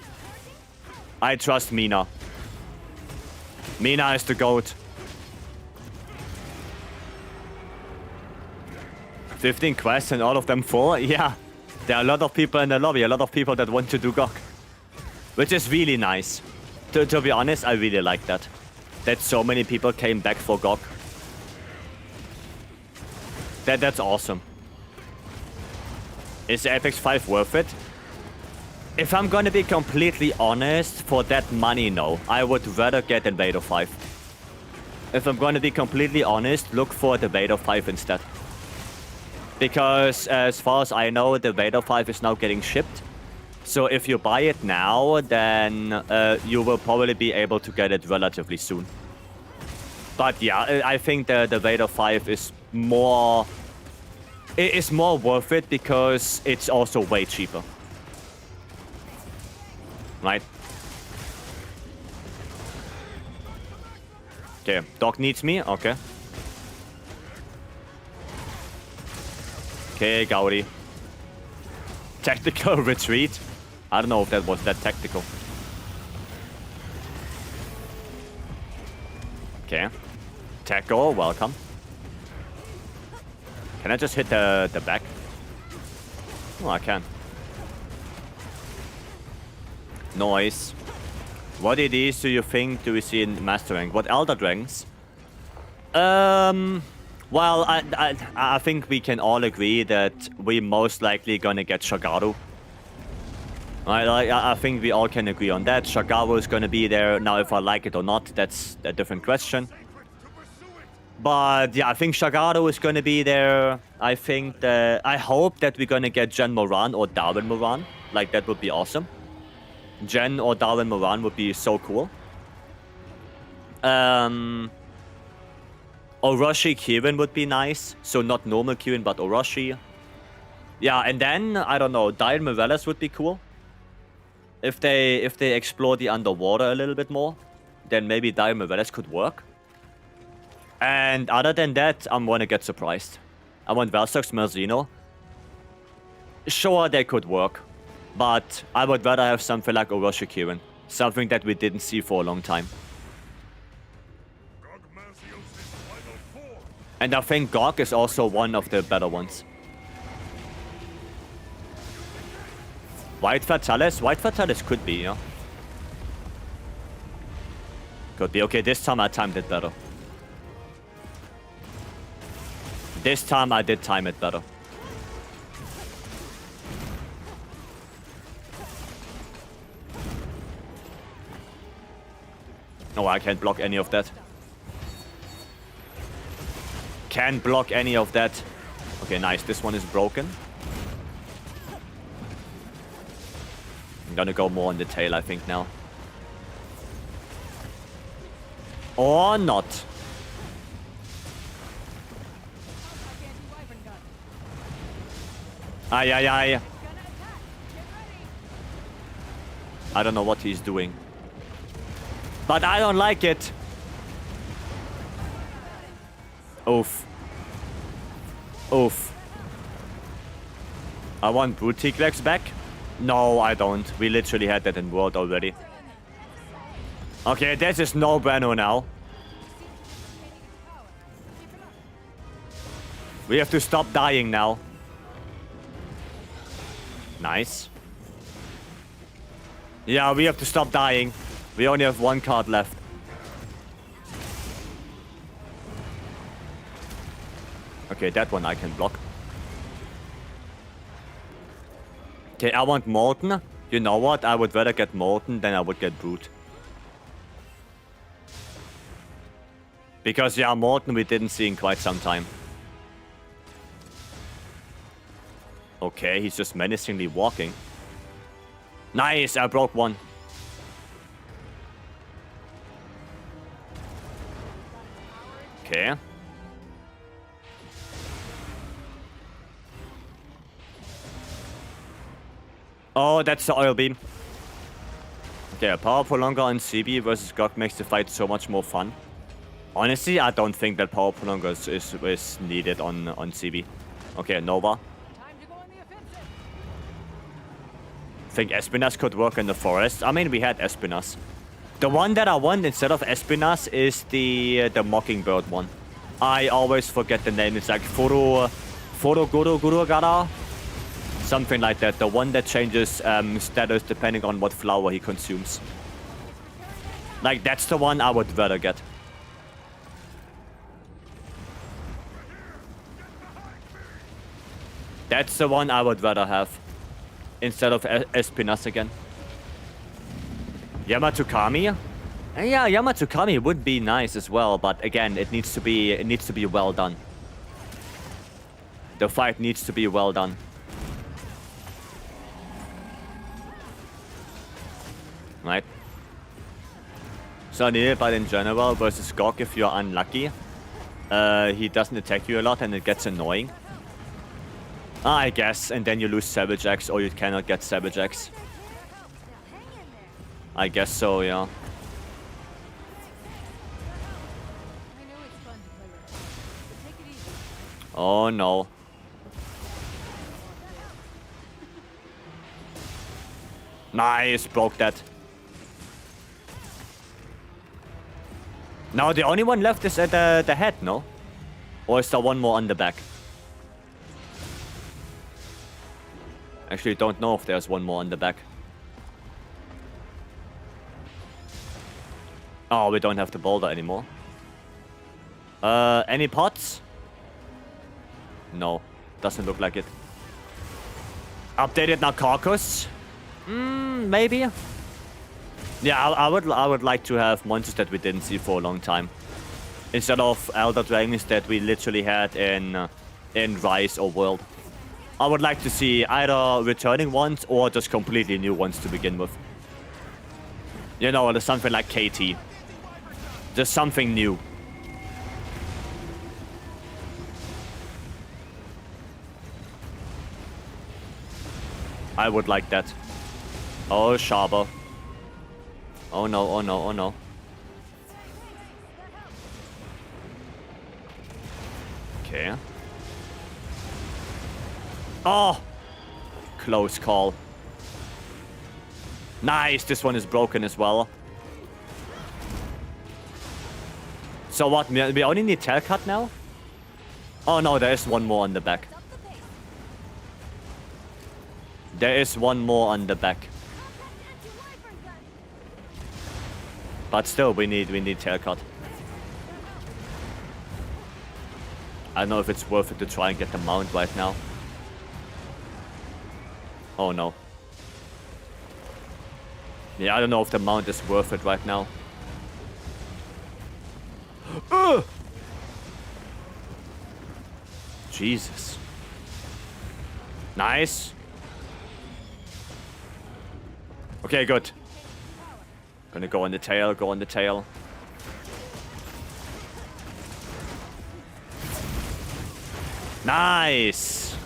Speaker 1: I trust Mina. Mina is the GOAT. 15 quests and all of them full? Yeah. There are a lot of people in the lobby, a lot of people that want to do GOG. Which is really nice. To be honest, I really like that. That so many people came back for GOG. That's awesome. Is Apex 5 worth it? If I'm gonna be completely honest, for that money, no. I would rather get Invader 5. If I'm gonna be completely honest, look for the Invader 5 instead. Because as far as I know, the Invader 5 is now getting shipped. So if you buy it now, then you will probably be able to get it relatively soon. But yeah, I think the Invader 5 is more... It is more worth it because it's also way cheaper. Right? Okay, dog needs me? Okay. Okay, Gauri. Tactical retreat? I don't know if that was that tactical. Okay. Tackle, welcome. Can I just hit the back? Oh, I can. Noise. What EDs do you think do we see in Master Rank? What Elder Dragons? Well, I think we can all agree that we most likely gonna get Shagaru. I think we all can agree on that. Shagaru is gonna be there. Now, if I like it or not, that's a different question. But yeah, I think Shagaru is gonna be there. I think I hope that we're gonna get Jen Moran or Darwin Moran. Like, that would be awesome. Jen or Darwin Moran would be so cool. Orochi Kirin would be nice. So not normal Kirin, but Orochi. Yeah, and then, I don't know, Dire Morales would be cool. If they explore the underwater a little bit more, then maybe Dire Morales could work. And other than that, I'm gonna get surprised. I want Velsox Merzino. Sure, they could work. But I would rather have something like Orochi Kirin. Something that we didn't see for a long time. And I think Gog is also one of the better ones. White Fatalis? White Fatalis could be, yeah. Could be. Okay, this time I timed it better. This time I did time it better. No, I can't block any of that. Can't block any of that. Okay, nice. This one is broken. I'm gonna go more on the tail, I think, now. Or not. Aye, aye, aye. I don't know what he's doing. But I don't like it. Oof. Oof. I want Brute T-Rex back? No, I don't. We literally had that in World already. Okay, this is no bueno now. We have to stop dying now. Nice. Yeah, we have to stop dying. We only have one card left. Okay, that one I can block. Okay, I want Molten. You know what? I would rather get Molten than I would get Brute. Because, yeah, Molten we didn't see in quite some time. Okay, he's just menacingly walking. Nice, I broke one. Okay. Oh, that's the oil beam. Okay, a power prolonger on CB versus Gog makes the fight so much more fun. Honestly, I don't think that power prolonger is needed on CB. Okay, Nova. think Espinas could work in the forest. I mean, we had Espinas. The one that I want instead of Espinas is the Mockingbird one. I always forget the name. It's like Furo Guru Guru. Something like that. The one that changes status depending on what flower he consumes. Like, that's the one I would rather get. That's the one I would rather have. Instead of Espinas again. Yamatukami? Yeah, Yamatukami would be nice as well, but again, it needs to be well done. The fight needs to be well done. Right. Sunny, but in general, versus Gog, if you're unlucky, he doesn't attack you a lot and it gets annoying. I guess, and then you lose Savage X or you cannot get Savage X. I guess so, yeah. Oh no. Nice, broke that. Now the only one left is at the head, no? Or is there one more on the back? Actually, don't know if there's one more on the back. Oh, we don't have the boulder anymore. Any pots? No, doesn't look like it. Updated Narcoccus? Maybe. Yeah, I would like to have monsters that we didn't see for a long time, instead of Elder Dragons that we literally had in Rise or World. I would like to see either returning ones or just completely new ones to begin with. You know, there's something like KT. Just something new. I would like that. Oh, Sharper. Oh no, oh no, oh no. Okay. Oh! Close call. Nice, this one is broken as well. So what, we only need tail cut now? Oh no, there is one more on the back. There is one more on the back. But still, we need tail cut. I don't know if it's worth it to try and get the mount right now. Oh no. Yeah, I don't know if the mount is worth it right now. Jesus. Nice. Okay, good. Gonna go on the tail, go on the tail. Nice.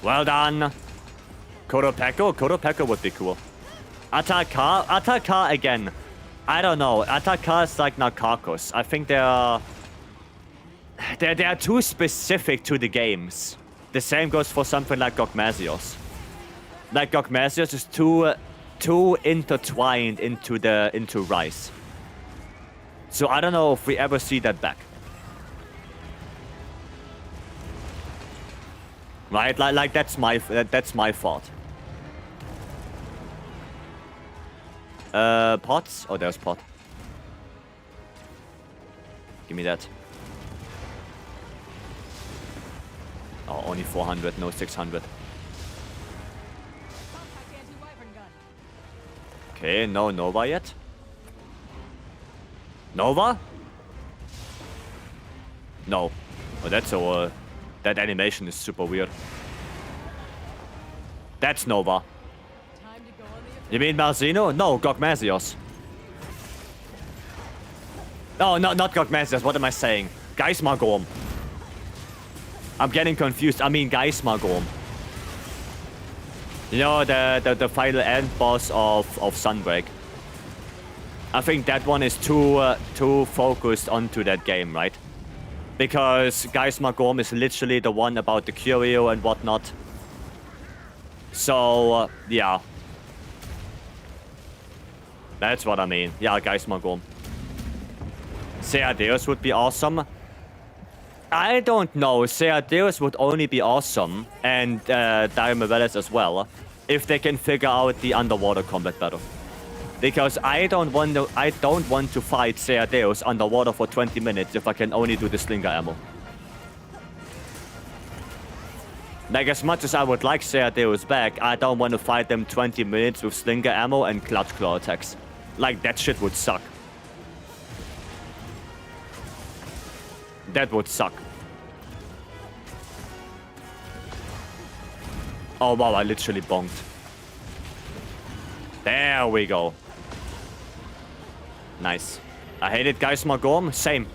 Speaker 1: Well done. Koropeko? Koropeko would be cool. Ataka? Ataka again. I don't know. Ataka is like Narcoccus. I think they are too specific to the games. The same goes for something like Gogmazios. Like Gogmazios is too intertwined into Rise. So I don't know if we ever see that back. Right? Like that's my fault. Pots? Oh, there's pot. Give me that. Oh, only 400, no 600. Okay, no Nova yet. Nova? No. Oh, that's so. That animation is super weird. That's Nova. You mean Malzino? No, Gogmazios. No, not Gogmazios. What am I saying? Geismar-Gorm. I'm getting confused. I mean Geismar-Gorm. You know, the final end boss of Sunbreak. I think that one is too focused onto that game, right? Because Geismar Gorm is literally the one about the curio and whatnot. So, yeah. That's what I mean. Yeah, Geismar Gorm. Seadeus would be awesome. I don't know. Seadeus would only be awesome, and MHWilds as well, if they can figure out the underwater combat better. Because I don't want to fight Seadeus underwater for 20 minutes if I can only do the slinger ammo. Like, as much as I would like Seadeus back, I don't want to fight them 20 minutes with slinger ammo and clutch claw attacks. Like, that shit would suck. That would suck. Oh wow, I literally bonked. There we go. Nice. I hated Geismar Gorm. Same.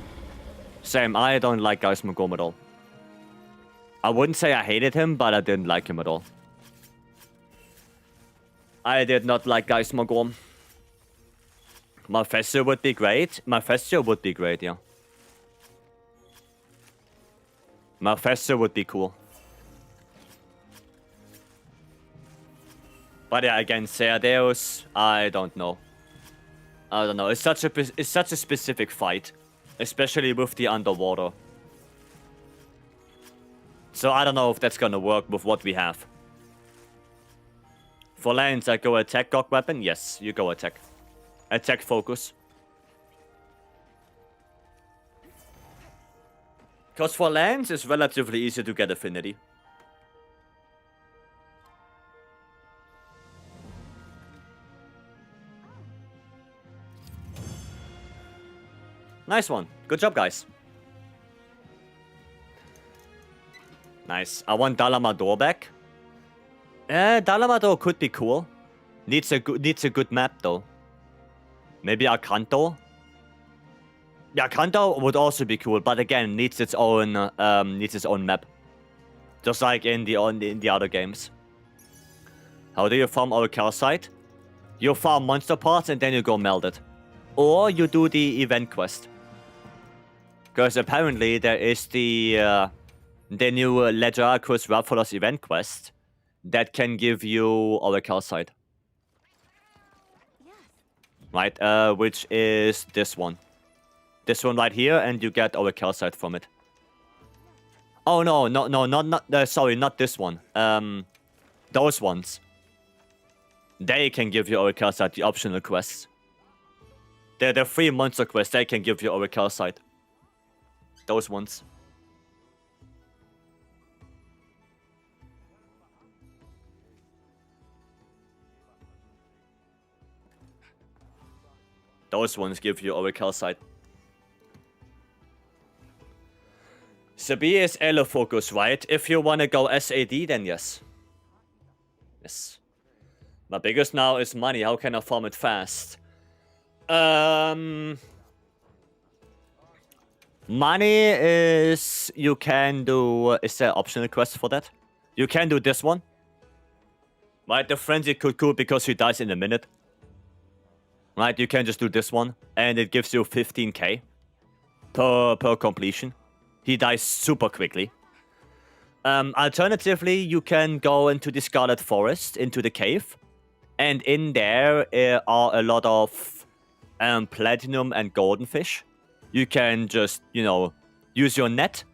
Speaker 1: Same. I don't like Geismar Gorm at all. I wouldn't say I hated him, but I didn't like him at all. I did not like Geismar Gorm. Malfestor would be great. Malfestor would be great, yeah. Malfestor would be cool. But yeah, again, Seadeus, I don't know. I don't know. It's such a specific fight, especially with the underwater. So I don't know if that's gonna work with what we have. For lands, I go attack Gog weapon. Yes, you go attack. Attack focus. Because for lands, it's relatively easy to get affinity. Nice one. Good job, guys. Nice. I want Dalamador back. Dalamador could be cool. Needs a good map, though. Maybe Arcanto? Yeah, Arcanto would also be cool, but again, needs its own map. Just like in the other games. How do you farm our calcite? You farm monster parts and then you go meld it. Or you do the event quest. Because apparently there is the new Legiacus Raphalos event quest that can give you our calcite.
Speaker 2: Yes.
Speaker 1: Right, which is this one. This one right here, and you get our calcite from it. Oh no, sorry, not this one. Those ones. They can give you our calcite, the optional quests. They're the free monster quests, they can give you our calcite. Those ones. Those ones give you our calcite. Sabi is Elo focus, right? If you wanna go SAD, then yes. Yes. My biggest now is money. How can I farm it fast? Money is... You can do... Is there optional quest for that? You can do this one. Right, the frenzy could cool because he dies in a minute. Right, you can just do this one. And it gives you 15k. Per completion. He dies super quickly. Alternatively, you can go into the Scarlet Forest, into the cave. And in there are a lot of platinum and golden fish. You can just, you know, use your net,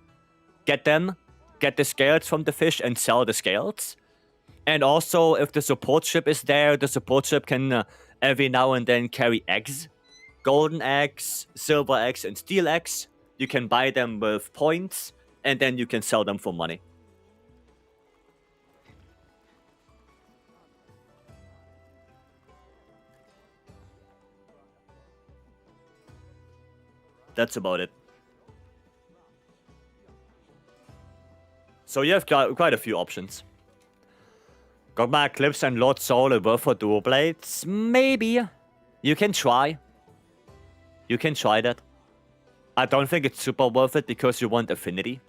Speaker 1: get them, get the scales from the fish and sell the scales. And also, if the support ship is there, the support ship can every now and then carry eggs. Golden eggs, silver eggs, and steel eggs. You can buy them with points, and then you can sell them for money. That's about it. So you have quite a few options. Gogma Eclipse and Lord Soul are worth for dual blades? Maybe. You can try. You can try that. I don't think it's super worth it because you want affinity.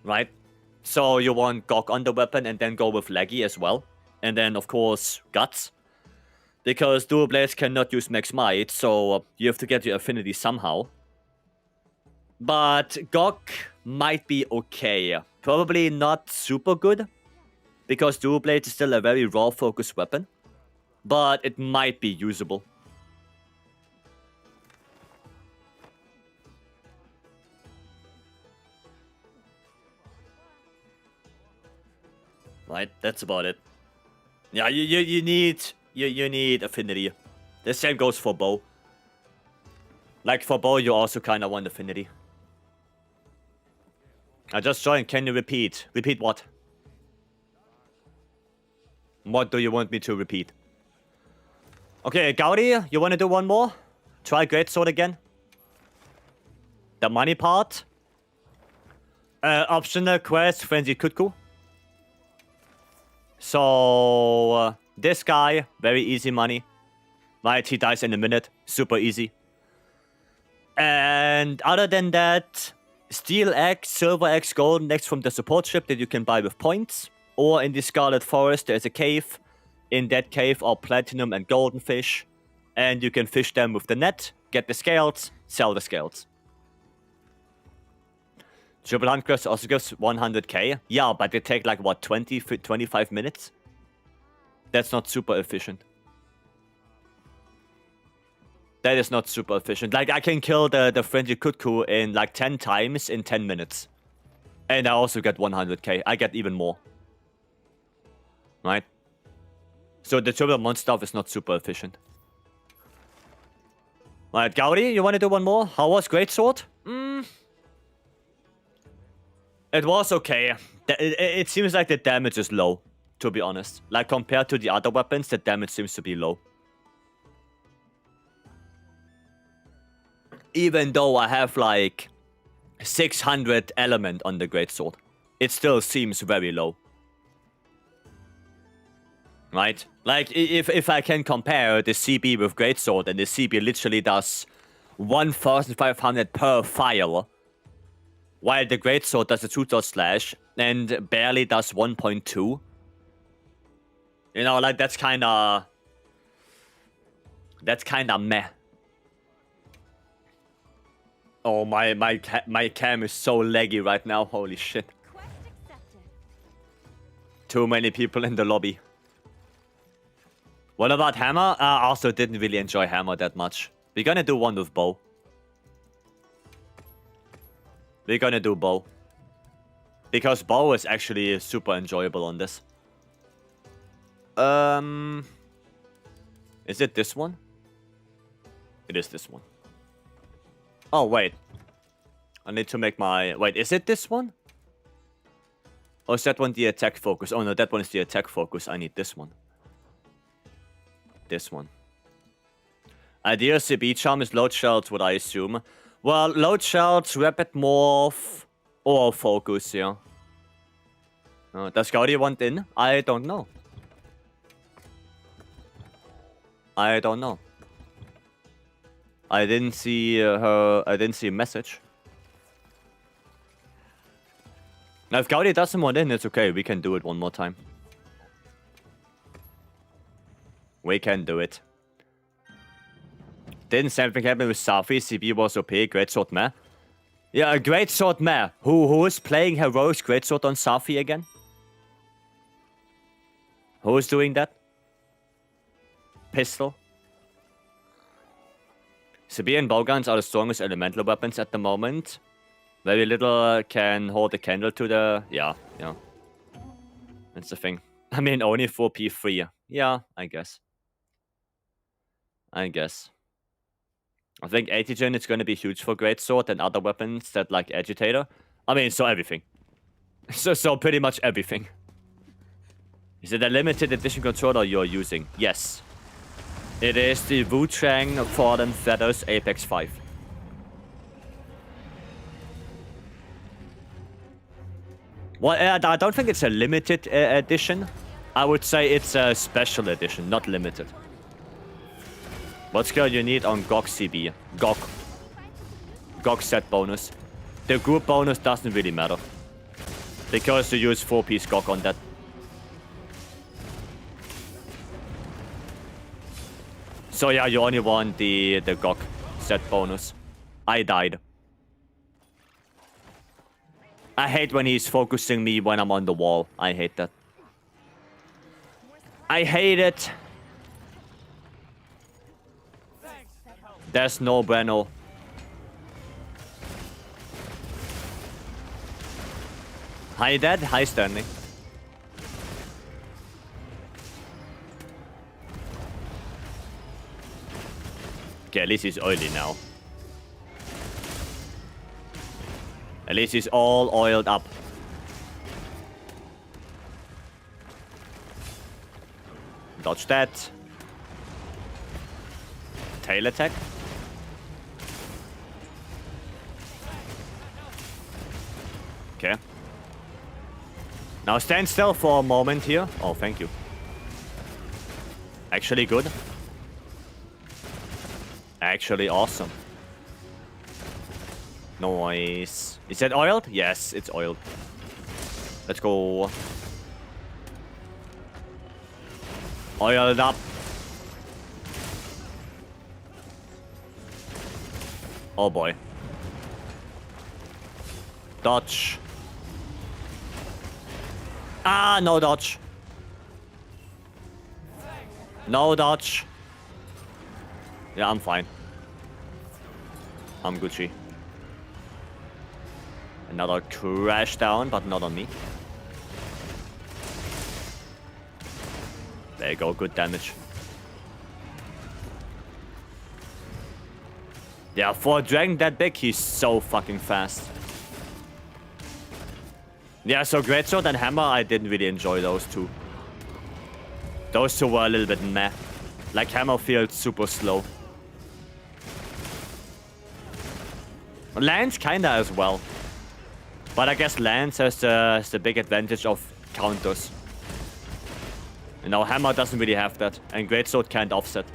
Speaker 1: Right? So you want Gog on the weapon and then go with Leggy as well. And then, of course, Guts. Because dual blades cannot use max might, so you have to get your affinity somehow. But Gog might be okay. Probably not super good, because Dual Blade is still a very raw focus weapon. But it might be usable. Right, that's about it. Yeah, you need affinity. The same goes for bow. Like for bow, you also kind of want affinity. I just joined. Can you repeat? Repeat what? What do you want me to repeat? Okay, Gaudi, you want to do one more? Try Greatsword again. The money part. Optional quest, Frenzy Kutku. So, this guy, very easy money. Right, he dies in a minute. Super easy. And other than that, Steel Egg, Silver Egg, Golden Eggs from the support ship that you can buy with points. Or in the Scarlet Forest, there's a cave. In that cave are platinum and golden fish. And you can fish them with the net, get the scales, sell the scales. Triple Hunt Quest also gives 100k. Yeah, but they take like, what, 25 minutes? That's not super efficient. That is not super efficient. Like, I can kill the Frenzy Kutku in like 10 times in 10 minutes. And I also get 100k. I get even more. Right? So the Triple Mon stuff is not super efficient. Right, Gaudi, you want to do one more? How was Greatsword? It was okay. It seems like the damage is low, to be honest. Like, compared to the other weapons, the damage seems to be low. Even though I have, like, 600 element on the Greatsword, it still seems very low. Right? Like, if I can compare the CB with Greatsword, and the CB literally does 1,500 per fire, while the Greatsword does a 2-dot slash and barely does 1.2. You know, like, that's kinda meh. Oh, my cam is so laggy right now. Holy shit.
Speaker 2: Quest accepted.
Speaker 1: Too many people in the lobby. What about Hammer? I also didn't really enjoy Hammer that much. We're gonna do one with bow. We're gonna do bow. Because bow is actually super enjoyable on this. Is it this one? It is this one. Oh, wait. I need to make my... Wait, is it this one? Or is that one the attack focus? Oh no, that one is the attack focus. I need this one. This one. Ideal CB charm is load shells, would I assume. Well, load shells, rapid morph, or focus, yeah. Does Gaudi want in? I don't know. I don't know. I didn't see her. I didn't see a message. Now, if Gaudi doesn't want in, it's okay. We can do it one more time. We can do it. Didn't something happen with Safi? CB was OP. Greatsword meh. Yeah, Greatsword meh. Who is playing Heroics Greatsword on Safi again? Who is doing that? Pistol. CB and bowguns are the strongest elemental weapons at the moment. Very little can hold a candle to the... Yeah. That's the thing. I mean, only 4p3. Yeah, I guess. I think Antigen is going to be huge for Greatsword and other weapons that like Agitator. I mean, so everything. So pretty much everything. Is it a limited edition controller you're using? Yes. It is the Wuchang Fallen Feathers Apex 5. Well, I don't think it's a limited edition. I would say it's a special edition, not limited. What skill you need on Gog CB? Gog set bonus. The group bonus doesn't really matter. Because you use 4-piece Gog on that. So yeah, you only want the Gog set bonus. I died. I hate when he's focusing me when I'm on the wall. I hate that. I hate it. There's no bueno. Hi, Dad. Hi, Stanley. Okay, at least he's oily now. At least he's all oiled up. Dodge that. Tail attack. Okay. Now stand still for a moment here. Oh, thank you. Actually good. Actually awesome. Nice. Is that oiled? Yes, it's oiled. Let's go. Oiled up. Oh boy. Dodge. Ah, no dodge. No dodge. Yeah, I'm fine. I'm Gucci. Another crash down, but not on me. There you go, good damage. Yeah, for a dragon that big, he's so fucking fast. Yeah, so Greatsword and Hammer, I didn't really enjoy those two. Those two were a little bit meh. Like, Hammer feels super slow. Lance kinda as well. But I guess Lance has the big advantage of counters. You know, Hammer doesn't really have that. And Greatsword can't offset.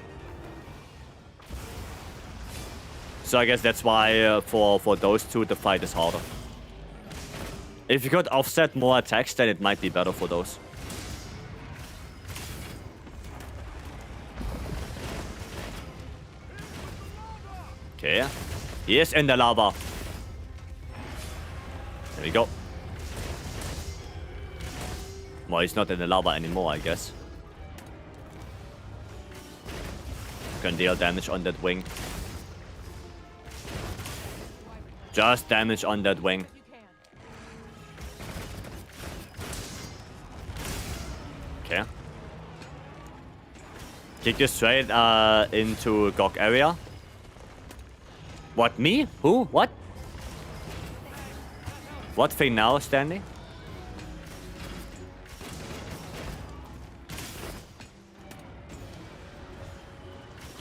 Speaker 1: So I guess that's why for those two, the fight is harder. If you could offset more attacks, then it might be better for those. Okay. He is in the lava. There we go. Well, he's not in the lava anymore, I guess. Can deal damage on that wing. Just damage on that wing. Okay. Kick you straight into Gog area. What, me? Who? What? What thing now, Stanley?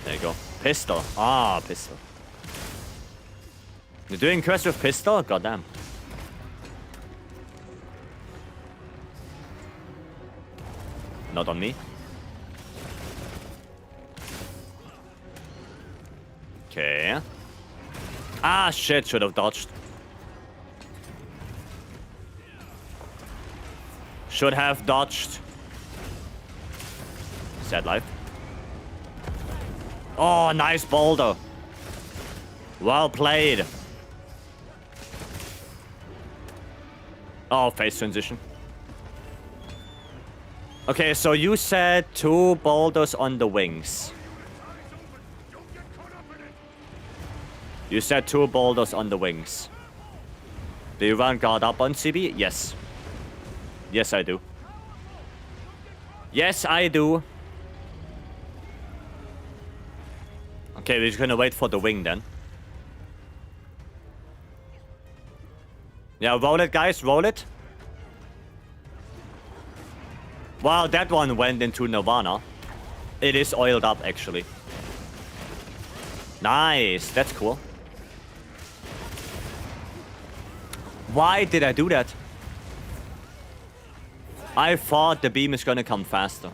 Speaker 1: There you go. Pistol. Ah, pistol. You're doing quest with pistol? Goddamn. Not on me. Okay. Ah, shit. Should have dodged. Should have dodged. Sad life. Oh, nice boulder. Well played. Oh, phase transition. Okay, so you said 2 boulders on the wings. You said 2 boulders on the wings. Do you run guard up on CB? Yes. Yes, I do. Yes, I do. Okay, we're just gonna wait for the wing then. Yeah, roll it, guys. Roll it. Wow, that one went into Nirvana. It is oiled up, actually. Nice. That's cool. Why did I do that? I thought the beam is gonna come faster.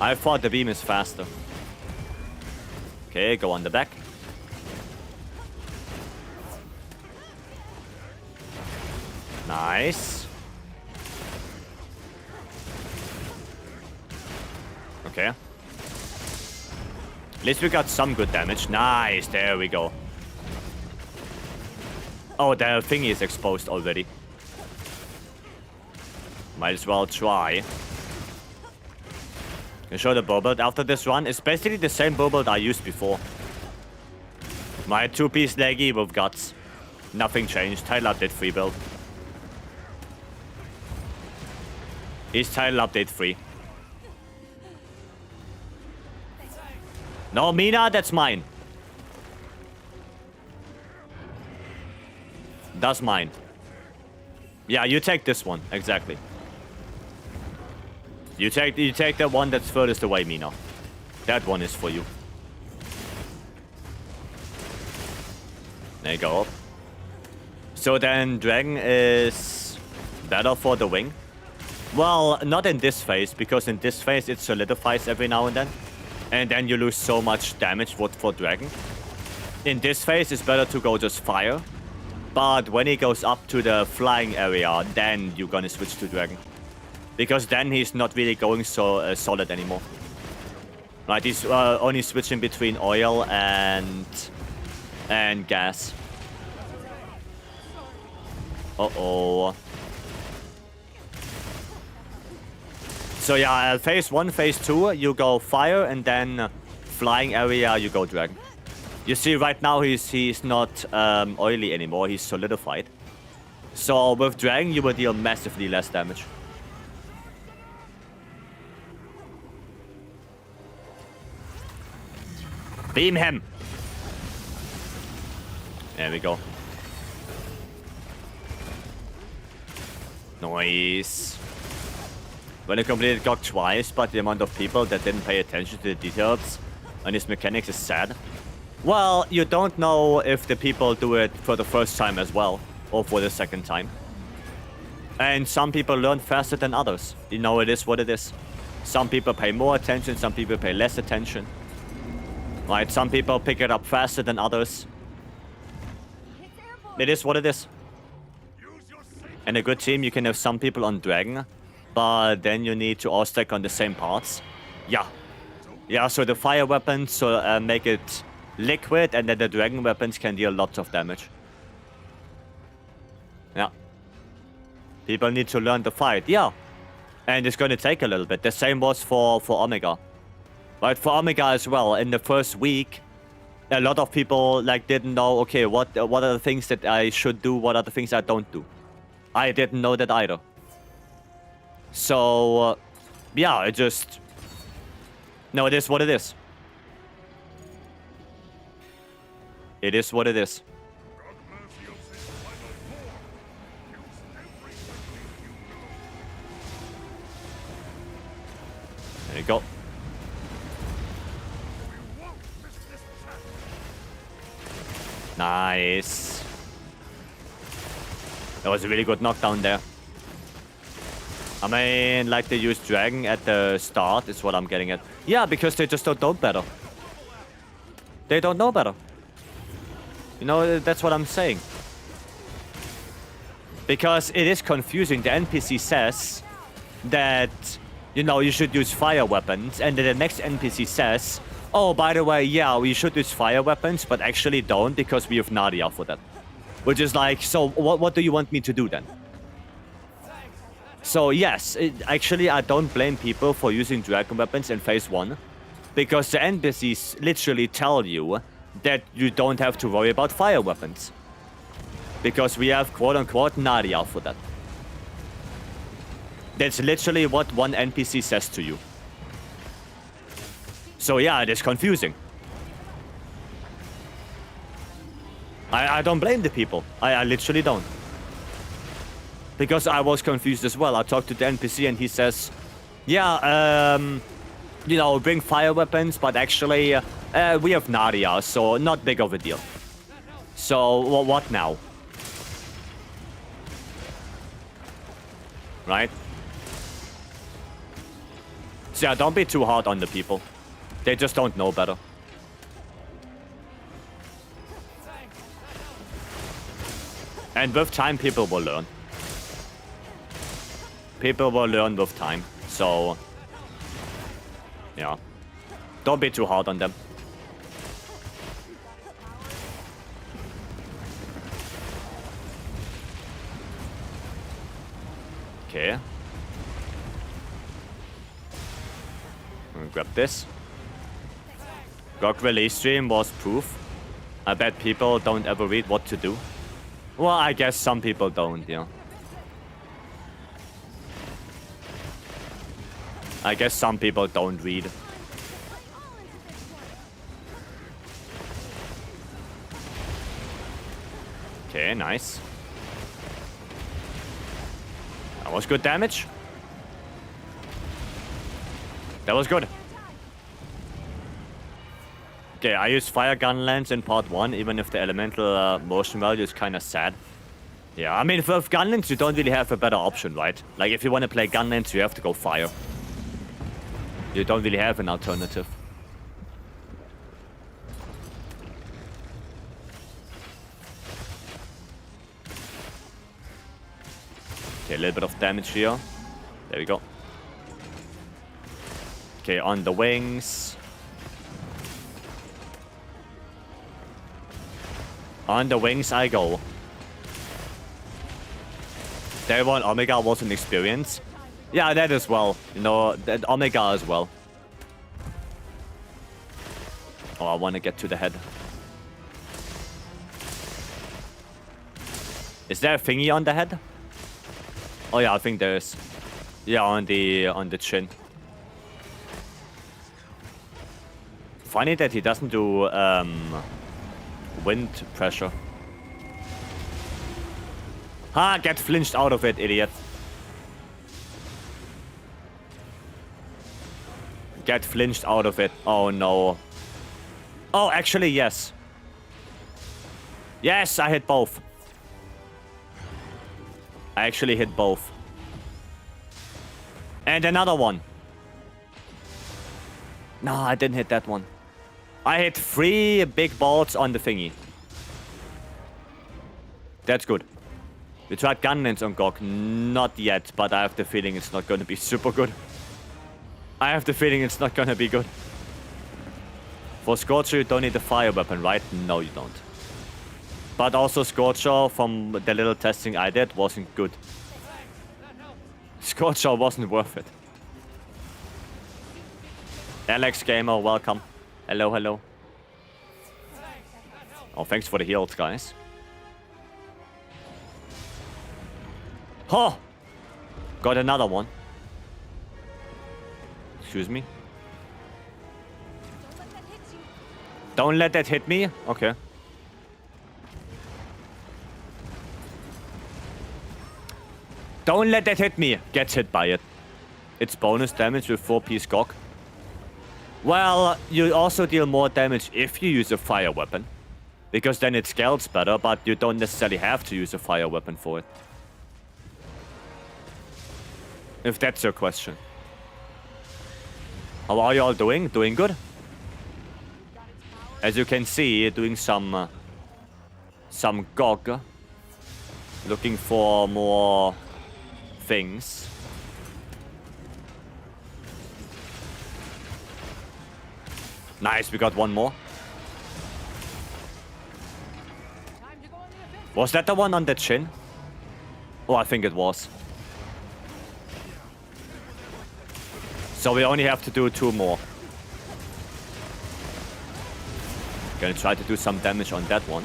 Speaker 1: I thought the beam is faster. Okay, go on the back. Nice. Okay. At least we got some good damage. Nice, there we go. Oh, the thingy is exposed already. Might as well try. You show the bubble after this run. It's basically the same bubble I used before. My 2-piece leggy with guts. Nothing changed. Title update 3 build. Is title update 3. No, Mina, that's mine. That's mine. Yeah, you take this one. Exactly. You take the one that's furthest away, Mina. That one is for you. There you go. So then Dragon is better for the wing. Well, not in this phase, because in this phase it solidifies every now and then. And then you lose so much damage for Dragon. In this phase, it's better to go just fire. But when he goes up to the flying area, then you're gonna switch to Dragon. Because then he's not really going so solid anymore. Right, he's only switching between oil and gas. Uh-oh. So yeah, phase 1, phase 2, you go fire, and then flying area, you go Dragon. You see, right now he's not oily anymore, he's solidified. So with Dragon, you will deal massively less damage. Beam him! There we go. Nice. When I completed GOG twice, but the amount of people that didn't pay attention to the details and his mechanics is sad. Well, you don't know if the people do it for the first time as well, or for the second time. And some people learn faster than others. You know, it is what it is. Some people pay more attention, some people pay less attention. Right, some people pick it up faster than others. It is what it is. In a good team, you can have some people on Dragon, but then you need to all stack on the same parts. Yeah. Yeah, so the fire weapons make it liquid, and then the Dragon weapons can deal lots of damage. Yeah. People need to learn to fight. Yeah. And it's going to take a little bit. The same was for Omega. Right, for Omega as well. In the first week, a lot of people didn't know, okay, what are the things that I should do, what are the things I don't do. I didn't know that either. So, yeah, it just... No, it is what it is. It is what it is. There you go. Nice. That was a really good knockdown there. I mean, like they used Dragon at the start is what I'm getting at. Yeah, because they just don't know better. They don't know better. You know, that's what I'm saying. Because it is confusing. The NPC says that, you know, you should use fire weapons. And then the next NPC says, oh, by the way, yeah, we should use fire weapons, but actually don't because we have Nadia for that. Which is like, so what do you want me to do then? So yes, actually I don't blame people for using Dragon weapons in phase 1. Because the NPCs literally tell you that you don't have to worry about fire weapons. Because we have quote-unquote Nadia for that. That's literally what one NPC says to you. So yeah, it is confusing. I don't blame the people. I literally don't. Because I was confused as well. I talked to the NPC and he says, yeah, you know, bring fire weapons, but actually we have Nadia, so not big of a deal. So what now? Right? So yeah, don't be too hard on the people. They just don't know better. And with time, people will learn. People will learn with time. So, yeah. Don't be too hard on them. Okay. I'm gonna grab this. Gog release stream was proof. I bet people don't ever read what to do. Well, I guess some people don't, yeah. I guess some people don't read. Okay, nice. That was good damage. That was good. Okay, I used fire gun lens in part 1, even if the elemental motion value is kind of sad. Yeah, I mean, for gun lens, you don't really have a better option, right? Like, if you want to play gun lens, you have to go fire. You don't really have an alternative. Okay, a little bit of damage here. There we go. Okay, on the wings. On the wings I go. Day 1 Omega was an experience. Yeah, that as well. You know, that Omega as well. Oh, I want to get to the head. Is there a thingy on the head? Oh yeah, I think there is. Yeah, on the chin. Funny that he doesn't do wind pressure. Ha! Get flinched out of it, idiot. Get flinched out of it. Oh no. Oh, actually, yes. Yes, I hit both. I actually hit both. And another one. No, I didn't hit that one. I hit 3 big balls on the thingy. That's good. We tried gun lens on Gog. Not yet, but I have the feeling it's not going to be super good. I have the feeling it's not going to be good. For Scorcher, you don't need a fire weapon, right? No, you don't. But also Scorcher, from the little testing I did, wasn't good. Scorcher wasn't worth it. Alex Gamer, welcome. Hello, hello. Oh, thanks for the heals, guys. Oh! Got another one. Excuse me. Don't let that hit me? Okay. Don't let that hit me. Gets hit by it. It's bonus damage with 4-piece Gog. Well, you also deal more damage if you use a fire weapon. Because then it scales better, but you don't necessarily have to use a fire weapon for it. If that's your question. How are you all doing? Doing good? As you can see, doing some Gog. Looking for more things. Nice, we got one more. Was that the one on the chin? Oh, I think it was. So we only have to do 2 more. Gonna try to do some damage on that one.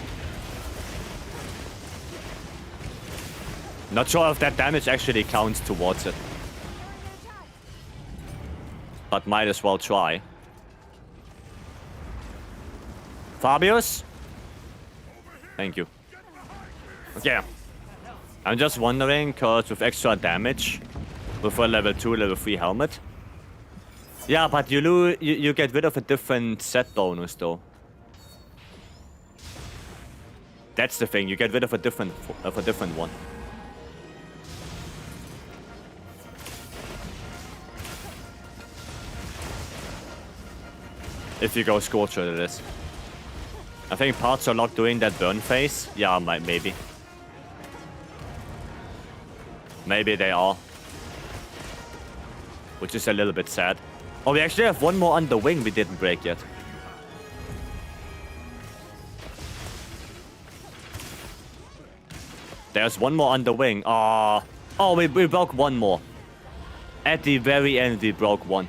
Speaker 1: Not sure if that damage actually counts towards it. But might as well try. Fabius? Thank you. Okay. I'm just wondering, because with extra damage, with a level 2, level 3 helmet. Yeah, but you get rid of a different set bonus, though. That's the thing, you get rid of a different one. If you go Scorcher, it is. I think parts are locked doing that burn phase. Yeah, maybe. Maybe they are. Which is a little bit sad. Oh, we actually have one more on the wing we didn't break yet. There's one more on the wing. Ah, Oh, we broke one more. At the very end, we broke one.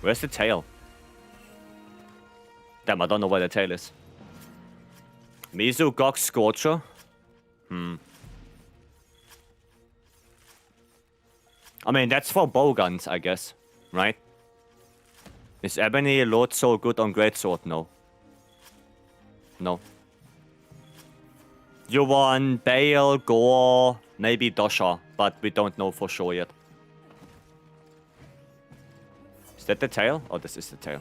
Speaker 1: Where's the tail? Damn, I don't know where the tail is. Mizu, Gog, Scorcher. I mean, that's for bow guns, I guess. Right? Is Ebony Lord so good on Greatsword? No. No. You want Bale, Gore, maybe Dosha, but we don't know for sure yet. Is that the tail? Oh, this is the tail.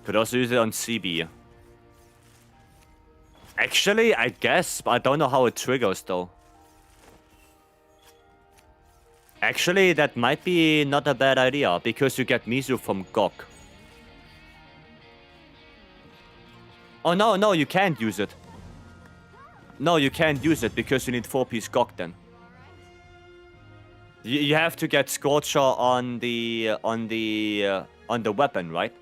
Speaker 1: Could also use it on CB. Actually, I guess, but I don't know how it triggers though. Actually, that might be not a bad idea, because you get Mizu from Gog. Oh no, no, you can't use it. No, you can't use it, because you need 4-piece Gog then. You have to get Scorcher on the weapon, right?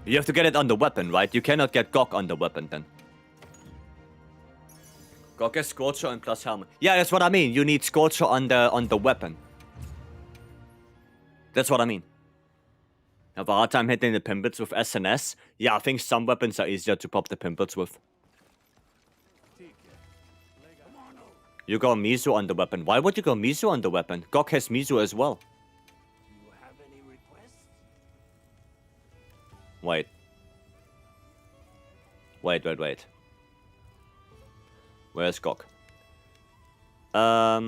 Speaker 1: You have to get it on the weapon, right? You cannot get Gog on the weapon then. Gog is Scorcher and plus helmet. Yeah, that's what I mean. You need Scorcher on the weapon. That's what I mean. Have a hard time hitting the pimples with SNS. Yeah, I think some weapons are easier to pop the pimples with. You go Mizu on the weapon. Why would you go Mizu on the weapon? Gog has Mizu as well.
Speaker 3: Do you have any requests?
Speaker 1: Wait. Wait. Where's Gog? Yeah,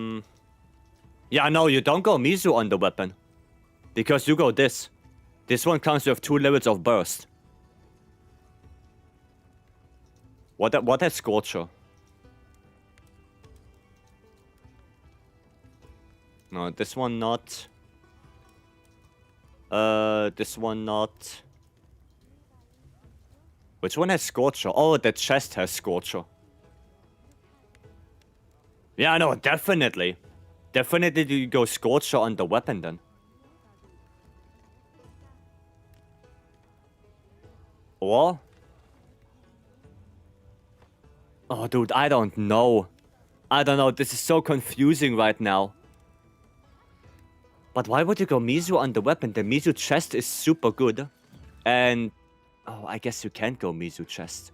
Speaker 1: no, you don't go Mizu on the weapon. Because you go this. This one comes with 2 levels of burst. What has Scorcher? No, this one not. This one not. Which one has Scorcher? Oh, the chest has Scorcher. Yeah, no, definitely. Definitely you go Scorcher on the weapon then. Or? Oh, dude, I don't know. I don't know, this is so confusing right now. But why would you go Mizu on the weapon? The Mizu chest is super good. And... oh, I guess you can't go Mizu chest.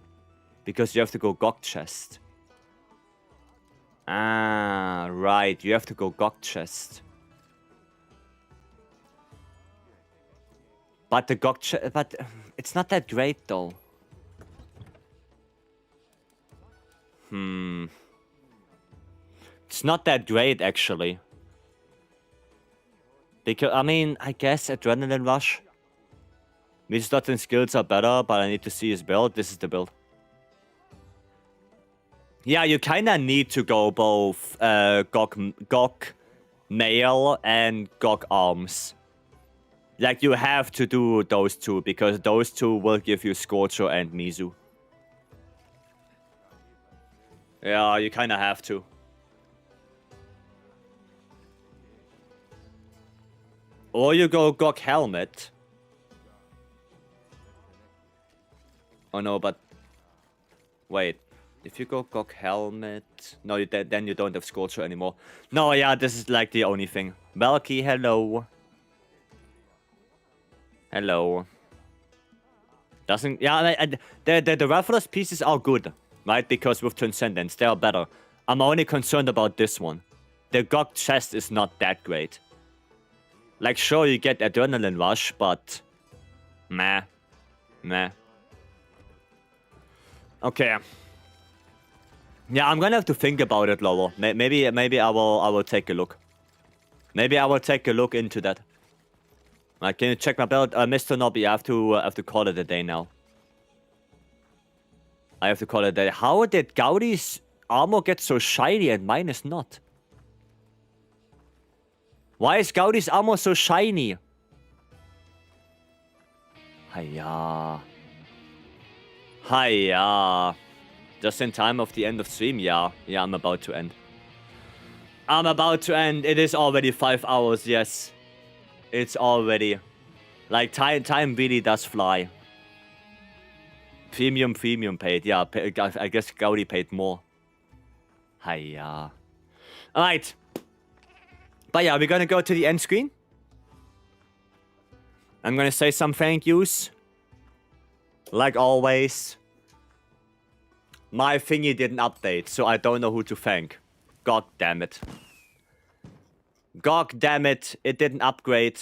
Speaker 1: Because you have to go Gog chest. Ah, right. You have to go Gog chest. But the Gog chest... but it's not that great, though. It's not that great, actually. Because, I mean, I guess Adrenaline Rush. His stats and skills are better, but I need to see his build. This is the build. Yeah, you kinda need to go both Gog Mail and Gog Arms. Like, you have to do those two, because those two will give you Scorcher and Mizu. Yeah, you kinda have to. Or you go Gog Helmet. Oh no, but... wait. If you go Gog Helmet... no, then you don't have Scorcher anymore. No, yeah, this is like the only thing. Valky, hello. Hello. Doesn't... yeah, the Raffler's pieces are good. Right? Because with Transcendence, they are better. I'm only concerned about this one. The Gog chest is not that great. Like, sure, you get Adrenaline Rush, but... meh. Meh. Okay. Yeah, I'm gonna have to think about it, Lowell. Maybe I will take a look. Maybe I will take a look into that. Can you check my build? Mr. Nobby, I have to call it a day now. I have to call it a day. How did Gaudi's armor get so shiny and mine is not? Why is Gaudi's armor so shiny? Hiya. Hiya. Just in time of the end of stream, yeah. Yeah, I'm about to end. I'm about to end. It is already 5 hours, yes. It's already. Like, time really does fly. Premium paid. Yeah, I guess Gaudi paid more. Hiya. Alright. But yeah, we're gonna go to the end screen. I'm gonna say some thank yous. Like always. My thingy didn't update, so I don't know who to thank. God damn it. God damn it. It didn't upgrade.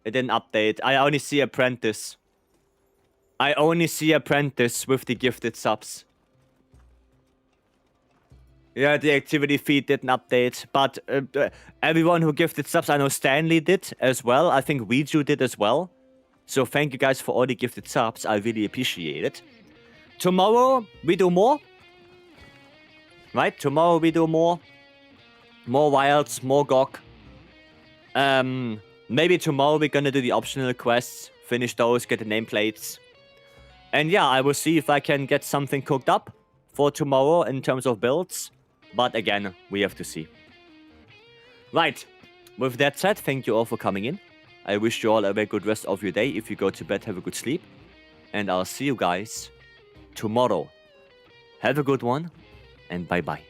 Speaker 1: It didn't update. I only see Apprentice. I only see Apprentice with the gifted subs. Yeah, the activity feed didn't update, but everyone who gifted subs, I know Stanley did as well. I think Weiju did as well. So thank you guys for all the gifted subs. I really appreciate it. Tomorrow, we do more. Right? Tomorrow, we do more. More wilds, more Gog. Maybe tomorrow we're gonna do the optional quests. Finish those, get the nameplates. And yeah, I will see if I can get something cooked up for tomorrow in terms of builds. But again, we have to see. Right. With that said, thank you all for coming in. I wish you all a very good rest of your day. If you go to bed, have a good sleep. And I'll see you guys tomorrow. Have a good one, and bye-bye.